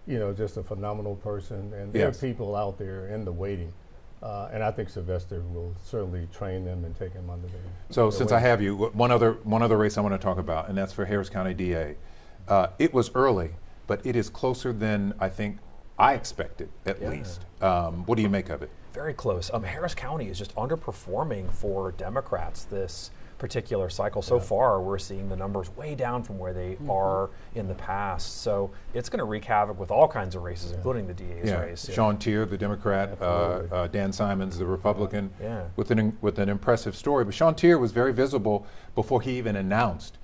just a phenomenal person, and there are people out there in the waiting. And I think Sylvester will certainly train them and take them under their So since I have you, one other race I want to talk about, and that's for Harris County DA. It was early, but it is closer than I think I expected, at least. What do you make of it? Very close. Harris County is just underperforming for Democrats this particular cycle. So far, we're seeing the numbers way down from where they are in the past. So it's going to wreak havoc with all kinds of races, including the DA's race. Sean Tier, the Democrat, Dan Simons, the Republican, with an impressive story. But Sean Tier was very visible before he even announced.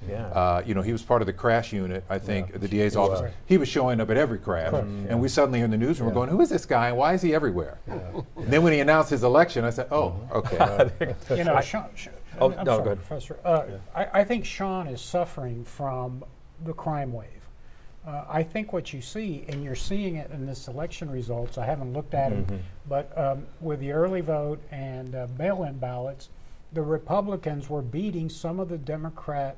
You know, he was part of the crash unit, I think, at the DA's office. Right. He was showing up at every crash. And we suddenly in the newsroom were going, who is this guy and why is he everywhere? And then when he announced his election, I said, oh, okay. You know, Sean, Oh, I'm no, sorry, go ahead. Professor. I think Sean is suffering from the crime wave. I think what you see, and you're seeing it in this election results, I haven't looked at it, but with the early vote and mail-in ballots, the Republicans were beating some of the Democrat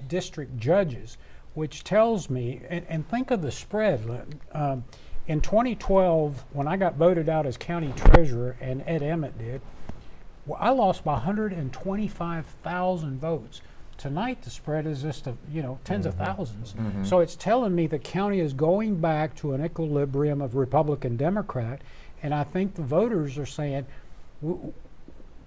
district judges, which tells me, and think of the spread. In 2012, when I got voted out as county treasurer, and Ed Emmett did, well, I lost by 125,000 votes. Tonight, the spread is just, tens of thousands. So it's telling me the county is going back to an equilibrium of Republican-Democrat, and I think the voters are saying,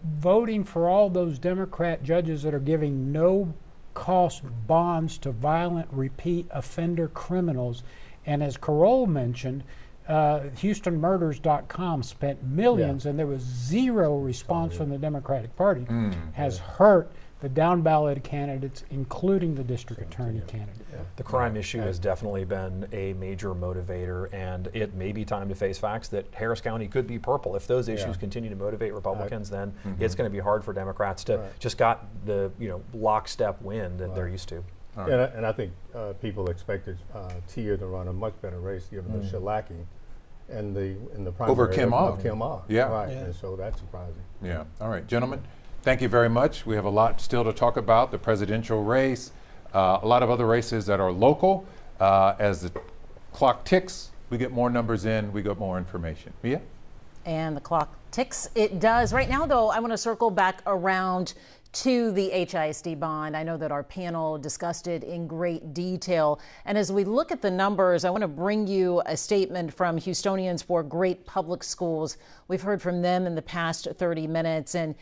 voting for all those Democrat judges that are giving no-cost bonds to violent repeat offender criminals. And as Carol mentioned, HoustonMurders.com spent millions and there was zero response from the Democratic Party, has hurt the down-ballot candidates, including the district attorney candidate. The crime issue has definitely been a major motivator, and it may be time to face facts that Harris County could be purple. If those issues continue to motivate Republicans, then it's going to be hard for Democrats to just got the lockstep win that they're used to. And I think people expected Tier to run a much better race given the shellacking and in the primary over Kim Ogg. Right, and so that's surprising. Yeah. All right, gentlemen, thank you very much. We have a lot still to talk about, the presidential race, a lot of other races that are local. As the clock ticks, we get more numbers in, we get more information. Mia? And the clock ticks. It does. Right now, though, I want to circle back around to the HISD bond. I know that our panel discussed it in great detail. And as we look at the numbers, I want to bring you a statement from Houstonians for Great Public Schools. We've heard from them in the past 30 minutes. And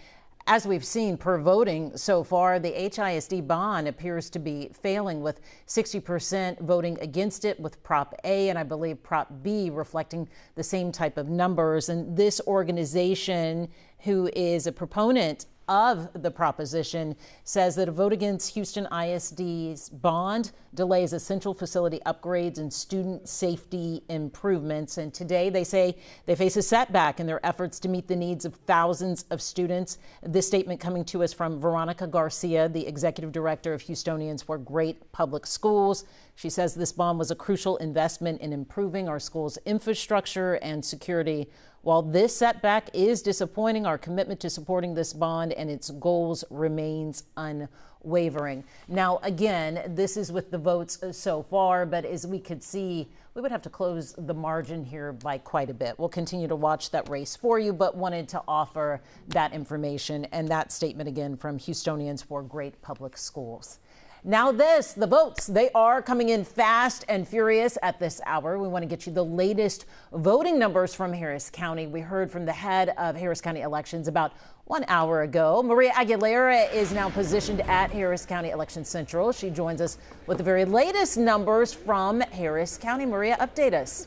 as we've seen per voting so far, the HISD bond appears to be failing, with 60% voting against it with Prop A, and I believe Prop B reflecting the same type of numbers. And this organization, who is a proponent of the proposition, says that a vote against Houston ISD's bond delays essential facility upgrades and student safety improvements. And today they say they face a setback in their efforts to meet the needs of thousands of students. This statement coming to us from Veronica Garcia, the executive director of Houstonians for Great Public Schools. She says this bond was a crucial investment in improving our schools' infrastructure and security. While this setback is disappointing, our commitment to supporting this bond and its goals remains unwavering. Now, again, this is with the votes so far, but as we could see, we would have to close the margin here by quite a bit. We'll continue to watch that race for you, but wanted to offer that information and that statement again from Houstonians for Great Public Schools. Now the votes, they are coming in fast and furious at this hour. We want to get you the latest voting numbers from Harris County. We heard from the head of Harris County elections about 1 hour ago. Maria Aguilera is now positioned at Harris County Election Central. She joins us with the very latest numbers from Harris County. Maria, update us.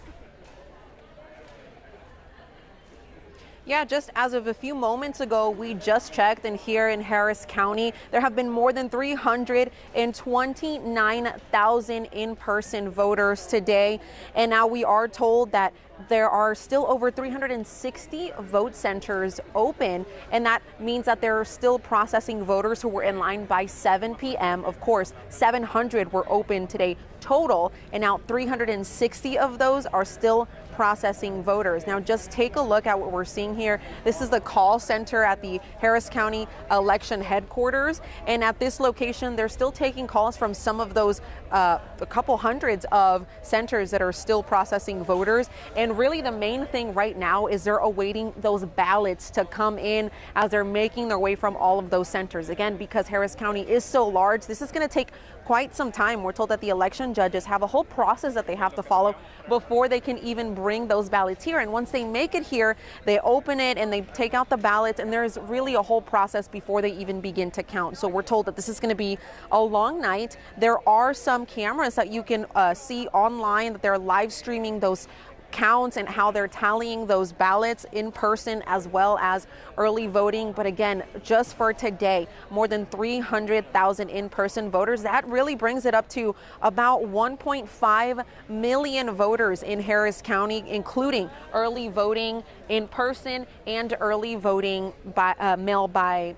Yeah, just as of a few moments ago, we just checked, and here in Harris County, there have been more than 329,000 in-person voters today. And now we are told that there are still over 360 vote centers open, and that means that they're still processing voters who were in line by 7 p.m. Of course, 700 were open today total, and now 360 of those are still processing voters. Now just take a look at what we're seeing here. This is the call center at the Harris County election headquarters, and at this location they're still taking calls from some of those a couple hundreds of centers that are still processing voters. And And really the main thing right now is they're awaiting those ballots to come in as they're making their way from all of those centers. Again, because Harris County is so large, this is going to take quite some time. We're told that the election judges have a whole process that they have to follow before they can even bring those ballots here. And once they make it here, they open it and they take out the ballots, and there's really a whole process before they even begin to count. So we're told that this is going to be a long night. There are some cameras that you can see online that they're live streaming those counts and how they're tallying those ballots in person as well as early voting. But again, just for today, more than 300,000 in-person voters. That really brings it up to about 1.5 million voters in Harris County, including early voting in person and early voting by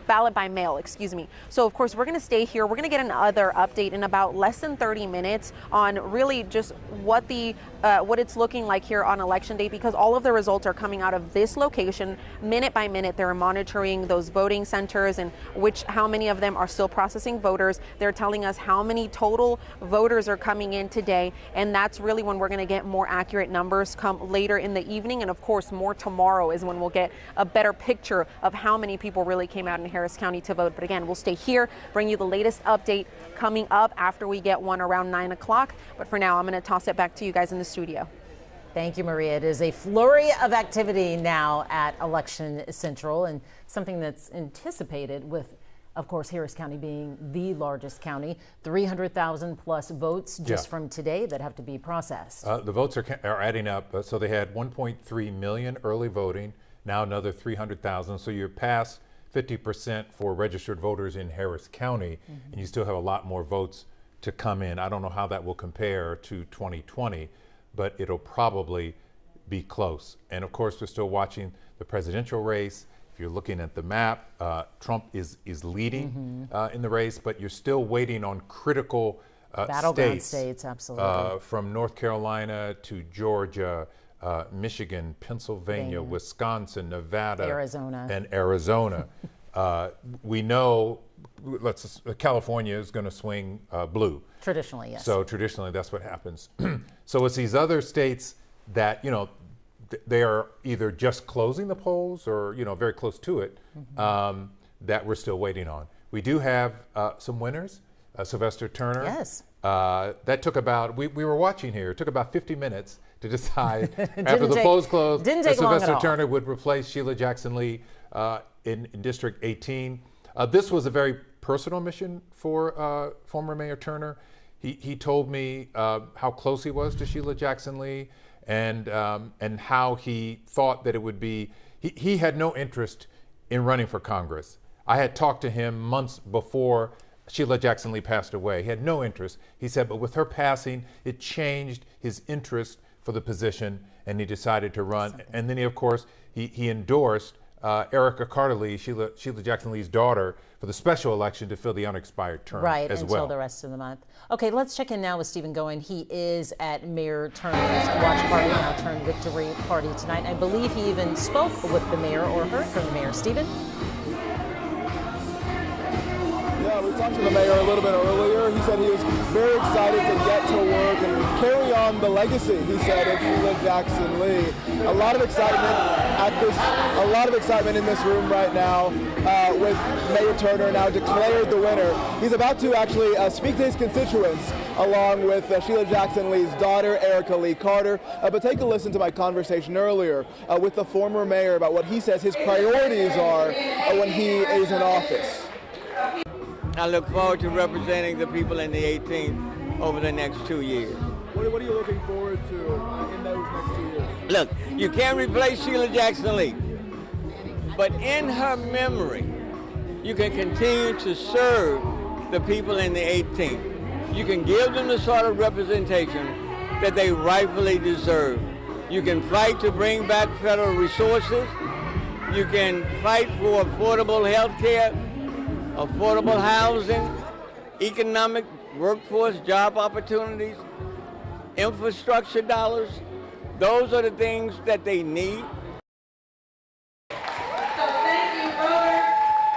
ballot by mail, excuse me. So of course, we're going to stay here. We're going to get another update in about less than 30 minutes on really just what it's looking like here on election day, because all of the results are coming out of this location minute by minute. They're monitoring those voting centers and how many of them are still processing voters. They're telling us how many total voters are coming in today, and that's really when we're going to get more accurate numbers come later in the evening. And of course, more tomorrow is when we'll get a better picture of how many people really came out in Harris County to vote. But again, we'll stay here, bring you the latest update coming up after we get one around 9 o'clock. But for now, I'm going to toss it back to you guys in the studio. Thank you, Maria. It is a flurry of activity now at Election Central, and something that's anticipated with, of course, Harris County being the largest county. 300,000 plus votes just from today that have to be processed. The votes are adding up. So they had 1.3 million early voting, now another 300,000. So you're past 50% for registered voters in Harris County, and you still have a lot more votes to come in. I don't know how that will compare to 2020, but it'll probably be close. And of course, we're still watching the presidential race. If you're looking at the map, Trump is leading in the race, but you're still waiting on critical battleground states, absolutely. From North Carolina to Georgia, Michigan, Pennsylvania, Wisconsin, Nevada, and Arizona. We know California is going to swing blue. Traditionally, yes. So traditionally, that's what happens. So it's these other states that, they are either just closing the polls or, very close to it, that we're still waiting on. We do have some winners. Sylvester Turner. Yes. That took about, we were watching here, it took about 50 minutes to decide after the polls closed that Sylvester Turner would replace Sheila Jackson Lee in District 18. This was a very personal mission for former Mayor Turner. He told me how close he was to Sheila Jackson Lee and how he thought that it would be, he had no interest in running for Congress. I had talked to him months before Sheila Jackson Lee passed away. He had no interest. He said, but with her passing, it changed his interest for the position, and he decided to run. And then, of course, he endorsed Erica Carter Lee, Sheila Jackson Lee's daughter, for the special election to fill the unexpired term as well. Until the rest of the month. Okay, let's check in now with Stephen Goen. He is at Mayor Turner's watch party, now turned victory party tonight. I believe he even spoke with the mayor or heard from the mayor. Stephen? Yeah, we talked to the mayor a little bit earlier. He said he was very excited to get to work and carry on the legacy, he said, of Sheila Jackson Lee. A lot of excitement in this room right now with Mayor Turner now declared the winner. He's about to actually speak to his constituents along with Sheila Jackson Lee's daughter, Erica Lee Carter. But take a listen to my conversation earlier with the former mayor about what he says his priorities are when he is in office. I look forward to representing the people in the 18th over the next 2 years. What are you looking forward to in those next 2 years? Look, you can't replace Sheila Jackson Lee, but in her memory, you can continue to serve the people in the 18th. You can give them the sort of representation that they rightfully deserve. You can fight to bring back federal resources. You can fight for affordable health care, affordable housing, economic workforce, job opportunities, infrastructure dollars. Those are the things that they need.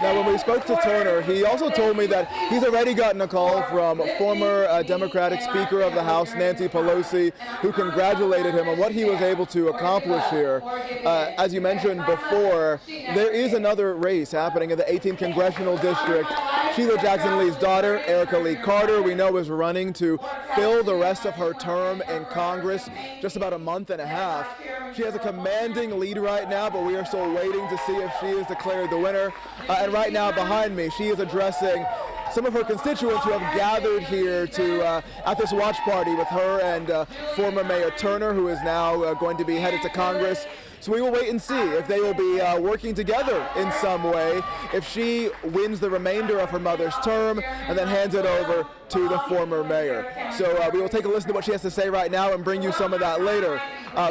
Now, when we spoke to Turner, he also told me that he's already gotten a call from former Democratic Speaker of the House, Nancy Pelosi, who congratulated him on what he was able to accomplish here. As you mentioned before, there is another race happening in the 18th Congressional District. Sheila Jackson Lee's daughter, Erica Lee Carter, we know is running to fill the rest of her term in Congress, just about a month and a half. She has a commanding lead right now, but we are still waiting to see if she is declared the winner. And right now behind me, she is addressing some of her constituents who have gathered here to at this watch party with her and former Mayor Turner, who is now going to be headed to Congress. So we will wait and see if they will be working together in some way, if she wins the remainder of her mother's term and then hands it over to the former mayor. So we will take a listen to what she has to say right now and bring you some of that later.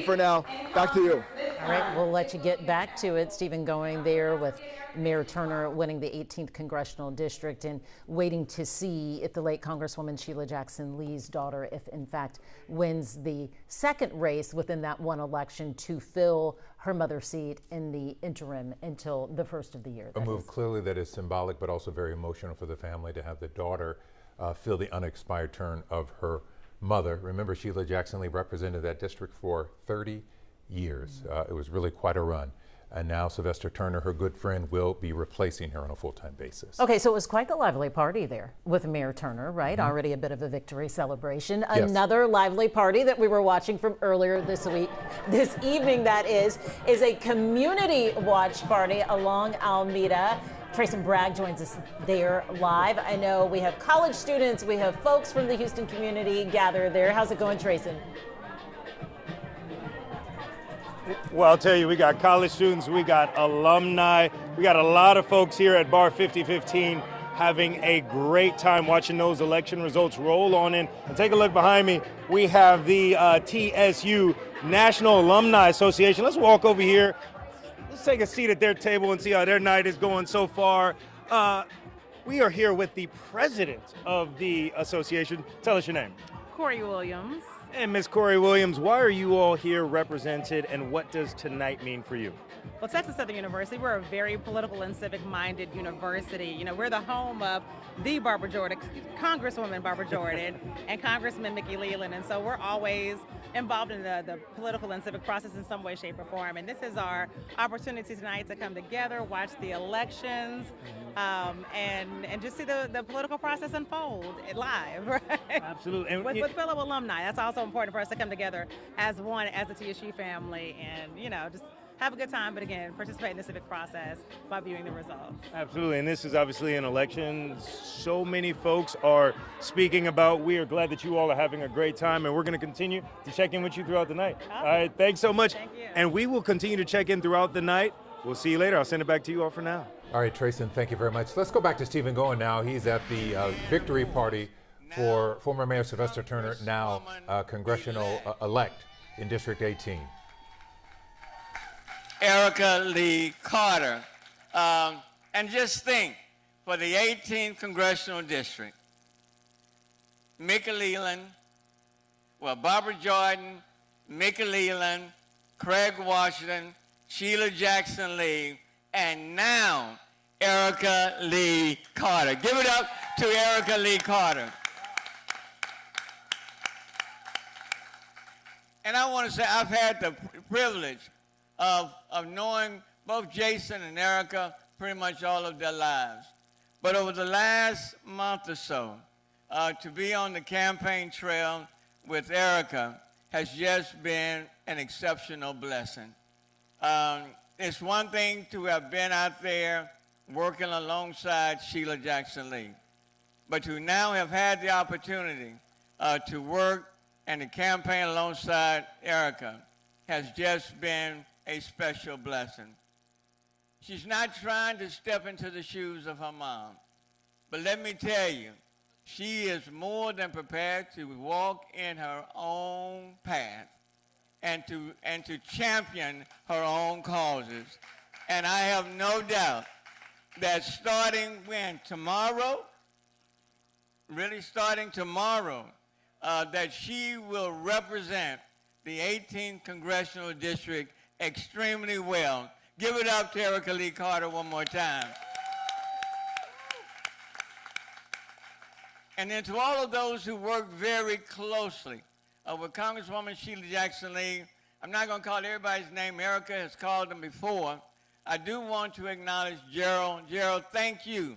For now, back to you. All right, we'll let you get back to it. Stephen going there with Mayor Turner winning the 18th Congressional District and waiting to see if the late Congresswoman Sheila Jackson Lee's daughter, if in fact wins the second race within that one election to fill her mother's seat in the interim until the first of the year. A move clearly that is symbolic but also very emotional for the family to have the daughter fill the unexpired term of her mother. Remember, Sheila Jackson Lee represented that district for 30 years. It was really quite a run. And now Sylvester Turner, her good friend, will be replacing her on a full-time basis. Okay, so it was quite the lively party there with Mayor Turner, right? Mm-hmm. Already a bit of a victory celebration. Yes. Another lively party that we were watching from earlier this evening, that is a community watch party along Alameda. Trayson Bragg joins us there live. I know we have college students, we have folks from the Houston community gathered there. How's it going, Trayson? Well, I'll tell you, we got college students, we got alumni, we got a lot of folks here at Bar 5015 having a great time watching those election results roll on in. And take a look behind me. We have the TSU National Alumni Association. Let's walk over here. Let's take a seat at their table and see how their night is going so far. We are here with the president of the association. Tell us your name. Corey Williams. And Ms. Corey Williams, why are you all here represented, and what does tonight mean for you? Well, Texas Southern University, we're a very political and civic-minded university. You know, we're the home of the Barbara Jordan, Congresswoman Barbara Jordan, and Congressman Mickey Leland, and so we're always involved in the political and civic process in some way, shape, or form. And this is our opportunity tonight to come together, watch the elections, and just see the political process unfold live, right? Absolutely. And with fellow alumni. That's also important for us to come together as one, as a TSU family, and, you know, just have a good time, but again, participate in the civic process by viewing the results. Absolutely, and this is obviously an election so many folks are speaking about. We are glad that you all are having a great time, and we're going to continue to check in with you throughout the night. Awesome. All right, thanks so much. Thank you. And we will continue to check in throughout the night. We'll see you later. I'll send it back to you all for now. All right, Trayson, thank you very much. Let's go back to Stephen Goen now. He's at the victory party for former Mayor Sylvester Turner, now Congressional-elect in District 18. Erica Lee Carter. And just think, for the 18th Congressional District, Mickey Leland, Barbara Jordan, Mickey Leland, Craig Washington, Sheila Jackson Lee, and now Erica Lee Carter. Give it up to Erica Lee Carter. And I want to say I've had the privilege of knowing both Jason and Erica pretty much all of their lives. But over the last month or so, to be on the campaign trail with Erica has just been an exceptional blessing. It's one thing to have been out there working alongside Sheila Jackson Lee, but to now have had the opportunity to work and to campaign alongside Erica has just been a special blessing. She's not trying to step into the shoes of her mom, but let me tell you, she is more than prepared to walk in her own path and to champion her own causes. And I have no doubt that tomorrow, really starting tomorrow, that she will represent the 18th Congressional District extremely well. Give it up to Erica Lee Carter one more time. And then to all of those who work very closely with Congresswoman Sheila Jackson Lee, I'm not going to call everybody's name. Erica has called them before. I do want to acknowledge Gerald. Gerald, thank you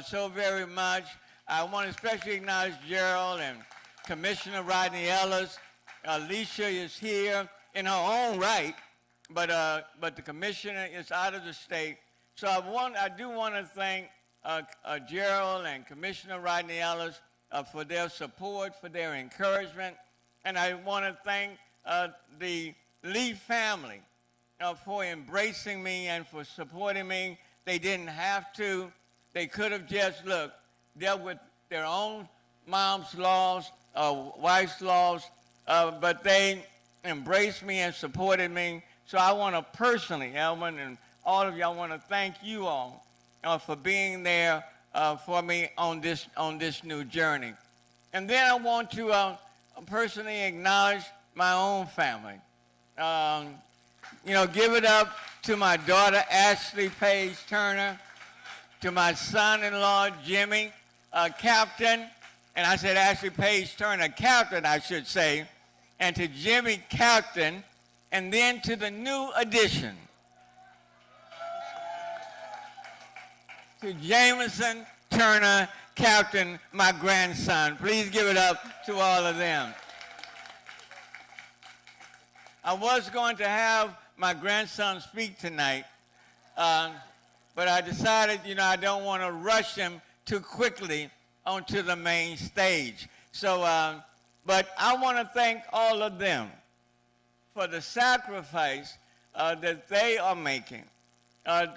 so very much. I want to especially acknowledge Gerald and Commissioner Rodney Ellis. Alicia is here in her own right, but the commissioner is out of the state. So I do want to thank Gerald and Commissioner Rodney Ellis for their support, for their encouragement. And I want to thank the Lee family for embracing me and for supporting me. They didn't have to. They could have just, dealt with their own mom's laws, wife's laws, but they embraced me and supported me. So I want to personally, Elman and all of you, I want to thank you all for being there for me on this new journey. And then I want to personally acknowledge my own family. Give it up to my daughter, Ashley Page Turner, to my son-in-law, Jimmy, Captain, and I said Ashley Page Turner, Captain, I should say, and to Jimmy, Captain, and then to the new addition, to Jameson Turner, Captain, my grandson. Please give it up to all of them. I was going to have my grandson speak tonight, but I decided, I don't want to rush him too quickly onto the main stage. So, but I want to thank all of them for the sacrifice that they are making,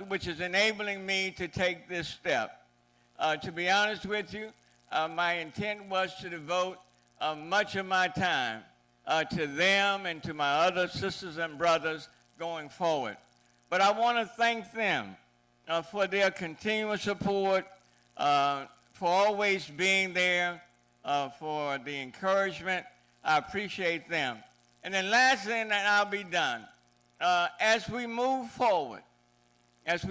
which is enabling me to take this step. To be honest with you, my intent was to devote much of my time to them and to my other sisters and brothers going forward. But I want to thank them for their continuous support, for always being there, for the encouragement. I appreciate them. And then lastly, and I'll be done, as we move forward, it's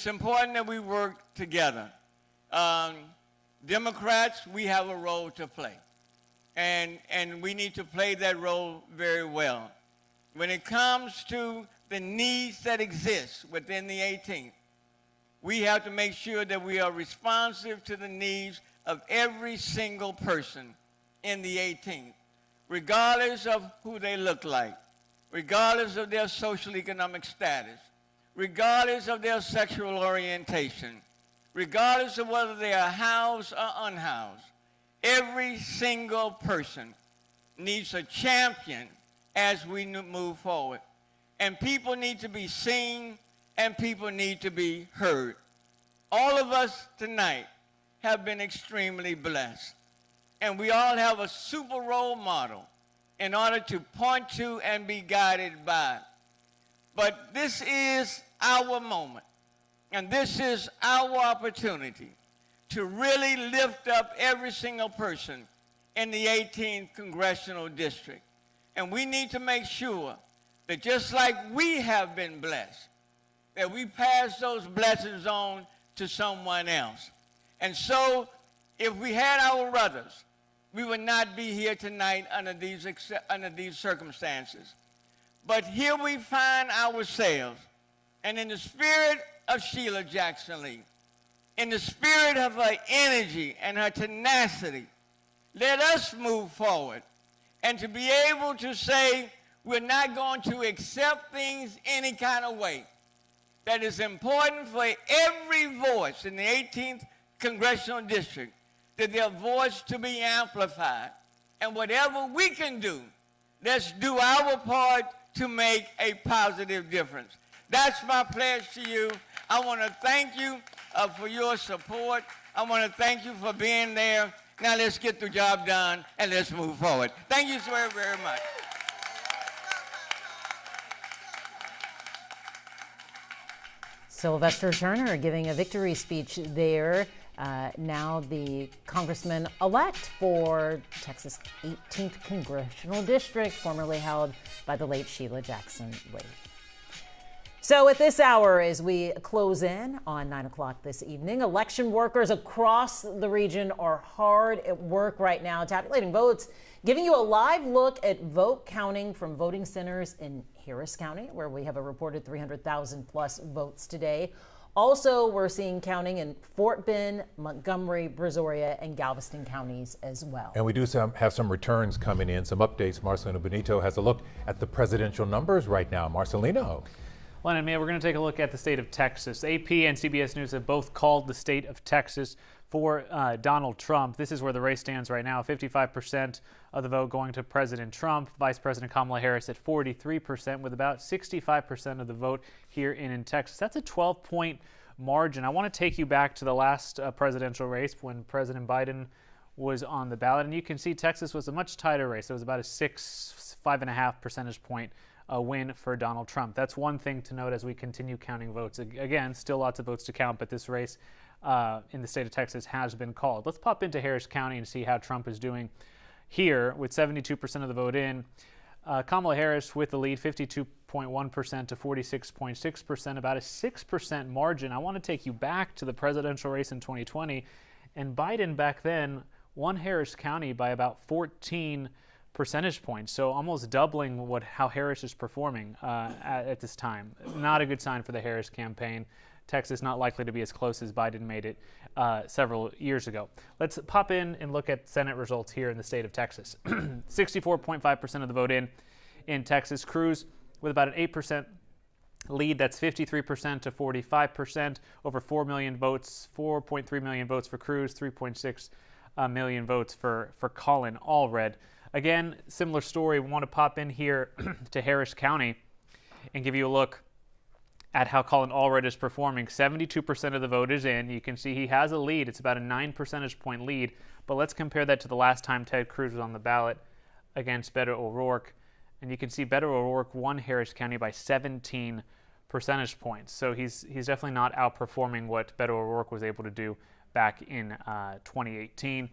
important that we work together. Democrats, we have a role to play. And we need to play that role very well. When it comes to the needs that exist within the 18th, we have to make sure that we are responsive to the needs of every single person in the 18th, regardless of who they look like, regardless of their social economic status, regardless of their sexual orientation, regardless of whether they are housed or unhoused. Every single person needs a champion as we move forward. And people need to be seen and people need to be heard. All of us tonight have been extremely blessed. And we all have a super role model in order to point to and be guided by. But this is our moment. And this is our opportunity to really lift up every single person in the 18th Congressional District. And we need to make sure that just like we have been blessed, that we pass those blessings on to someone else. And so if we had our brothers, we would not be here tonight under these circumstances. But here we find ourselves, and in the spirit of Sheila Jackson Lee, in the spirit of her energy and her tenacity, let us move forward and to be able to say we're not going to accept things any kind of way. That is important for every voice in the 18th Congressional District, that their voice to be amplified. And whatever we can do, let's do our part to make a positive difference. That's my pledge to you. I want to thank you for your support. I want to thank you for being there. Now let's get the job done and let's move forward. Thank you so very, very much. Sylvester Turner giving a victory speech there. Now the Congressman-elect for Texas 18th Congressional District, formerly held by the late Sheila Jackson Lee. So at this hour, as we close in on 9 o'clock this evening, election workers across the region are hard at work right now tabulating votes, giving you a live look at vote counting from voting centers in Harris County, where we have a reported 300,000 plus votes today. Also, we're seeing counting in Fort Bend, Montgomery, Brazoria, and Galveston counties as well. And we do have some returns coming in, some updates. Marcelino Benito has a look at the presidential numbers right now. Marcelino. Len and Mia, we're going to take a look at the state of Texas. AP and CBS News have both called the state of Texas for Donald Trump. This is where the race stands right now. 55% of the vote going to President Trump. Vice President Kamala Harris at 43%, with about 65% of the vote here in Texas. That's a 12-point margin. I want to take you back to the last presidential race when President Biden was on the ballot. And you can see Texas was a much tighter race. It was about a 5.5 percentage point win for Donald Trump. That's one thing to note as we continue counting votes. Again, still lots of votes to count, but this race in the state of Texas has been called. Let's pop into Harris County and see how Trump is doing here with 72% of the vote in. Kamala Harris with the lead, 52.1% to 46.6%, about a 6% margin. I want to take you back to the presidential race in 2020, and Biden back then won Harris County by about 14 percentage points, so almost doubling how Harris is performing at this time. Not a good sign for the Harris campaign. Texas not likely to be as close as Biden made it several years ago. Let's pop in and look at Senate results here in the state of Texas. 64.5% of the vote in Texas. Cruz with about an 8% lead. That's 53% to 45%. Over 4 million votes, 4.3 million votes for Cruz, 3.6 million votes for Colin Allred. Again, similar story. We want to pop in here to Harris County and give you a look at how Colin Allred is performing. 72% of the vote is in. You can see he has a lead. It's about a 9 percentage point lead. But let's compare that to the last time Ted Cruz was on the ballot against Beto O'Rourke. And you can see Beto O'Rourke won Harris County by 17 percentage points. So he's definitely not outperforming what Beto O'Rourke was able to do back in 2018.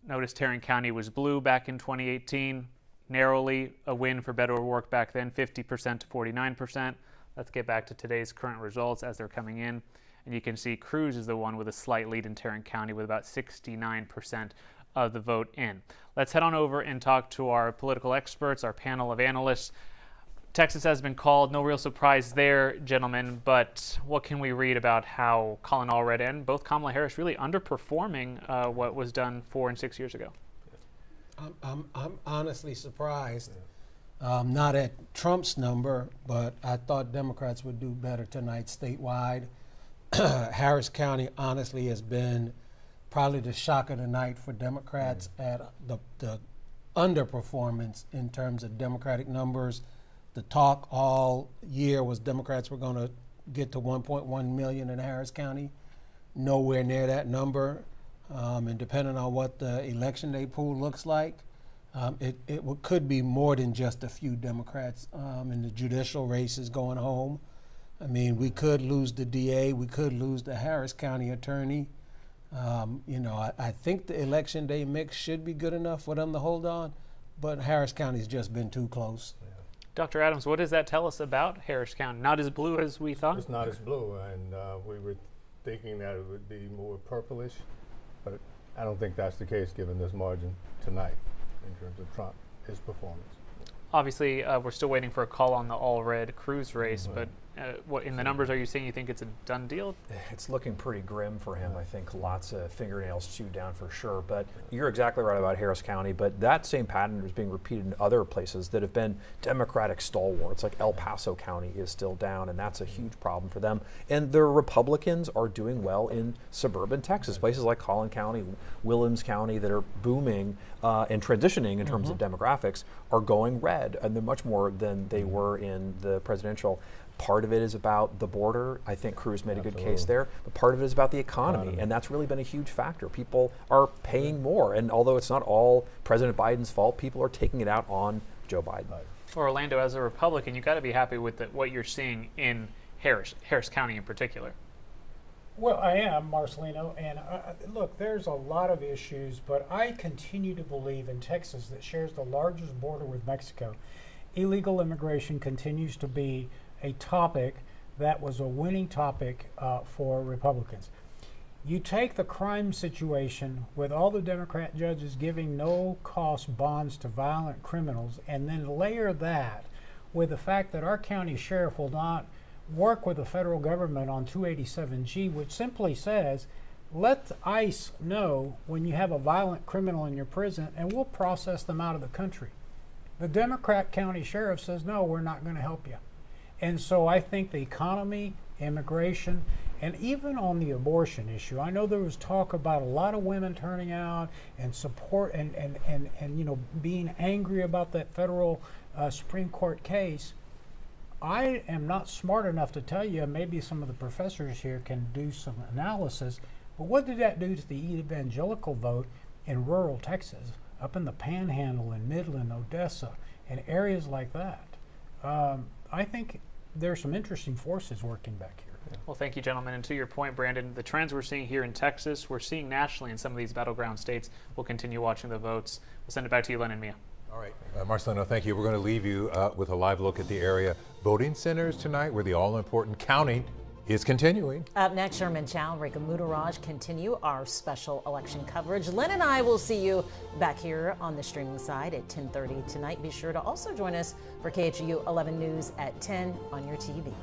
Notice Tarrant County was blue back in 2018. Narrowly a win for Beto O'Rourke back then, 50% to 49%. Let's get back to today's current results as they're coming in. And you can see Cruz is the one with a slight lead in Tarrant County with about 69% of the vote in. Let's head on over and talk to our political experts, our panel of analysts. Texas has been called. No real surprise there, gentlemen, but what can we read about how Colin Allred and both Kamala Harris really underperforming what was done 4 and 6 years ago? I'm honestly surprised, not at Trump's number, but I thought Democrats would do better tonight statewide. Harris County honestly has been probably the shock of the night for Democrats at the underperformance in terms of Democratic numbers. The talk all year was Democrats were going to get to 1.1 million in Harris County. Nowhere near that number. And depending on what the election day pool looks like, it could be more than just a few Democrats in the judicial races going home. I mean, we could lose the DA. We could lose the Harris County attorney. I think the election day mix should be good enough for them to hold on, but Harris County's just been too close. Dr. Adams, what does that tell us about Harris County? Not as blue as we thought? It's not as blue, and we were thinking that it would be more purplish, but I don't think that's the case given this margin tonight in terms of Trump, his performance. Obviously, we're still waiting for a call on the Allred Cruz race, but what in the numbers are you saying you think it's a done deal? It's looking pretty grim for him. I think lots of fingernails chewed down for sure. But you're exactly right about Harris County. But that same pattern is being repeated in other places that have been Democratic stalwarts. Like El Paso County is still down, and that's a huge problem for them. And the Republicans are doing well in suburban Texas, places like Collin County, Williams County that are booming and transitioning in terms of demographics are going red, and they're much more than they were in the presidential. Part of it is about the border. I think Cruz made a good case there. But part of it is about the economy, and that's really been a huge factor. People are paying more, and although it's not all President Biden's fault, people are taking it out on Joe Biden. Orlando, as a Republican, you got to be happy with what you're seeing in Harris County in particular. Well, I am, Marcelino, and look, there's a lot of issues, but I continue to believe in Texas that shares the largest border with Mexico. Illegal immigration continues to be a topic that was a winning topic for Republicans. You take the crime situation with all the Democrat judges giving no-cost bonds to violent criminals, and then layer that with the fact that our county sheriff will not work with the federal government on 287G, which simply says, let ICE know when you have a violent criminal in your prison and we'll process them out of the country. The Democrat county sheriff says, no, we're not going to help you. And so I think the economy, immigration, and even on the abortion issue, I know there was talk about a lot of women turning out and support and you know, being angry about that federal Supreme Court case. I am not smart enough to tell you, maybe some of the professors here can do some analysis, but what did that do to the evangelical vote in rural Texas, up in the Panhandle in Midland, Odessa, and areas like that? I think there's some interesting forces working back here. Well, thank you, gentlemen. And to your point, Brandon, the trends we're seeing here in Texas, we're seeing nationally in some of these battleground states. We'll continue watching the votes. We'll send it back to you, Len and Mia. All right, Marcelino, thank you. We're going to leave you with a live look at the area voting centers tonight, where the all-important counting is continuing. Up next, Sherman Chow and Rika Mudaraj continue our special election coverage. Len and I will see you back here on the streaming side at 10:30 tonight. Be sure to also join us for KHOU 11 News at 10 on your TV.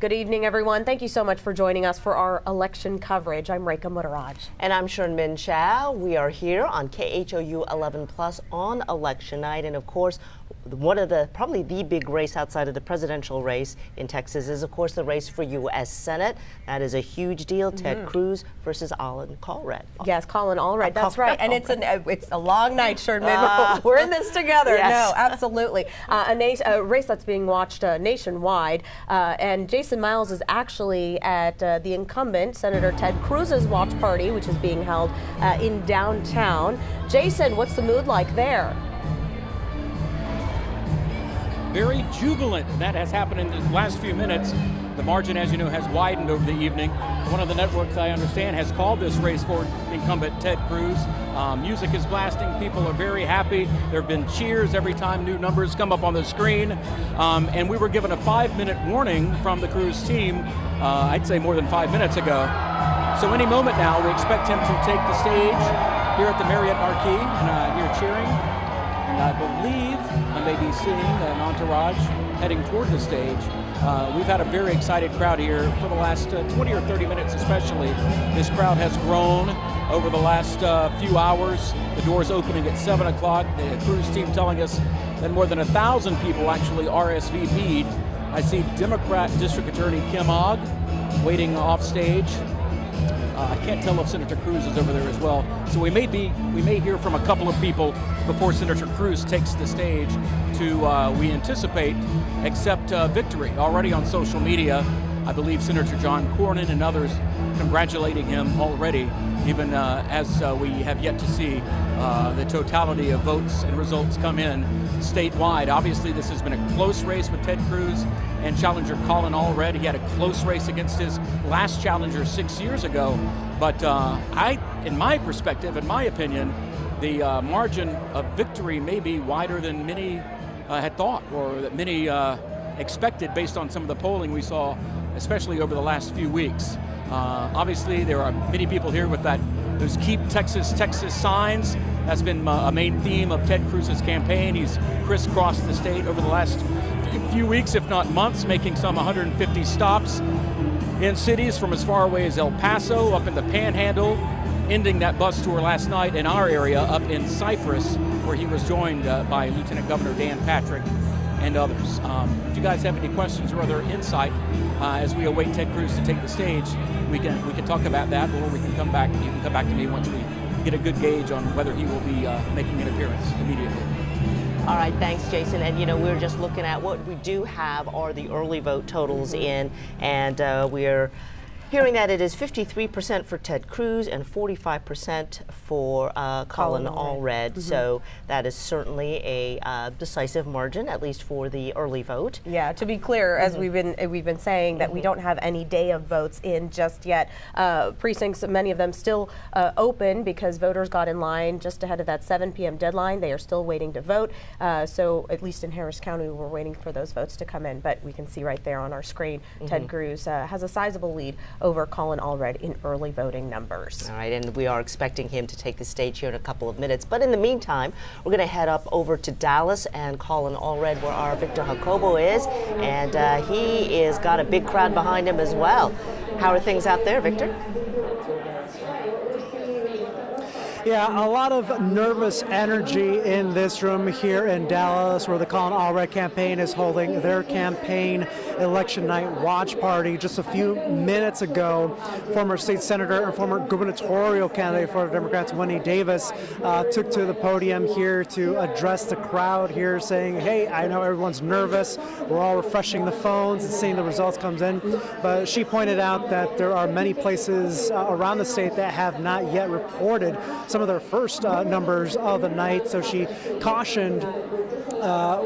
Good evening, everyone. Thank you so much for joining us for our election coverage. I'm Rekha Muttaraj. And I'm Sherman Chow. We are here on KHOU 11 Plus on election night. And of course, one of probably the big race outside of the presidential race in Texas is, of course, the race for U.S. Senate. That is a huge deal. Ted Cruz versus Colin Allred. Yes, Colin Allred. That's right. And it's a long night, Sherman. We're in this together. Yes. No, absolutely. A race that's being watched nationwide. And Jason Miles is actually at the incumbent, Senator Ted Cruz's watch party, which is being held in downtown. Jason, what's the mood like there? Very jubilant. That has happened in the last few minutes. The margin, as you know, has widened over the evening. One of the networks, I understand, has called this race for incumbent Ted Cruz. Music is blasting. People are very happy. There have been cheers every time new numbers come up on the screen. And we were given a 5-minute warning from the Cruz team, I'd say more than 5 minutes ago. So any moment now, we expect him to take the stage here at the Marriott Marquis, and here cheering. And I believe I may be seeing an entourage heading toward the stage. We've had a very excited crowd here for the last 20 or 30 minutes especially. This crowd has grown over the last few hours. The doors opening at 7 o'clock. The Cruz team telling us that more than 1,000 people actually RSVP'd. I see Democrat District Attorney Kim Ogg waiting off stage. I can't tell if Senator Cruz is over there as well. So we may hear from a couple of people before Senator Cruz takes the stage to, we anticipate, accept victory. Already on social media, I believe Senator John Cornyn and others congratulating him already, even as we have yet to see the totality of votes and results come in statewide. Obviously, this has been a close race with Ted Cruz and challenger Colin Allred. He had a close race against his last challenger 6 years ago. But in my perspective, in my opinion, the margin of victory may be wider than many had thought, or that many expected based on some of the polling we saw, especially over the last few weeks. Obviously, there are many people here with those Keep Texas, Texas signs. That's been a main theme of Ted Cruz's campaign. He's crisscrossed the state over the last few weeks, if not months, making some 150 stops in cities from as far away as El Paso, up in the Panhandle, ending that bus tour last night in our area up in Cypress, where he was joined by Lieutenant Governor Dan Patrick and others. If you guys have any questions or other insight as we await Ted Cruz to take the stage, we can talk about that, or we can come back. You can come back to me once we get a good gauge on whether he will be making an appearance immediately. All right, thanks, Jason. And, we're just looking at what we do have are the early vote totals in, and we're hearing that it is 53% for Ted Cruz and 45% for Colin Allred. So that is certainly a decisive margin, at least for the early vote. Yeah, to be clear, as we've been saying, that we don't have any day of votes in just yet. Precincts, many of them still open because voters got in line just ahead of that 7 p.m. deadline. They are still waiting to vote. So at least in Harris County, we're waiting for those votes to come in. But we can see right there on our screen, Ted Cruz has a sizable lead over Colin Allred in early voting numbers. All right, and we are expecting him to take the stage here in a couple of minutes. But in the meantime, we're going to head up over to Dallas and Colin Allred, where our Victor Jacobo is, and he is got a big crowd behind him as well. How are things out there, Victor? Yeah, a lot of nervous energy in this room here in Dallas, where the Colin Allred campaign is holding their campaign election night watch party. Just a few minutes ago, former state senator and former gubernatorial candidate for the Democrats, Wendy Davis, took to the podium here to address the crowd here, saying, hey, I know everyone's nervous. We're all refreshing the phones and seeing the results comes in. But she pointed out that there are many places around the state that have not yet reported some of their first numbers of the night. So she cautioned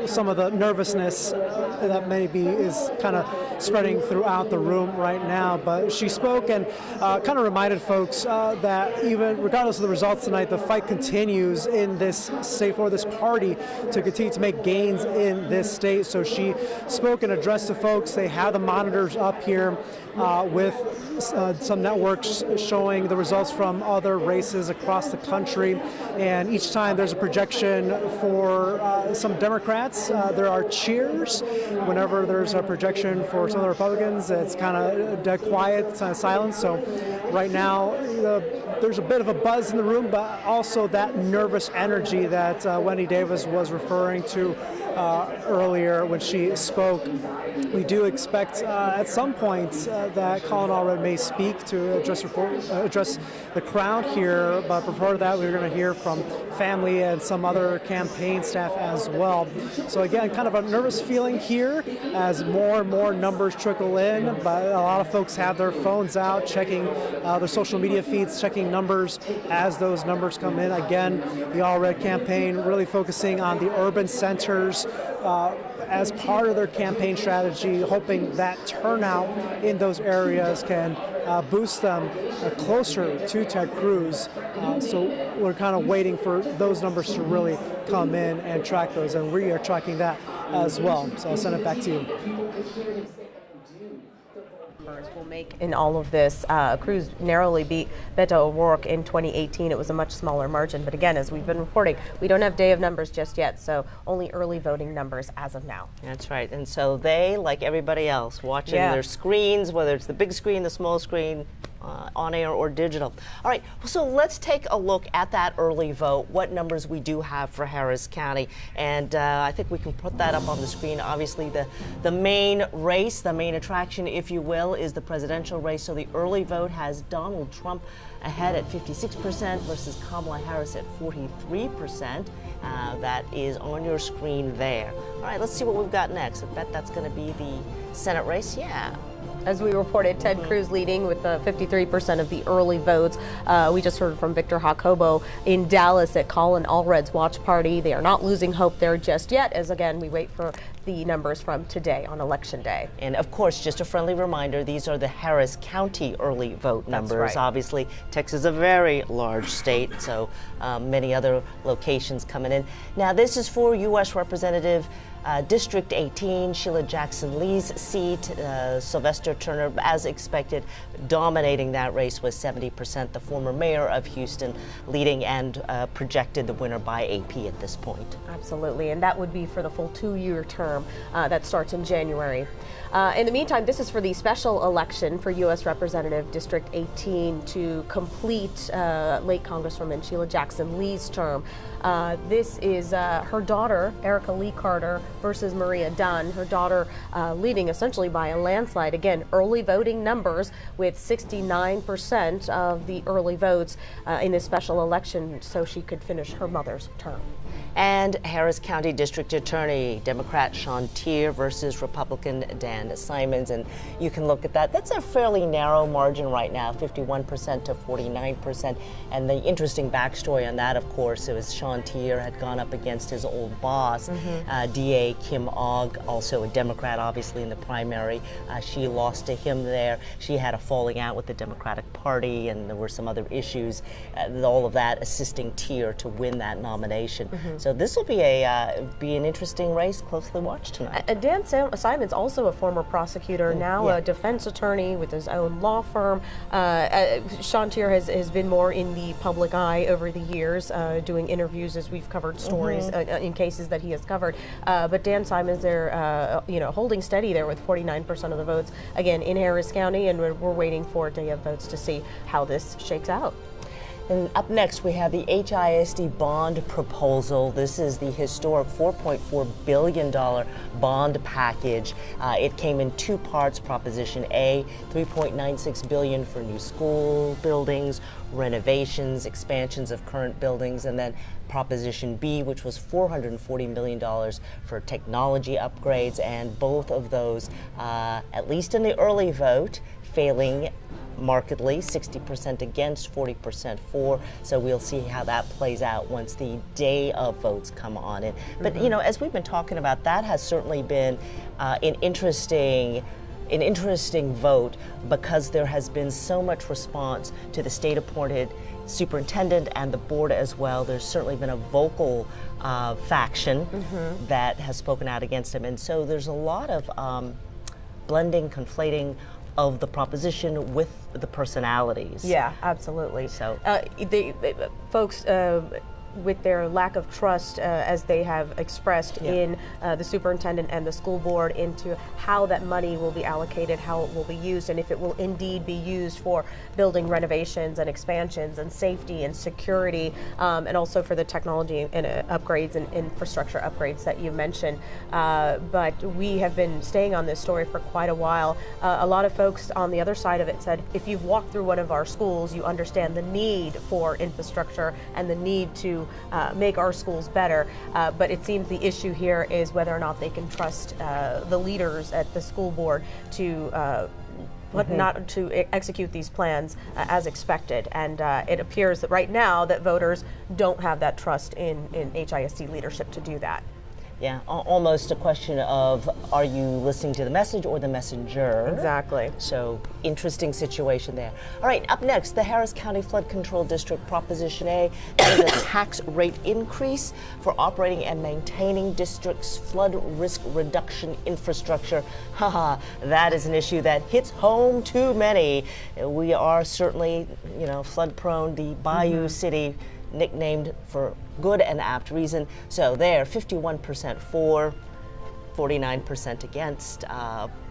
some of the nervousness that maybe is kind of spreading throughout the room right now. But she spoke and kind of reminded folks that even regardless of the results tonight, the fight continues in this state for this party to continue to make gains in this state. So she spoke and addressed the folks. They have the monitors up here with some networks showing the results from other races across the country. And each time there's a projection for some Democrats, there are cheers. Whenever there's a projection for some of the Republicans, it's kind of dead quiet, silence. So right now, there's a bit of a buzz in the room, but also that nervous energy that Wendy Davis was referring to earlier when she spoke. We do expect at some point that Colin Allred may speak to address the crowd here, but before that we're going to hear from family and some other campaign staff as well. So again, kind of a nervous feeling here as more and more numbers trickle in, but a lot of folks have their phones out, checking their social media feeds, checking numbers as those numbers come in. Again, the Allred campaign really focusing on the urban centers as part of their campaign strategy, hoping that turnout in those areas can boost them closer to Ted Cruz. So we're kind of waiting for those numbers to really come in and track those, and we are tracking that as well. So I'll send it back to you. Will make in all of this. Cruz narrowly beat Beto O'Rourke in 2018. It was a much smaller margin, but again, as we've been reporting, we don't have day of numbers just yet, so only early voting numbers as of now. That's right, and so they, like everybody else, watching their screens, whether it's the big screen, the small screen, on air or digital. All right, so let's take a look at that early vote, what numbers we do have for Harris County. And I think we can put that up on the screen. Obviously, the main race, the main attraction, if you will, is the presidential race. So the early vote has Donald Trump ahead at 56% versus Kamala Harris at 43%. That is on your screen there. All right, let's see what we've got next. I bet that's going to be the Senate race. Yeah. As we reported, Ted Cruz leading with 53% of the early votes. We just heard from Victor Jacobo in Dallas at Colin Allred's watch party. They are not losing hope there just yet, as again, we wait for the numbers from today on Election Day. And of course, just a friendly reminder, these are the Harris County early vote numbers. That's right. Obviously, Texas is a very large state, so many other locations coming in. Now, this is for U.S. Representative District 18, Sheila Jackson Lee's seat. Sylvester Turner, as expected, dominating that race with 70%. The former mayor of Houston leading and projected the winner by AP at this point. Absolutely, and that would be for the full 2-year term that starts in January. In the meantime, this is for the special election for U.S. Representative District 18 to complete late Congresswoman Sheila Jackson Lee's term. This is her daughter, Erica Lee Carter, versus Maria Dunn. Her daughter leading essentially by a landslide. Again, early voting numbers with 69% of the early votes in this special election, so she could finish her mother's term. And Harris County District Attorney, Democrat Sean Teare versus Republican Dan Simons. And you can look at that. That's a fairly narrow margin right now, 51% to 49%. And the interesting backstory on that, of course, it was Sean Teare had gone up against his old boss, DA Kim Ogg, also a Democrat, obviously, in the primary. She lost to him there. She had a falling out with the Democratic Party, and there were some other issues. All of that assisting Teare to win that nomination. So this will be an interesting race, closely watched tonight. Dan Simons, also a former prosecutor, now a defense attorney with his own law firm. Sean Teare has been more in the public eye over the years, doing interviews as we've covered stories in cases that he has covered. But Dan Simons there, holding steady there with 49% of the votes, again, in Harris County, and we're waiting for a day of votes to see how this shakes out. And up next, we have the HISD bond proposal. This is the historic $4.4 billion bond package. It came in two parts. Proposition A, $3.96 billion for new school buildings, renovations, expansions of current buildings, and then Proposition B, which was $440 million for technology upgrades. And both of those, at least in the early vote, failing markedly, 60% against, 40% for. So we'll see how that plays out once the day of votes come on in. But as we've been talking about, that has certainly been an interesting vote, because there has been so much response to the state-appointed superintendent and the board as well. There's certainly been a vocal faction that has spoken out against him, and so there's a lot of blending, conflating of the proposition with the personalities. Yeah, absolutely. So folks with their lack of trust, as they have expressed in the superintendent and the school board, into how that money will be allocated, how it will be used, and if it will indeed be used for building renovations and expansions and safety and security, and also for the technology and upgrades and infrastructure upgrades that you mentioned. But we have been staying on this story for quite a while. A lot of folks on the other side of it said, if you've walked through one of our schools, you understand the need for infrastructure and the need to make our schools better. But it seems the issue here is whether or not they can trust the leaders at the school board to not to execute these plans as expected. And it appears that right now that voters don't have that trust in HISD leadership to do that. Yeah, almost a question of, are you listening to the message or the messenger? Exactly. So, interesting situation there. All right, up next, the Harris County Flood Control District Proposition A. That is a tax rate increase for operating and maintaining district's flood risk reduction infrastructure. Haha, that is an issue that hits home to many. We are certainly, flood prone, the Bayou City, nicknamed for good and apt reason. So there, 51% for, 49% against.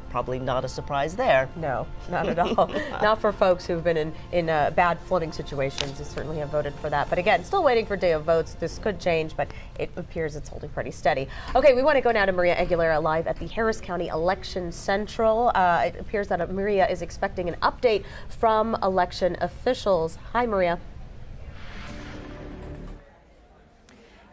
Probably not a surprise there. No, not at all. Not for folks who've been in bad flooding situations. They certainly have voted for that. But again, still waiting for day of votes. This could change, but it appears it's holding pretty steady. Okay, we want to go now to Maria Aguilera live at the Harris County Election Central. It appears that Maria is expecting an update from election officials. Hi, Maria.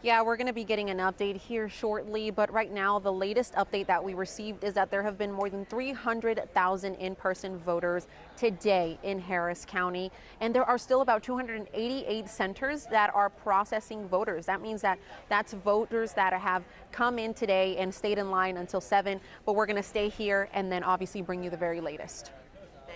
Yeah, we're going to be getting an update here shortly, but right now the latest update that we received is that there have been more than 300,000 in-person voters today in Harris County, and there are still about 288 centers that are processing voters. That means that that's voters that have come in today and stayed in line until 7, but we're going to stay here and then obviously bring you the very latest.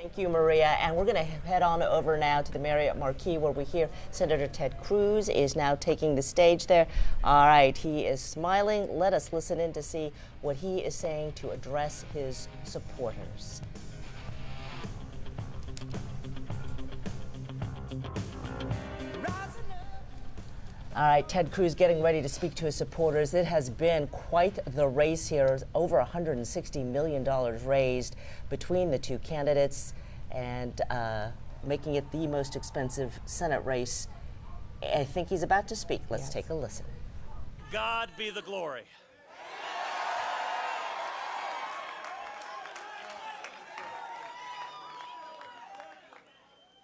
Thank you, Maria. And we're going to head on over now to the Marriott Marquis, where we hear Senator Ted Cruz is now taking the stage there. All right, he is smiling. Let us listen in to see what he is saying to address his supporters. All right, Ted Cruz getting ready to speak to his supporters. It has been quite the race here. Over $160 million raised between the two candidates, and making it the most expensive Senate race. I think he's about to speak. Let's take a listen. God be the glory.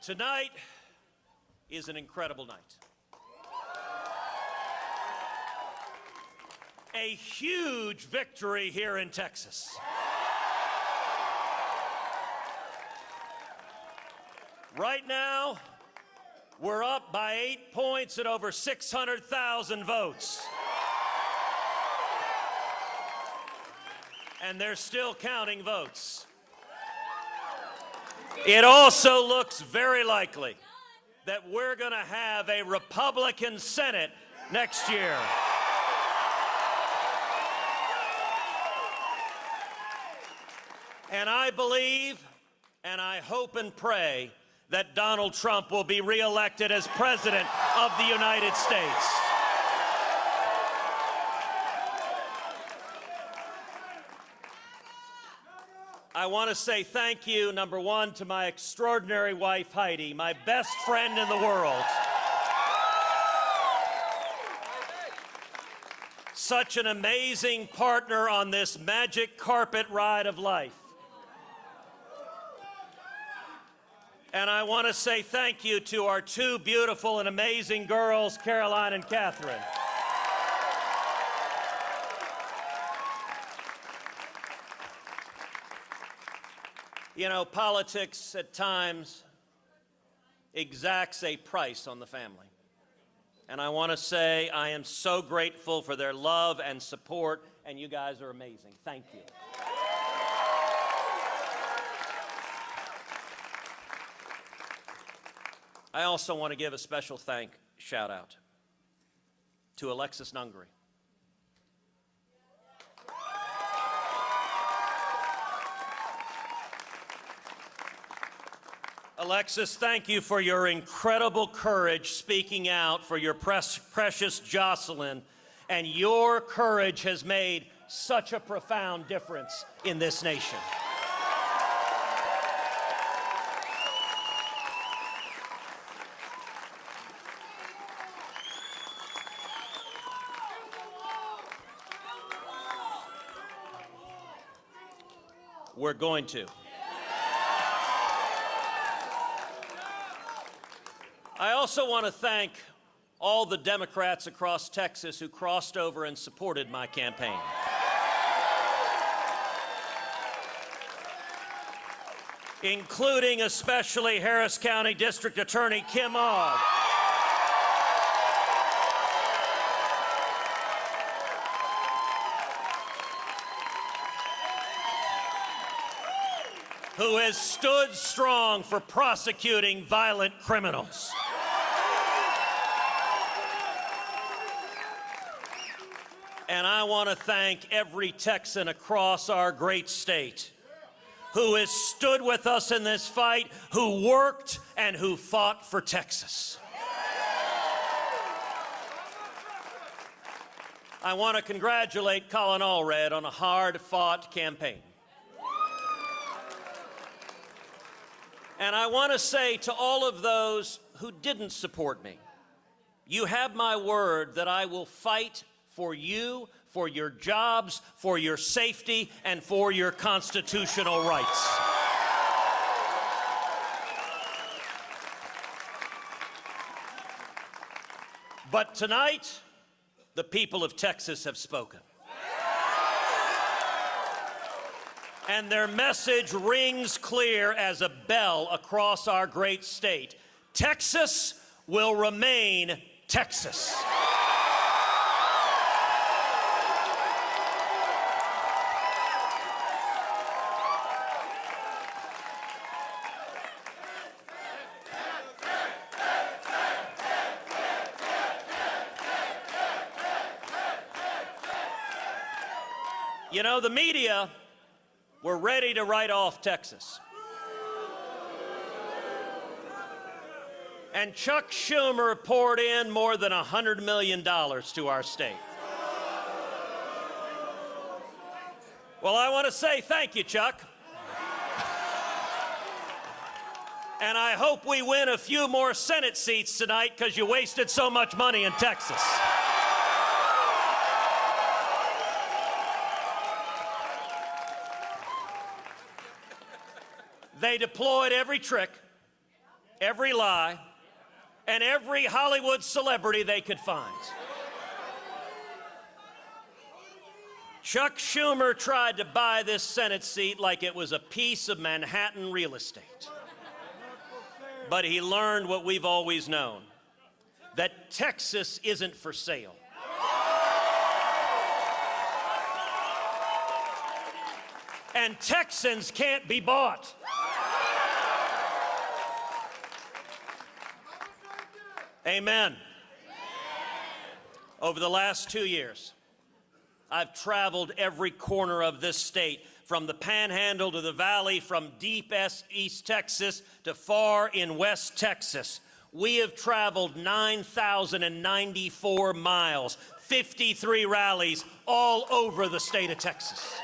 Tonight is an incredible night. A huge victory here in Texas. Right now, we're up by 8 points at over 600,000 votes. And they're still counting votes. It also looks very likely that we're going to have a Republican Senate next year. And I believe, and I hope and pray, that Donald Trump will be reelected as President of the United States. I want to say thank you, number one, to my extraordinary wife, Heidi, my best friend in the world. Such an amazing partner on this magic carpet ride of life. And I want to say thank you to our two beautiful and amazing girls, Caroline and Catherine. You know, politics at times exacts a price on the family. And I want to say I am so grateful for their love and support, and you guys are amazing. Thank you. I also want to give a special shout out to Alexis Nungary. Alexis, thank you for your incredible courage speaking out for your precious Jocelyn, and your courage has made such a profound difference in this nation. We're going to. I also want to thank all the Democrats across Texas who crossed over and supported my campaign. Including especially Harris County District Attorney Kim Ogg, who has stood strong for prosecuting violent criminals. And I want to thank every Texan across our great state who has stood with us in this fight, who worked and who fought for Texas. I want to congratulate Colin Allred on a hard-fought campaign. And I want to say to all of those who didn't support me, you have my word that I will fight for you, for your jobs, for your safety, and for your constitutional rights. But tonight, the people of Texas have spoken. And their message rings clear as a bell across our great state. Texas will remain Texas. You know, the media were ready to write off Texas. And Chuck Schumer poured in more than $100 million to our state. Well, I want to say thank you, Chuck. And I hope we win a few more Senate seats tonight because you wasted so much money in Texas. They deployed every trick, every lie, and every Hollywood celebrity they could find. Chuck Schumer tried to buy this Senate seat like it was a piece of Manhattan real estate. But he learned what we've always known, that Texas isn't for sale. And Texans can't be bought. Amen. Over the last 2 years, I've traveled every corner of this state, from the Panhandle to the Valley, from deep East Texas to far in West Texas. We have traveled 9,094 miles, 53 rallies all over the state of Texas.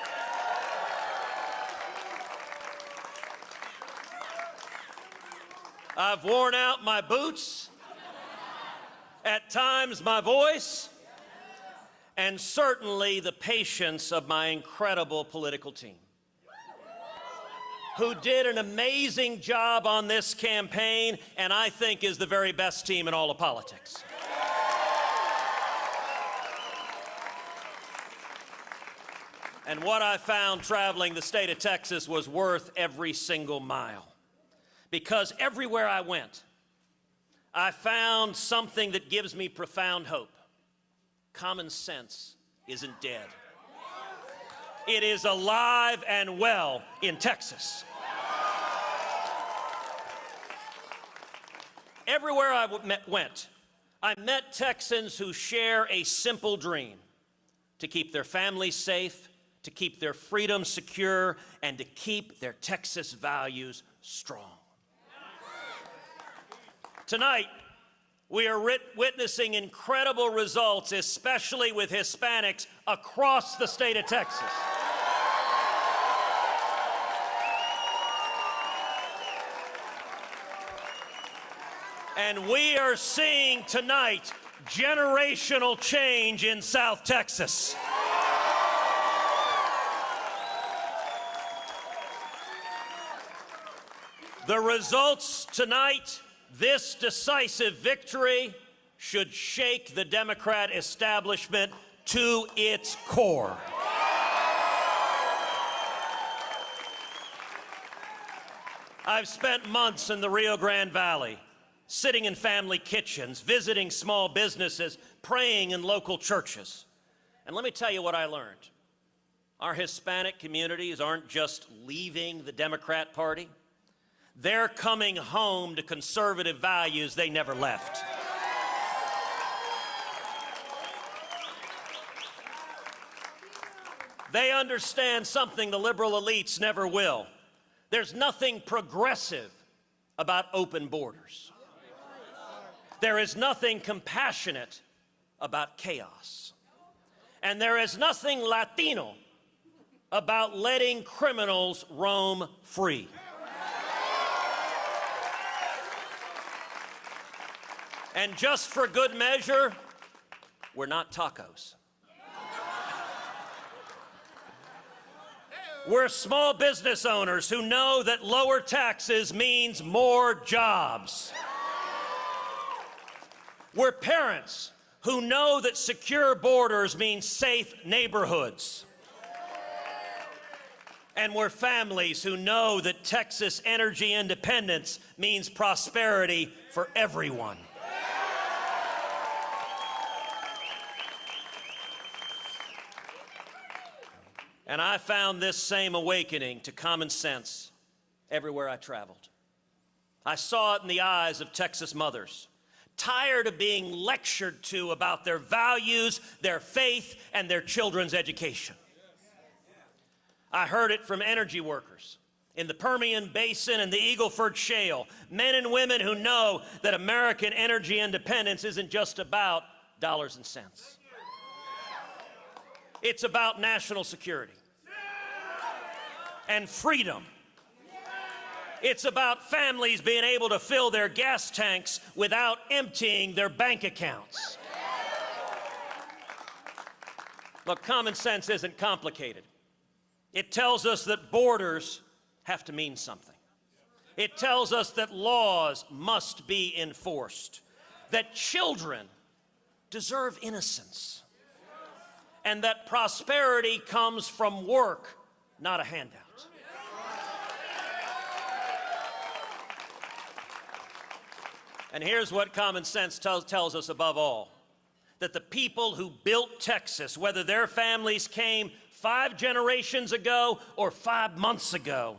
I've worn out my boots, at times my voice, and certainly the patience of my incredible political team, who did an amazing job on this campaign, and I think is the very best team in all of politics. And what I found traveling the state of Texas was worth every single mile. Because everywhere I went, I found something that gives me profound hope. Common sense isn't dead. It is alive and well in Texas. Everywhere I went, I met Texans who share a simple dream: to keep their families safe, to keep their freedom secure, and to keep their Texas values strong. Tonight, we are witnessing incredible results, especially with Hispanics across the state of Texas. And we are seeing tonight generational change in South Texas. The results tonight, this decisive victory, should shake the Democrat establishment to its core. I've spent months in the Rio Grande Valley, sitting in family kitchens, visiting small businesses, praying in local churches. And let me tell you what I learned. Our Hispanic communities aren't just leaving the Democrat Party. They're coming home to conservative values they never left. They understand something the liberal elites never will. There's nothing progressive about open borders. There is nothing compassionate about chaos. And there is nothing Latino about letting criminals roam free. And just for good measure, we're not tacos. We're small business owners who know that lower taxes means more jobs. We're parents who know that secure borders means safe neighborhoods. And we're families who know that Texas energy independence means prosperity for everyone. And I found this same awakening to common sense everywhere I traveled. I saw it in the eyes of Texas mothers, tired of being lectured to about their values, their faith, and their children's education. I heard it from energy workers in the Permian Basin and the Eagle Ford Shale, men and women who know that American energy independence isn't just about dollars and cents. It's about national security and freedom. It's about families being able to fill their gas tanks without emptying their bank accounts. Look, common sense isn't complicated. It tells us that borders have to mean something. It tells us that laws must be enforced, that children deserve innocence, and that prosperity comes from work, not a handout. And here's what common sense tells us above all, that the people who built Texas, whether their families came 5 generations ago or 5 months ago,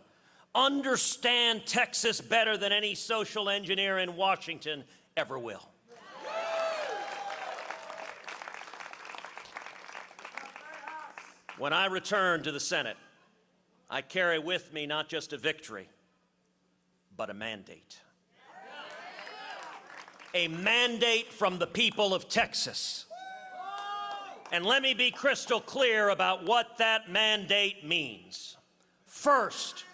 understand Texas better than any social engineer in Washington ever will. When I return to the Senate, I carry with me not just a victory, but a mandate. A mandate from the people of Texas. And let me be crystal clear about what that mandate means. First,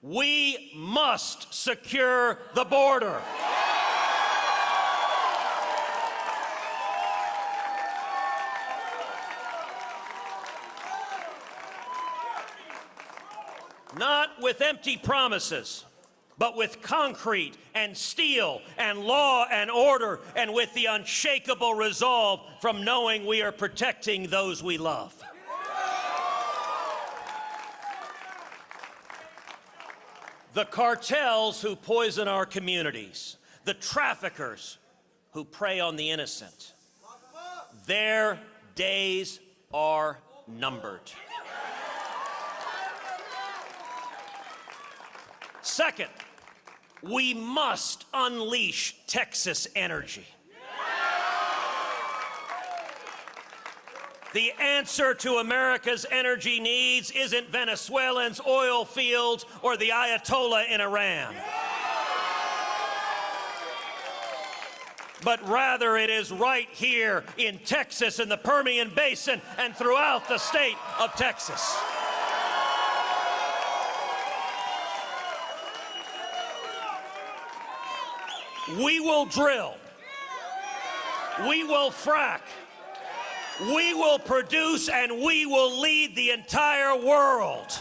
we must secure the border. Not with empty promises, but with concrete and steel and law and order, and with the unshakable resolve from knowing we are protecting those we love. The cartels who poison our communities, the traffickers who prey on the innocent, their days are numbered. Second, we must unleash Texas energy. The answer to America's energy needs isn't Venezuelans, oil fields, or the Ayatollah in Iran. but rather it is right here in Texas, in the Permian Basin, and throughout the state of Texas. We will drill. We will frack. We will produce, and we will lead the entire world.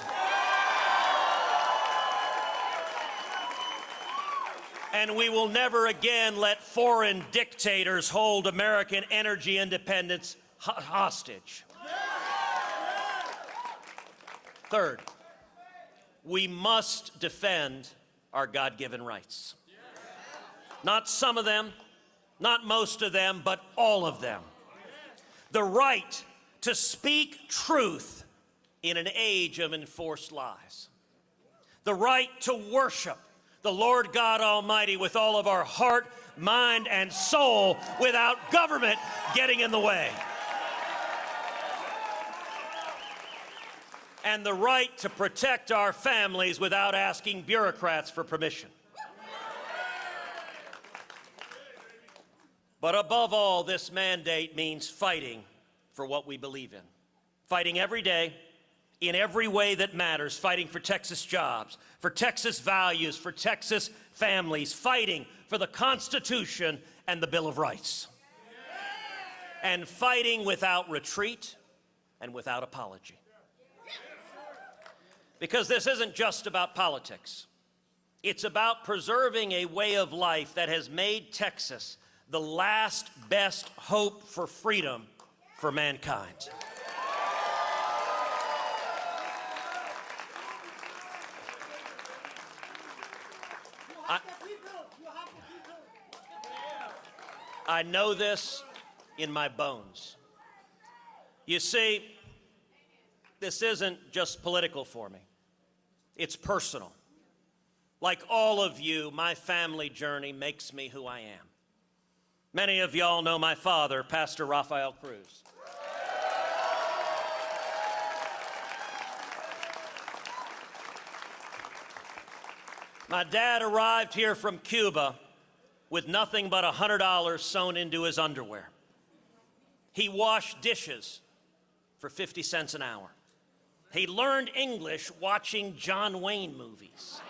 And we will never again let foreign dictators hold American energy independence hostage. Third, we must defend our God-given rights. Not some of them, not most of them, but all of them. The right to speak truth in an age of enforced lies. The right to worship the Lord God Almighty with all of our heart, mind, and soul without government getting in the way. And the right to protect our families without asking bureaucrats for permission. But above all, this mandate means fighting for what we believe in. Fighting every day, in every way that matters, fighting for Texas jobs, for Texas values, for Texas families, fighting for the Constitution and the Bill of Rights. And fighting without retreat and without apology. Because this isn't just about politics. It's about preserving a way of life that has made Texas the last best hope for freedom for mankind. I know this in my bones. You see, this isn't just political for me. It's personal. Like all of you, my family journey makes me who I am. Many of y'all know my father, Pastor Cruz. My dad arrived here from Cuba with nothing but $100 sewn into his underwear. He washed dishes for 50 cents an hour. He learned English watching John Wayne movies.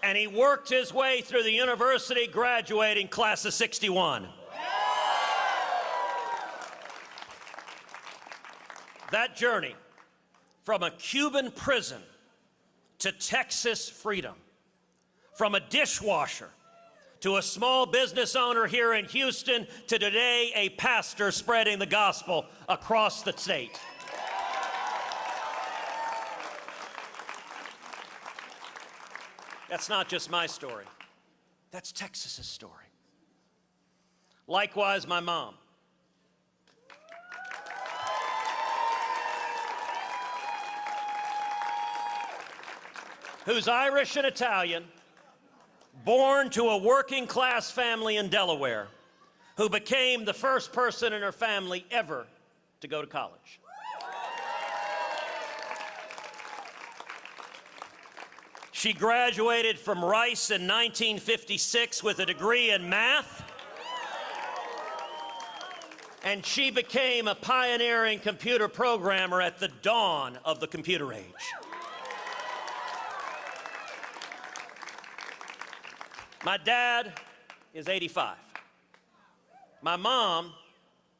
And he worked his way through the university, graduating class of '61. That journey from a Cuban prison to Texas freedom, from a dishwasher to a small business owner here in Houston to today a pastor spreading the gospel across the state. That's not just my story. That's Texas's story. Likewise, my mom. Who's Irish and Italian, born to a working class family in Delaware, who became the first person in her family ever to go to college. She graduated from Rice in 1956 with a degree in math, and she became a pioneering computer programmer at the dawn of the computer age. My dad is 85. My mom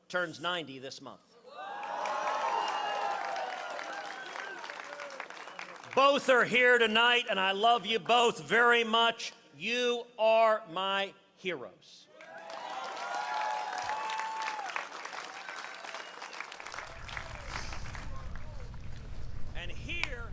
turns 90 this month. Both are here tonight, and I love you both very much. You are my heroes. And here...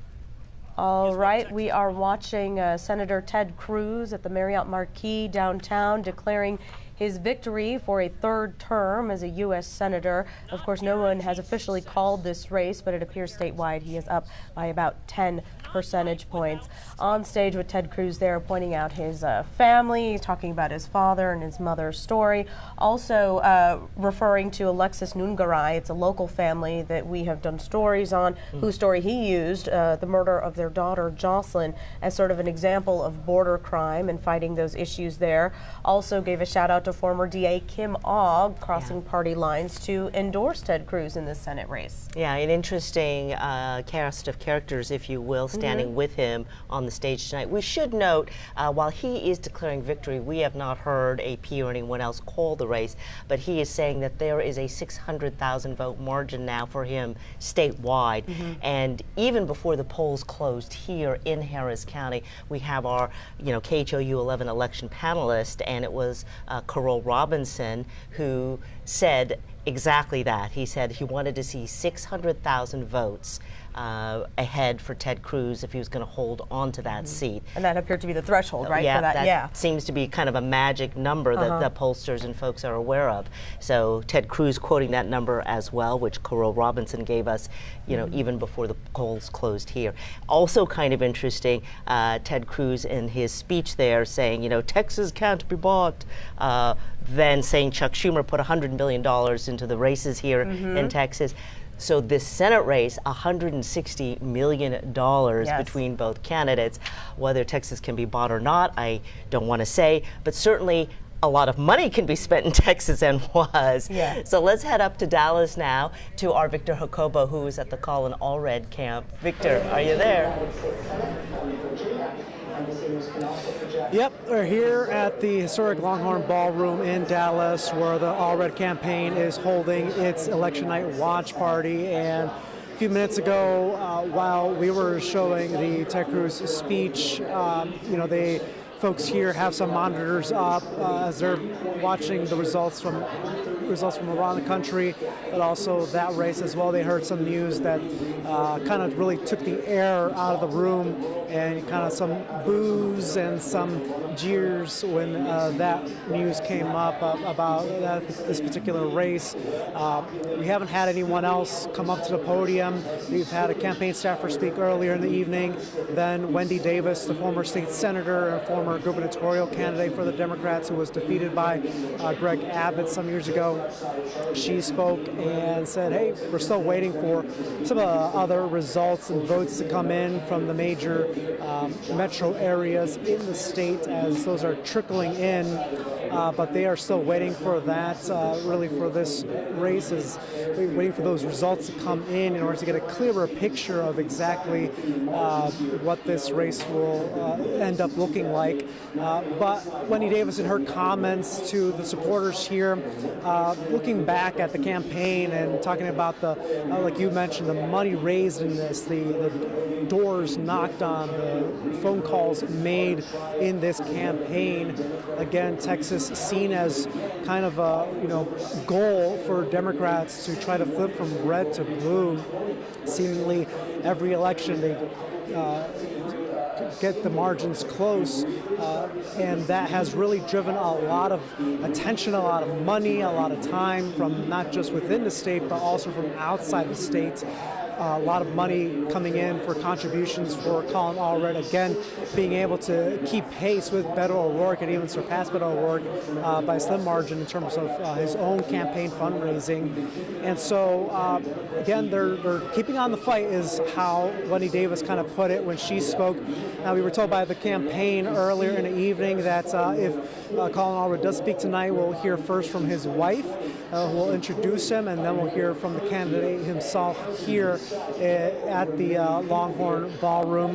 All right, we are watching Senator Ted Cruz at the Marriott Marquis downtown declaring his victory for a third term as a U.S. Senator. Of course, no one has officially called this race, but it appears statewide he is up by about 10 percentage points. On stage with Ted Cruz there, pointing out his family, talking about his father and his mother's story. Also referring to Alexis Nungaray. It's a local family that we have done stories on, whose story he used, the murder of their daughter Jocelyn, as sort of an example of border crime and fighting those issues there. Also gave a shout out to former DA Kim Ogg, crossing party lines to endorse Ted Cruz in this Senate race. Yeah, an interesting cast of characters, if you will, standing with him on the stage tonight. We should note, while he is declaring victory, we have not heard AP or anyone else call the race, but he is saying that there is a 600,000 vote margin now for him statewide. And even before the polls closed here in Harris County, we have our, KHOU 11 election panelist, and it was Carol Robinson who said exactly that. He said he wanted to see 600,000 votes ahead for Ted Cruz if he was going to hold on to that seat. And that appeared to be the threshold, right? Yeah, for that, seems to be kind of a magic number that the pollsters and folks are aware of. So Ted Cruz quoting that number as well, which Carol Robinson gave us, even before the polls closed here. Also kind of interesting, Ted Cruz in his speech there saying, Texas can't be bought. Then saying Chuck Schumer put $100 million into the races here in Texas. So this Senate race, $160 million between both candidates. Whether Texas can be bought or not, I don't want to say, but certainly a lot of money can be spent in Texas and was. So let's head up to Dallas now to our Victor Jacobo, who is at the Colin Allred camp. Victor, are you there? Yep, we're here at the historic Longhorn Ballroom in Dallas, where the Allred campaign is holding its election night watch party. And a few minutes ago, while we were showing the Ted Cruz speech, the folks here have some monitors up as they're watching the results from around the country, but also that race as well. They heard some news that kind of really took the air out of the room, and kind of some boos and some jeers when that news came up about this particular race. We haven't had anyone else come up to the podium. We've had a campaign staffer speak earlier in the evening. Then Wendy Davis, the former state senator and former gubernatorial candidate for the Democrats, who was defeated by Greg Abbott some years ago, she spoke and said, hey, we're still waiting for some other results and votes to come in from the major metro areas in the state, as those are trickling in, but they are still waiting for that, really for this race, is waiting for those results to come in order to get a clearer picture of exactly what this race will end up looking like. But Wendy Davis, in her comments to the supporters here, looking back at the campaign and talking about the, like you mentioned, the money raised in this, the doors knocked on, the phone calls made in this campaign. Again, Texas seen as kind of a goal for Democrats to try to flip from red to blue. Seemingly every election they get the margins close, and that has really driven a lot of attention, a lot of money, a lot of time from not just within the state, but also from outside the state. A lot of money coming in for contributions for Colin Allred, again, being able to keep pace with Beto O'Rourke and even surpass Beto O'Rourke by a slim margin in terms of his own campaign fundraising. And so, again, they're keeping on the fight, is how Wendy Davis kind of put it when she spoke. Now, we were told by the campaign earlier in the evening that if Colin Allred does speak tonight, we'll hear first from his wife, who will introduce him, and then we'll hear from the candidate himself here at the Longhorn Ballroom,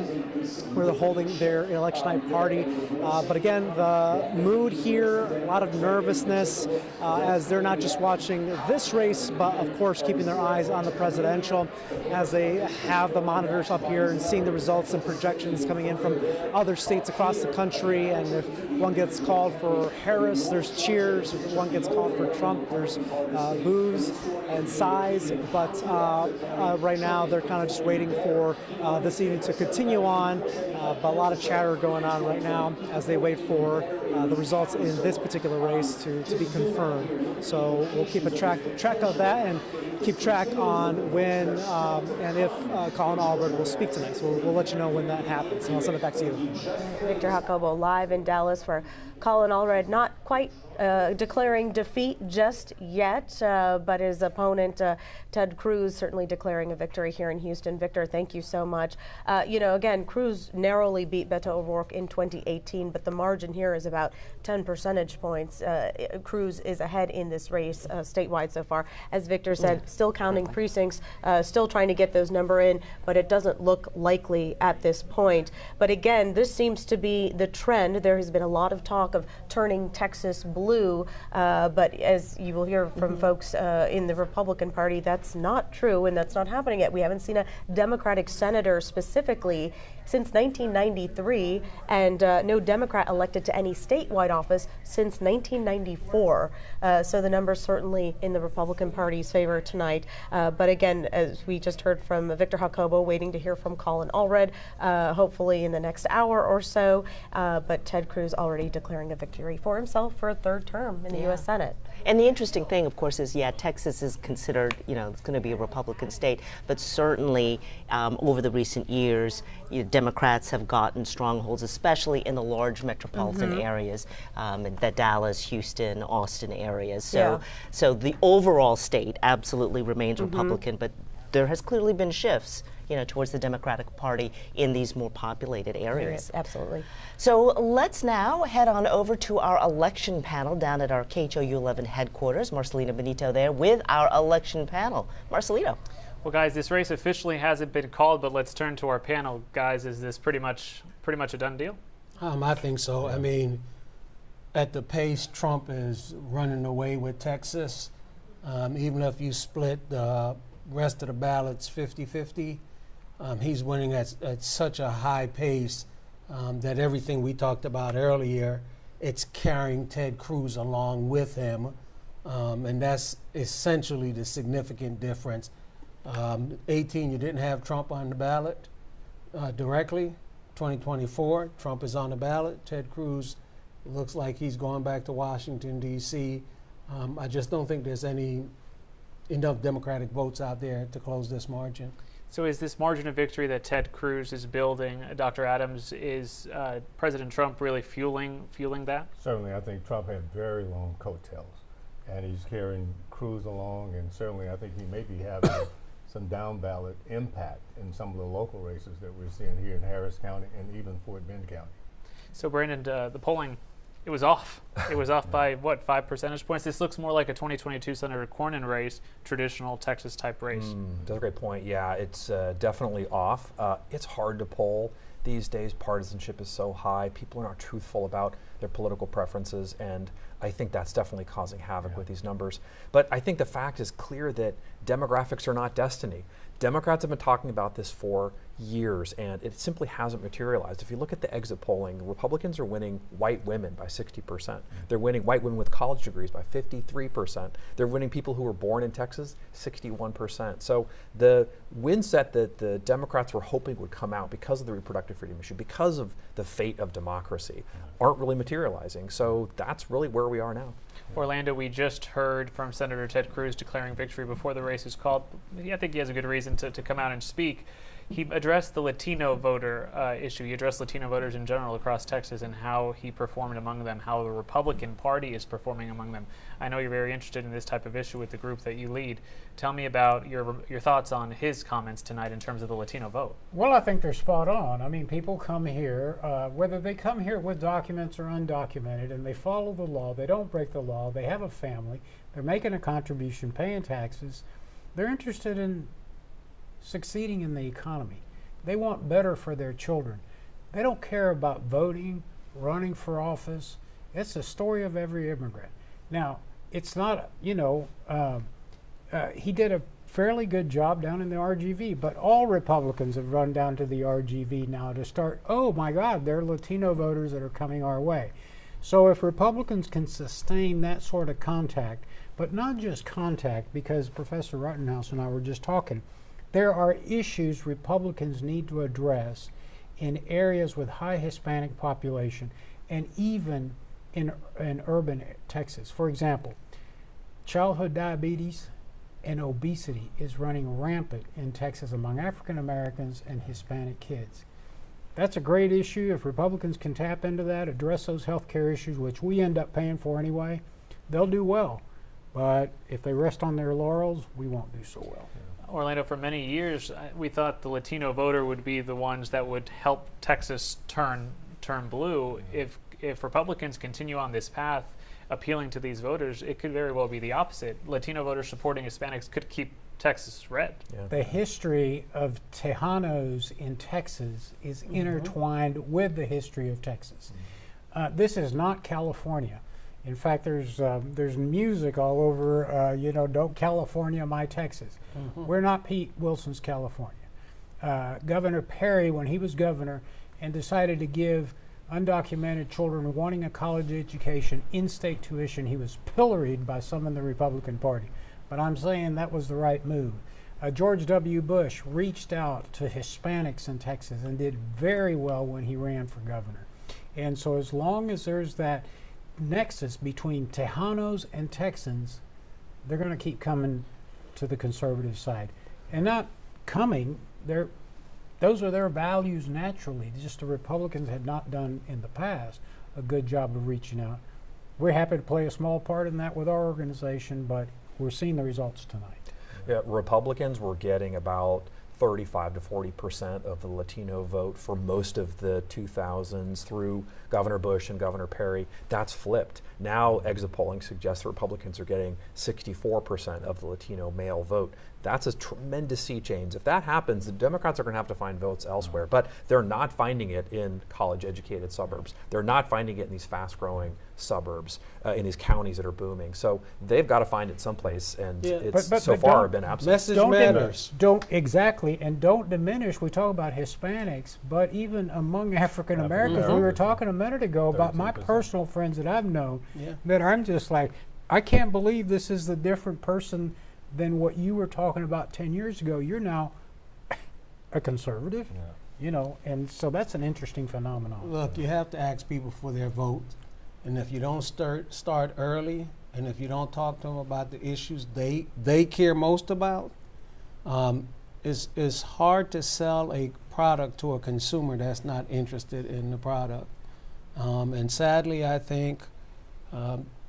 where they're holding their election night party. But again, the mood here, a lot of nervousness, as they're not just watching this race, but of course keeping their eyes on the presidential, as they have the monitors up here and seeing the results and projections coming in from other states across the country. And if one gets called for Harris, there's cheers. If one gets called for Trump, there's boos and sighs. But right now they're kind of just waiting for this evening to continue on, but a lot of chatter going on right now as they wait for the results in this particular race to be confirmed. So we'll keep a track of that and keep track on when and if Colin Allred will speak tonight. So we'll let you know when that happens. And I'll send it back to you. Victor Jacobo live in Dallas for Colin Allred, not quite declaring defeat just yet, but his opponent, Ted Cruz, certainly declaring a victory here in Houston. Victor, thank you so much. Again, Cruz narrowly beat Beto O'Rourke in 2018, but the margin here is about 10 percentage points. Cruz is ahead in this race statewide so far. As Victor said, still counting precincts, still trying to get those numbers in, but it doesn't look likely at this point. But again, this seems to be the trend. There has been a lot of talk of turning Texas blue, but as you will hear from folks in the Republican Party, that's not true and that's not happening yet. We haven't seen a Democratic senator specifically since 1993, and no Democrat elected to any statewide office since 1994. So the numbers certainly in the Republican Party's favor tonight. But again, as we just heard from Victor Jacobo, waiting to hear from Colin Allred, hopefully in the next hour or so. But Ted Cruz already declaring a victory for himself for a third term in the U.S. Senate. And the interesting thing, of course, is, Texas is considered, it's going to be a Republican state, but certainly over the recent years, Democrats have gotten strongholds, especially in the large metropolitan areas, the Dallas, Houston, Austin areas. So the overall state absolutely remains Republican, but there has clearly been shifts, towards the Democratic Party in these more populated areas. Absolutely. So let's now head on over to our election panel down at our KHOU 11 headquarters. Marcelino Benito there with our election panel. Marcelino. Well, guys, this race officially hasn't been called, but let's turn to our panel. Guys, is this pretty much a done deal? I think so. I mean, at the pace Trump is running away with Texas, even if you split the rest of the ballots 50-50, he's winning at such a high pace that everything we talked about earlier, it's carrying Ted Cruz along with him, and that's essentially the significant difference. 18, you didn't have Trump on the ballot directly. 2024, Trump is on the ballot. Ted Cruz looks like he's going back to Washington, D.C. I just don't think there's enough Democratic votes out there to close this margin. So is this margin of victory that Ted Cruz is building, Dr. Adams, is President Trump really fueling that? Certainly, I think Trump had very long coattails, and he's carrying Cruz along, and certainly I think he may be having some down ballot impact in some of the local races that we're seeing here in Harris County and even Fort Bend County. So Brandon, the polling, it was off. It was off by, 5 percentage points? This looks more like a 2022 Senator Cornyn race, traditional Texas-type race. That's a great point. Yeah, it's definitely off. It's hard to poll these days. Partisanship is so high. People are not truthful about their political preferences, and I think that's definitely causing havoc with these numbers. But I think the fact is clear that demographics are not destiny. Democrats have been talking about this for years, and it simply hasn't materialized. If you look at the exit polling, Republicans are winning white women by 60%. They're winning white women with college degrees by 53%. They're winning people who were born in Texas 61%. So the win set that the Democrats were hoping would come out because of the reproductive freedom issue, because of the fate of democracy, aren't really materializing. So that's really where we are now. Orlando, we just heard from Senator Ted Cruz declaring victory before the race is called. I think he has a good reason to come out and speak. He addressed the Latino voter issue. He addressed Latino voters in general across Texas and how he performed among them, how the Republican Party is performing among them. I know you're very interested in this type of issue with the group that you lead. Tell me about your thoughts on his comments tonight in terms of the Latino vote. Well, I think they're spot on. I mean, people come here, whether they come here with documents or undocumented, and they follow the law, they don't break the law, they have a family, they're making a contribution, paying taxes, they're interested in succeeding in the economy. They want better for their children. They don't care about voting, running for office. It's the story of every immigrant. Now, it's not, he did a fairly good job down in the RGV, but all Republicans have run down to the RGV now to start, oh my God, there are Latino voters that are coming our way. So if Republicans can sustain that sort of contact, but not just contact, because Professor Rottenhouse and I were just talking, there are issues Republicans need to address in areas with high Hispanic population and even in urban Texas. For example, childhood diabetes and obesity is running rampant in Texas among African Americans and Hispanic kids. That's a great issue. If Republicans can tap into that, address those health care issues, which we end up paying for anyway, they'll do well. But if they rest on their laurels, we won't do so well. Orlando, for many years, we thought the Latino voter would be the ones that would help Texas turn blue. If Republicans continue on this path, appealing to these voters, it could very well be the opposite. Latino voters supporting Hispanics could keep Texas red. Yeah. The history of Tejanos in Texas is intertwined with the history of Texas. This is not California. In fact, there's music all over, don't California my Texas. We're not Pete Wilson's California. Governor Perry, when he was governor and decided to give undocumented children wanting a college education in-state tuition, he was pilloried by some in the Republican Party. But I'm saying that was the right move. George W. Bush reached out to Hispanics in Texas and did very well when he ran for governor. And so as long as there's that nexus between Tejanos and Texans, they're going to keep coming to the conservative side. And not coming, those are their values naturally. Just the Republicans had not done in the past a good job of reaching out. We're happy to play a small part in that with our organization, but we're seeing the results tonight. Yeah, Republicans were getting about 35 to 40% of the Latino vote for most of the 2000s through Governor Bush and Governor Perry. That's flipped. Now exit polling suggests Republicans are getting 64% of the Latino male vote. That's a tremendous sea change. If that happens, the Democrats are going to have to find votes elsewhere, but they're not finding it in college-educated suburbs. They're not finding it in these fast-growing suburbs, in these counties that are booming. So they've got to find it someplace, and it's so far been absent. Message matters. Exactly, and don't diminish. We talk about Hispanics, but even among African Americans, we were talking a minute ago about my personal friends that I've known that I'm just like, I can't believe this is the different person than what you were talking about 10 years ago. You're now a conservative, and so that's an interesting phenomenon. Look, you have to ask people for their vote, and if you don't start early, and if you don't talk to them about the issues they care most about, it's hard to sell a product to a consumer that's not interested in the product. And sadly, I think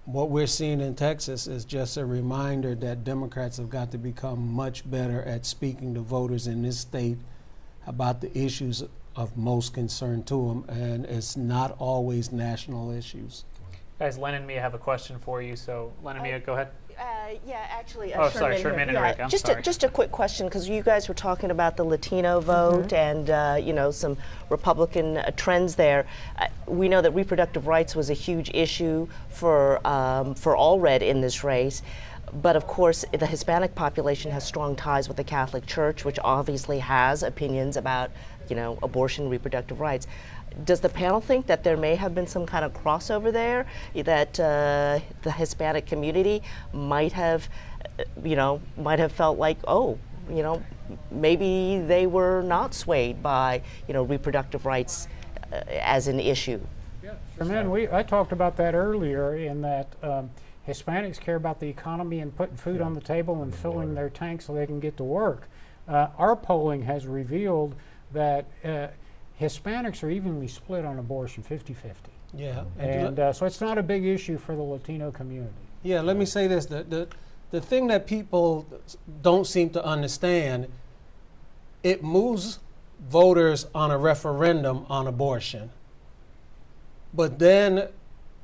what we're seeing in Texas is just a reminder that Democrats have got to become much better at speaking to voters in this state about the issues of most concern to them, and it's not always national issues. Guys, Len and Mia have a question for you, so Len and Mia, go ahead. Yeah, actually, Sherman and Rick, I'm sorry. Just a quick question, because you guys were talking about the Latino vote and some Republican trends there. We know that reproductive rights was a huge issue for Allred in this race. But of course, the Hispanic population has strong ties with the Catholic Church, which obviously has opinions about, abortion, reproductive rights. Does the panel think that there may have been some kind of crossover there, that the Hispanic community might have felt like, maybe they were not swayed by, reproductive rights as an issue? Yeah, Sherman, I talked about that earlier in that Hispanics care about the economy and putting food on the table and filling their tanks so they can get to work. Our polling has revealed that Hispanics are evenly split on abortion, 50-50. Yeah. And so it's not a big issue for the Latino community. Yeah, let me say this. The thing that people don't seem to understand, it moves voters on a referendum on abortion. But then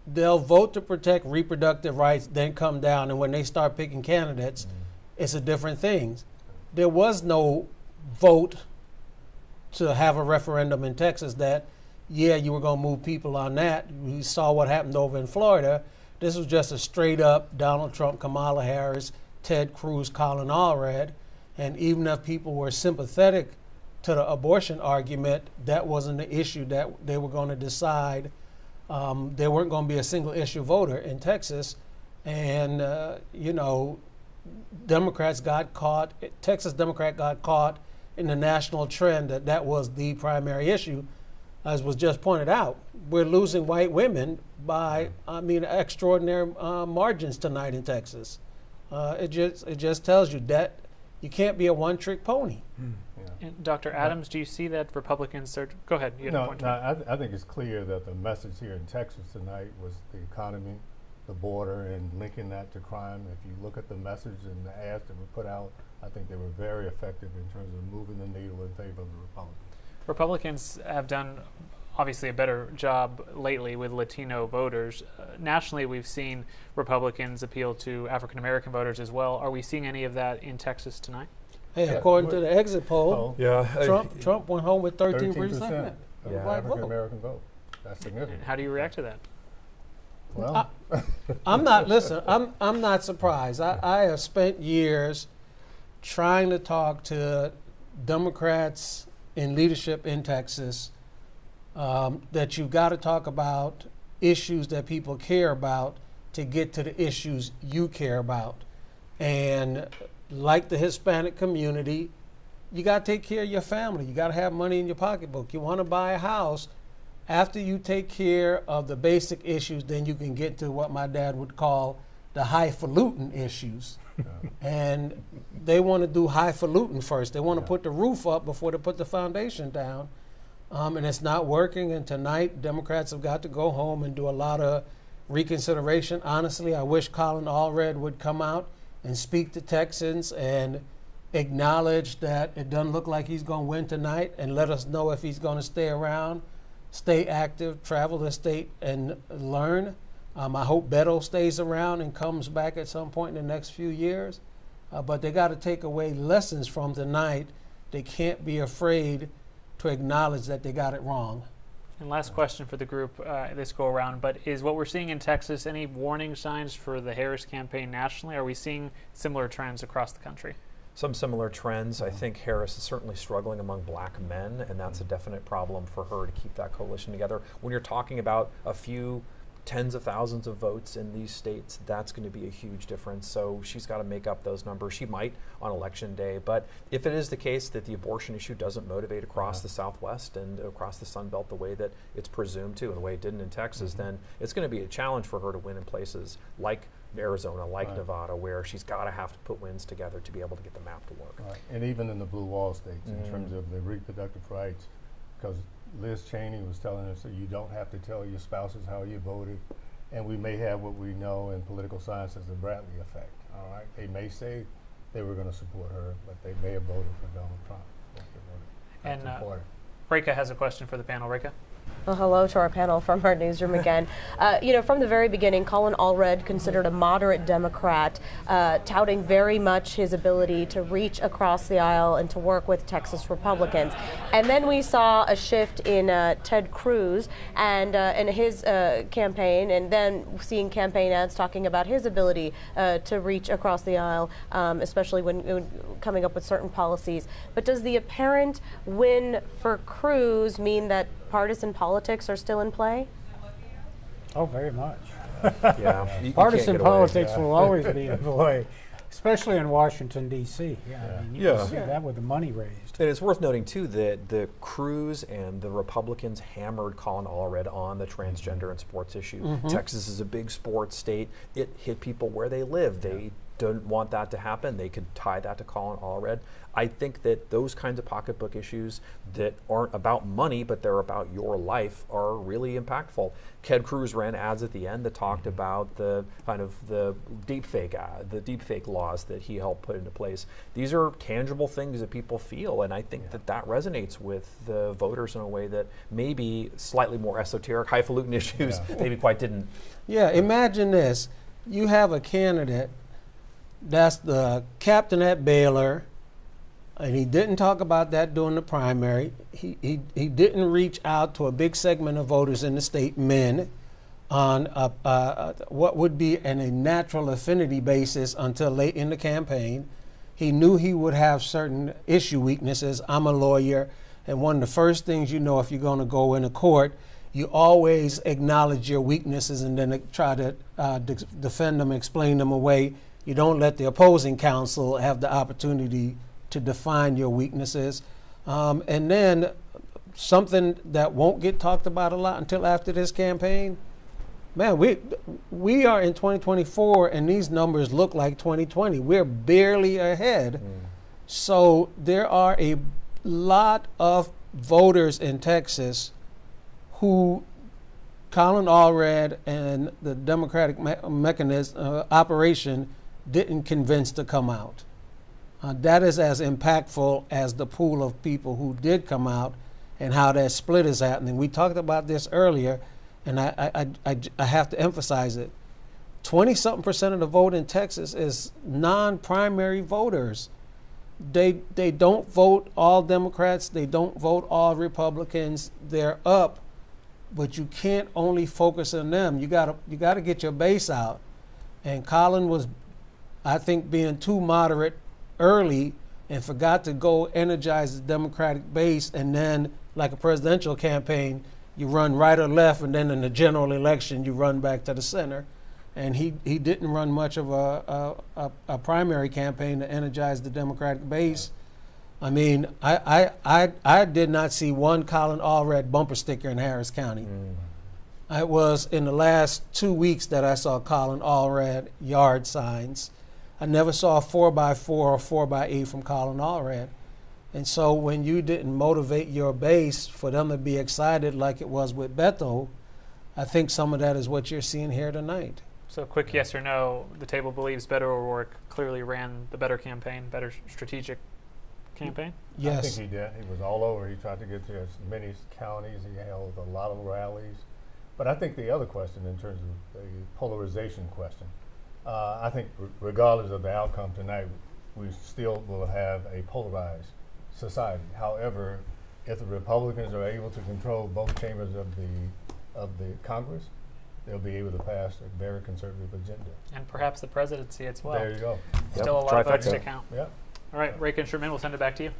they'll vote to protect reproductive rights, then come down, and when they start picking candidates, it's a different thing. There was no vote to have a referendum in Texas that, you were going to move people on that. We saw what happened over in Florida. This was just a straight up Donald Trump, Kamala Harris, Ted Cruz, Colin Allred. And even if people were sympathetic to the abortion argument, that wasn't the issue that they were going to decide. They weren't going to be a single issue voter in Texas. And, Democrats got caught, Texas Democrat got caught in the national trend that was the primary issue. As was just pointed out, we're losing white women by, extraordinary margins tonight in Texas. It just tells you that you can't be a one-trick pony. And Dr. Adams, do you see that Republicans are? Go ahead. You had a point. I think it's clear that the message here in Texas tonight was the economy, the border, and linking that to crime. If you look at the message and the ads that were put out, I think they were very effective in terms of moving the needle in favor of the Republicans. Republicans have done obviously a better job lately with Latino voters. Nationally, we've seen Republicans appeal to African American voters as well. Are we seeing any of that in Texas tonight? Hey, according to the exit poll, yeah, Trump went home with 13% of the African American vote. That's significant. And how do you react to that? Well, I'm not surprised. I have spent years trying to talk to Democrats in leadership in Texas, that you've got to talk about issues that people care about to get to the issues you care about. And like the Hispanic community, you got to take care of your family. You got to have money in your pocketbook. You want to buy a house. After you take care of the basic issues, then you can get to what my dad would call the highfalutin issues. And they want to do highfalutin first. They want to put the roof up before they put the foundation down. And it's not working. And tonight, Democrats have got to go home and do a lot of reconsideration. Honestly, I wish Colin Allred would come out and speak to Texans and acknowledge that it doesn't look like he's going to win tonight, and let us know if he's going to stay around, stay active, travel the state, and learn. I hope Beto stays around and comes back at some point in the next few years. But they got to take away lessons from tonight. They can't be afraid to acknowledge that they got it wrong. And last question for the group this go around, but is what we're seeing in Texas any warning signs for the Harris campaign nationally? Are we seeing similar trends across the country? Some similar trends. I think Harris is certainly struggling among black men, and that's a definite problem for her to keep that coalition together. When you're talking about a few tens of thousands of votes in these states, that's going to be a huge difference. So she's got to make up those numbers. She might on election day, but if it is the case that the abortion issue doesn't motivate across the Southwest and across the Sun Belt the way that it's presumed to and the way it didn't in Texas, then it's going to be a challenge for her to win in places like Arizona, like Nevada, where she's got to have to put wins together to be able to get the map to work. And even in the blue wall states, in terms of the reproductive rights, because Liz Cheney was telling us that you don't have to tell your spouses how you voted, and we may have what we know in political science as the Bradley effect. All right, they may say they were going to support her, but they may have voted for Donald Trump. And Reka has a question for the panel. Reka? Well, hello to our panel from our newsroom again. From the very beginning, Colin Allred, considered a moderate Democrat, touting very much his ability to reach across the aisle and to work with Texas Republicans. And then we saw a shift in Ted Cruz and in his campaign, and then seeing campaign ads talking about his ability to reach across the aisle, especially when coming up with certain policies. But does the apparent win for Cruz mean that partisan politics are still in play? Oh, very much. Partisan politics will always be in play, especially in Washington, D.C. You can see that with the money raised. And it's worth noting, too, that the Cruz and the Republicans hammered Colin Allred on the transgender and sports issue. Texas is a big sports state. It hit people where they live. They don't want that to happen. They could tie that to Colin Allred. I think that those kinds of pocketbook issues that aren't about money, but they're about your life, are really impactful. Ted Cruz ran ads at the end that talked about the kind of the deepfake laws that he helped put into place. These are tangible things that people feel, and I think that resonates with the voters in a way that maybe slightly more esoteric, highfalutin issues maybe quite didn't. Yeah, imagine this. You have a candidate that's the captain at Baylor, and he didn't talk about that during the primary. He didn't reach out to a big segment of voters in the state, men, on what would be a natural affinity basis until late in the campaign. He knew he would have certain issue weaknesses. I'm a lawyer, and one of the first things you know if you're going to go into court, you always acknowledge your weaknesses and then try to defend them, explain them away, You don't let the opposing counsel have the opportunity to define your weaknesses. And then something that won't get talked about a lot until after this campaign, man, we are in 2024 and these numbers look like 2020. We're barely ahead. So there are a lot of voters in Texas who Colin Allred and the Democratic operation didn't convince to come out. That is as impactful as the pool of people who did come out and how that split is happening. We talked about this earlier, and I have to emphasize it. 20-something% of the vote in Texas is non-primary voters. They don't vote all Democrats. They don't vote all Republicans. They're up, but you can't only focus on them. You gotta get your base out. And Colin was, I think, being too moderate early and forgot to go energize the Democratic base, and then, like a presidential campaign, you run right or left, and then in the general election you run back to the center. And he didn't run much of a primary campaign to energize the Democratic base. I mean, I did not see one Colin Allred bumper sticker in Harris County. It was in the last 2 weeks that I saw Colin Allred yard signs. I never saw a 4x4 or 4x8 from Colin Allred. And so when you didn't motivate your base for them to be excited like it was with Beto, I think some of that is what you're seeing here tonight. So quick yes or no, the table believes Beto O'Rourke clearly ran the better campaign, better strategic campaign? Yes. I think he did. He was all over. He tried to get to as many counties. He held a lot of rallies. But I think the other question, in terms of the polarization question, I think regardless of the outcome tonight, we still will have a polarized society. However, if the Republicans are able to control both chambers of the Congress, they'll be able to pass a very conservative agenda. And perhaps the presidency as well. There you go. Still a lot of votes to count. Yep. All right, Ray Kinsterman, we'll send it back to you.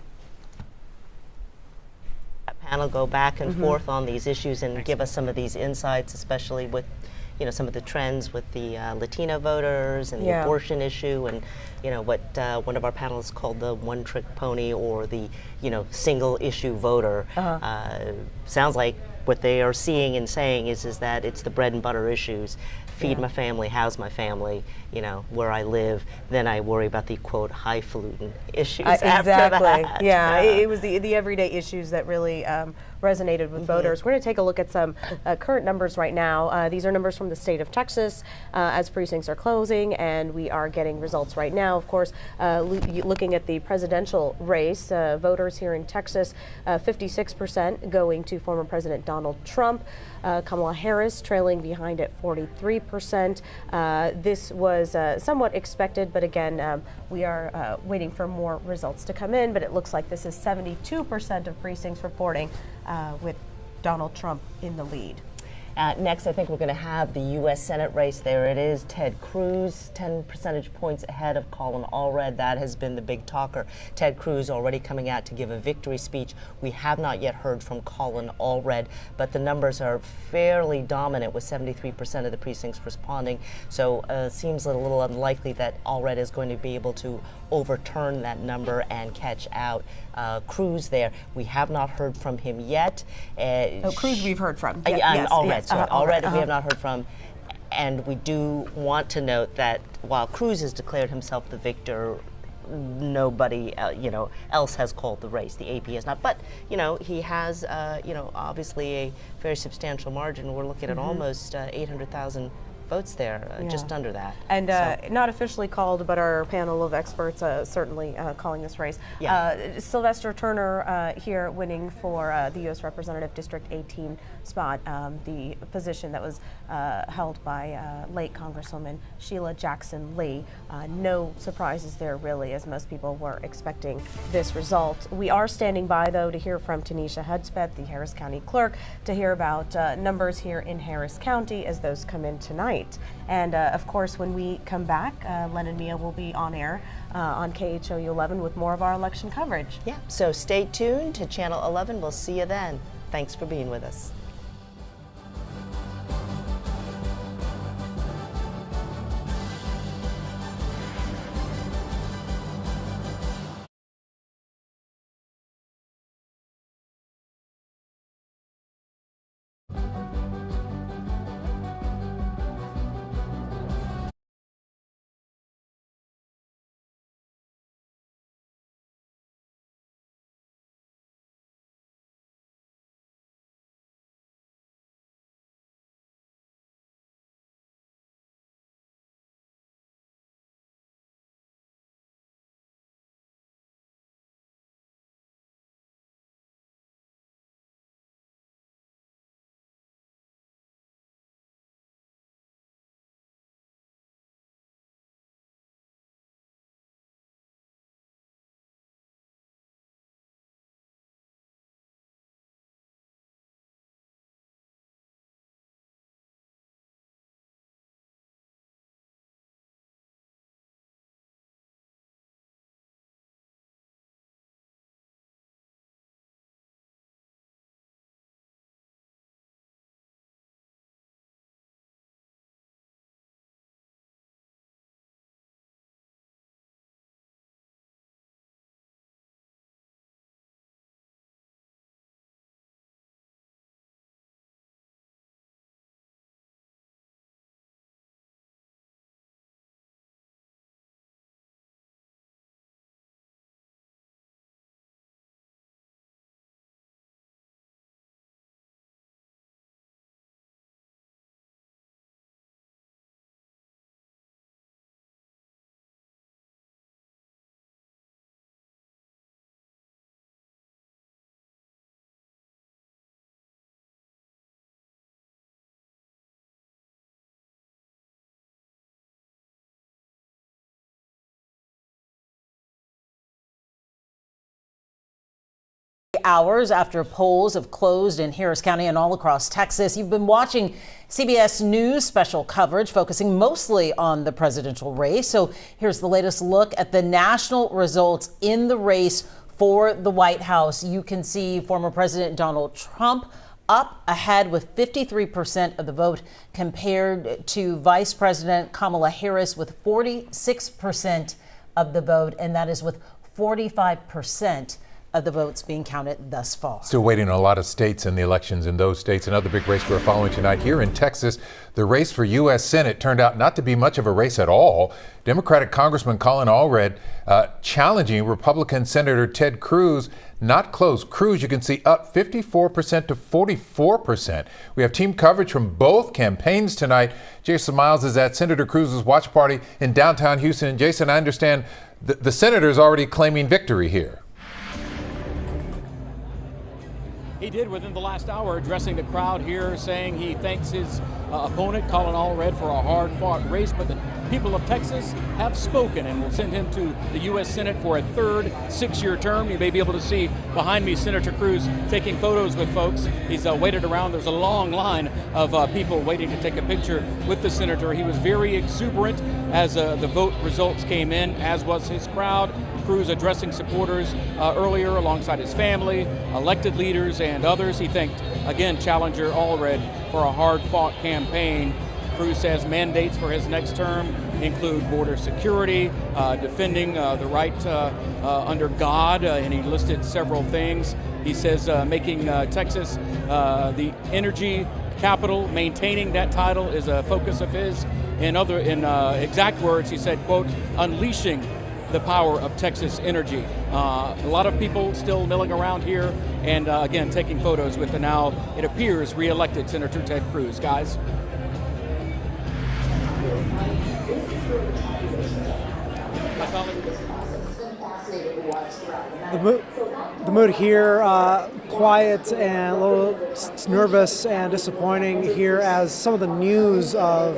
Panel go back and forth on these issues and give us some of these insights, especially with, you know, some of the trends with the Latino voters and the abortion issue, and what one of our panelists called the one-trick pony, or the single issue voter. Sounds like what they are seeing and saying is that it's the bread and butter issues. Feed my family, house my family, where I live. Then I worry about the, quote, highfalutin issues after that. Yeah, it was the everyday issues that really resonated with voters. We're going to take a look at some current numbers right now. These are numbers from the state of Texas as precincts are closing, and we are getting results right now. Of course, looking at the presidential race, voters here in Texas, 56% going to former President Donald Trump. Kamala Harris trailing behind at 43%. This was somewhat expected, but again, we are waiting for more results to come in, but it looks like this is 72% of precincts reporting with Donald Trump in the lead. Next, I think we're going to have the U.S. Senate race. There it is. Ted Cruz, 10 percentage points ahead of Colin Allred. That has been the big talker. Ted Cruz already coming out to give a victory speech. We have not yet heard from Colin Allred, but the numbers are fairly dominant with 73% of the precincts responding. So it seems a little unlikely that Allred is going to be able to overturn that number and catch out Cruz there. We have not heard from him yet. Cruz we've heard from. Allred we have not heard from. And we do want to note that while Cruz has declared himself the victor, nobody else has called the race. The AP has not. But, he has, obviously a very substantial margin. We're looking at almost 800,000 votes there, just under that. And not officially called, but our panel of experts certainly calling this race. Sylvester Turner here winning for the U.S. Representative District 18 spot, the position that was held by late Congresswoman Sheila Jackson Lee. No surprises there really, as most people were expecting this result. We are standing by, though, to hear from Tanisha Hudspeth, the Harris County Clerk, to hear about numbers here in Harris County as those come in tonight. And of course, when we come back, Len and Mia will be on air on KHOU 11 with more of our election coverage. Yeah, so stay tuned to Channel 11. We'll see you then. Thanks for being with us. hours after polls have closed in Harris County and all across Texas. You've been watching CBS News special coverage focusing mostly on the presidential race. So here's the latest look at the national results in the race for the White House. You can see former President Donald Trump up ahead with 53% of the vote compared to Vice President Kamala Harris with 46% of the vote, and that is with 45% of the votes being counted thus far. Still waiting in a lot of states and the elections in those states. Another big race we're following tonight here in Texas. The race for U.S. Senate turned out not to be much of a race at all. Democratic Congressman Colin Allred challenging Republican Senator Ted Cruz. Not close. Cruz, you can see, up 54% to 44%. We have team coverage from both campaigns tonight. Jason Miles is at Senator Cruz's watch party in downtown Houston. And Jason, I understand the senator is already claiming victory here. He did within the last hour, addressing the crowd here, saying he thanks his opponent, Colin Allred, for a hard-fought race, but the people of Texas have spoken and will send him to the U.S. Senate for a third 6-year term. You may be able to see behind me Senator Cruz taking photos with folks. He's waited around. There's a long line of people waiting to take a picture with the senator. He was very exuberant as the vote results came in, as was his crowd. Cruz addressing supporters earlier alongside his family, elected leaders, and others. He thanked, again, challenger Allred for a hard-fought campaign. Cruz says mandates for his next term include border security, defending the right under God, and he listed several things. He says making Texas the energy capital, maintaining that title is a focus of his. In exact words, he said, quote, unleashing the power of Texas energy. A lot of people still milling around here and again taking photos with the now, it appears, re-elected Senator Ted Cruz. Guys. The mood here, quiet and a little nervous and disappointing here as some of the news of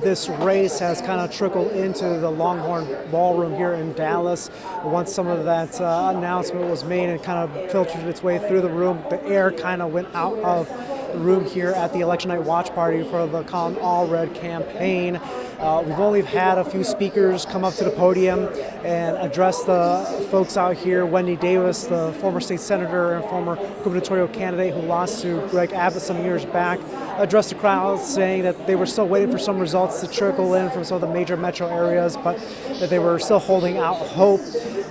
this race has kind of trickled into the Longhorn Ballroom here in Dallas. Once some of that announcement was made and kind of filtered its way through the room, the air kind of went out of the room here at the election night watch party for the Colin Allred campaign. We've only had a few speakers come up to the podium and address the folks out here. Wendy Davis, the former state senator and former gubernatorial candidate who lost to Greg Abbott some years back, addressed the crowd saying that they were still waiting for some results to trickle in from some of the major metro areas, but that they were still holding out hope,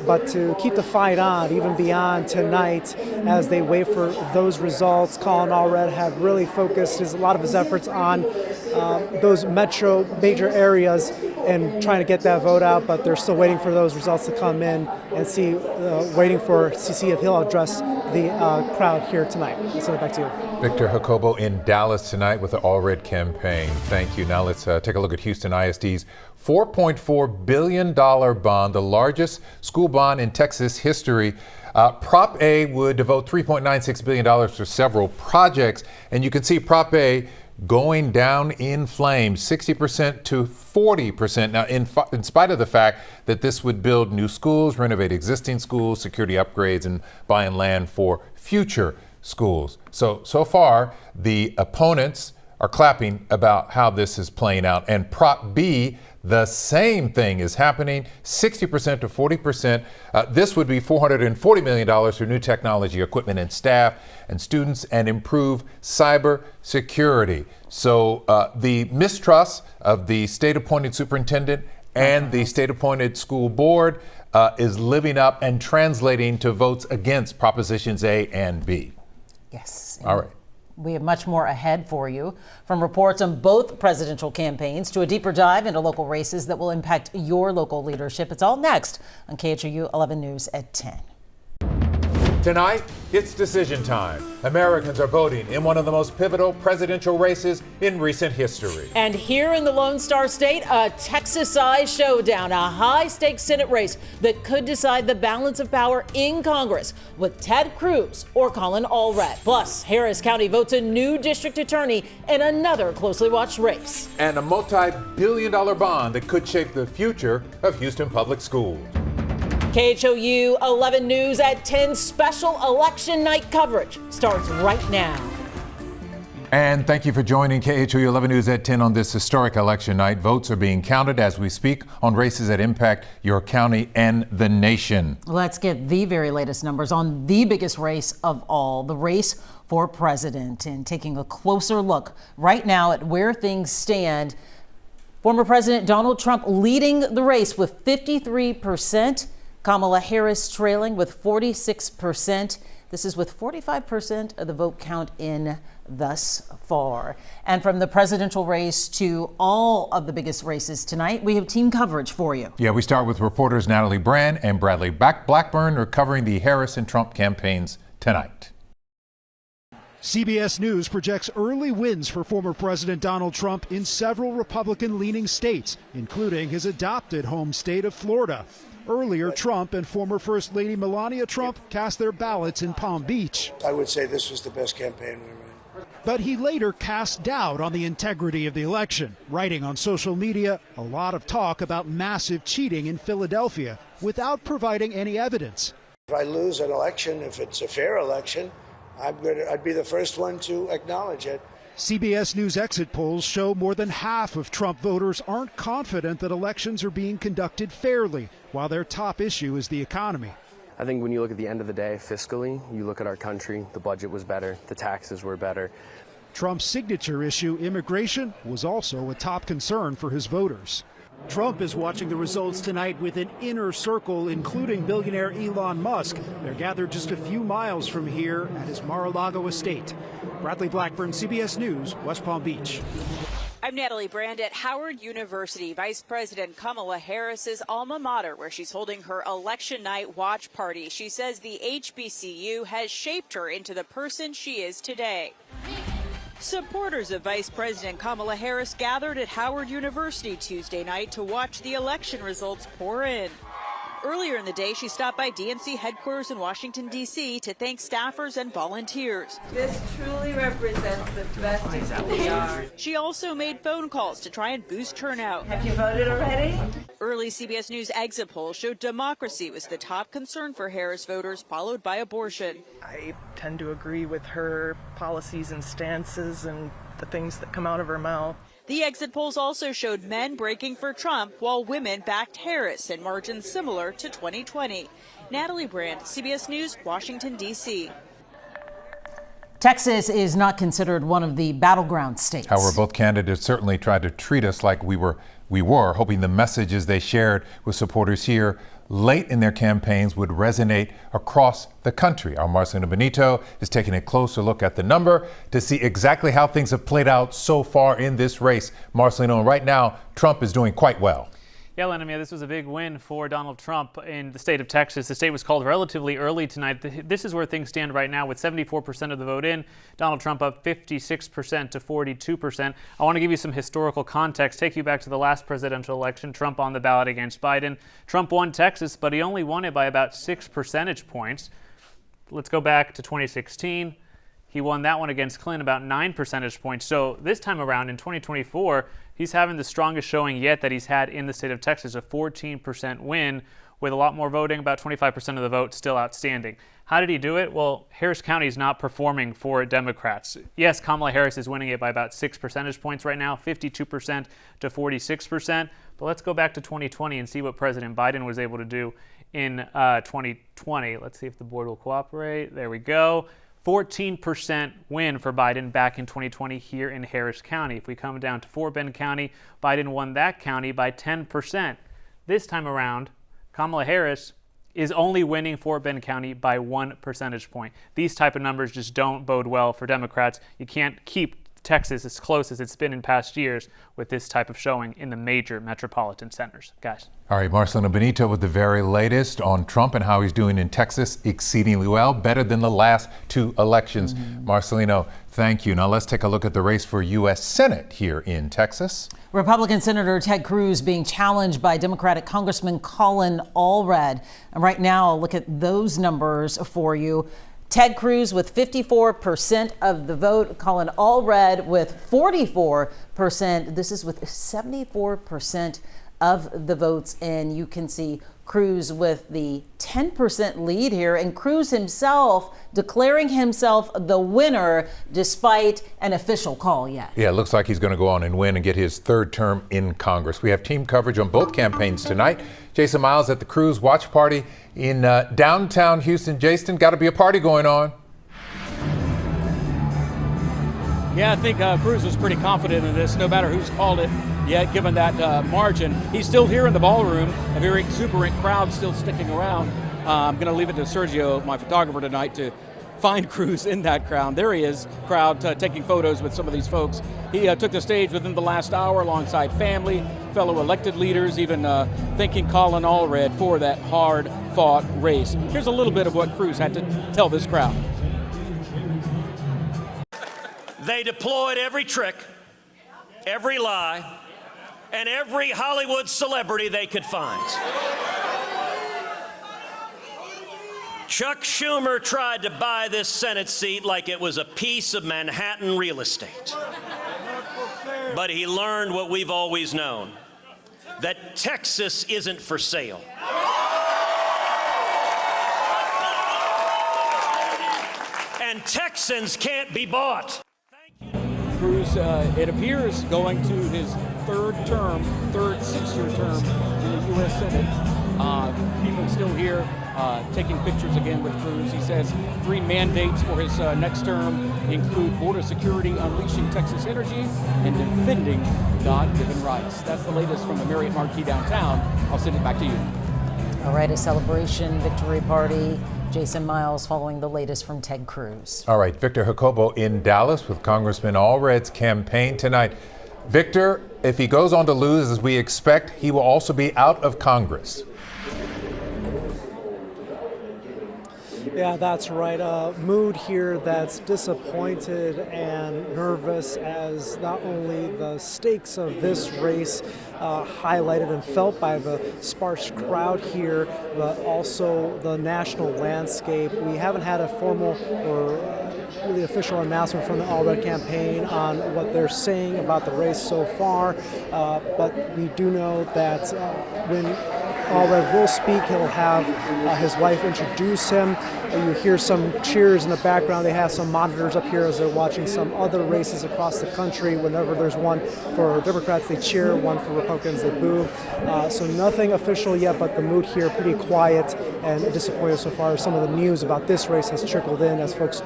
but to keep the fight on even beyond tonight as they wait for those results. Colin Allred had really focused a lot of his efforts on those metro major areas and trying to get that vote out, but they're still waiting for those results to come in and waiting to see if he'll address the crowd here tonight. I'll send it back to you. Victor Jacobo in Dallas tonight with the Allred campaign. Thank you. Now let's take a look at Houston ISD's $4.4 billion bond, the largest school bond in Texas history. Prop A would devote $3.96 billion for several projects, and you can see Prop A going down in flames, 60% to 40%. Now, in spite of the fact that this would build new schools, renovate existing schools, security upgrades, and buying land for future schools. So far, the opponents are clapping about how this is playing out. And Prop B, the same thing is happening, 60% to 40%. This would be $440 million for new technology, equipment, and staff, and students, and improve cyber security. So the mistrust of the state-appointed superintendent and the state-appointed school board is living up and translating to votes against Propositions A and B. Yes. All right. We have much more ahead for you, from reports on both presidential campaigns to a deeper dive into local races that will impact your local leadership. It's all next on KHOU 11 News at 10. Tonight, it's decision time. Americans are voting in one of the most pivotal presidential races in recent history. And here in the Lone Star State, a Texas-sized showdown, a high-stakes Senate race that could decide the balance of power in Congress with Ted Cruz or Colin Allred. Plus, Harris County votes a new district attorney in another closely watched race. And a multi-billion-dollar bond that could shape the future of Houston public schools. KHOU 11 News at 10 special election night coverage starts right now. And thank you for joining KHOU 11 News at 10 on this historic election night. Votes are being counted as we speak on races that impact your county and the nation. Let's get the very latest numbers on the biggest race of all, the race for president, and taking a closer look right now at where things stand. Former President Donald Trump leading the race with 53%. Kamala Harris trailing with 46%. This is with 45% of the vote count in thus far. And from the presidential race to all of the biggest races tonight, we have team coverage for you. Yeah, we start with reporters Natalie Brand and Bradley Blackburn are covering the Harris and Trump campaigns tonight. CBS News projects early wins for former President Donald Trump in several Republican-leaning states, including his adopted home state of Florida. Earlier, Trump and former First Lady Melania Trump cast their ballots in Palm Beach. I would say this was the best campaign we ran. But he later cast doubt on the integrity of the election, writing on social media a lot of talk about massive cheating in Philadelphia without providing any evidence. If I lose an election, if it's a fair election, I'd be the first one to acknowledge it. CBS News exit polls show more than half of Trump voters aren't confident that elections are being conducted fairly, while their top issue is the economy. I think when you look at the end of the day, fiscally, you look at our country, the budget was better, the taxes were better. Trump's signature issue, immigration, was also a top concern for his voters. Trump is watching the results tonight with an inner circle, including billionaire Elon Musk. They're gathered just a few miles from here at his Mar-a-Lago estate. Bradley Blackburn, CBS News, West Palm Beach. I'm Natalie Brand at Howard University, Vice President Kamala Harris's alma mater, where she's holding her election night watch party. She says the HBCU has shaped her into the person she is today. Supporters of Vice President Kamala Harris gathered at Howard University Tuesday night to watch the election results pour in. Earlier in the day, she stopped by DNC headquarters in Washington, D.C. to thank staffers and volunteers. This truly represents the best of who we are. She also made phone calls to try and boost turnout. Have you voted already? Early CBS News exit polls showed democracy was the top concern for Harris voters, followed by abortion. I tend to agree with her policies and stances and the things that come out of her mouth. The exit polls also showed men breaking for Trump while women backed Harris in margins similar to 2020. Natalie Brand, CBS News, Washington, D.C. Texas is not considered one of the battleground states. However, both candidates certainly tried to treat us like we were, hoping the messages they shared with supporters here late in their campaigns would resonate across the country. Our Marcelino Benito is taking a closer look at the number to see exactly how things have played out so far in this race. Marcelino, right now, Trump is doing quite well. Yeah, Lenamia, this was a big win for Donald Trump in the state of Texas. The state was called relatively early tonight. This is where things stand right now with 74% of the vote in. Donald Trump up 56% to 42%. I want to give you some historical context, take you back to the last presidential election, Trump on the ballot against Biden. Trump won Texas, but he only won it by about 6 percentage points. Let's go back to 2016. He won that one against Clinton about 9 percentage points. So this time around in 2024, he's having the strongest showing yet that he's had in the state of Texas, a 14% win with a lot more voting, about 25% of the vote still outstanding. How did he do it? Well, Harris County is not performing for Democrats. Yes, Kamala Harris is winning it by about 6 percentage points right now, 52% to 46%. But let's go back to 2020 and see what President Biden was able to do in 2020. Let's see if the board will cooperate. There we go. 14% win for Biden back in 2020 here in Harris County. If we come down to Fort Bend County, Biden won that county by 10%. This time around, Kamala Harris is only winning Fort Bend County by 1 percentage point. These type of numbers just don't bode well for Democrats. You can't keep Texas as close as it's been in past years with this type of showing in the major metropolitan centers. Guys. All right, Marcelino Benito with the very latest on Trump and how he's doing in Texas exceedingly well, better than the last 2 elections. Marcelino, thank you. Now let's take a look at the race for U.S. Senate here in Texas. Republican Senator Ted Cruz being challenged by Democratic Congressman Colin Allred. And right now, I'll look at those numbers for you. Ted Cruz with 54% of the vote, Colin Allred with 44%. This is with 74% of the votes in. You can see Cruz with the 10% lead here, and Cruz himself declaring himself the winner despite an official call yet. Yeah, it looks like he's going to go on and win and get his third term in Congress. We have team coverage on both campaigns tonight. Jason Miles at the Cruz Watch Party in downtown Houston. Jason, got to be a party going on. Yeah, I think Cruz was pretty confident in this, no matter who's called it yet, given that margin. He's still here in the ballroom, a very exuberant crowd still sticking around. I'm going to leave it to Sergio, my photographer tonight, to find Cruz in that crowd. There he is, crowd taking photos with some of these folks. He took the stage within the last hour alongside family, fellow elected leaders, even thanking Colin Allred for that hard-fought race. Here's a little bit of what Cruz had to tell this crowd. They deployed every trick, every lie, and every Hollywood celebrity they could find. Chuck Schumer tried to buy this Senate seat like it was a piece of Manhattan real estate. But he learned what we've always known, that Texas isn't for sale. And Texans can't be bought. Cruz, it appears, going to his third 6-year term in the U.S. Senate. People still here taking pictures again with Cruz. He says 3 mandates for his next term include border security, unleashing Texas energy, and defending God-given rights. That's the latest from the Marriott Marquis downtown. I'll send it back to you. All right, a celebration victory party. Jason Miles following the latest from Ted Cruz. All right, Victor Jacobo in Dallas with Congressman Allred's campaign tonight. Victor, if he goes on to lose as we expect, he will also be out of Congress. Yeah, that's right. Mood here that's disappointed and nervous, as not only the stakes of this race highlighted and felt by the sparse crowd here, but also the national landscape. We haven't had a formal or really official announcement from the Allred campaign on what they're saying about the race so far, but we do know that when Allred will speak, he'll have his wife introduce him. You hear some cheers in the background. They have some monitors up here as they're watching some other races across the country. Whenever there's one for Democrats, they cheer. One for Republicans, they boo. So nothing official yet, but the mood here pretty quiet and disappointed so far. Some of the news about this race has trickled in as folks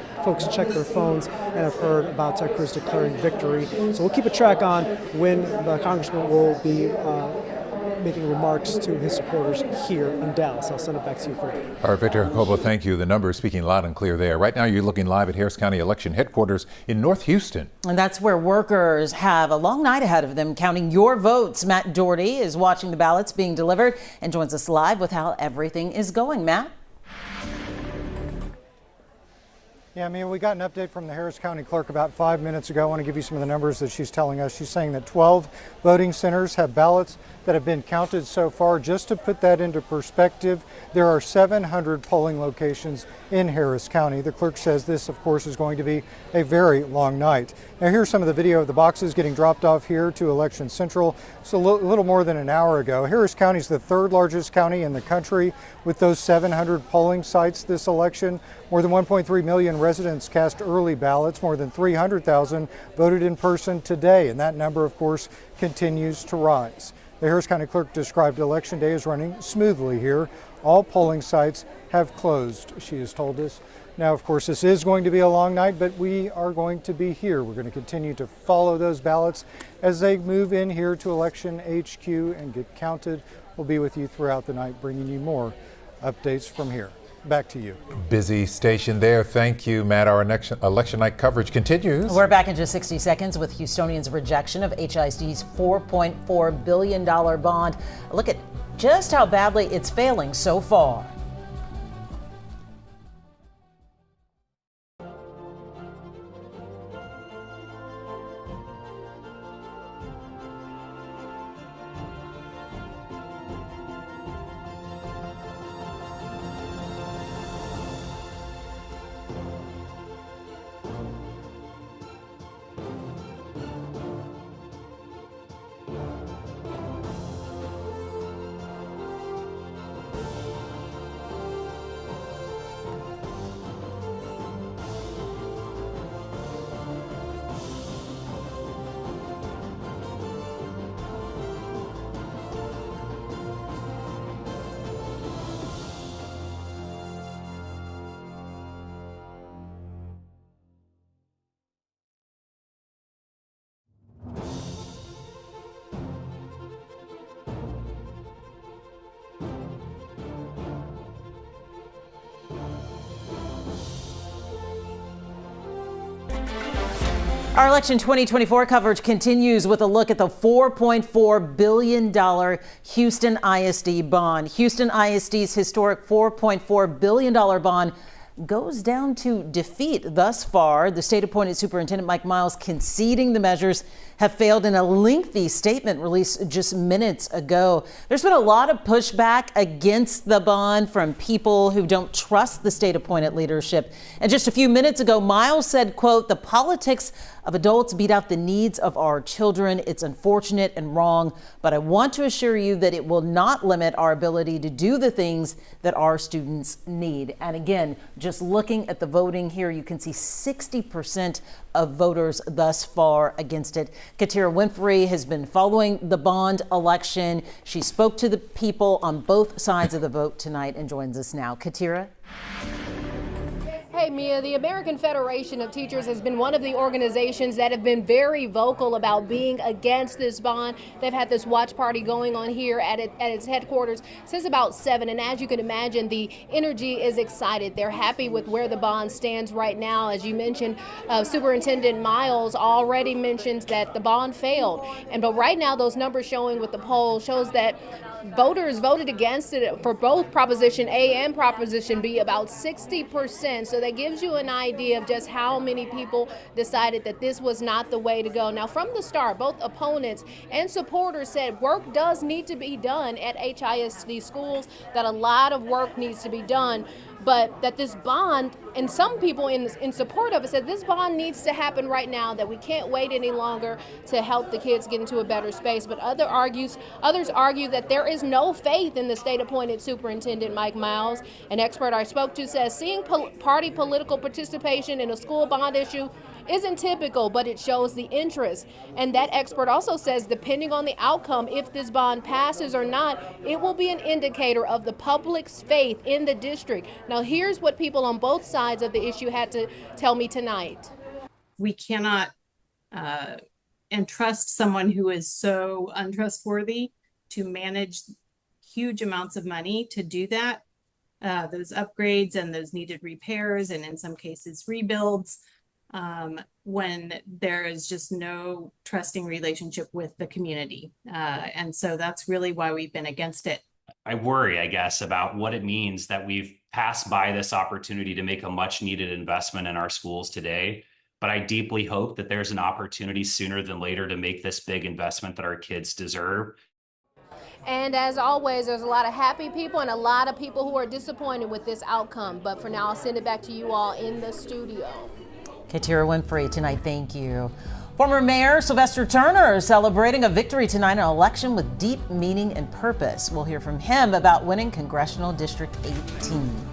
check their phones and have heard about Ted Cruz declaring victory. So we'll keep a track on when the congressman will be making remarks to his supporters here in Dallas. I'll send it back to you for now. All right, Victor Jacobo, thank you. The number is speaking loud and clear there. Right now, you're looking live at Harris County Election Headquarters in North Houston. And that's where workers have a long night ahead of them counting your votes. Matt Doherty is watching the ballots being delivered and joins us live with how everything is going. Matt? Yeah, we got an update from the Harris County clerk about 5 minutes ago. I want to give you some of the numbers that she's telling us. She's saying that 12 voting centers have ballots that have been counted so far. Just to put that into perspective, there are 700 polling locations in Harris County. The clerk says this, of course, is going to be a very long night. Now, here's some of the video of the boxes getting dropped off here to Election Central. So a little more than an hour ago. Harris County is the 3rd largest county in the country with those 700 polling sites this election. More than 1.3 million residents cast early ballots. More than 300,000 voted in person today. And that number, of course, continues to rise. The Harris County clerk described Election Day as running smoothly here. All polling sites have closed, she has told us. Now, of course, this is going to be a long night, but we are going to be here. We're going to continue to follow those ballots as they move in here to Election HQ and get counted. We'll be with you throughout the night, bringing you more updates from here. Back to you. Busy station there. Thank you, Matt. Our election night coverage continues. We're back in just 60 seconds with Houstonians' rejection of HISD's $4.4 billion bond. Look at just how badly it's failing so far. Our election 2024 coverage continues with a look at the $4.4 billion Houston ISD bond. Houston ISD's historic $4.4 billion bond goes down to defeat thus far. The state-appointed Superintendent Mike Miles conceding the measures have failed in a lengthy statement released just minutes ago. There's been a lot of pushback against the bond from people who don't trust the state-appointed leadership. And just a few minutes ago, Miles said, quote, "The politics of adults beat out the needs of our children. It's unfortunate and wrong, but I want to assure you that it will not limit our ability to do the things that our students need." And again, just looking at the voting here, you can see 60% of voters thus far against it. Katira Winfrey has been following the bond election. She spoke to the people on both sides of the vote tonight and joins us now. Katira? Hey, Mia, the American Federation of Teachers has been one of the organizations that have been very vocal about being against this bond. They've had this watch party going on here at its headquarters since about 7. And as you can imagine, the energy is excited. They're happy with where the bond stands right now. As you mentioned, Superintendent Miles already mentioned that the bond failed. But right now, those numbers showing with the poll shows that voters voted against it for both Proposition A and Proposition B, about 60%. So that gives you an idea of just how many people decided that this was not the way to go. Now, from the start, both opponents and supporters said work does need to be done at HISD schools, that a lot of work needs to be done, but that this bond, and some people in support of it said this bond needs to happen right now, that we can't wait any longer to help the kids get into a better space. But others argue that there is no faith in the state-appointed Superintendent Mike Miles. An expert I spoke to says seeing party political participation in a school bond issue isn't typical, but it shows the interest. And that expert also says depending on the outcome, if this bond passes or not, it will be an indicator of the public's faith in the district. Now, here's what people on both sides of the issue had to tell me tonight. We cannot entrust someone who is so untrustworthy to manage huge amounts of money to do that, those upgrades and those needed repairs, and in some cases rebuilds, when there is just no trusting relationship with the community. And so that's really why we've been against it. I worry, I guess, about what it means that we've passed by this opportunity to make a much needed investment in our schools today. But I deeply hope that there's an opportunity sooner than later to make this big investment that our kids deserve. And as always, there's a lot of happy people and a lot of people who are disappointed with this outcome. But for now, I'll send it back to you all in the studio. Katira Winfrey tonight, thank you. Former Mayor Sylvester Turner is celebrating a victory tonight in an election with deep meaning and purpose. We'll hear from him about winning Congressional District 18.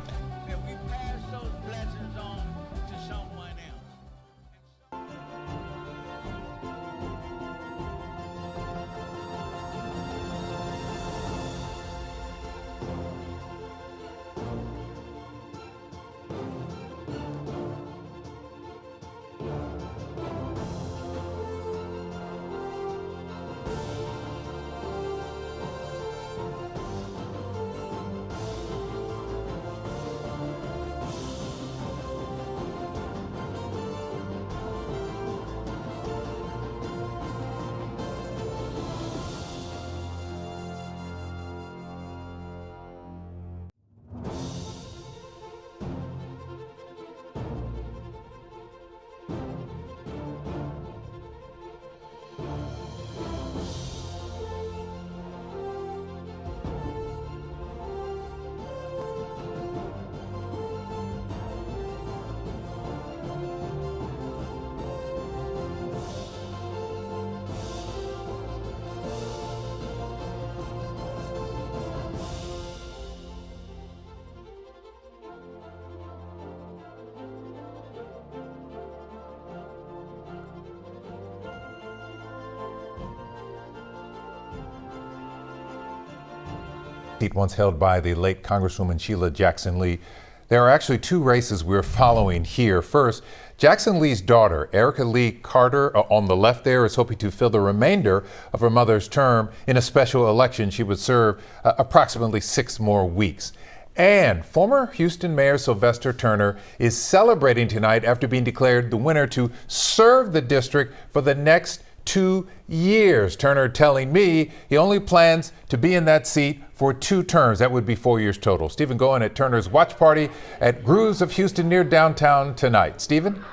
Seat once held by the late Congresswoman Sheila Jackson Lee. There are actually two races we're following here. First, Jackson Lee's daughter, Erica Lee Carter, on the left there, is hoping to fill the remainder of her mother's term in a special election she would serve approximately 6 more weeks. And former Houston Mayor Sylvester Turner is celebrating tonight after being declared the winner to serve the district for the next 2 years. Turner telling me he only plans to be in that seat for 2 terms. That would be 4 years total. Stephen Goen at Turner's watch party at Cruz of Houston near downtown tonight. Stephen?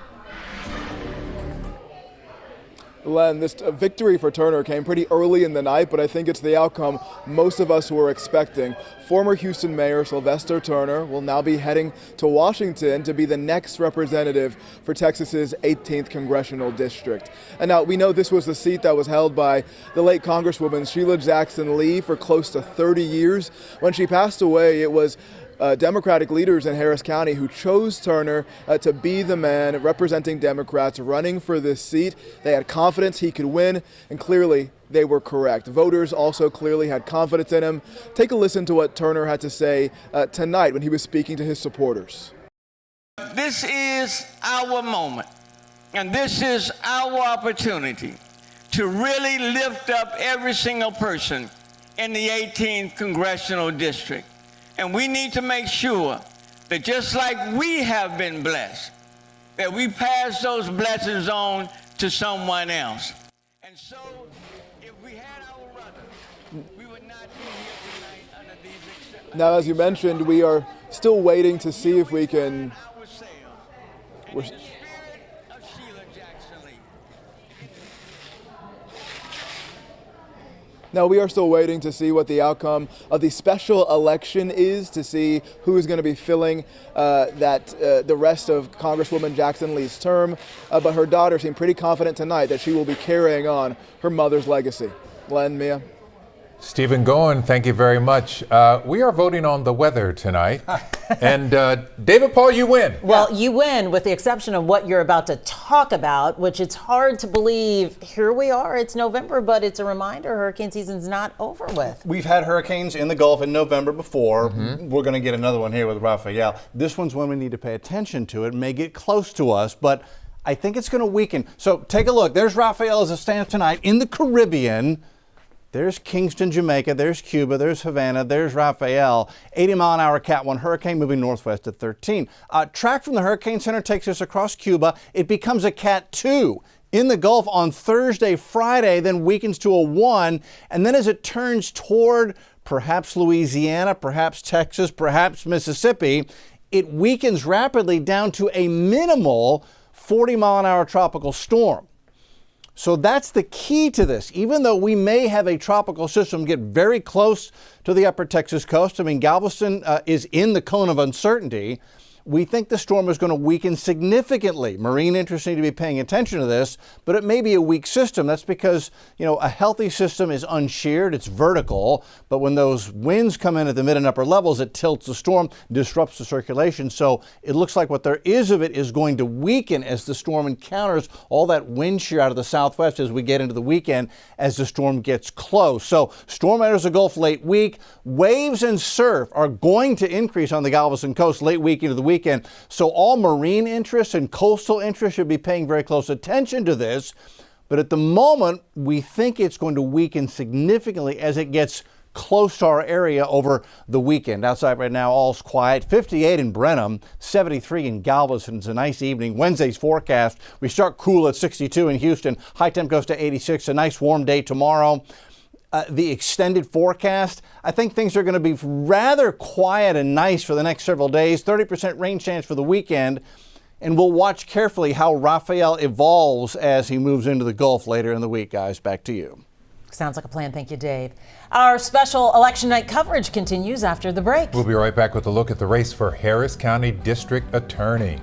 Len, this victory for Turner came pretty early in the night, but I think it's the outcome most of us were expecting. Former Houston Mayor Sylvester Turner will now be heading to Washington to be the next representative for Texas's 18th Congressional District. And now we know this was the seat that was held by the late Congresswoman Sheila Jackson Lee for close to 30 years. When she passed away, it was Democratic leaders in Harris County who chose Turner to be the man representing Democrats running for this seat. They had confidence he could win, and clearly they were correct. Voters also clearly had confidence in him. Take a listen to what Turner had to say tonight when he was speaking to his supporters. This is our moment, and this is our opportunity to really lift up every single person in the 18th Congressional District. And we need to make sure that just like we have been blessed, that we pass those blessings on to someone else. And so, if we had our brother, we would not be here tonight under these exceptions. Now, as you mentioned, we are still waiting to see if we can. Now, we are still waiting to see what the outcome of the special election is, to see who is going to be filling the rest of Congresswoman Jackson Lee's term. But her daughter seemed pretty confident tonight that she will be carrying on her mother's legacy. Len, Mia. Stephen Goen, thank you very much. We are voting on the weather tonight. And David Paul, you win. Well, you win with the exception of what you're about to talk about, which it's hard to believe. Here we are. It's November, but it's a reminder hurricane season's not over with. We've had hurricanes in the Gulf in November before. We're going to get another one here with Rafael. This one's one we need to pay attention to. It may get close to us, but I think it's going to weaken. So take a look. There's Rafael as it stands tonight in the Caribbean. There's Kingston, Jamaica, there's Cuba, there's Havana, there's Rafael. 80-mile-an-hour Cat 1 hurricane moving northwest at 13. Track from the Hurricane Center takes us across Cuba. It becomes a Cat 2 in the Gulf on Thursday, Friday, then weakens to a 1. And then as it turns toward perhaps Louisiana, perhaps Texas, perhaps Mississippi, it weakens rapidly down to a minimal 40-mile-an-hour tropical storm. So that's the key to this. Even though we may have a tropical system get very close to the upper Texas coast, I mean, Galveston is in the cone of uncertainty. We think the storm is going to weaken significantly. Marine interests need to be paying attention to this, but it may be a weak system. That's because, a healthy system is unsheared, it's vertical, but when those winds come in at the mid and upper levels, it tilts the storm, disrupts the circulation. So it looks like what there is of it is going to weaken as the storm encounters all that wind shear out of the southwest as we get into the weekend, as the storm gets close. So storm enters the Gulf late week. Waves and surf are going to increase on the Galveston coast late week into the weekend. So all marine interests and coastal interests should be paying very close attention to this. But at the moment, we think it's going to weaken significantly as it gets close to our area over the weekend. Outside right now, all's quiet. 58 in Brenham, 73 in Galveston. It's a nice evening. Wednesday's forecast, we start cool at 62 in Houston. High temp goes to 86. A nice warm day tomorrow. The extended forecast, I think things are going to be rather quiet and nice for the next several days. 30% rain chance for the weekend. And we'll watch carefully how Rafael evolves as he moves into the Gulf later in the week, guys. Back to you. Sounds like a plan. Thank you, Dave. Our special election night coverage continues after the break. We'll be right back with a look at the race for Harris County District Attorney.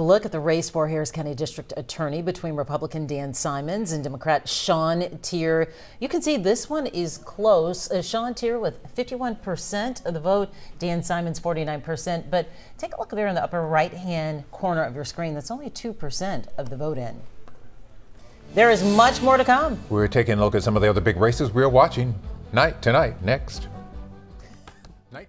look at the race for Harris County District Attorney between Republican Dan Simons and Democrat Sean Tier. You can see this one is close. Sean Tier with 51% of the vote, Dan Simons 49%. But take a look there in the upper right-hand corner of your screen. That's only 2% of the vote in. There is much more to come. We're taking a look at some of the other big races we're watching tonight, next. Night.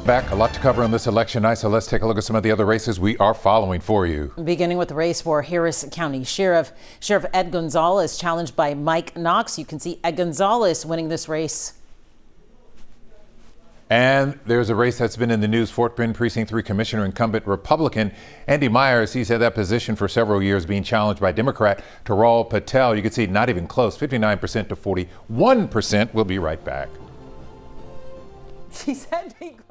Back, a lot to cover on this election night, so let's take a look at some of the other races we are following for you. Beginning with the race for Harris County Sheriff. Sheriff Ed Gonzalez challenged by Mike Knox. You can see Ed Gonzalez winning this race. And there's a race that's been in the news. Fort Bend Precinct 3 Commissioner incumbent Republican Andy Myers. He's had that position for several years, being challenged by Democrat Taral Patel. You can see not even close, 59% to 41%. We'll be right back. She said be quick.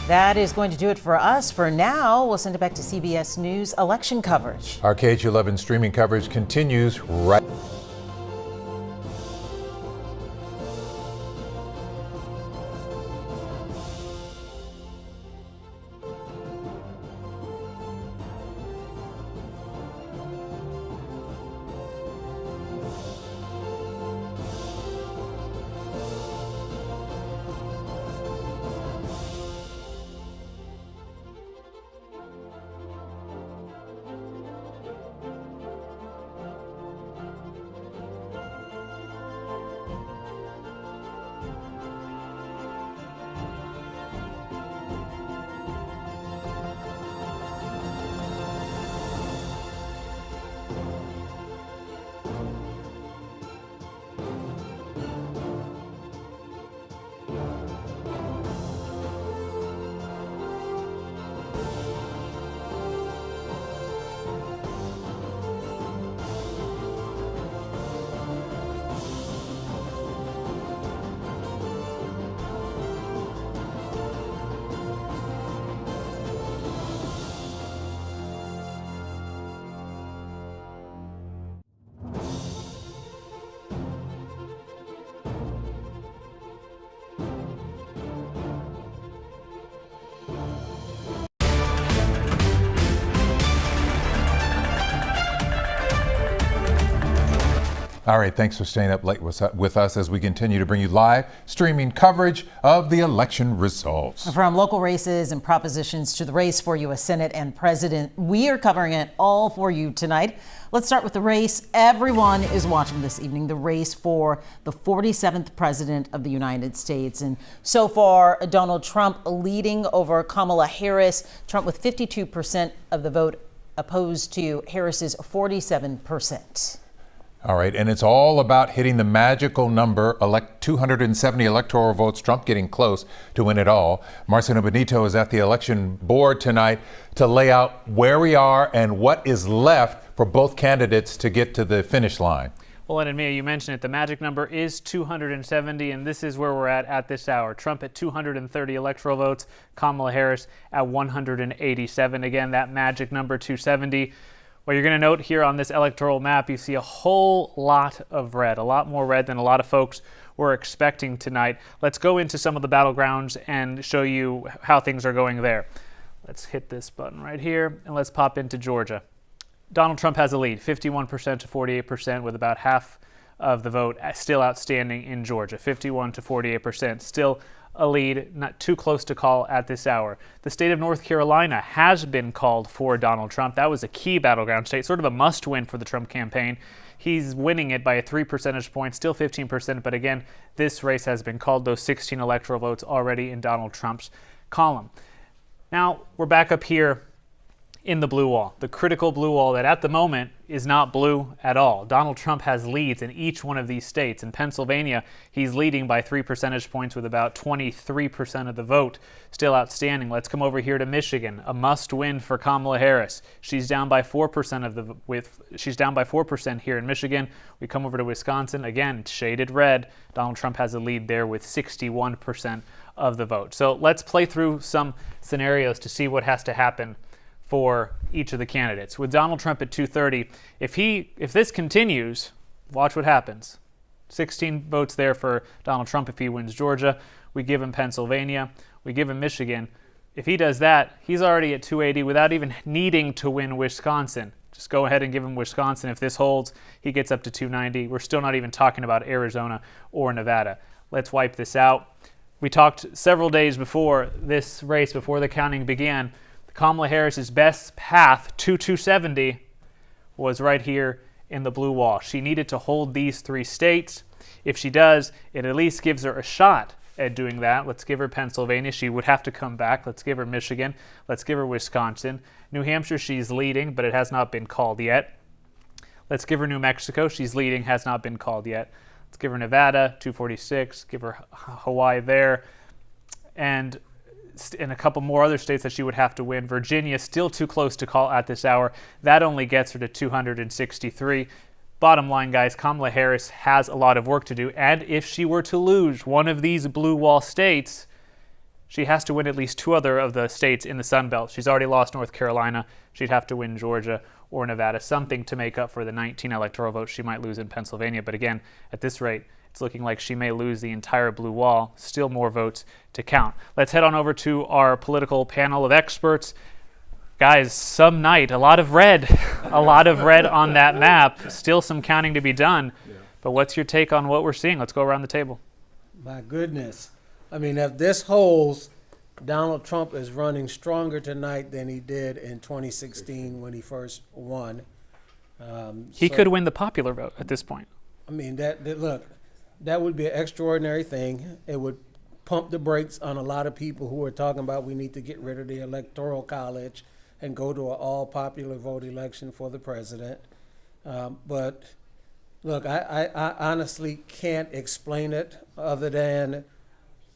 That is going to do it for us. For now, we'll send it back to CBS News election coverage. Our KHOU 11 streaming coverage continues right. All right, thanks for staying up late with us as we continue to bring you live streaming coverage of the election results. From local races and propositions to the race for U.S. Senate and President, we are covering it all for you tonight. Let's start with the race everyone is watching this evening, the race for the 47th President of the United States. And so far, Donald Trump leading over Kamala Harris. Trump with 52% of the vote opposed to Harris's 47%. All right, and it's all about hitting the magical number, 270 electoral votes, Trump getting close to win it all. Marcelo Benito is at the election board tonight to lay out where we are and what is left for both candidates to get to the finish line. Well, and Mia, you mentioned it, the magic number is 270, and this is where we're at this hour. Trump at 230 electoral votes, Kamala Harris at 187. Again, that magic number 270. What you're going to note here on this electoral map, you see a whole lot of red, a lot more red than a lot of folks were expecting tonight. Let's go into some of the battlegrounds and show you how things are going there. Let's hit this button right here, and let's pop into Georgia. Donald Trump has a lead, 51% to 48%, with about half of the vote still outstanding in Georgia, 51 to 48%, still a lead, not too close to call at this hour. The state of North Carolina has been called for Donald Trump. That was a key battleground state, sort of a must-win for the Trump campaign. He's winning it by 3 percentage points, still 15%, but again, this race has been called, those 16 electoral votes already in Donald Trump's column. Now, we're back up here in the blue wall, the critical blue wall that at the moment is not blue at all. Donald Trump has leads in each one of these states. In Pennsylvania, he's leading by 3 percentage points with about 23% of the vote still outstanding. Let's come over here to Michigan, a must-win for Kamala Harris. She's down by 4% she's down by 4% here in Michigan. We come over to Wisconsin, again, shaded red. Donald Trump has a lead there with 61% of the vote. So let's play through some scenarios to see what has to happen for each of the candidates. With Donald Trump at 230, if this continues, watch what happens. 16 votes there for Donald Trump if he wins Georgia. We give him Pennsylvania. We give him Michigan. If he does that, he's already at 280 without even needing to win Wisconsin. Just go ahead and give him Wisconsin. If this holds, he gets up to 290. We're still not even talking about Arizona or Nevada. Let's wipe this out. We talked several days before this race, before the counting began. Kamala Harris's best path to 270 was right here in the blue wall. She needed to hold these 3 states. If she does, it at least gives her a shot at doing that. Let's give her Pennsylvania. She would have to come back. Let's give her Michigan. Let's give her Wisconsin. New Hampshire, she's leading, but it has not been called yet. Let's give her New Mexico. She's leading, has not been called yet. Let's give her Nevada, 246. Give her Hawaii there. And in a couple more other states that she would have to win. Virginia, still too close to call at this hour. That only gets her to 263. Bottom line, guys, Kamala Harris has a lot of work to do. And if she were to lose one of these blue wall states, she has to win at least 2 other of the states in the Sun Belt. She's already lost North Carolina. She'd have to win Georgia or Nevada, something to make up for the 19 electoral votes she might lose in Pennsylvania. But again, at this rate, it's looking like she may lose the entire blue wall. Still more votes to count. Let's head on over to our political panel of experts. Guys, some night, a lot of red. A lot of red on that map. Still some counting to be done. But what's your take on what we're seeing? Let's go around the table. My goodness. I mean, if this holds, Donald Trump is running stronger tonight than he did in 2016 when he first won. He could win the popular vote at this point. I mean, look, that would be an extraordinary thing. It would pump the brakes on a lot of people who are talking about we need to get rid of the Electoral College and go to an all-popular vote election for the president. But look, I honestly can't explain it other than,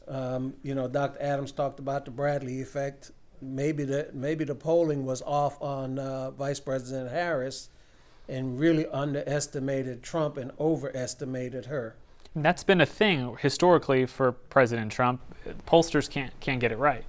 Dr. Adams talked about the Bradley effect. Maybe the polling was off on Vice President Harris and really underestimated Trump and overestimated her. And that's been a thing historically for President Trump. Pollsters can't get it right.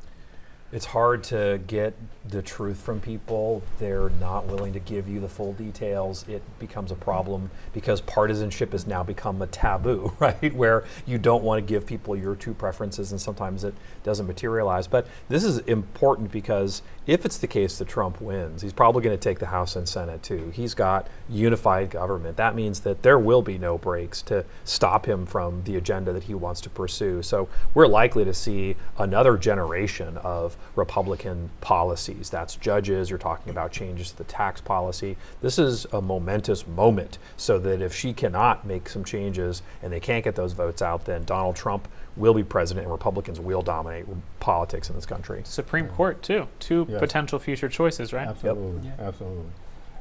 It's hard to get the truth from people. They're not willing to give you the full details. It becomes a problem because partisanship has now become a taboo, right? Where you don't want to give people your true preferences, and sometimes it doesn't materialize. But this is important because if it's the case that Trump wins, he's probably going to take the House and Senate too. He's got unified government. That means that there will be no breaks to stop him from the agenda that he wants to pursue. So we're likely to see another generation of Republican policies. That's judges, you're talking about changes to the tax policy. This is a momentous moment so that if she cannot make some changes and they can't get those votes out, then Donald Trump will be president and Republicans will dominate politics in this country. Supreme Court too. Two potential future choices, right? Absolutely, absolutely.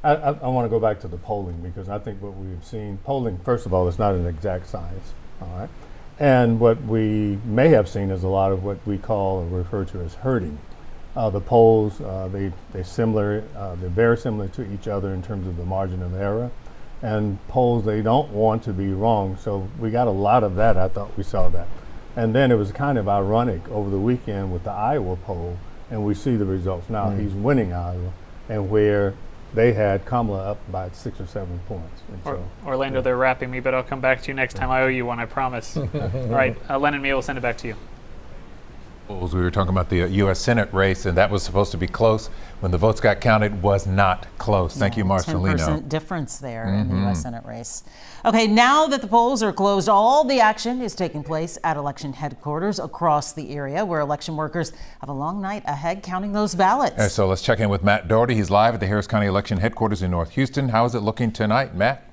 I want to go back to the polling because I think what we've seen, polling, first of all, is not an exact science, all right? And what we may have seen is a lot of what we call or refer to as herding. The polls, they're very similar to each other in terms of the margin of error. And polls, they don't want to be wrong. So we got a lot of that. I thought we saw that. And then it was kind of ironic over the weekend with the Iowa poll, and we see the results now. He's winning Iowa, and where they had Kamala up by 6 or 7 points. Orlando, they're wrapping me, but I'll come back to you next time. I owe you one, I promise. All right, Len and Mia, we'll send it back to you. We were talking about the U.S. Senate race, and that was supposed to be close. When the votes got counted, was not close. Thank you, Marcelino. 10% difference there in the U.S. Senate race. Okay, now that the polls are closed, all the action is taking place at election headquarters across the area, where election workers have a long night ahead counting those ballots. And so let's check in with Matt Doherty. He's live at the Harris County election headquarters in North Houston. How is it looking tonight, Matt?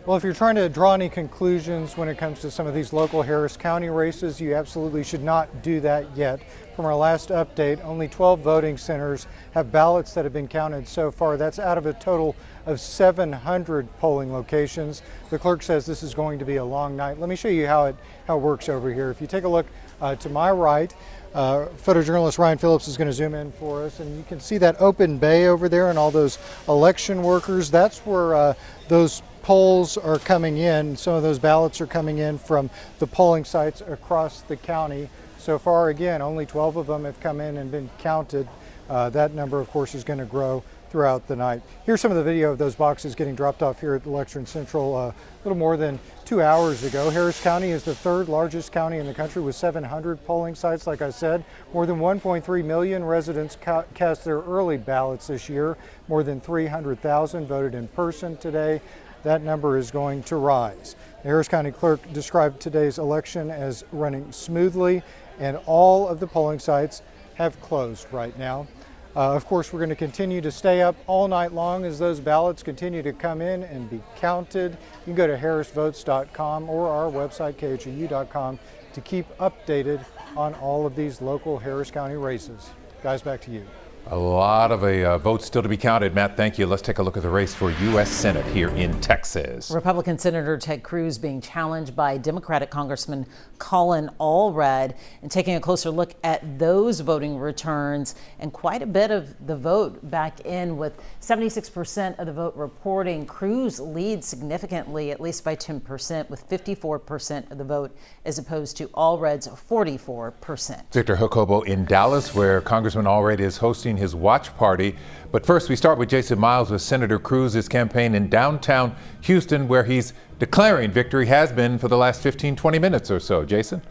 Well, if you're trying to draw any conclusions when it comes to some of these local Harris County races, you absolutely should not do that yet. From our last update, only 12 voting centers have ballots that have been counted so far. That's out of a total of 700 polling locations. The clerk says this is going to be a long night. Let me show you how it works over here. If you take a look to my right, photojournalist Ryan Phillips is going to zoom in for us, and you can see that open bay over there and all those election workers. That's where those polls are coming in. Some of those ballots are coming in from the polling sites across the county. So far, again, only 12 of them have come in and been counted. That number, of course, is going to grow throughout the night. Here's some of the video of those boxes getting dropped off here at the Lectern Central a little more than 2 hours ago. Harris County is the third largest county in the country with 700 polling sites. Like I said, more than 1.3 million residents cast their early ballots this year. More than 300,000 voted in person today. That number is going to rise. The Harris County Clerk described today's election as running smoothly, and all of the polling sites have closed right now. Of course, we're going to continue to stay up all night long as those ballots continue to come in and be counted. You can go to harrisvotes.com or our website, KHOU.com, to keep updated on all of these local Harris County races. Guys, back to you. A lot of votes still to be counted. Matt, thank you. Let's take a look at the race for U.S. Senate here in Texas. Republican Senator Ted Cruz being challenged by Democratic Congressman Colin Allred, and taking a closer look at those voting returns, and quite a bit of the vote back in, with 76% of the vote reporting Cruz leads significantly, at least by 10%, with 54% of the vote as opposed to Allred's 44%. Victor Jacobo in Dallas, where Congressman Allred is hosting his watch party. But first, we start with Jason Miles with Senator Cruz's campaign in downtown Houston, where he's declaring victory, has been for the last 15-20 minutes or so. Jason?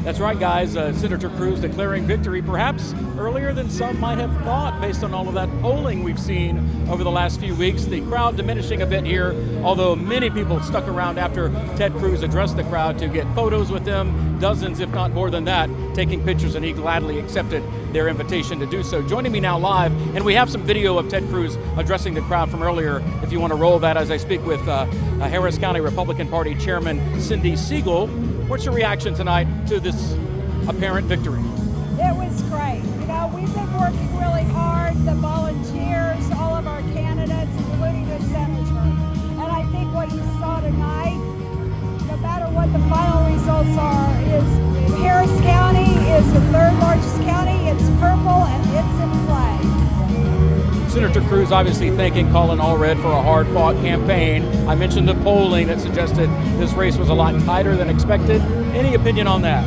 That's right, guys. Senator Cruz declaring victory, perhaps earlier than some might have thought, based on all of that polling we've seen over the last few weeks. The crowd diminishing a bit here, although many people stuck around after Ted Cruz addressed the crowd to get photos with him, dozens, if not more than that, taking pictures, and he gladly accepted their invitation to do so. Joining me now live, and we have some video of Ted Cruz addressing the crowd from earlier, if you want to roll that, as I speak with Harris County Republican Party Chairman Cindy Siegel. What's your reaction tonight to this apparent victory? It was great. You know, we've been working really hard, the volunteers, all of our candidates, including the senator. And I think what you saw tonight, no matter what the final results are, is Harris County is the third largest county. It's purple and it's in play. Senator Cruz obviously thanking Colin Allred for a hard-fought campaign. I mentioned the polling that suggested this race was a lot tighter than expected. Any opinion on that?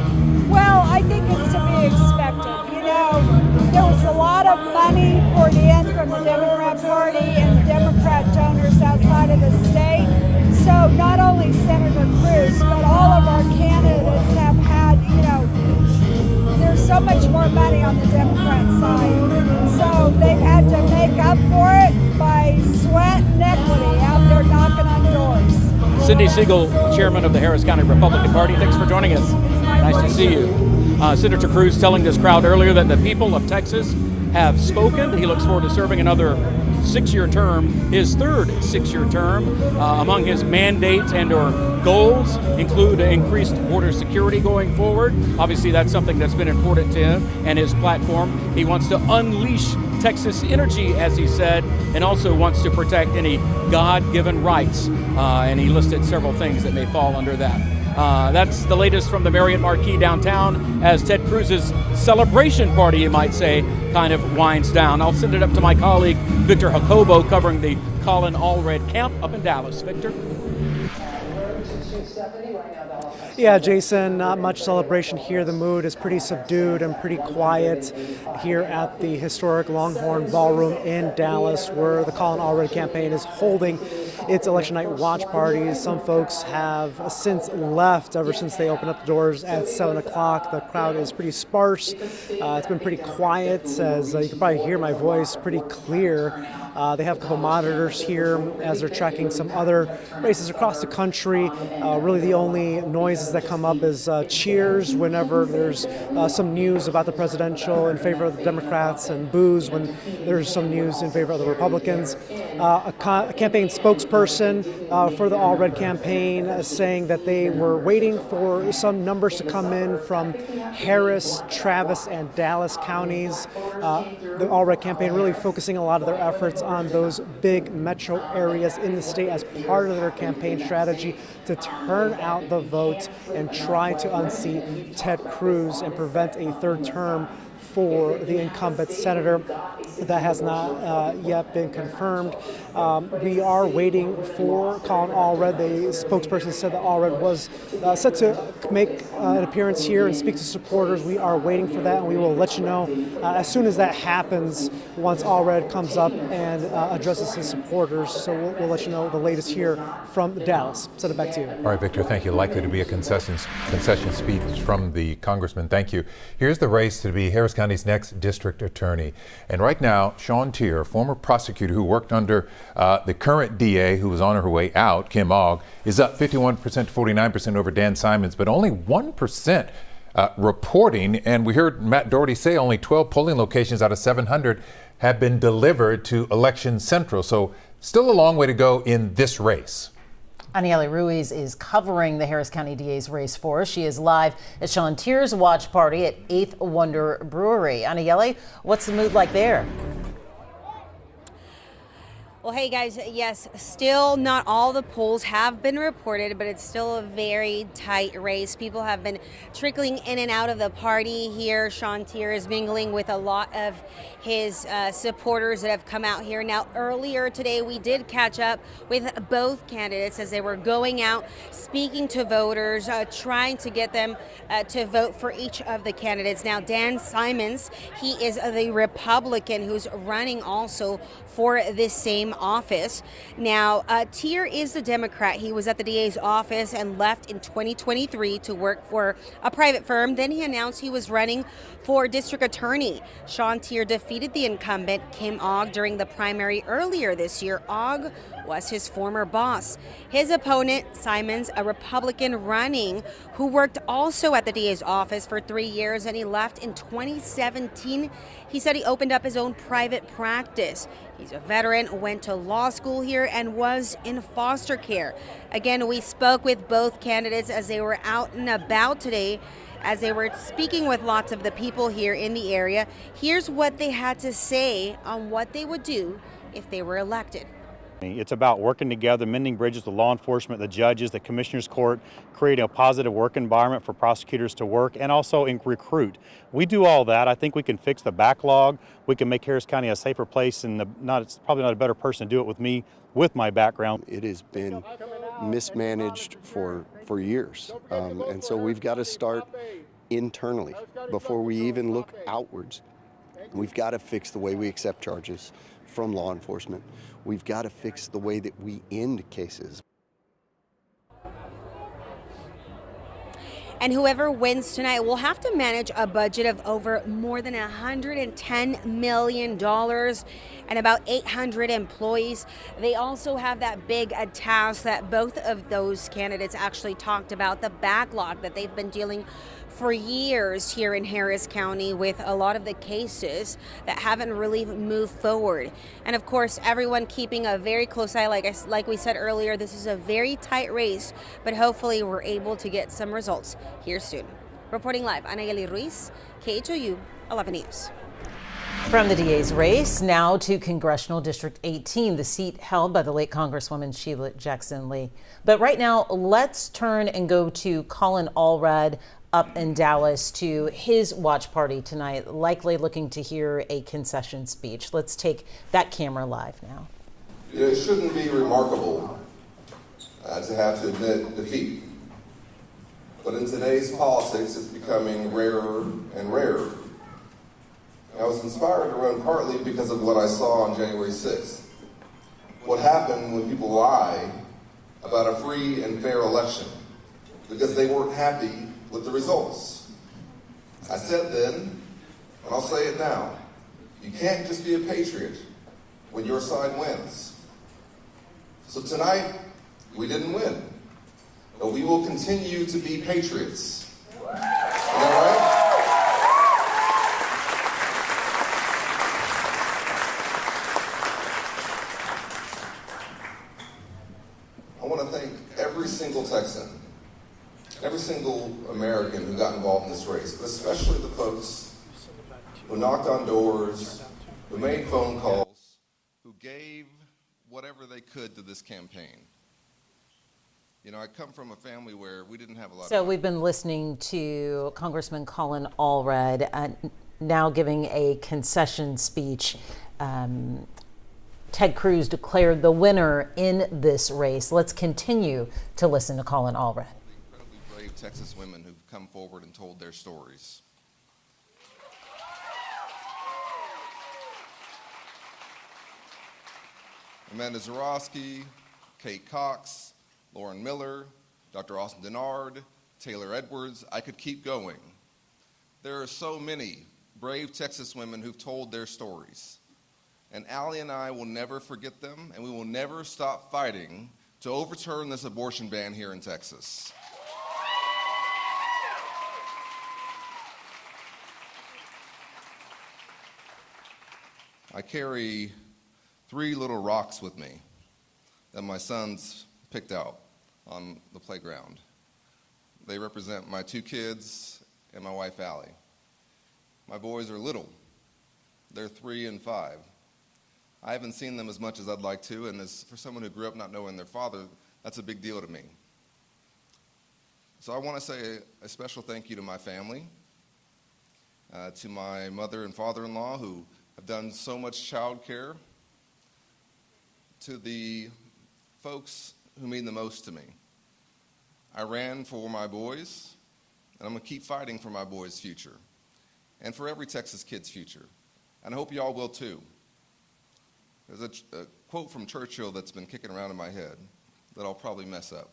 Well, I think it's to be expected. You know, there was a lot of money poured in from the Democrat Party and Democrat donors outside of the state. So not only Senator Cruz, but all of our candidates have had, you know, there's so much more money on the Democrat side. So they've had to make up for it by sweat and equity out there knocking on doors. Cindy Siegel, chairman of the Harris County Republican Party, thanks for joining us. Nice to see you. Senator Cruz telling this crowd earlier that the people of Texas have spoken. He looks forward to serving another 6-year term, his third 6-year term. Among his mandates and or goals include increased border security going forward. Obviously, that's something that's been important to him and his platform. He wants to unleash Texas energy, as he said, and also wants to protect any God-given rights. And he listed several things that may fall under that. That's the latest from the Marriott Marquis downtown, as Ted Cruz's celebration party, you might say, kind of winds down. I'll send it up to my colleague, Victor Jacobo, covering the Colin Allred camp up in Dallas. Victor? Yeah, Jason, not much celebration here. The mood is pretty subdued and pretty quiet here at the historic Longhorn Ballroom in Dallas, where the Colin Allred campaign is holding its election night watch parties. Some folks have since left ever since they opened up the doors at 7 o'clock. The crowd is pretty sparse. It's been pretty quiet, as you can probably hear my voice pretty clear. They have a couple monitors here as they're tracking some other races across the country. Really the only noises that come up is cheers whenever there's some news about the presidential in favor of the Democrats, and boos when there's some news in favor of the Republicans. A campaign spokesperson for the Allred campaign saying that they were waiting for some numbers to come in from Harris, Travis, and Dallas counties. The Allred campaign really focusing a lot of their efforts on those big metro areas in the state as part of their campaign strategy to turn out the vote and try to unseat Ted Cruz and prevent a third term for the incumbent senator. That has not yet been confirmed. We are waiting for Colin Allred. The spokesperson said that Allred was set to make an appearance here and speak to supporters. We are waiting for that, and we will let you know as soon as that happens, once Allred comes up and addresses his supporters. So we'll let you know the latest here from Dallas. Send it back to you. All right, Victor, thank you. Likely to be a concession speech from the congressman. Thank you. Here's the race to be Harris County's next district attorney. And right now, Sean Tier, former prosecutor who worked under the current DA who was on her way out, Kim Ogg, is up 51% to 49% over Dan Simons, but only 1% reporting. And we heard Matt Doherty say only 12 polling locations out of 700 have been delivered to Election Central. So still a long way to go in this race. Aniela Ruiz is covering the Harris County DA's race for us. She is live at Sean Tier's watch party at 8th Wonder Brewery. Aniela, what's the mood like there? Well, hey guys, yes, still not all the polls have been reported, but it's still a very tight race. People have been trickling in and out of the party here. Sean Tier is mingling with a lot of his supporters that have come out here. Now, earlier today, we did catch up with both candidates as they were going out, speaking to voters, trying to get them to vote for each of the candidates. Now, Dan Simons, he is the Republican who's running also for this same office. Now, Tier is the Democrat. He was at the DA's office and left in 2023 to work for a private firm. Then he announced he was running for district attorney. Sean Tier defeated the incumbent, Kim Ogg, during the primary earlier this year. Ogg was his former boss. His opponent, Simons, a Republican running, who worked also at the DA's office for 3 years, and he left in 2017. He said he opened up his own private practice. He's a veteran, went to law school here, and was in foster care. Again, we spoke with both candidates as they were out and about today, as they were speaking with lots of the people here in the area. Here's what they had to say on what they would do if they were elected. It's about working together, mending bridges with law enforcement, the judges, the commissioners court, creating a positive work environment for prosecutors to work, and also recruit. We do all that. I think we can fix the backlog. We can make Harris County a safer place, and it's probably not a better person to do it with me, with my background. It has been mismanaged for years, and so we've got to start internally before we even look outwards. We've got to fix the way we accept charges from law enforcement. We've got to fix the way that we end cases. And whoever wins tonight will have to manage a budget of over more than $110 million and about 800 employees. They also have that big task that both of those candidates actually talked about, the backlog that they've been dealing for years here in Harris County with a lot of the cases that haven't really moved forward. And of course, everyone keeping a very close eye. Like we said earlier, this is a very tight race, but hopefully we're able to get some results here soon. Reporting live, Aniela Ruiz, KHOU 11 News. From the DA's race, now to Congressional District 18, the seat held by the late Congresswoman Sheila Jackson Lee. But right now, let's turn and go to Colin Allred up in Dallas to his watch party tonight, likely looking to hear a concession speech. Let's take that camera live now. It shouldn't be remarkable to have to admit defeat. But in today's politics, it's becoming rarer and rarer. I was inspired to run partly because of what I saw on January 6th. What happened when people lie about a free and fair election because they weren't happy with the results. I said then, and I'll say it now, you can't just be a patriot when your side wins. So tonight, we didn't win, but we will continue to be patriots. Is that right? I want to thank every single Texan, every single American who got involved in this race, but especially the folks who knocked on doors, who made phone calls, who gave whatever they could to this campaign. You know, I come from a family where we didn't have a lot So of we've been listening to Congressman Colin Allred now giving a concession speech. Ted Cruz declared the winner in this race. Let's continue to listen to Colin Allred. brave Texas women who've come forward and told their stories. Amanda Zarowski, Kate Cox, Lauren Miller, Dr. Austin Denard, Taylor Edwards, I could keep going. There are so many brave Texas women who've told their stories. And Allie and I will never forget them, and we will never stop fighting to overturn this abortion ban here in Texas. I carry 3 little rocks with me that my sons picked out. on the playground. They represent my 2 kids and my wife, Allie. My boys are little. They're 3 and 5. I haven't seen them as much as I'd like to, and as for someone who grew up not knowing their father, that's a big deal to me. So I want to say a special thank you to my family, to my mother and father-in-law who have done so much child care, to the folks who mean the most to me. I ran for my boys, and I'm going to keep fighting for my boys' future and for every Texas kid's future. And I hope you all will too. There's a quote from Churchill that's been kicking around in my head that I'll probably mess up.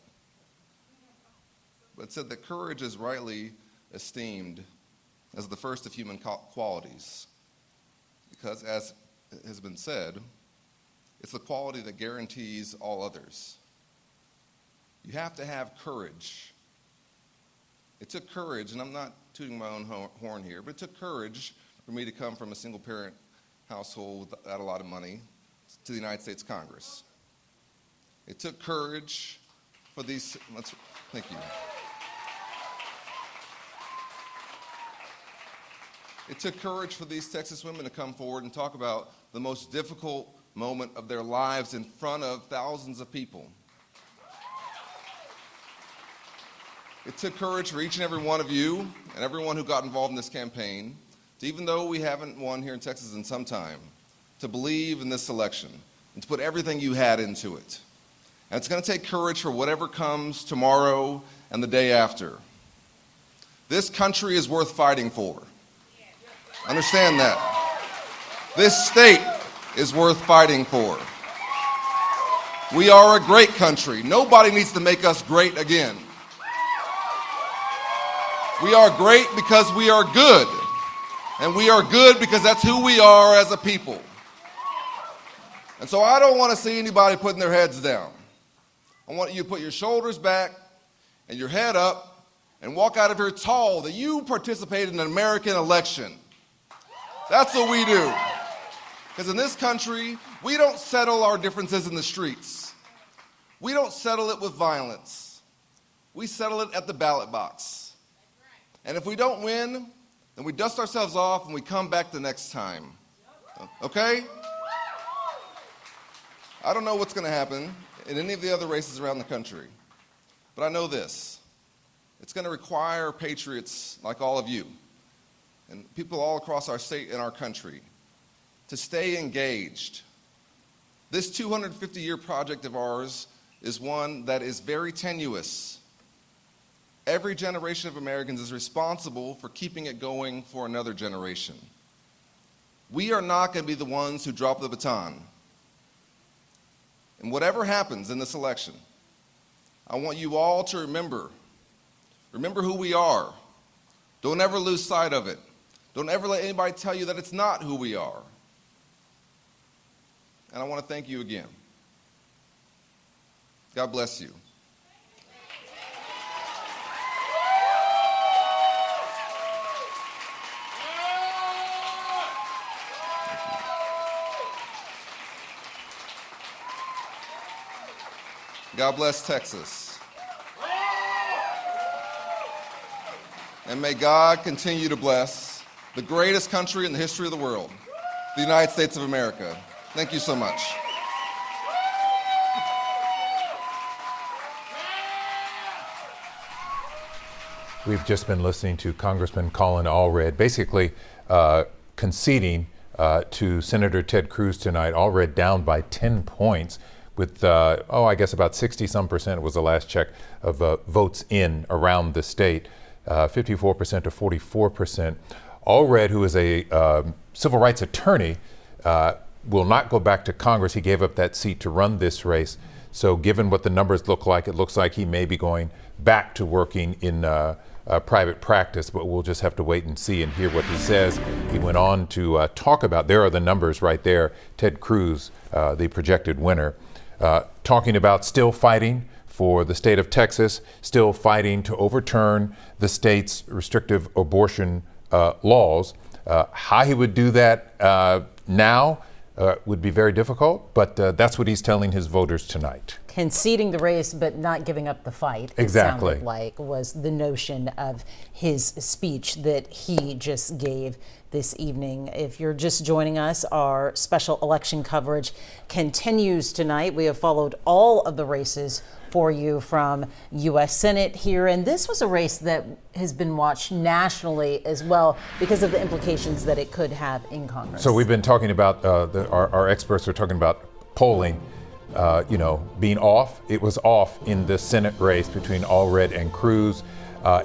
But it said that courage is rightly esteemed as the first of human qualities, because as has been said, it's the quality that guarantees all others. You have to have courage. It took courage, and I'm not tooting my own horn here, but it took courage for me to come from a single-parent household without a lot of money to the United States Congress. It took courage for these, thank you. It took courage for these Texas women to come forward and talk about the most difficult moment of their lives in front of thousands of people. It took courage for each and every one of you and everyone who got involved in this campaign, to, even though we haven't won here in Texas in some time, to believe in this election and to put everything you had into it. And it's going to take courage for whatever comes tomorrow and the day after. This country is worth fighting for. Understand that. This state is worth fighting for. We are a great country. Nobody needs to make us great again. We are great because we are good. And we are good because that's who we are as a people. And so I don't want to see anybody putting their heads down. I want you to put your shoulders back and your head up and walk out of here tall that you participated in an American election. That's what we do. Because in this country, we don't settle our differences in the streets. We don't settle it with violence. We settle it at the ballot box. And if we don't win, then we dust ourselves off and we come back the next time. Okay? I don't know what's going to happen in any of the other races around the country, but I know this. It's going to require patriots like all of you and people all across our state and our country to stay engaged. This 250-year project of ours is one that is very tenuous. Every generation of Americans is responsible for keeping it going for another generation. We are not going to be the ones who drop the baton. And whatever happens in this election, I want you all to remember who we are. Don't ever lose sight of it. Don't ever let anybody tell you that it's not who we are. And I want to thank you again. God bless you. God bless Texas. And may God continue to bless the greatest country in the history of the world, the United States of America. Thank you so much. We've just been listening to Congressman Colin Allred basically conceding to Senator Ted Cruz tonight. Allred down by 10 points with, I guess about 60-some% was the last check of votes in around the state, 54% to 44%. Allred, who is a civil rights attorney, will not go back to Congress. He gave up that seat to run this race. So given what the numbers look like, it looks like he may be going back to working in private practice, but we'll just have to wait and see and hear what he says. He went on to talk about, there are the numbers right there, Ted Cruz, the projected winner, talking about still fighting for the state of Texas, still fighting to overturn the state's restrictive abortion laws. How he would do that now would be very difficult, but that's what he's telling his voters tonight. conceding the race but not giving up the fight. Exactly. It sounded like was the notion of his speech that he just gave this evening. If you're just joining us, our special election coverage continues tonight. We have followed all of the races for you from U.S. Senate here, and this was a race that has been watched nationally as well because of the implications that it could have in Congress. So we've been talking about, our experts are talking about polling, being off. It was off in the Senate race between Allred and Cruz.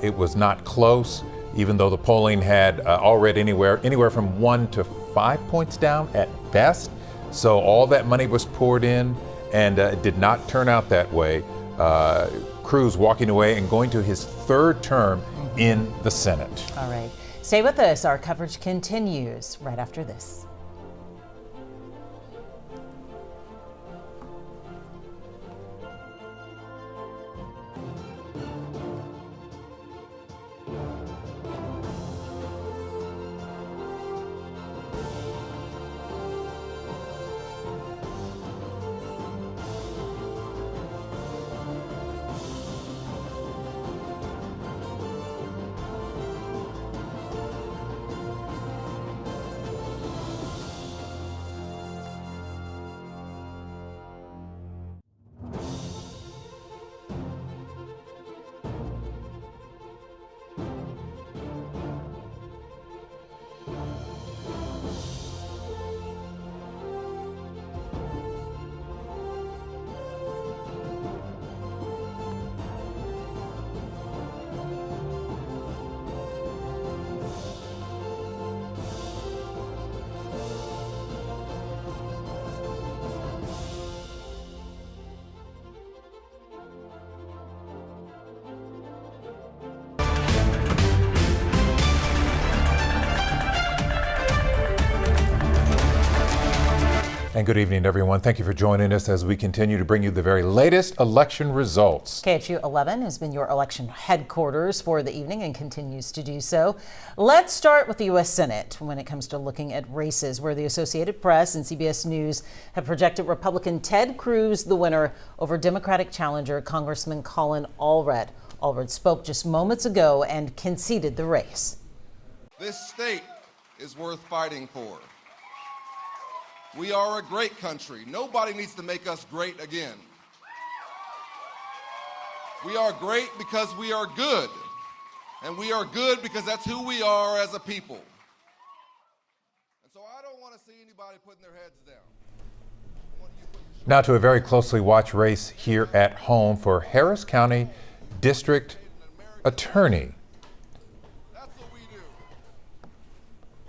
It was not close, even though the polling had Allred anywhere from 1 to 5 points down at best. So all that money was poured in, and it did not turn out that way. Cruz walking away and going to his third term in the Senate. All right. Stay with us. Our coverage continues right after this. And good evening, everyone. Thank you for joining us as we continue to bring you the very latest election results. KHOU 11 has been your election headquarters for the evening and continues to do so. Let's start with the U.S. Senate when it comes to looking at races where the Associated Press and CBS News have projected Republican Ted Cruz the winner over Democratic challenger Congressman Colin Allred. Allred spoke just moments ago and conceded the race. This state is worth fighting for. We are a great country. Nobody needs to make us great again. We are great because we are good. And we are good because that's who we are as a people. And so I don't want to see anybody putting their heads down. Now to a very closely watched race here at home for Harris County District Attorney.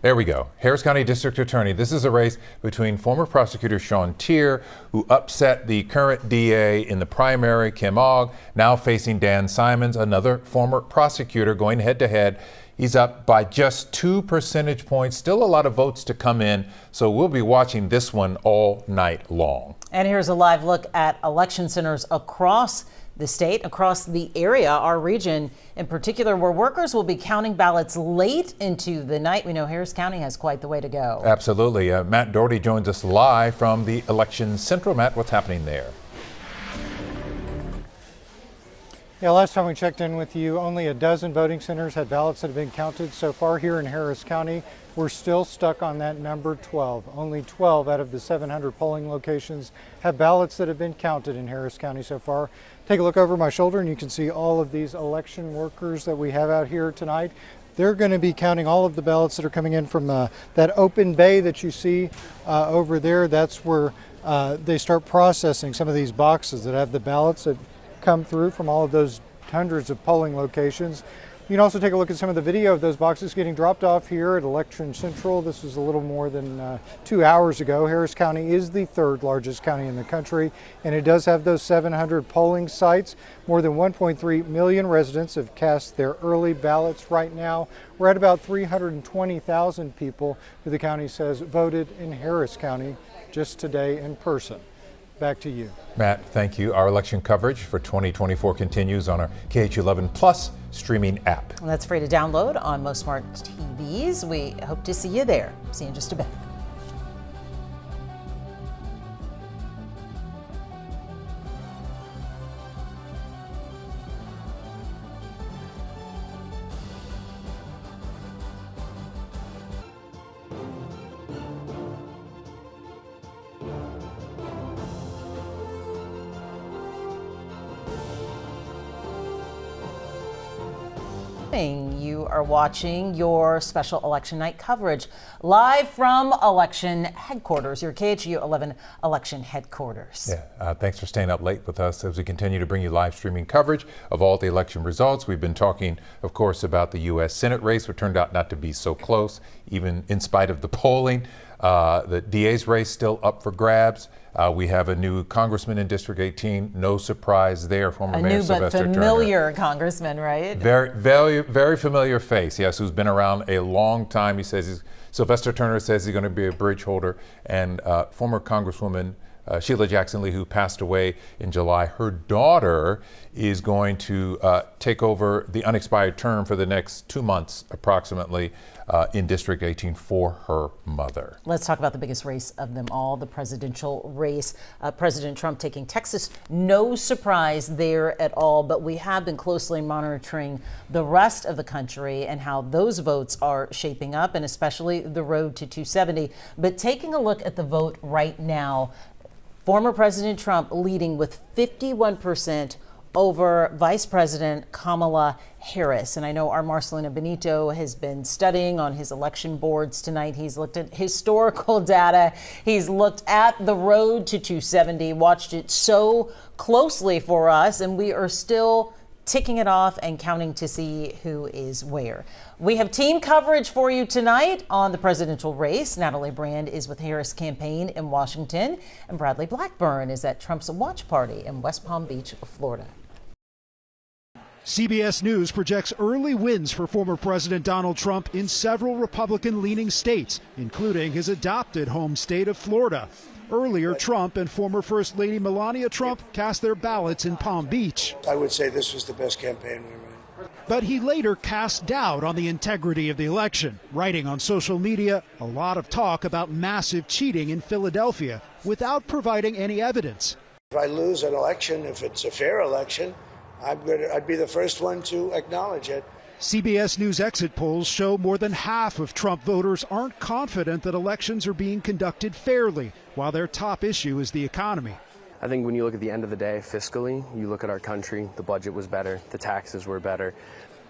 There we go. Harris County District Attorney. This is a race between former prosecutor Sean Tier, who upset the current DA in the primary, Kim Ogg, now facing Dan Simons, another former prosecutor, going head to head. He's up by just 2 percentage points. Still a lot of votes to come in, so we'll be watching this one all night long. And here's a live look at election centers across the state, across the area, our region in particular, where workers will be counting ballots late into the night. We know Harris County has quite the way to go. Absolutely. Matt Doherty joins us live from the Election Central. Matt, what's happening there? Yeah, last time we checked in with you, only a dozen voting centers had ballots that have been counted so far here in Harris County. We're still stuck on that number 12. Only 12 out of the 700 polling locations have ballots that have been counted in Harris County so far. Take a look over my shoulder and you can see all of these election workers that we have out here tonight. They're going to be counting all of the ballots that are coming in from that open bay that you see over there. That's where they start processing some of these boxes that have the ballots that come through from all of those hundreds of polling locations. You can also take a look at some of the video of those boxes getting dropped off here at Election Central. This was a little more than 2 hours ago. Harris County is the third largest county in the country, and it does have those 700 polling sites. More than 1.3 million residents have cast their early ballots right now. We're at about 320,000 people who the county says voted in Harris County just today in person. Back to you. Matt, thank you. Our election coverage for 2024 continues on our KHOU 11 Plus streaming app. That's free to download on most smart TVs. We hope to see you there. See you in just a bit. morning. You are watching your special election night coverage live from election headquarters, your KHOU 11 election headquarters. Yeah, thanks for staying up late with us as we continue to bring you live streaming coverage of all the election results. We've been talking, of course, about the U.S. Senate race, which turned out not to be so close, even in spite of the polling. The DA's race still up for grabs. We have a new congressman in District 18. No surprise there, former Mayor Sylvester Turner. A new but familiar congressman, right? Very familiar face, yes, who's been around a long time. He says Sylvester Turner says he's going to be a bridge holder, and former Congresswoman Sheila Jackson Lee, who passed away in July, her daughter is going to take over the unexpired term for the next 2 months approximately in District 18 for her mother. Let's talk about the biggest race of them all, the presidential race. President Trump taking Texas, no surprise there at all, but we have been closely monitoring the rest of the country and how those votes are shaping up, and especially the road to 270. But taking a look at the vote right now, former President Trump leading with 51% over Vice President Kamala Harris. And I know our Marcelina Benito has been studying on his election boards tonight. He's looked at historical data. He's looked at the road to 270, watched it so closely for us, and we are still ticking it off and counting to see who is where. We have team coverage for you tonight on the presidential race. Natalie Brand is with Harris' campaign in Washington, and Bradley Blackburn is at Trump's watch party in West Palm Beach, Florida. CBS News projects early wins for former President Donald Trump in several Republican-leaning states, including his adopted home state of Florida. Earlier, Trump and former First Lady Melania Trump cast their ballots in Palm Beach. I would say this was the best campaign we ran. But he later cast doubt on the integrity of the election, writing on social media a lot of talk about massive cheating in Philadelphia without providing any evidence. If I lose an election, if it's a fair election, I'd be the first one to acknowledge it. CBS News exit polls show more than half of Trump voters aren't confident that elections are being conducted fairly, while their top issue is the economy. I think when you look at the end of the day, fiscally, you look at our country, the budget was better, the taxes were better.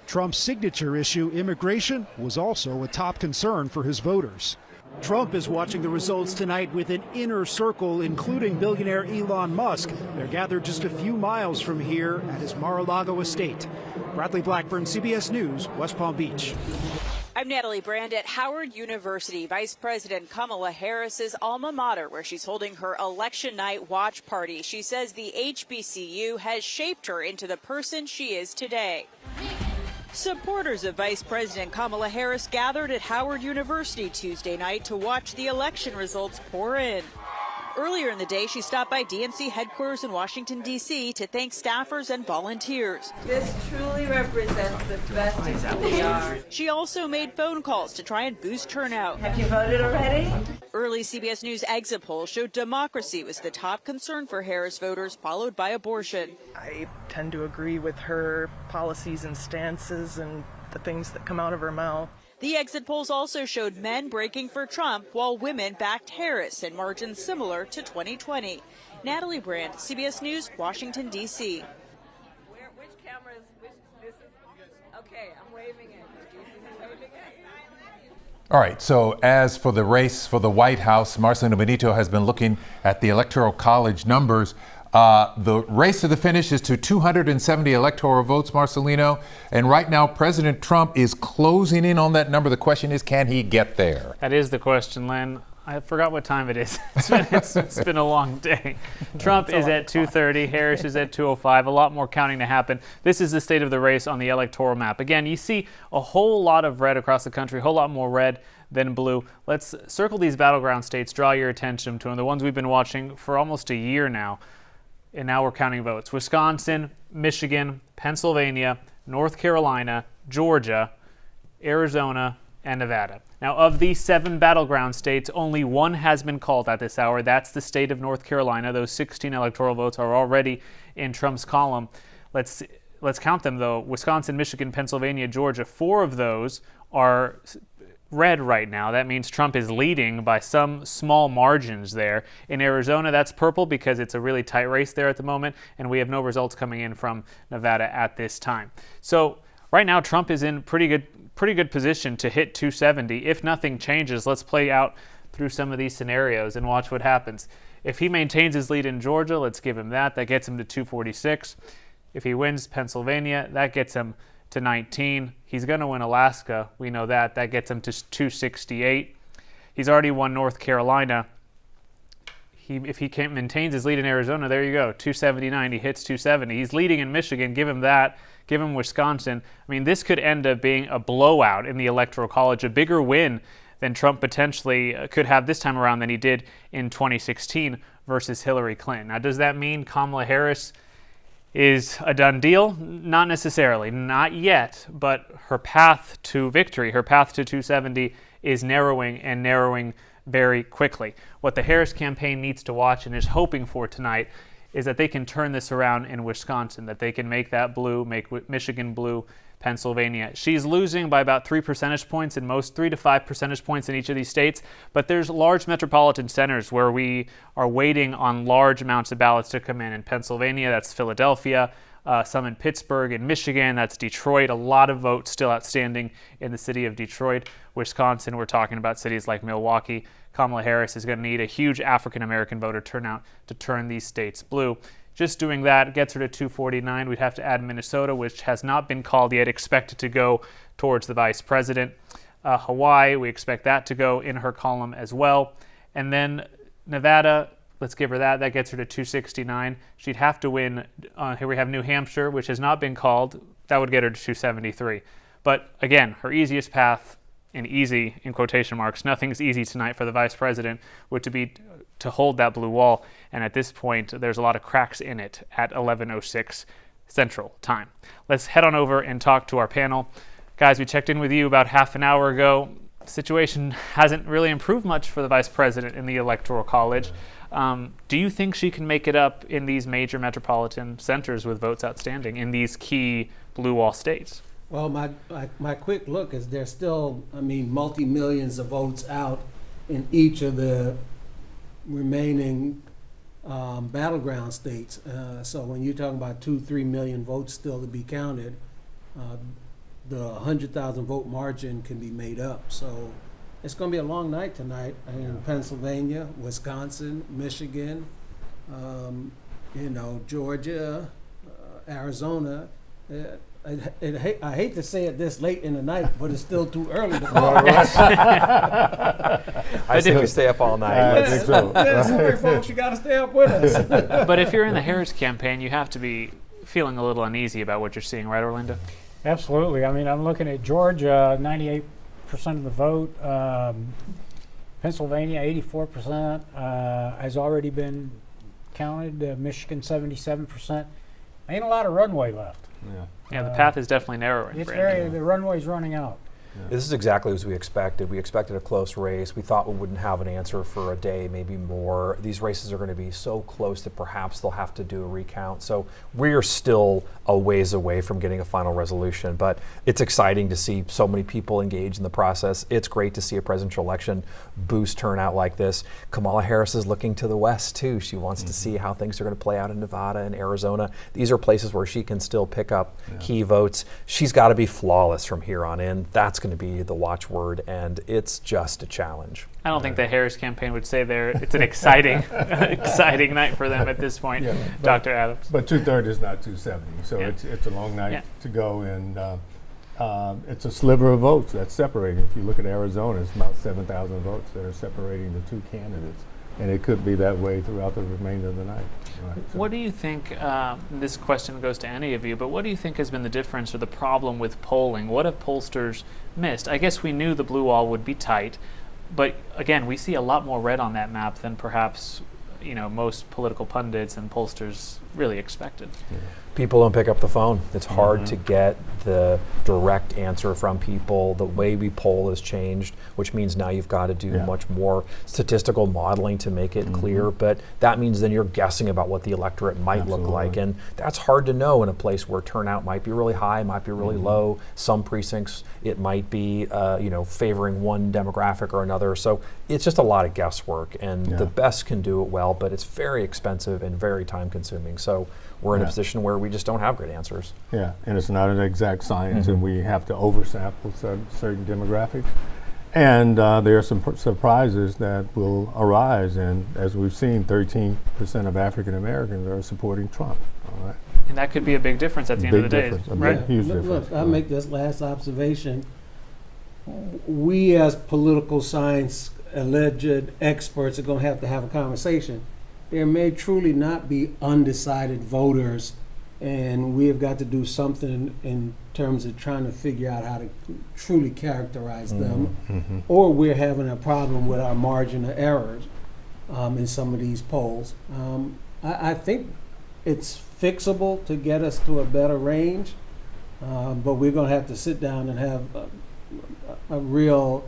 Trump's signature issue, immigration, was also a top concern for his voters. Trump is watching the results tonight with an inner circle, including billionaire Elon Musk. They're gathered just a few miles from here at his Mar-a-Lago estate. Bradley Blackburn, CBS News, West Palm Beach. I'm Natalie Brand at Howard University, Vice President Kamala Harris's alma mater, where she's holding her election night watch party. She says the HBCU has shaped her into the person she is today. Supporters of Vice President Kamala Harris gathered at Howard University Tuesday night to watch the election results pour in. Earlier in the day, she stopped by DNC headquarters in Washington, D.C. to thank staffers and volunteers. This truly represents the best of who we are. She also made phone calls to try and boost turnout. Have you voted already? Early CBS News exit polls showed democracy was the top concern for Harris voters, followed by abortion. I tend to agree with her policies and stances and the things that come out of her mouth. The exit polls also showed men breaking for Trump while women backed Harris in margins similar to 2020. Natalie Brand, CBS News, Washington, D.C. Which camera is this? Okay, I'm waving it. Waving it. All right, so as for the race for the White House, Marcelina Benito has been looking at the Electoral College numbers. The race to the finish is to 270 electoral votes, Marcelino. And right now, President Trump is closing in on that number. The question is, can he get there? That is the question, Len. I forgot what time it is. It's been a long day. Trump is at 230. Harris is at 205. A lot more counting to happen. This is the state of the race on the electoral map. Again, you see a whole lot of red across the country, a whole lot more red than blue. Let's circle these battleground states, draw your attention to them, the ones we've been watching for almost a year now. And now we're counting votes. Wisconsin, Michigan, Pennsylvania, North Carolina, Georgia, Arizona, and Nevada. Now, of these 7 battleground states, only one has been called at this hour. That's the state of North Carolina. Those 16 electoral votes are already in Trump's column. Let's count them, though. Wisconsin, Michigan, Pennsylvania, Georgia, 4 of those are red right now. That means Trump is leading by some small margins there. In Arizona, that's purple because it's a really tight race there at the moment, and we have no results coming in from Nevada at this time. So right now Trump is in pretty good position to hit 270. If nothing changes, let's play out through some of these scenarios and watch what happens. If he maintains his lead in Georgia, let's give him that. That gets him to 246. If he wins Pennsylvania, that gets him to 19. He's going to win Alaska. We know that. That gets him to 268. He's already won North Carolina. If he maintains his lead in Arizona, there you go, 279. He hits 270. He's leading in Michigan. Give him that. Give him Wisconsin. I mean, this could end up being a blowout in the Electoral College, a bigger win than Trump potentially could have this time around than he did in 2016 versus Hillary Clinton. Now, does that mean Kamala Harris is a done deal? Not necessarily, not yet, but her path to victory, her path to 270 is narrowing and narrowing very quickly. What the Harris campaign needs to watch and is hoping for tonight is that they can turn this around in Wisconsin, that they can make that blue, make Michigan blue, Pennsylvania. She's losing by about 3 percentage points in most, 3 to 5 percentage points in each of these states, but there's large metropolitan centers where we are waiting on large amounts of ballots to come in. In Pennsylvania, that's Philadelphia, some in Pittsburgh. In Michigan, that's Detroit. A lot of votes still outstanding in the city of Detroit. Wisconsin, we're talking about cities like Milwaukee. Kamala Harris is going to need a huge African-American voter turnout to turn these states blue. Just doing that gets her to 249. We'd have to add Minnesota, which has not been called yet, expected to go towards the vice president. Hawaii, we expect that to go in her column as well. And then Nevada, let's give her that. That gets her to 269. She'd have to win. Here we have New Hampshire, which has not been called. That would get her to 273. But again, her easiest path, and easy in quotation marks, nothing's easy tonight for the vice president, would be to hold that blue wall. And at this point, there's a lot of cracks in it at 11:06 Central Time. Let's head on over and talk to our panel. Guys, we checked in with you about half an hour ago. The situation hasn't really improved much for the vice president in the Electoral College. Do you think she can make it up in these major metropolitan centers with votes outstanding in these key blue wall states? Well, my quick look is there's still, multi-millions of votes out in each of the remaining battleground states. So when you're talking about 2-3 million votes still to be counted, the 100,000 vote margin can be made up. So it's going to be a long night tonight in Pennsylvania, Wisconsin, Michigan, Georgia, Arizona. I hate to say it this late in the night, but it's still too early to call. I think we stay up all night. I think so. Sorry, folks, you got to stay up with us. But if you're in the Harris campaign, you have to be feeling a little uneasy about what you're seeing, right, Orlando? Absolutely. I'm looking at Georgia, 98% of the vote. Pennsylvania, 84% has already been counted. Michigan, 77%. Ain't a lot of runway left. Yeah, the path is definitely narrowing. The runway's running out. This is exactly as we expected. We expected a close race. We thought we wouldn't have an answer for a day, maybe more. These races are going to be so close that perhaps they'll have to do a recount. So we are still a ways away from getting a final resolution, but it's exciting to see so many people engaged in the process. It's great to see a presidential election boost turnout like this. Kamala Harris is looking to the west too. She wants to see how things are going to play out in Nevada and Arizona. These are places where she can still pick up key votes. She's got to be flawless from here on in. That's going to be the watchword, and it's just a challenge. I don't think the Harris campaign would say it's an exciting exciting night for them at this point, Dr. Adams. But 230 is not 270, so it's a long night to go, and it's a sliver of votes that's separating. If you look at Arizona, it's about 7,000 votes that are separating the two candidates, and it could be that way throughout the remainder of the night. Right, so. What do you think, this question goes to any of you, but what do you think has been the difference or the problem with polling? What have pollsters missed? I guess we knew the blue wall would be tight, but again, we see a lot more red on that map than perhaps most political pundits and pollsters really expected. People don't pick up the phone. It's hard to get the direct answer from people. The way we poll has changed, which means now you've got to do much more statistical modeling to make it clear. But that means then you're guessing about what the electorate might look like. And that's hard to know in a place where turnout might be really high, might be really low. Some precincts, it might be favoring one demographic or another. So it's just a lot of guesswork. And the best can do it well, but it's very expensive and very time consuming. So we're in a Yeah. position where we just don't have great answers. Yeah, and it's not an exact science, and we have to oversample certain demographics. And there are some surprises that will arise, and as we've seen, 13% of African Americans are supporting Trump. All right. And that could be a big difference at the end of the day, right? Huge Look, difference. I'll make this last observation. We as political science alleged experts are going to have a conversation. There may truly not be undecided voters, and we have got to do something in terms of trying to figure out how to truly characterize them, or we're having a problem with our margin of errors in some of these polls. I think it's fixable to get us to a better range, but we're going to have to sit down and have a real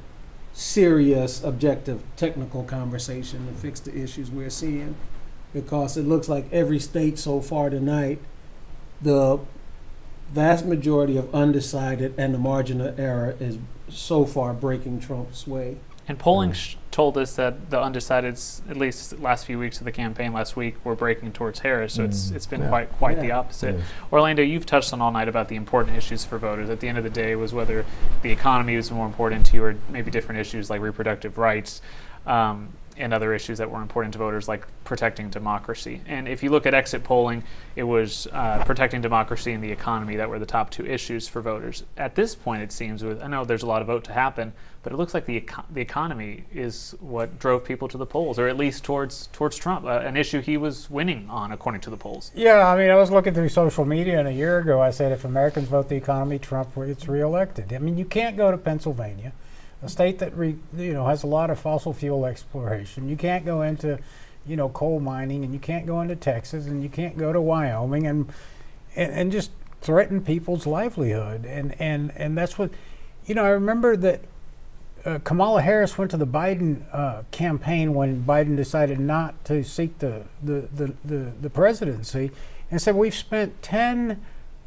serious, objective, technical conversation to fix the issues we're seeing, because it looks like every state so far tonight, the vast majority of undecided and the margin of error is so far breaking Trump's way. And polling told us that the undecideds, at least the last few weeks of the campaign last week, were breaking towards Harris. So it's been quite the opposite. Orlando, you've touched on all night about the important issues for voters. At the end of the day, it was whether the economy was more important to you, or maybe different issues like reproductive rights. And other issues that were important to voters, like protecting democracy. And if you look at exit polling, it was protecting democracy and the economy that were the top two issues for voters. At this point, it seems, I know there's a lot of vote to happen, but it looks like the economy is what drove people to the polls, or at least towards Trump, an issue he was winning on, according to the polls. Yeah, I mean, I was looking through social media, and a year ago I said if Americans vote the economy, Trump gets reelected. I mean, you can't go to Pennsylvania, a state that has a lot of fossil fuel exploration. You can't go into, coal mining, and you can't go into Texas, and you can't go to Wyoming, and just threaten people's livelihood. And that's what, I remember that Kamala Harris went to the Biden campaign when Biden decided not to seek the presidency, and said we've spent $10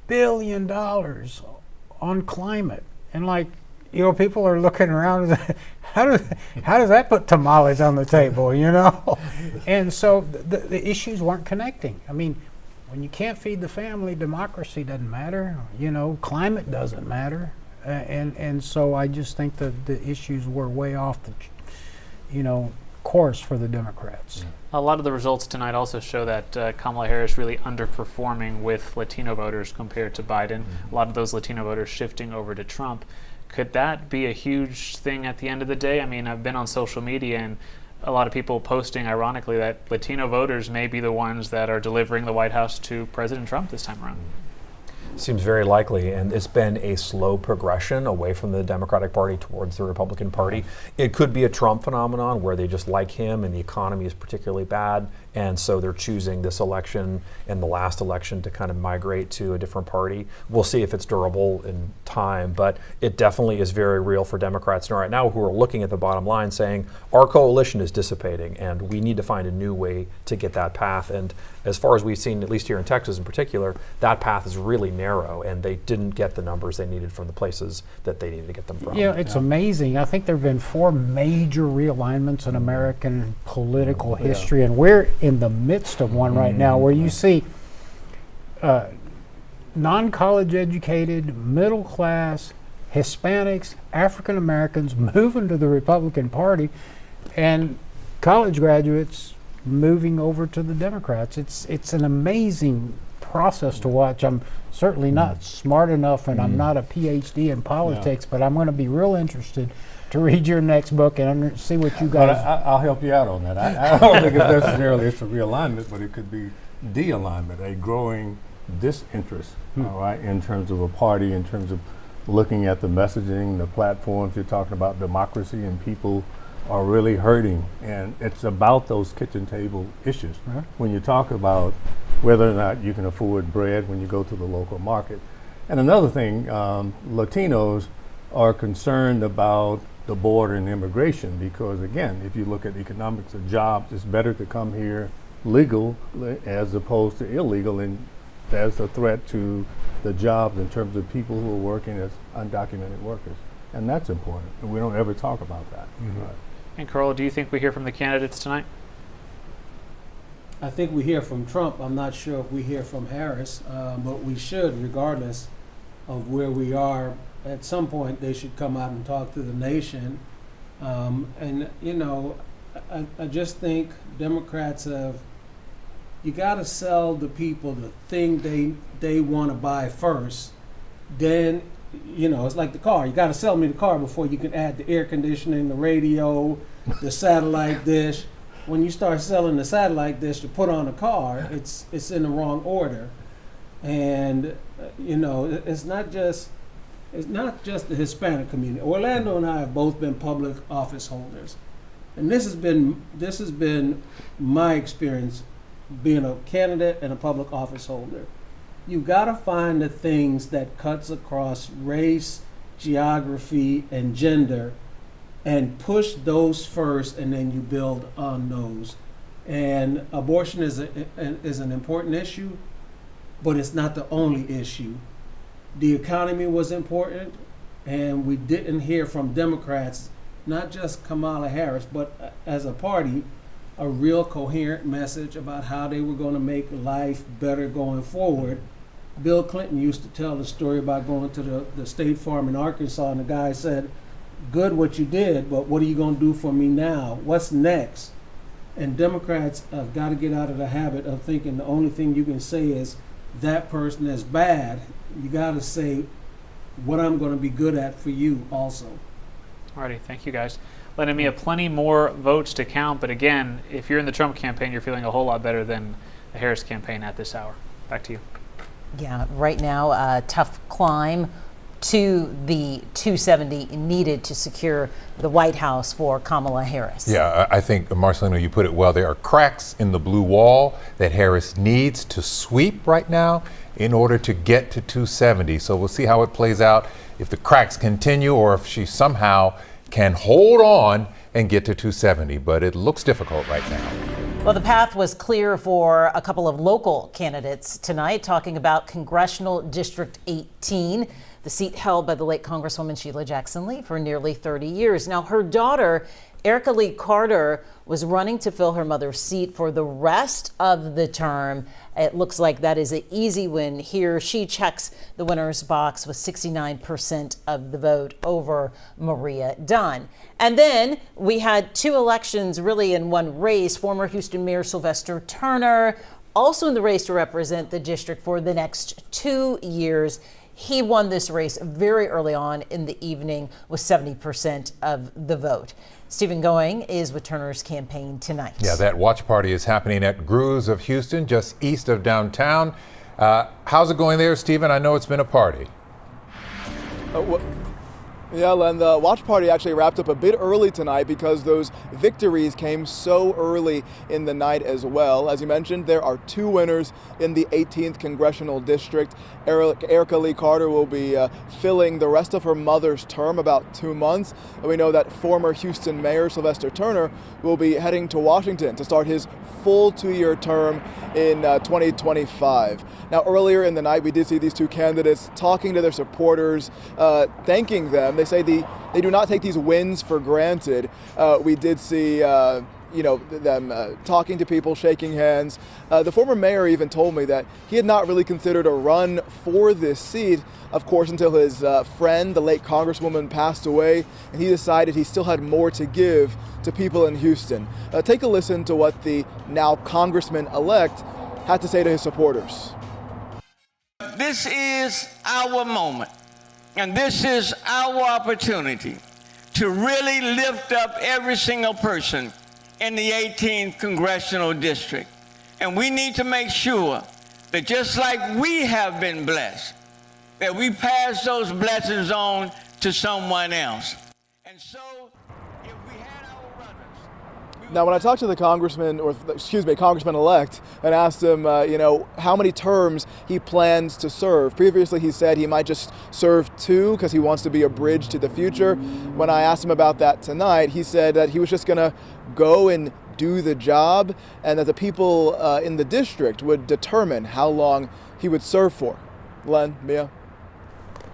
billion on climate, and people are looking around. How does that put tamales on the table? And so the issues weren't connecting. I mean, when you can't feed the family, democracy doesn't matter. Climate doesn't matter. And so I just think that the issues were way off the, course for the Democrats. A lot of the results tonight also show that Kamala Harris really underperforming with Latino voters compared to Biden. A lot of those Latino voters shifting over to Trump. Could that be a huge thing at the end of the day? I mean, I've been on social media, and a lot of people posting, ironically, that Latino voters may be the ones that are delivering the White House to President Trump this time around. Seems very likely, and it's been a slow progression away from the Democratic Party towards the Republican Party. It could be a Trump phenomenon where they just like him and the economy is particularly bad, and so they're choosing this election and the last election to kind of migrate to a different party. We'll see if it's durable in time, but it definitely is very real for Democrats right now who are looking at the bottom line saying, our coalition is dissipating and we need to find a new way to get that path. And as far as we've seen, at least here in Texas in particular, that path is really narrow, and they didn't get the numbers they needed from the places that they needed to get them from. It's amazing. I think there have been 4 major realignments in American political history, and we're in the midst of one right now where you see non-college educated, middle class, Hispanics, African Americans moving to the Republican Party, and college graduates moving over to the Democrats. It's an amazing process to watch. I'm certainly not smart enough, and I'm not a PhD in politics, but I'm going to be real interested to read your next book and see what you guys. I'll help you out on that. I don't think it's necessarily it's a realignment, but it could be de-alignment, a growing disinterest, all right, in terms of a party, in terms of looking at the messaging, the platforms. You're talking about democracy, and people are really hurting, and it's about those kitchen table issues. When you talk about whether or not you can afford bread when you go to the local market. And another thing, Latinos are concerned about the border and immigration, because again, if you look at economics of jobs, it's better to come here legal as opposed to illegal, and there's a threat to the jobs in terms of people who are working as undocumented workers. And that's important, and we don't ever talk about that. And Carl, do you think we hear from the candidates tonight? I think we hear from Trump. I'm not sure if we hear from Harris, but we should, regardless of where we are. At some point, they should come out and talk to the nation. And, you know, I just think Democrats have, you got to sell the people the thing they want to buy first. Then, you know, it's like the car. You got to sell me the car before you can add the air conditioning, the radio, the satellite dish. When you start selling the satellite dish to put on a car, it's in the wrong order. And, you know, it's not just the Hispanic community. Orlando and I have both been public office holders. And this has been my experience being a candidate and a public office holder. You gotta find the things that cuts across race, geography, and gender, and push those first, and then you build on those. And abortion is an important issue, but it's not the only issue. The economy was important, and we didn't hear from Democrats, not just Kamala Harris, but as a party, a real coherent message about how they were going to make life better going forward. Bill Clinton used to tell the story about going to the State Farm in Arkansas, and the guy said, "Good what you did, but what are you going to do for me now? What's next?" And Democrats have got to get out of the habit of thinking the only thing you can say is, that person is bad. You got to say, what I'm going to be good at for you also. Alrighty, thank you guys. Len and Mia, plenty more votes to count, but again, if you're in the Trump campaign, you're feeling a whole lot better than the Harris campaign at this hour. Back to you. Yeah, right now, a tough climb to the 270 needed to secure the White House for Kamala Harris. Yeah, I think, Marcelino, you put it well. There are cracks in the blue wall that Harris needs to sweep right now in order to get to 270. So we'll see how it plays out, if the cracks continue or if she somehow can hold on and get to 270. But it looks difficult right now. Well, the path was clear for a couple of local candidates tonight, talking about Congressional District 18, the seat held by the late Congresswoman Sheila Jackson Lee for nearly 30 years. Now, her daughter, Erica Lee Carter, was running to fill her mother's seat for the rest of the term. It looks like that is an easy win here. She checks the winner's box with 69% of the vote over Maria Dunn. And then we had two elections really in one race. Former Houston Mayor Sylvester Turner, also in the race to represent the district for the next 2 years. He won this race very early on in the evening with 70% of the vote. Stephen Going is with Turner's campaign tonight. Yeah, that watch party is happening at Cruz of Houston, just east of downtown. How's it going there, Stephen? I know it's been a party. Yeah, Len, the watch party actually wrapped up a bit early tonight because those victories came so early in the night as well. As you mentioned, there are two winners in the 18th Congressional District. Erica Lee Carter will be filling the rest of her mother's term, about 2 months. And we know that former Houston Mayor Sylvester Turner will be heading to Washington to start his full 2-year term in 2025. Now, earlier in the night, we did see these two candidates talking to their supporters, thanking them. They say they do not take these wins for granted. We did see them talking to people, shaking hands. The former mayor even told me that he had not really considered a run for this seat, of course, until his friend, the late Congresswoman, passed away, and he decided he still had more to give to people in Houston. Take a listen to what the now Congressman-elect had to say to his supporters. This is our moment, and this is our opportunity to really lift up every single person in the 18th Congressional District. And we need to make sure that just like we have been blessed, that we pass those blessings on to someone else. And so, if we had our runners... Now, when I talked to the Congressman-elect, and asked him, how many terms he plans to serve. Previously, he said he might just serve 2 because he wants to be a bridge to the future. When I asked him about that tonight, he said that he was just going to go and do the job, and that the people in the district would determine how long he would serve for. Len, Mia.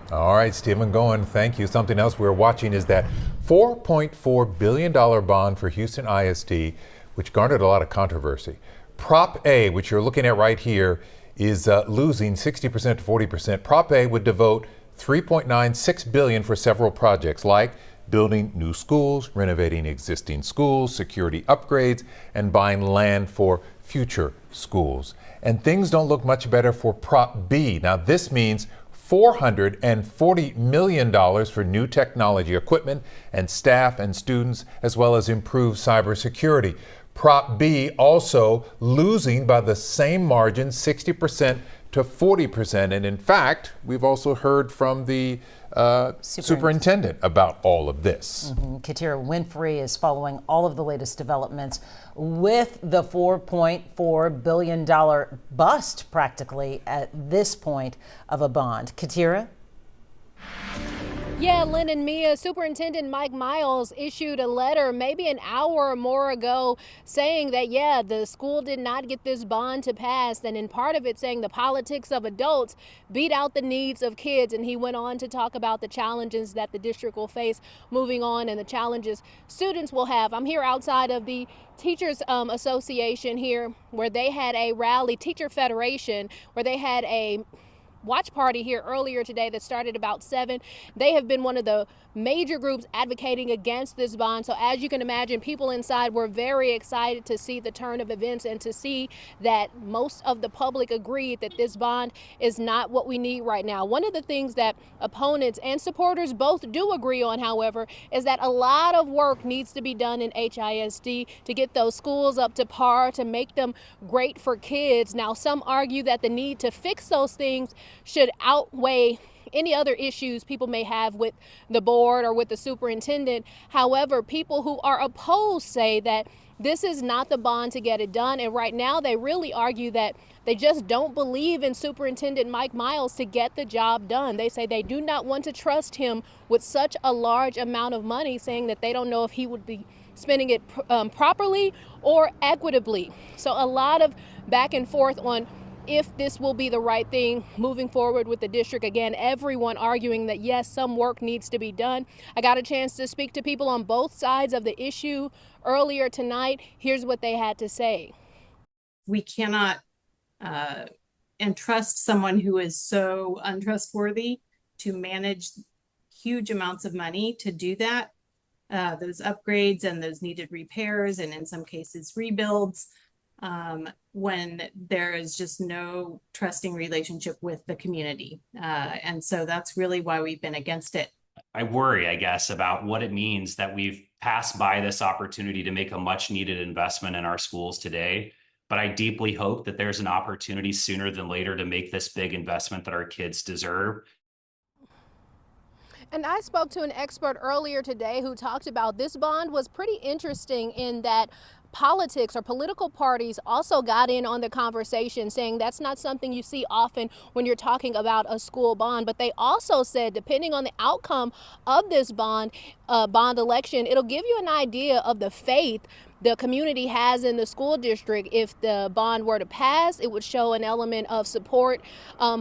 All right, Stephen Going, thank you. Something else we're watching is that $4.4 billion bond for Houston ISD, which garnered a lot of controversy. Prop A, which you're looking at right here, is losing 60% to 40%. Prop A would devote $3.96 billion for several projects like building new schools, renovating existing schools, security upgrades, and buying land for future schools. And things don't look much better for Prop B. Now, this means $440 million for new technology equipment and staff and students, as well as improved cybersecurity. Prop B also losing by the same margin, 60% to 40%. And in fact, we've also heard from the superintendent about all of this. Katira Winfrey is following all of the latest developments with the $4.4 billion bust practically at this point of a bond. Katira? Yeah, Lynn and Mia, Superintendent Mike Miles issued a letter maybe an hour or more ago saying that, yeah, the school did not get this bond to pass, and in part of it saying the politics of adults beat out the needs of kids. And he went on to talk about the challenges that the district will face moving on and the challenges students will have. I'm here outside of the Teachers Association here, where they had a rally, Teacher Federation, where they had a watch party here earlier today that started about 7. They have been one of the major groups advocating against this bond. So as you can imagine, people inside were very excited to see the turn of events and to see that most of the public agreed that this bond is not what we need right now. One of the things that opponents and supporters both do agree on, however, is that a lot of work needs to be done in HISD to get those schools up to par, to make them great for kids. Now, some argue that the need to fix those things should outweigh any other issues people may have with the board or with the superintendent. However, people who are opposed say that this is not the bond to get it done. And right now they really argue that they just don't believe in Superintendent Mike Miles to get the job done. They say they do not want to trust him with such a large amount of money, saying that they don't know if he would be spending it properly or equitably. So a lot of back and forth on if this will be the right thing moving forward with the district. Again, everyone arguing that yes, some work needs to be done. I got a chance to speak to people on both sides of the issue earlier tonight. Here's what they had to say. We cannot entrust someone who is so untrustworthy to manage huge amounts of money to do that. Those upgrades and those needed repairs, and in some cases rebuilds, when there is just no trusting relationship with the community. And so that's really why we've been against it. I worry, I guess, about what it means that we've passed by this opportunity to make a much needed investment in our schools today. But I deeply hope that there's an opportunity sooner than later to make this big investment that our kids deserve. And I spoke to an expert earlier today who talked about this bond was pretty interesting in that politics or political parties also got in on the conversation, saying that's not something you see often when you're talking about a school bond. But they also said, depending on the outcome of this bond election, it'll give you an idea of the faith the community has in the school district. If the bond were to pass, it would show an element of support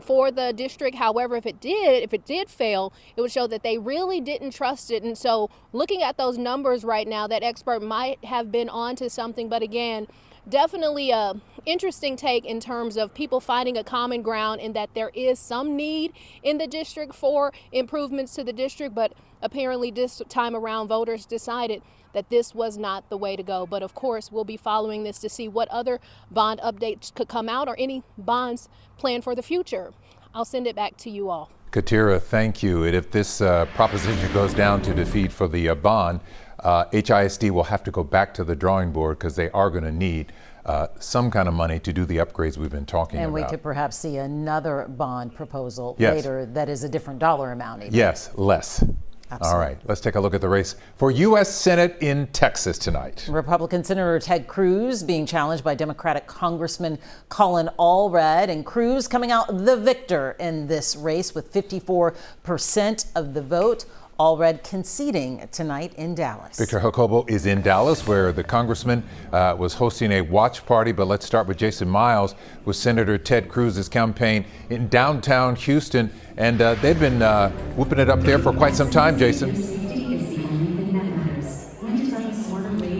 for the district. However, if it did fail, it would show that they really didn't trust it. And so looking at those numbers right now, that expert might have been onto something. But again, definitely a interesting take in terms of people finding a common ground in that there is some need in the district for improvements to the district. But apparently this time around, voters decided that this was not the way to go. But of course, we'll be following this to see what other bond updates could come out or any bonds planned for the future. I'll send it back to you all. Katira, thank you. And if this proposition goes down to defeat for the bond, HISD will have to go back to the drawing board because they are going to need some kind of money to do the upgrades we've been talking about. And we could perhaps see another bond proposal later that is a different dollar amount. Even. Yes, less. Absolutely. All right, let's take a look at the race for U.S. Senate in Texas tonight. Republican Senator Ted Cruz being challenged by Democratic Congressman Colin Allred, and Cruz coming out the victor in this race with 54% of the vote. Allred conceding tonight in Dallas. Victor Jacobo is in Dallas, where the congressman was hosting a watch party. But let's start with Jason Miles with Senator Ted Cruz's campaign in downtown Houston. And they've been whooping it up there for quite some time, Jason.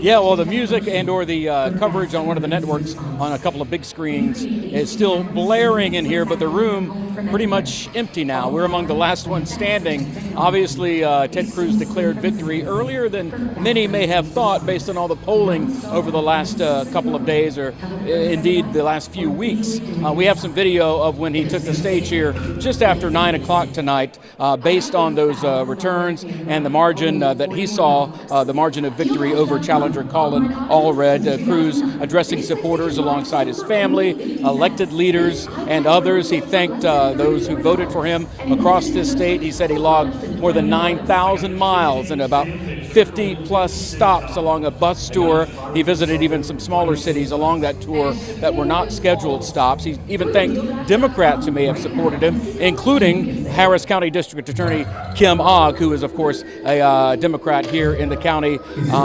Yeah, well, the music and or the coverage on one of the networks on a couple of big screens is still blaring in here, but the room pretty much empty now. We're among the last ones standing. Obviously, Ted Cruz declared victory earlier than many may have thought based on all the polling over the last couple of days, or indeed the last few weeks. We have some video of when he took the stage here just after 9 o'clock tonight, based on those returns and the margin that he saw, the margin of victory over challenger Colin Allred. Cruz addressing supporters alongside his family, elected leaders, and others. He thanked those who voted for him across this state. He said he logged more than 9,000 miles and about 50 plus stops along a bus tour. He visited even some smaller cities along that tour that were not scheduled stops. He even thanked Democrats who may have supported him, including Harris County District Attorney KHOU, who is, of course, a Democrat here in the county,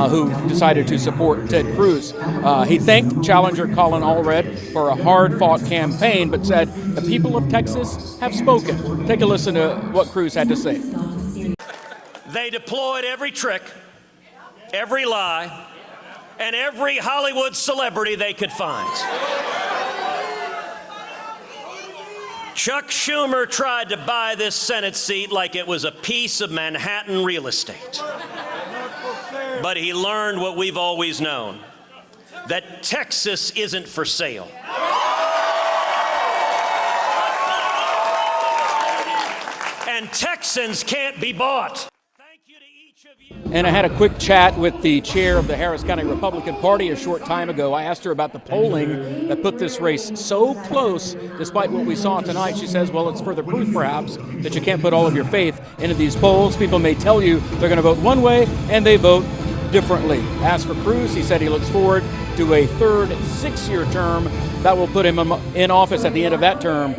who decided to support Ted Cruz. He thanked challenger Colin Allred for a hard-fought campaign, but said the people of Texas have spoken. Take a listen to what Cruz had to say. They deployed every trick, every lie, and every Hollywood celebrity they could find. Chuck Schumer tried to buy this Senate seat like it was a piece of Manhattan real estate. But he learned what we've always known, that Texas isn't for sale. And Texans can't be bought. And I had a quick chat with the chair of the Harris County Republican Party a short time ago. I asked her about the polling that put this race so close, despite what we saw tonight. She says, well, it's further proof, perhaps, that you can't put all of your faith into these polls. People may tell you they're going to vote one way, and they vote differently. As for Cruz, he said he looks forward to a third 6-year term that will put him in office at the end of that term,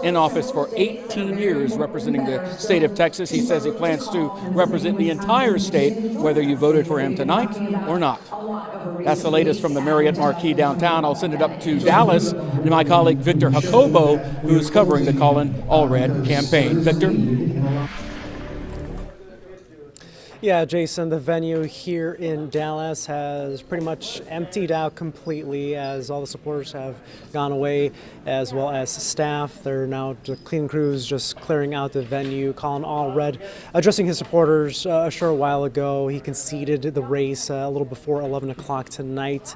in office for 18 years, representing the state of Texas. He says he plans to represent the entire state, whether you voted for him tonight or not. That's the latest from the Marriott Marquis downtown. I'll send it up to Dallas to my colleague Victor Jacobo, who's covering the Colin Allred campaign. Victor? Yeah, Jason, the venue here in Dallas has pretty much emptied out completely as all the supporters have gone away, as well as staff. They're now cleaning crews just clearing out the venue. Colin Allred addressing his supporters a short while ago. He conceded the race a little before 11 o'clock tonight.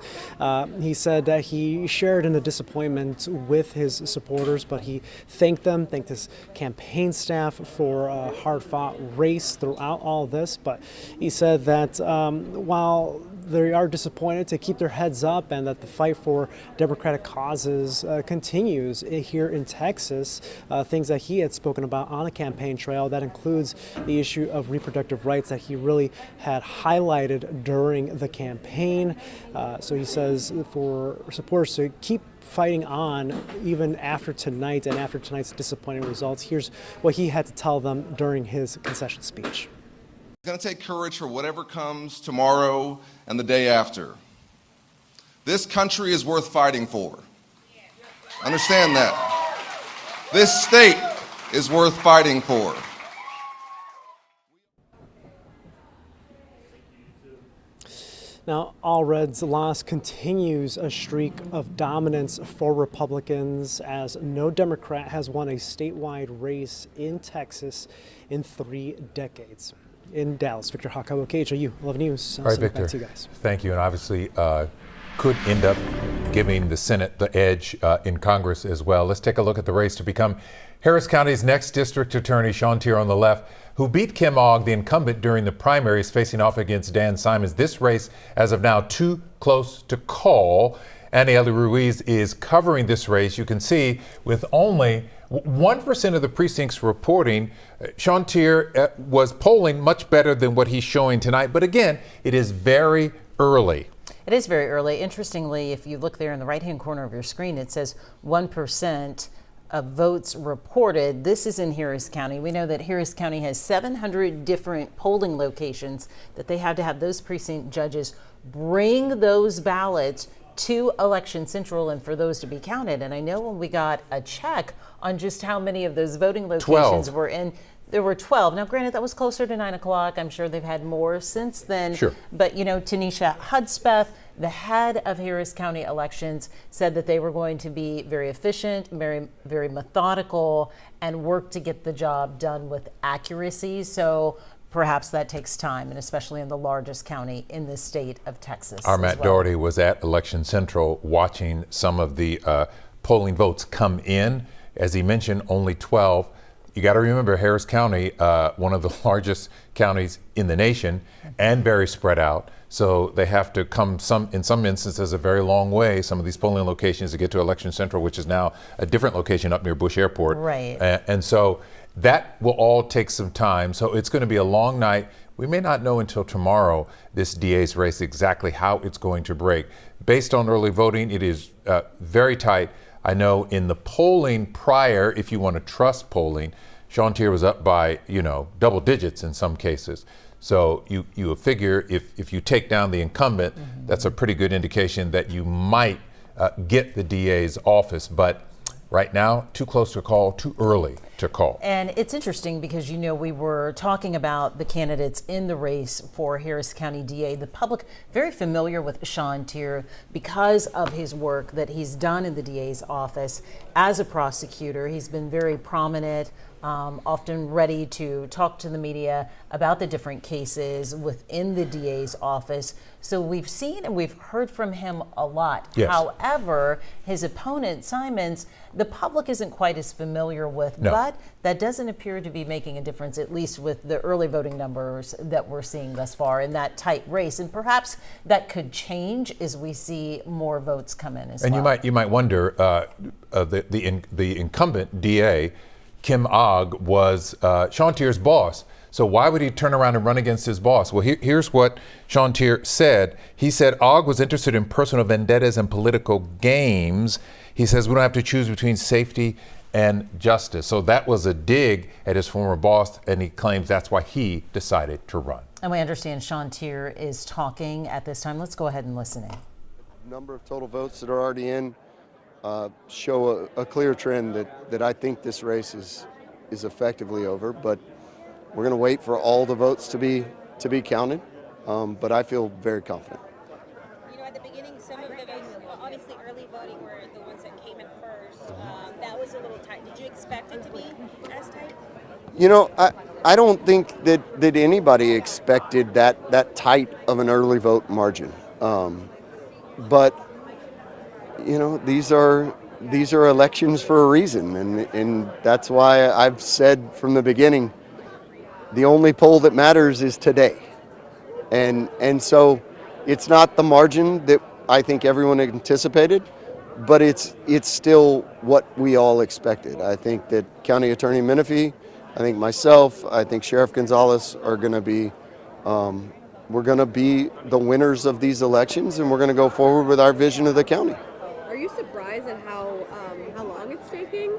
He said that he shared in the disappointment with his supporters, but he thanked them, thanked his campaign staff for a hard-fought race throughout all this. But he said that while they are disappointed, to keep their heads up and that the fight for democratic causes continues here in Texas. Things that he had spoken about on the campaign trail, that includes the issue of reproductive rights that he really had highlighted during the campaign. So he says for supporters to keep fighting on even after tonight and after tonight's disappointing results. Here's what he had to tell them during his concession speech. It's going to take courage for whatever comes tomorrow and the day after. This country is worth fighting for. Understand that. This state is worth fighting for. Now, Allred's loss continues a streak of dominance for Republicans, as no Democrat has won a statewide race in Texas in 3 decades. In Dallas, Victor Jacobo, KHOU 11 News. All right, Victor. Back to you guys. Thank you. And obviously could end up giving the Senate the edge in Congress as well. Let's take a look at the race to become Harris County's next district attorney. Sean Tier on the left, who beat Kim Ogg, the incumbent, during the primaries, facing off against Dan Simons. This race, as of now, too close to call. Aniela Ruiz is covering this race. You can see with only 1% of the precincts reporting, Sean Tier was polling much better than what he's showing tonight. But again, it is very early. It is very early. Interestingly, if you look there in the right-hand corner of your screen, it says 1% of votes reported. This is in Harris County. We know that Harris County has 700 different polling locations that they have to have those precinct judges bring those ballots to Election Central and for those to be counted. And I know when we got a check on just how many of those voting locations 12. were in, there were 12. Now, granted, that was closer to 9 o'clock. I'm sure they've had more since then. Sure. But, you know, Tanisha Hudspeth, the head of Harris County Elections, said that they were going to be very efficient, very methodical, and work to get the job done with accuracy. So perhaps that takes time, and especially in the largest county in the state of Texas. Our Matt Doherty was at Election Central watching some of the polling votes come in. As he mentioned, only 12. You got to remember Harris County, one of the largest counties in the nation and very spread out. So they have to come in some instances a very long way, some of these polling locations, to get to Election Central, which is now a different location up near Bush Airport. Right. And so that will all take some time. So it's going to be a long night. We may not know until tomorrow, this DA's race, exactly how it's going to break. Based on early voting, it is very tight. I know in the polling prior, if you want to trust polling, Sean Tier was up by, double digits in some cases. So you figure if you take down the incumbent, that's a pretty good indication that you might get the DA's office. But right now, too close to call, too early to call. And it's interesting because, we were talking about the candidates in the race for Harris County DA. The public very familiar with Sean Tier because of his work that he's done in the DA's office as a prosecutor. He's been very prominent, often ready to talk to the media about the different cases within the DA's office. So we've seen and we've heard from him a lot. Yes. However, his opponent, Simons, the public isn't quite as familiar with, No. but that doesn't appear to be making a difference, at least with the early voting numbers that we're seeing thus far in that tight race. And perhaps that could change as we see more votes come in as well. And you might wonder, the incumbent DA, Kim Ogg, was Sean Tier's boss. So why would he turn around and run against his boss? Well, here's what Sean Tier said. He said Ogg was interested in personal vendettas and political games. He says we don't have to choose between safety and justice. So that was a dig at his former boss, and he claims that's why he decided to run. And we understand Sean Tier is talking at this time. Let's go ahead and listen in. Number of total votes that are already in show a clear trend that I think this race is effectively over, but we're going to wait for all the votes to be counted, but I feel very confident. At the beginning, some of the votes, obviously early voting were the ones that came in first. That was a little tight. Did you expect it to be as tight? I don't think that anybody expected that tight of an early vote margin, but these are elections for a reason, and that's why I've said from the beginning, the only poll that matters is today. And so it's not the margin that I think everyone anticipated, but it's still what we all expected. I think that County Attorney Menifee, I think myself, I think Sheriff Gonzalez are going to be, we're going to be the winners of these elections, and we're going to go forward with our vision of the county. Are you surprised at how long it's taking?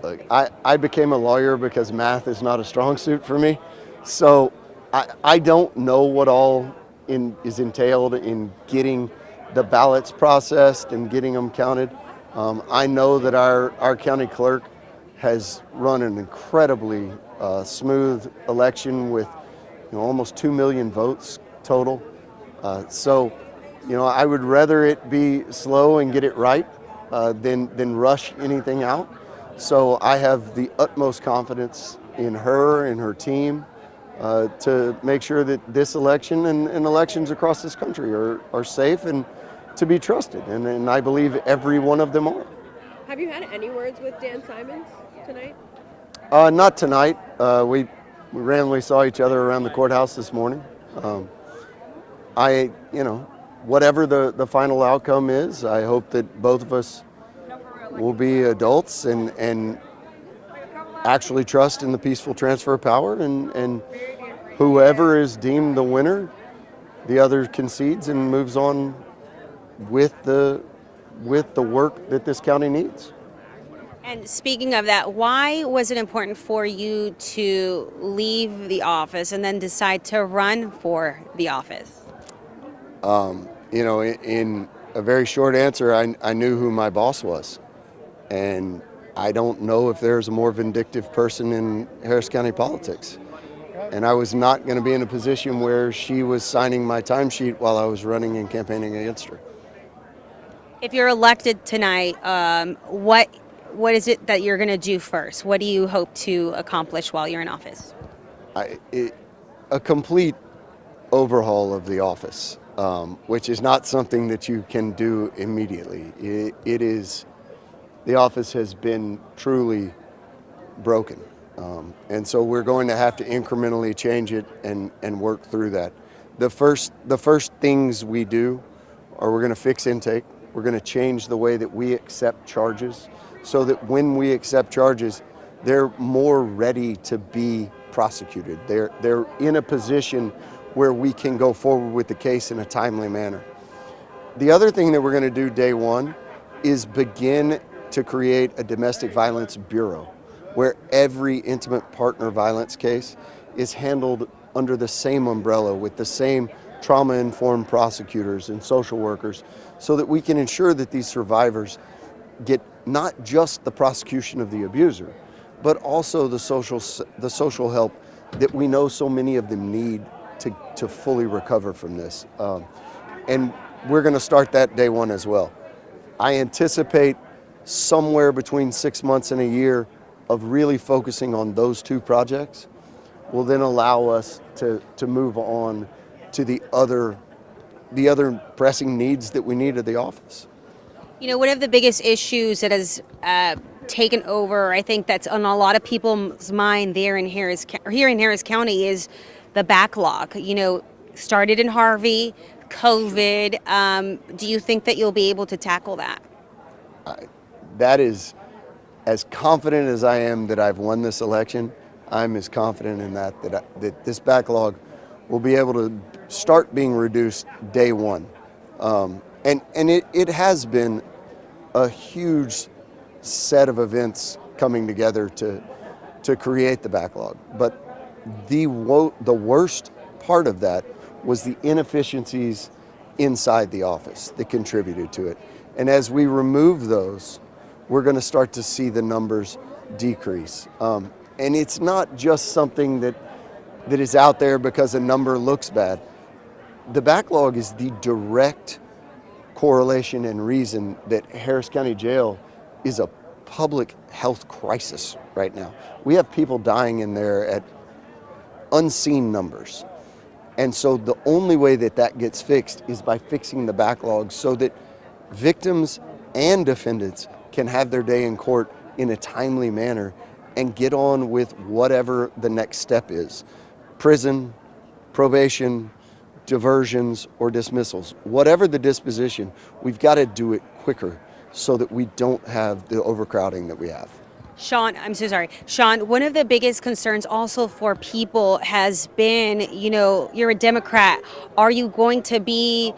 Look, I became a lawyer because math is not a strong suit for me. So I don't know what all is entailed in getting the ballots processed and getting them counted. I know that our county clerk has run an incredibly smooth election with almost 2 million votes total. So I would rather it be slow and get it right than rush anything out. So I have the utmost confidence in her and her team to make sure that this election and elections across this country are safe and to be trusted. And I believe every one of them are. Have you had any words with Dan Simons tonight? Not tonight. We randomly saw each other around the courthouse this morning. Whatever the final outcome is, I hope that both of us will be adults and actually trust in the peaceful transfer of power, and whoever is deemed the winner, the other concedes and moves on with the work that this county needs. And speaking of that, why was it important for you to leave the office and then decide to run for the office? In a very short answer, I knew who my boss was. And I don't know if there's a more vindictive person in Harris County politics. And I was not going to be in a position where she was signing my timesheet while I was running and campaigning against her. If you're elected tonight, what is it that you're going to do first? What do you hope to accomplish while you're in office? A complete overhaul of the office, which is not something that you can do immediately. The office has been truly broken. And so we're going to have to incrementally change it and work through that. The first things we do are we're going to fix intake. We're going to change the way that we accept charges so that when we accept charges, they're more ready to be prosecuted. They're in a position where we can go forward with the case in a timely manner. The other thing that we're going to do day one is begin to create a domestic violence bureau where every intimate partner violence case is handled under the same umbrella with the same trauma-informed prosecutors and social workers so that we can ensure that these survivors get not just the prosecution of the abuser, but also the social help that we know so many of them need to fully recover from this. And we're going to start that day one as well. I anticipate somewhere between 6 months and a year of really focusing on those two projects will then allow us to move on to the other pressing needs that we need at the office. You know, one of the biggest issues that has taken over, I think that's on a lot of people's mind here in Harris County is the backlog. You know, started in Harvey, COVID. Do you think that you'll be able to tackle that? That is, as confident as I am that I've won this election, I'm as confident in that this backlog will be able to start being reduced day one. And it has been a huge set of events coming together to create the backlog. But the worst part of that was the inefficiencies inside the office that contributed to it. And as we remove those, we're going to start to see the numbers decrease. And it's not just something that is out there because a number looks bad. The backlog is the direct correlation and reason that Harris County Jail is a public health crisis right now. We have people dying in there at unseen numbers. And so the only way that gets fixed is by fixing the backlog so that victims and defendants can have their day in court in a timely manner and get on with whatever the next step is. Prison, probation, diversions, or dismissals. Whatever the disposition, we've got to do it quicker so that we don't have the overcrowding that we have. Sean, I'm so sorry. Sean, one of the biggest concerns also for people has been, you know, you're a Democrat. Are you going to be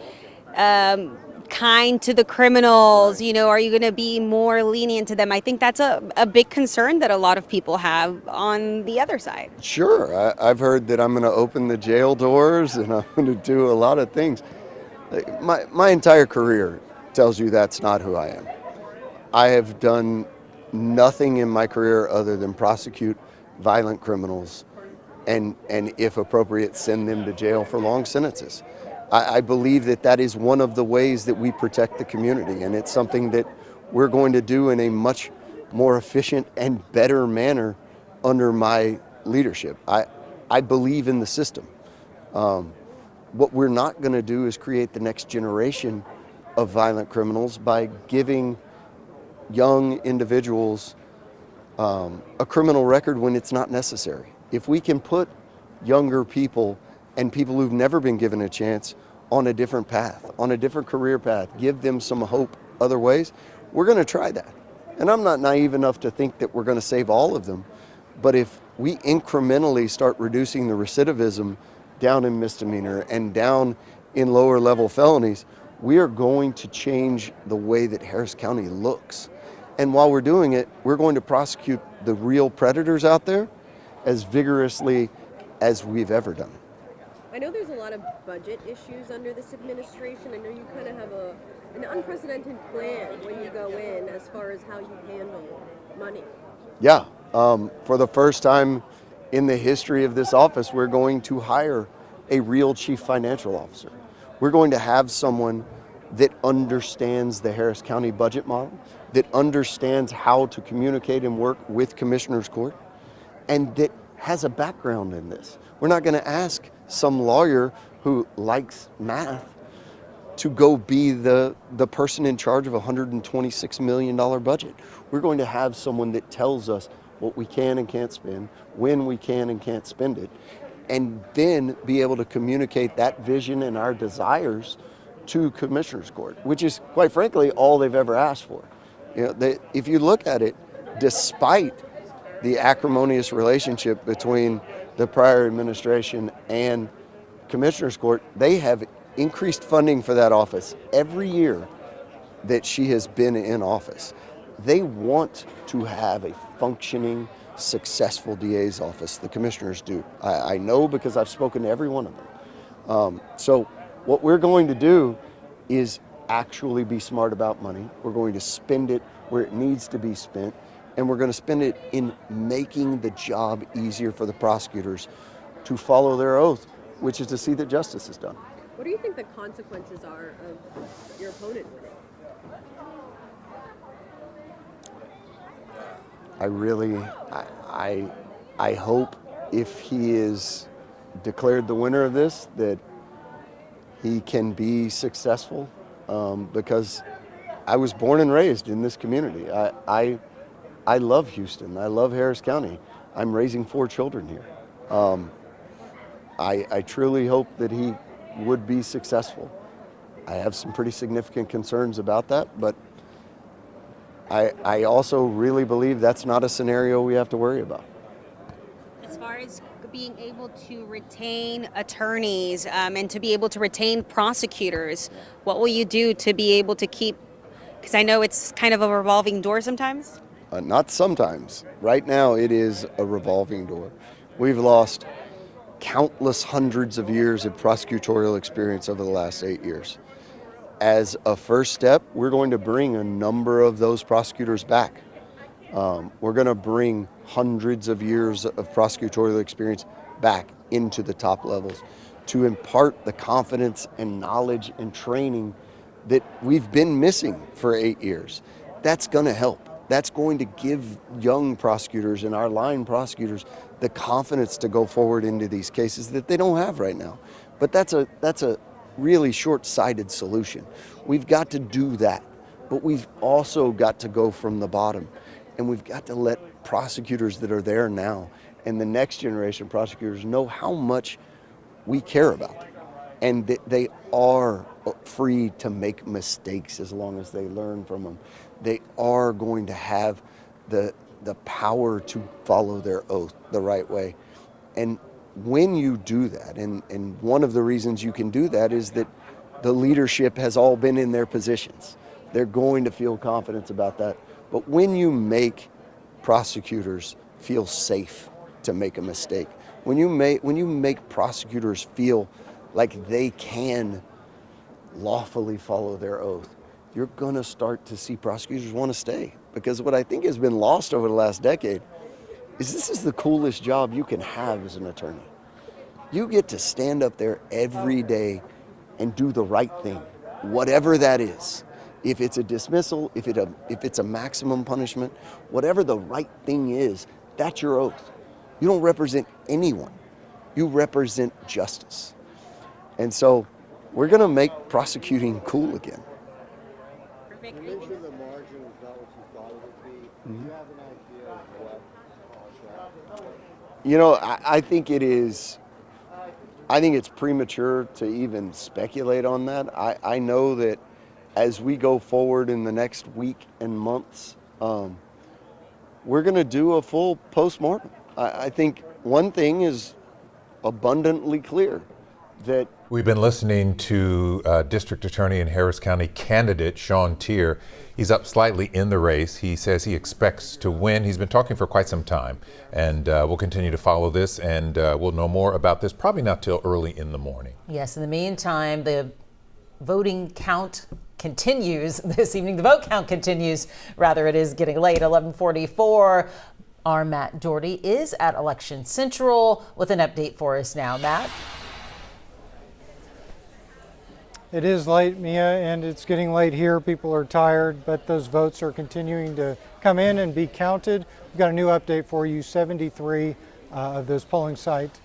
kind to the criminals? You know, are you going to be more lenient to them? I think that's a big concern that a lot of people have on the other side. Sure. I've heard that I'm going to open the jail doors and I'm going to do a lot of things. My entire career tells you that's not who I am. I have done nothing in my career other than prosecute violent criminals and if appropriate, send them to jail for long sentences. I believe that is one of the ways that we protect the community, and it's something that we're going to do in a much more efficient and better manner under my leadership. I believe in the system. What we're not going to do is create the next generation of violent criminals by giving young individuals a criminal record when it's not necessary. If we can put younger people and people who've never been given a chance on a different path, on a different career path, give them some hope other ways, we're going to try that. And I'm not naive enough to think that we're going to save all of them, but if we incrementally start reducing the recidivism down in misdemeanor and down in lower level felonies, we are going to change the way that Harris County looks. And while we're doing it, we're going to prosecute the real predators out there as vigorously as we've ever done. I know there's a lot of budget issues under this administration. I know you kind of have an unprecedented plan when you go in as far as how you handle Money. Yeah. For the first time in the history of this office, we're going to hire a real chief financial officer. We're going to have someone that understands the Harris County budget model, that understands how to communicate and work with Commissioners Court, and that has a background in this. We're not going to ask some lawyer who likes math to go be the person in charge of a $126 million budget. We're going to have someone that tells us what we can and can't spend, when we can and can't spend it, and then be able to communicate that vision and our desires to Commissioners Court, which is, quite frankly, all they've ever asked for. You know, if you look at it, despite the acrimonious relationship between the prior administration and Commissioners Court, they have increased funding for that office every year that she has been in office. They want to have a functioning, successful DA's office. The commissioners do. I know because I've spoken to every one of them. So what we're going to do is actually be smart about money. We're going to spend it where it needs to be spent, and we're going to spend it in making the job easier for the prosecutors to follow their oath, which is to see that justice is done. What do you think the consequences are of your opponent winning? I hope if he is declared the winner of this, that he can be successful, because I was born and raised in this community. I love Houston. I love Harris County. I'm raising 4 children here. I truly hope that he would be successful. I have some pretty significant concerns about that, but I also really believe that's not a scenario we have to worry about. As far as being able to retain attorneys and to be able to retain prosecutors, what will you do to be able to keep, because I know it's kind of a revolving door sometimes? Not sometimes. Right now it is a revolving door. We've lost countless hundreds of years of prosecutorial experience over the last 8 years. As a first step, we're going to bring a number of those prosecutors back. We're going to bring hundreds of years of prosecutorial experience back into the top levels to impart the confidence and knowledge and training that we've been missing for 8 years. That's going to help. That's going to give young prosecutors and our line prosecutors the confidence to go forward into these cases that they don't have right now. But that's a really short-sighted solution. We've got to do that, but we've also got to go from the bottom, and we've got to let prosecutors that are there now and the next generation of prosecutors know how much we care about them, and that they are free to make mistakes as long as they learn from them. They are going to have the power to follow their oath the right way. And when you do that, and one of the reasons you can do that is that the leadership has all been in their positions. They're going to feel confidence about that. But when you make prosecutors feel safe to make a mistake, when you make prosecutors feel like they can lawfully follow their oath, you're going to start to see prosecutors want to stay. Because what I think has been lost over the last decade is this is the coolest job you can have as an attorney. You get to stand up there every day and do the right thing, whatever that is. If it's a dismissal, if it's a maximum punishment, whatever the right thing is, that's your oath. You don't represent anyone. You represent justice. And so we're going to make prosecuting cool again. Perfect. You mentioned the margin is not what you thought it would be. Do you have an idea of what caused that? You know, I think it is. I think it's premature to even speculate on that. I know that as we go forward in the next week and months, we're going to do a full postmortem. I think one thing is abundantly clear, that we've been listening to District Attorney in Harris County candidate Sean Tier. He's up slightly in the race. He says he expects to win. He's been talking for quite some time, and we'll continue to follow this, and we'll know more about this probably not till early in the morning. Yes, in the meantime, the voting count continues this evening. The vote count continues. Rather, it is getting late. 11:44. Our Matt Doherty is at Election Central with an update for us now. Matt? It is late, Mia, and it's getting late here. People are tired, but those votes are continuing to come in and be counted. We've got a new update for you. 73 of those polling site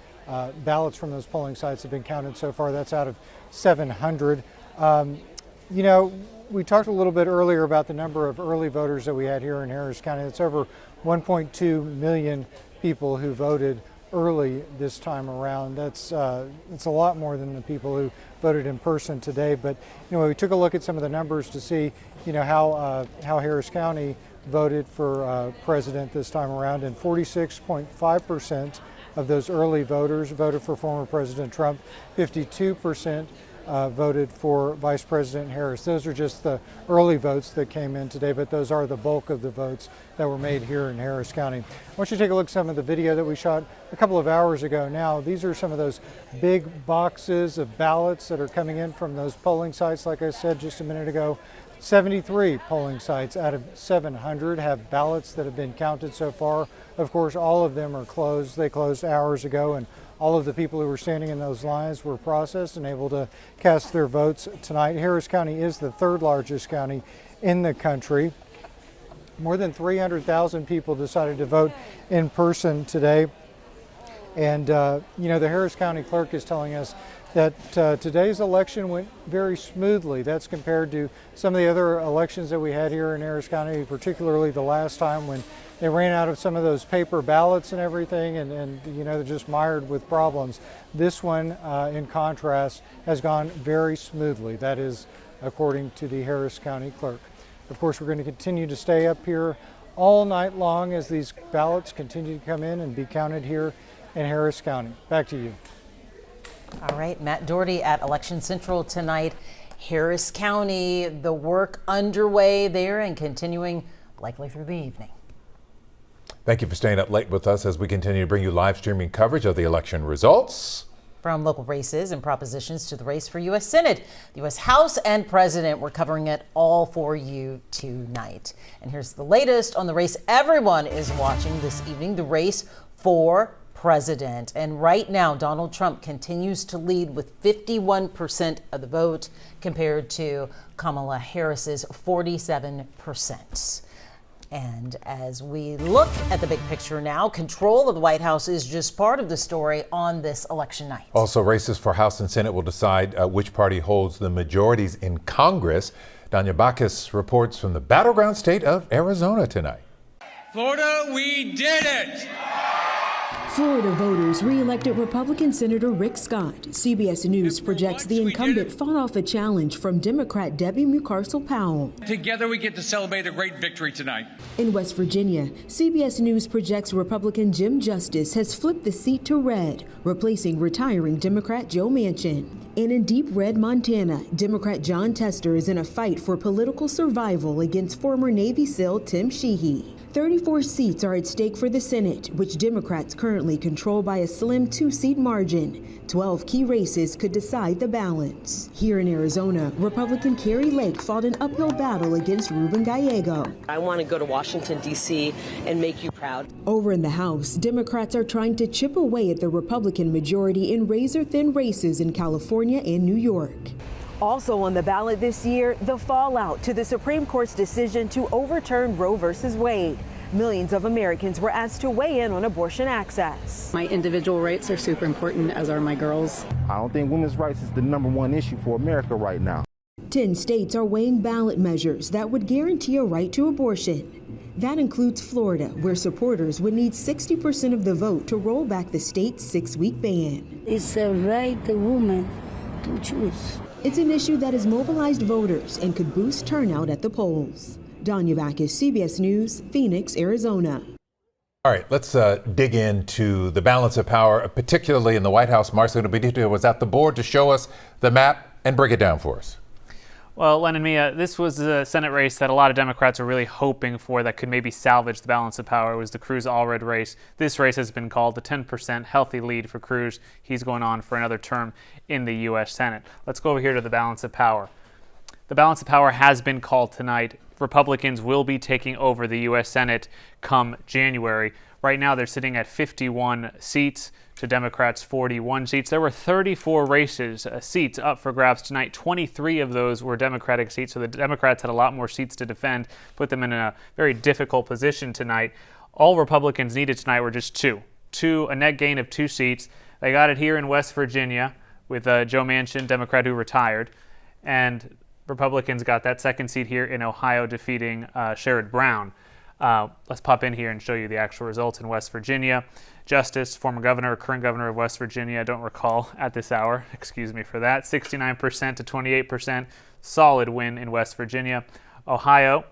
ballots from those polling sites have been counted so far. That's out of 700. You know, we talked a little bit earlier about the number of early voters that we had here in Harris County. It's over 1.2 million people who voted early this time around. That's it's a lot more than the people who voted in person today. But anyway, we took a look at some of the numbers to see, you know, how Harris County voted for president this time around, and 46.5% of those early voters voted for former President Trump. 52% voted for Vice President Harris. Those are just the early votes that came in today, but those are the bulk of the votes that were made here in Harris County. I want you to take a look at some of the video that we shot a couple of hours ago now. These are some of those big boxes of ballots that are coming in from those polling sites. Like I said just a minute ago, 73 polling sites out of 700 have ballots that have been counted so far. Of course, all of them are closed. They closed hours ago, and all of the people who were standing in those lines were processed and able to cast their votes tonight. Harris County is the third largest county in the country. More than 300,000 people decided to vote in person today. And, you know, the Harris County clerk is telling us that today's election went very smoothly. That's compared to some of the other elections that we had here in Harris County, particularly the last time when they ran out of some of those paper ballots and everything, and you know, they're just mired with problems. This one, in contrast, has gone very smoothly. That is according to the Harris County clerk. Of course, we're going to continue to stay up here all night long as these ballots continue to come in and be counted here in Harris County. Back to you. All right, Matt Doherty at Election Central tonight. Harris County, the work underway there and continuing likely through the evening. Thank you for staying up late with us as we continue to bring you live streaming coverage of the election results. From local races and propositions to the race for U.S. Senate, the U.S. House and President, we're covering it all for you tonight. And here's the latest on the race everyone is watching this evening, the race for president. And right now, Donald Trump continues to lead with 51% of the vote compared to Kamala Harris's 47%. And as we look at the big picture now, control of the White House is just part of the story on this election night. Also, races for House and Senate will decide which party holds the majorities in Congress. Danya Bacchus reports from the battleground state of Arizona tonight. Florida, we did it! Florida voters re-elected Republican Senator Rick Scott. CBS News projects the incumbent fought off a challenge from Democrat Debbie Mucarsel-Powell. Together we get to celebrate a great victory tonight. In West Virginia, CBS News projects Republican Jim Justice has flipped the seat to red, replacing retiring Democrat Joe Manchin. And in deep red Montana, Democrat John Tester is in a fight for political survival against former Navy SEAL Tim Sheehy. 34 seats are at stake for the Senate, which Democrats currently control by a slim 2-seat margin. 12 key races could decide the balance. Here in Arizona, Republican Carrie Lake fought an uphill battle against Ruben Gallego. I want to go to Washington, D.C. and make you proud. Over in the House, Democrats are trying to chip away at the Republican majority in razor-thin races in California and New York. Also on the ballot this year, the fallout to the Supreme Court's decision to overturn Roe v. Wade. Millions of Americans were asked to weigh in on abortion access. My individual rights are super important, as are my girls. I don't think women's rights is the #1 issue for America right now. 10 states are weighing ballot measures that would guarantee a right to abortion. That includes Florida, where supporters would need 60% of the vote to roll back the state's 6-week ban. It's a right the woman to choose. It's an issue that has mobilized voters and could boost turnout at the polls. Danya Bacchus, CBS News, Phoenix, Arizona. All right, let's dig into the balance of power, particularly in the White House. Marcelo Benito was at the board to show us the map and break it down for us. Well, Len and Mia, this was a Senate race that a lot of Democrats are really hoping for that could maybe salvage the balance of power. It was the Cruz Allred race. This race has been called the 10% healthy lead for Cruz. He's going on for another term in the U.S. Senate. Let's go over here to the balance of power. The balance of power has been called tonight. Republicans will be taking over the U.S. Senate come January. Right now, they're sitting at 51 seats to Democrats' 41 seats. There were 34 seats up for grabs tonight. 23 of those were Democratic seats, so the Democrats had a lot more seats to defend, put them in a very difficult position tonight. All Republicans needed tonight were just two, a net gain of 2 seats. They got it here in West Virginia with Joe Manchin, Democrat who retired, and Republicans got that second seat here in Ohio, defeating Sherrod Brown. Let's pop in here and show you the actual results in West Virginia. Justice, former governor, current governor of West Virginia, I don't recall at this hour, excuse me for that, 69% to 28%, solid win in West Virginia. Ohio,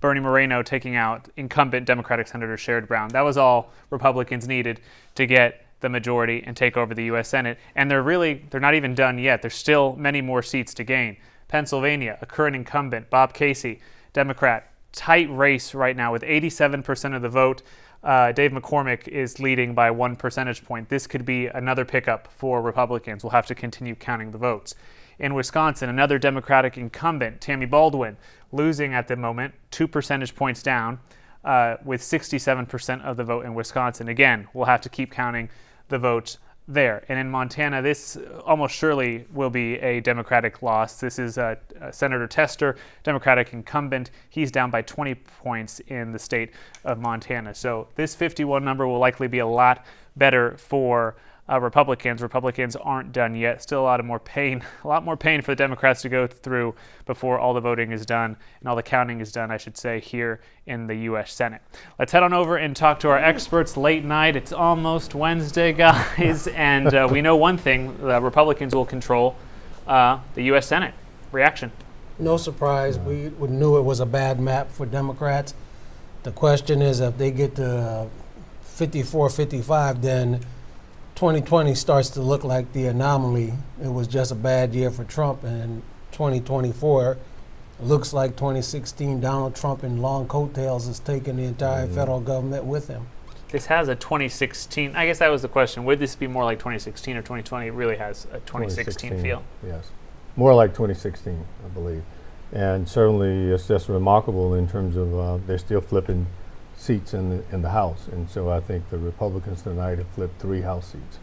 Bernie Moreno taking out incumbent Democratic Senator Sherrod Brown. That was all Republicans needed to get the majority and take over the U.S. Senate. And they're not even done yet. There's still many more seats to gain. Pennsylvania, a current incumbent, Bob Casey, Democrat, tight race right now with 87% of the vote. Dave McCormick is leading by 1 percentage point. This could be another pickup for Republicans. We'll have to continue counting the votes. In Wisconsin, another Democratic incumbent, Tammy Baldwin, losing at the moment, 2 percentage points down, with 67% of the vote in Wisconsin. Again, we'll have to keep counting the votes there. And in Montana, this almost surely will be a Democratic loss. This is Senator Tester, Democratic incumbent. He's down by 20 points in the state of Montana. So this 51 number will likely be a lot better for Republicans. Republicans aren't done yet. Still a lot more pain for the Democrats to go through before all the voting is done and all the counting is done, I should say, here in the U.S. Senate. Let's head on over and talk to our experts. Late night. It's almost Wednesday, guys, and we know one thing: the Republicans will control the U.S. Senate. Reaction? No surprise. We knew it was a bad map for Democrats. The question is, if they get to 54, 55, then 2020 starts to look like the anomaly. It was just a bad year for Trump, and 2024 looks like 2016. Donald Trump in long coattails is taking the entire federal government with him. This has a 2016. I guess that was the question. Would this be more like 2016 or 2020? It really has a 2016 feel. Yes, more like 2016, I believe. And certainly it's just remarkable in terms of they're still flipping seats in the House, and so I think the Republicans tonight have flipped 3 House seats,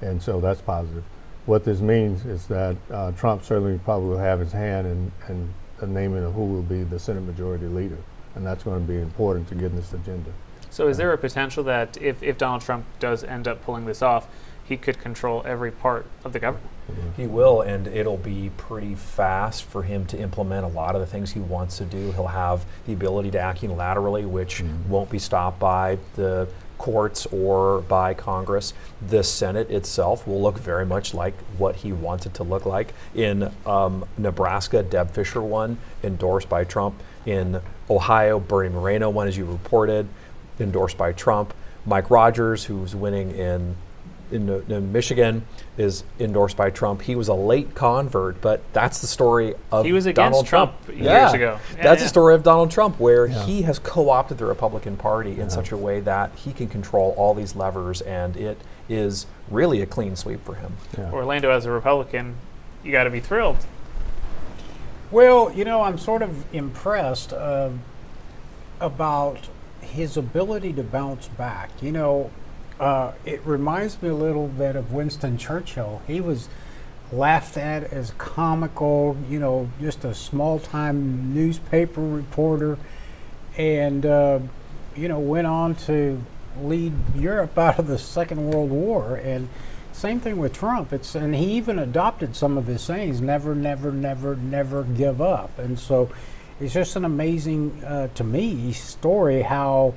and so that's positive. What this means is that Trump certainly probably will have his hand in the naming of who will be the Senate Majority Leader, and that's going to be important to getting this agenda. So is there a potential that if Donald Trump does end up pulling this off, he could control every part of the government? He will, and it'll be pretty fast for him to implement a lot of the things he wants to do. He'll have the ability to act unilaterally, which won't be stopped by the courts or by Congress. The Senate itself will look very much like what he wants it to look like. In Nebraska, Deb Fischer won, endorsed by Trump. In Ohio, Bernie Moreno won, as you reported, endorsed by Trump. Mike Rogers, who's winning in Michigan, is endorsed by Trump. He was a late convert, but that's the story of he was against Donald Trump years ago. That's the story of Donald Trump, where he has co-opted the Republican Party in such a way that he can control all these levers, and it is really a clean sweep for him. Orlando, as a Republican, you got to be thrilled. Well, I'm sort of impressed about his ability to bounce back. It reminds me a little bit of Winston Churchill. He was laughed at as comical, just a small-time newspaper reporter, and, went on to lead Europe out of the Second World War. And same thing with Trump. And he even adopted some of his sayings: never, never, never, never give up. And so it's just an amazing, to me, story how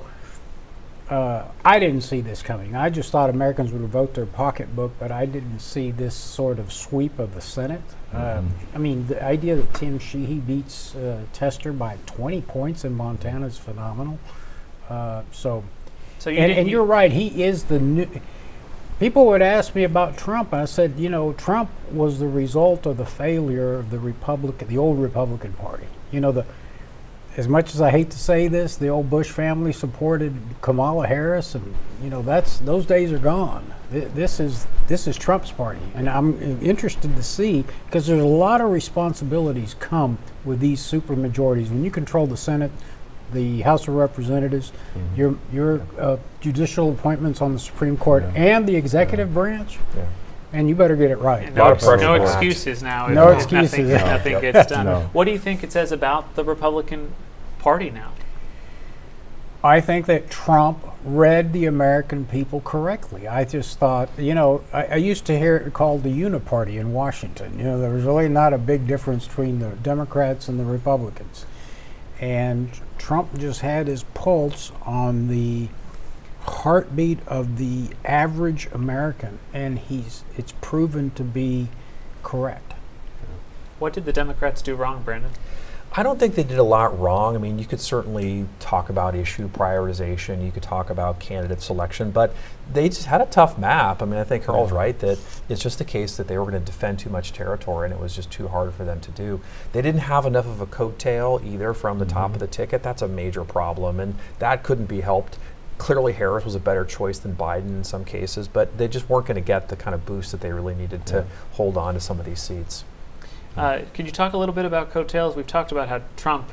I didn't see this coming. I just thought Americans would vote their pocketbook, but I didn't see this sort of sweep of the Senate. I mean, the idea that Tim Sheehy beats Tester by 20 points in Montana is phenomenal. And you're right. He is the new. People would ask me about Trump, and I said, Trump was the result of the failure of the old Republican Party. As much as I hate to say this, the old Bush family supported Kamala Harris, and those days are gone. This is Trump's party, and I'm interested to see, because there's a lot of responsibilities come with these super majorities. When you control the Senate, the House of Representatives, your judicial appointments on the Supreme Court, and the executive branch, and you better get it right. No excuses now. No excuses. Nothing gets done. No. What do you think it says about the Republican Party now? I think that Trump read the American people correctly. I just thought, I used to hear it called the Uniparty in Washington. There was really not a big difference between the Democrats and the Republicans. And Trump just had his pulse on the heartbeat of the average American, and it's proven to be correct. What did the Democrats do wrong, Brandon? I don't think they did a lot wrong. I mean, you could certainly talk about issue prioritization. You could talk about candidate selection, but they just had a tough map. I mean, I think Carl's right that it's just the case that they were going to defend too much territory, and it was just too hard for them to do. They didn't have enough of a coattail either from the top of the ticket. That's a major problem, and that couldn't be helped. Clearly, Harris was a better choice than Biden in some cases, but they just weren't going to get the kind of boost that they really needed to hold on to some of these seats. Could you talk a little bit about coattails? We've talked about how Trump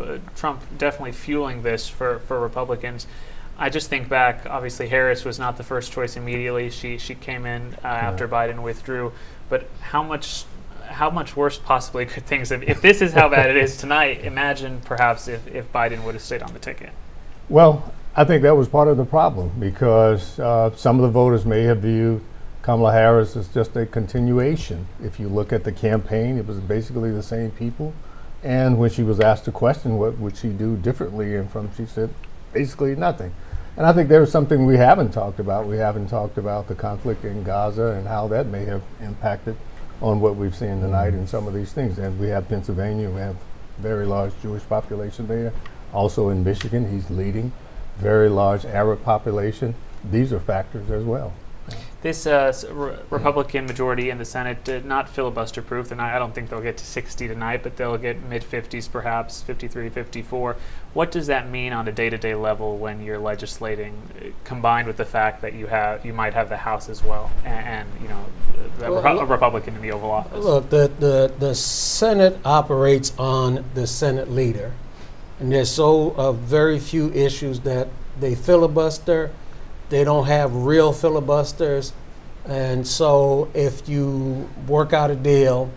definitely fueling this for Republicans. I just think back, obviously Harris was not the first choice immediately. She came in after Biden withdrew. But how much worse possibly could things have, if this is how bad it is tonight, imagine perhaps if Biden would have stayed on the ticket. Well, I think that was part of the problem, because some of the voters may have viewed Kamala Harris is just a continuation. If you look at the campaign, it was basically the same people. And when she was asked a question, what would she do differently? And she said, basically nothing. And I think there's something we haven't talked about. We haven't talked about the conflict in Gaza and how that may have impacted on what we've seen tonight and some of these things. And we have Pennsylvania, we have a very large Jewish population there. Also in Michigan, he's leading, very large Arab population. These are factors as well. This Republican majority in the Senate did not filibuster proof, and I don't think they'll get to 60 tonight, but they'll get mid-50s perhaps, 53, 54. What does that mean on a day-to-day level when you're legislating, combined with the fact that you might have the House as well, and a Republican in the Oval Office? Look, the Senate operates on the Senate leader, and there's very few issues that they filibuster. They don't have real filibusters. And so if you work out a deal,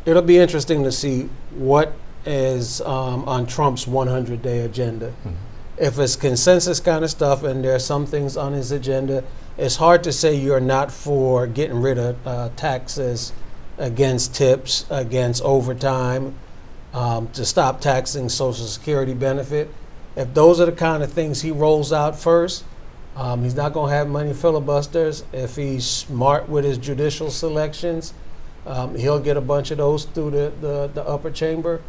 it'll be interesting to see what is on Trump's 100-day agenda. If it's consensus kind of stuff and there are some things on his agenda, it's hard to say you're not for getting rid of taxes, against tips, against overtime, to stop taxing Social Security benefit. If those are the kind of things he rolls out first, he's not going to have many filibusters. If he's smart with his judicial selections, he'll get a bunch of those through the upper chamber.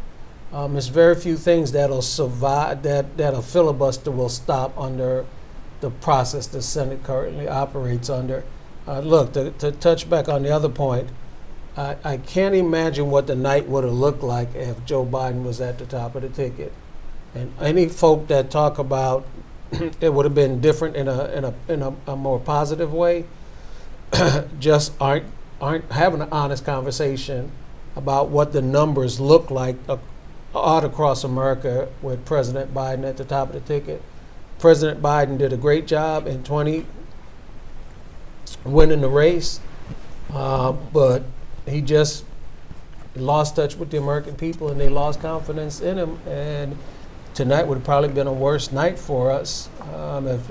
There's very few things that'll survive, that a filibuster will stop under the process the Senate currently operates under. Look, to touch back on the other point, I can't imagine what the night would have looked like if Joe Biden was at the top of the ticket. And any folk that talk about it would have been different in a more positive way, just aren't having an honest conversation about what the numbers look like all across America with President Biden at the top of the ticket. President Biden did a great job in 2020 winning the race, but he just lost touch with the American people, and they lost confidence in him. And tonight would have probably been a worse night for us if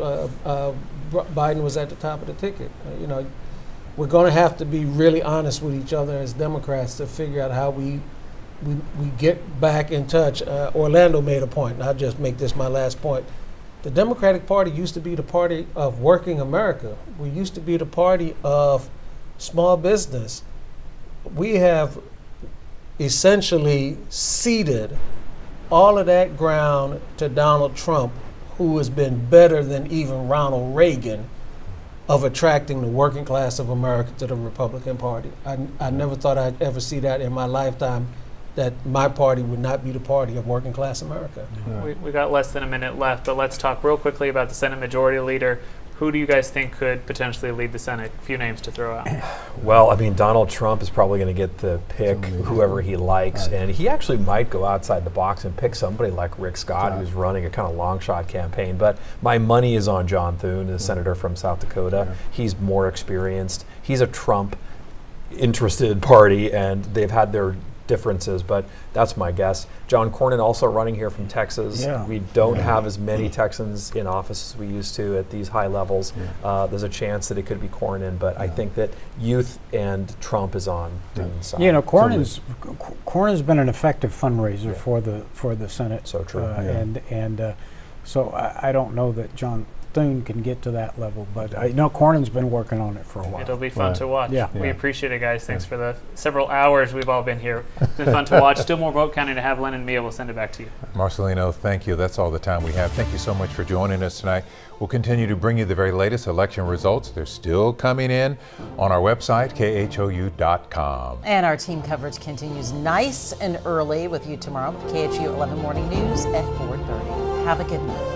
Biden was at the top of the ticket. We're going to have to be really honest with each other as Democrats to figure out how we get back in touch. Orlando made a point, and I'll just make this my last point. The Democratic Party used to be the party of working America. We used to be the party of small business. We have essentially ceded all of that ground to Donald Trump, who has been better than even Ronald Reagan of attracting the working class of America to the Republican Party. I never thought I'd ever see that in my lifetime, that my party would not be the party of working class America. We got less than a minute left, but let's talk real quickly about the Senate Majority Leader. Who do you guys think could potentially lead the Senate? A few names to throw out. Well, I mean, Donald Trump is probably going to get the pick, whoever he likes, and he actually might go outside the box and pick somebody like Rick Scott, who's running a kind of long shot campaign. But my money is on John Thune, the senator from South Dakota. He's more experienced. He's a Trump-interested party, and they've had their differences, but that's my guess. John Cornyn also running here from Texas. Yeah. We don't have as many Texans in office as we used to at these high levels. There's a chance that it could be Cornyn, but I think that youth and Trump is on Thune's side. You know, Cornyn's been an effective fundraiser for the Senate. So true. So I don't know that John Thune can get to that level, but I know Cornyn's been working on it for a while. It'll be fun to watch. Yeah. We appreciate it, guys. Thanks for the several hours we've all been here. It's been fun to watch. Still more vote counting to have. Len and Mia will send it back to you. Marcelino, thank you. That's all the time we have. Thank you so much for joining us tonight. We'll continue to bring you the very latest election results. They're still coming in on our website, KHOU.com. And our team coverage continues nice and early with you tomorrow with KHOU 11 Morning News at 4:30. Have a good night.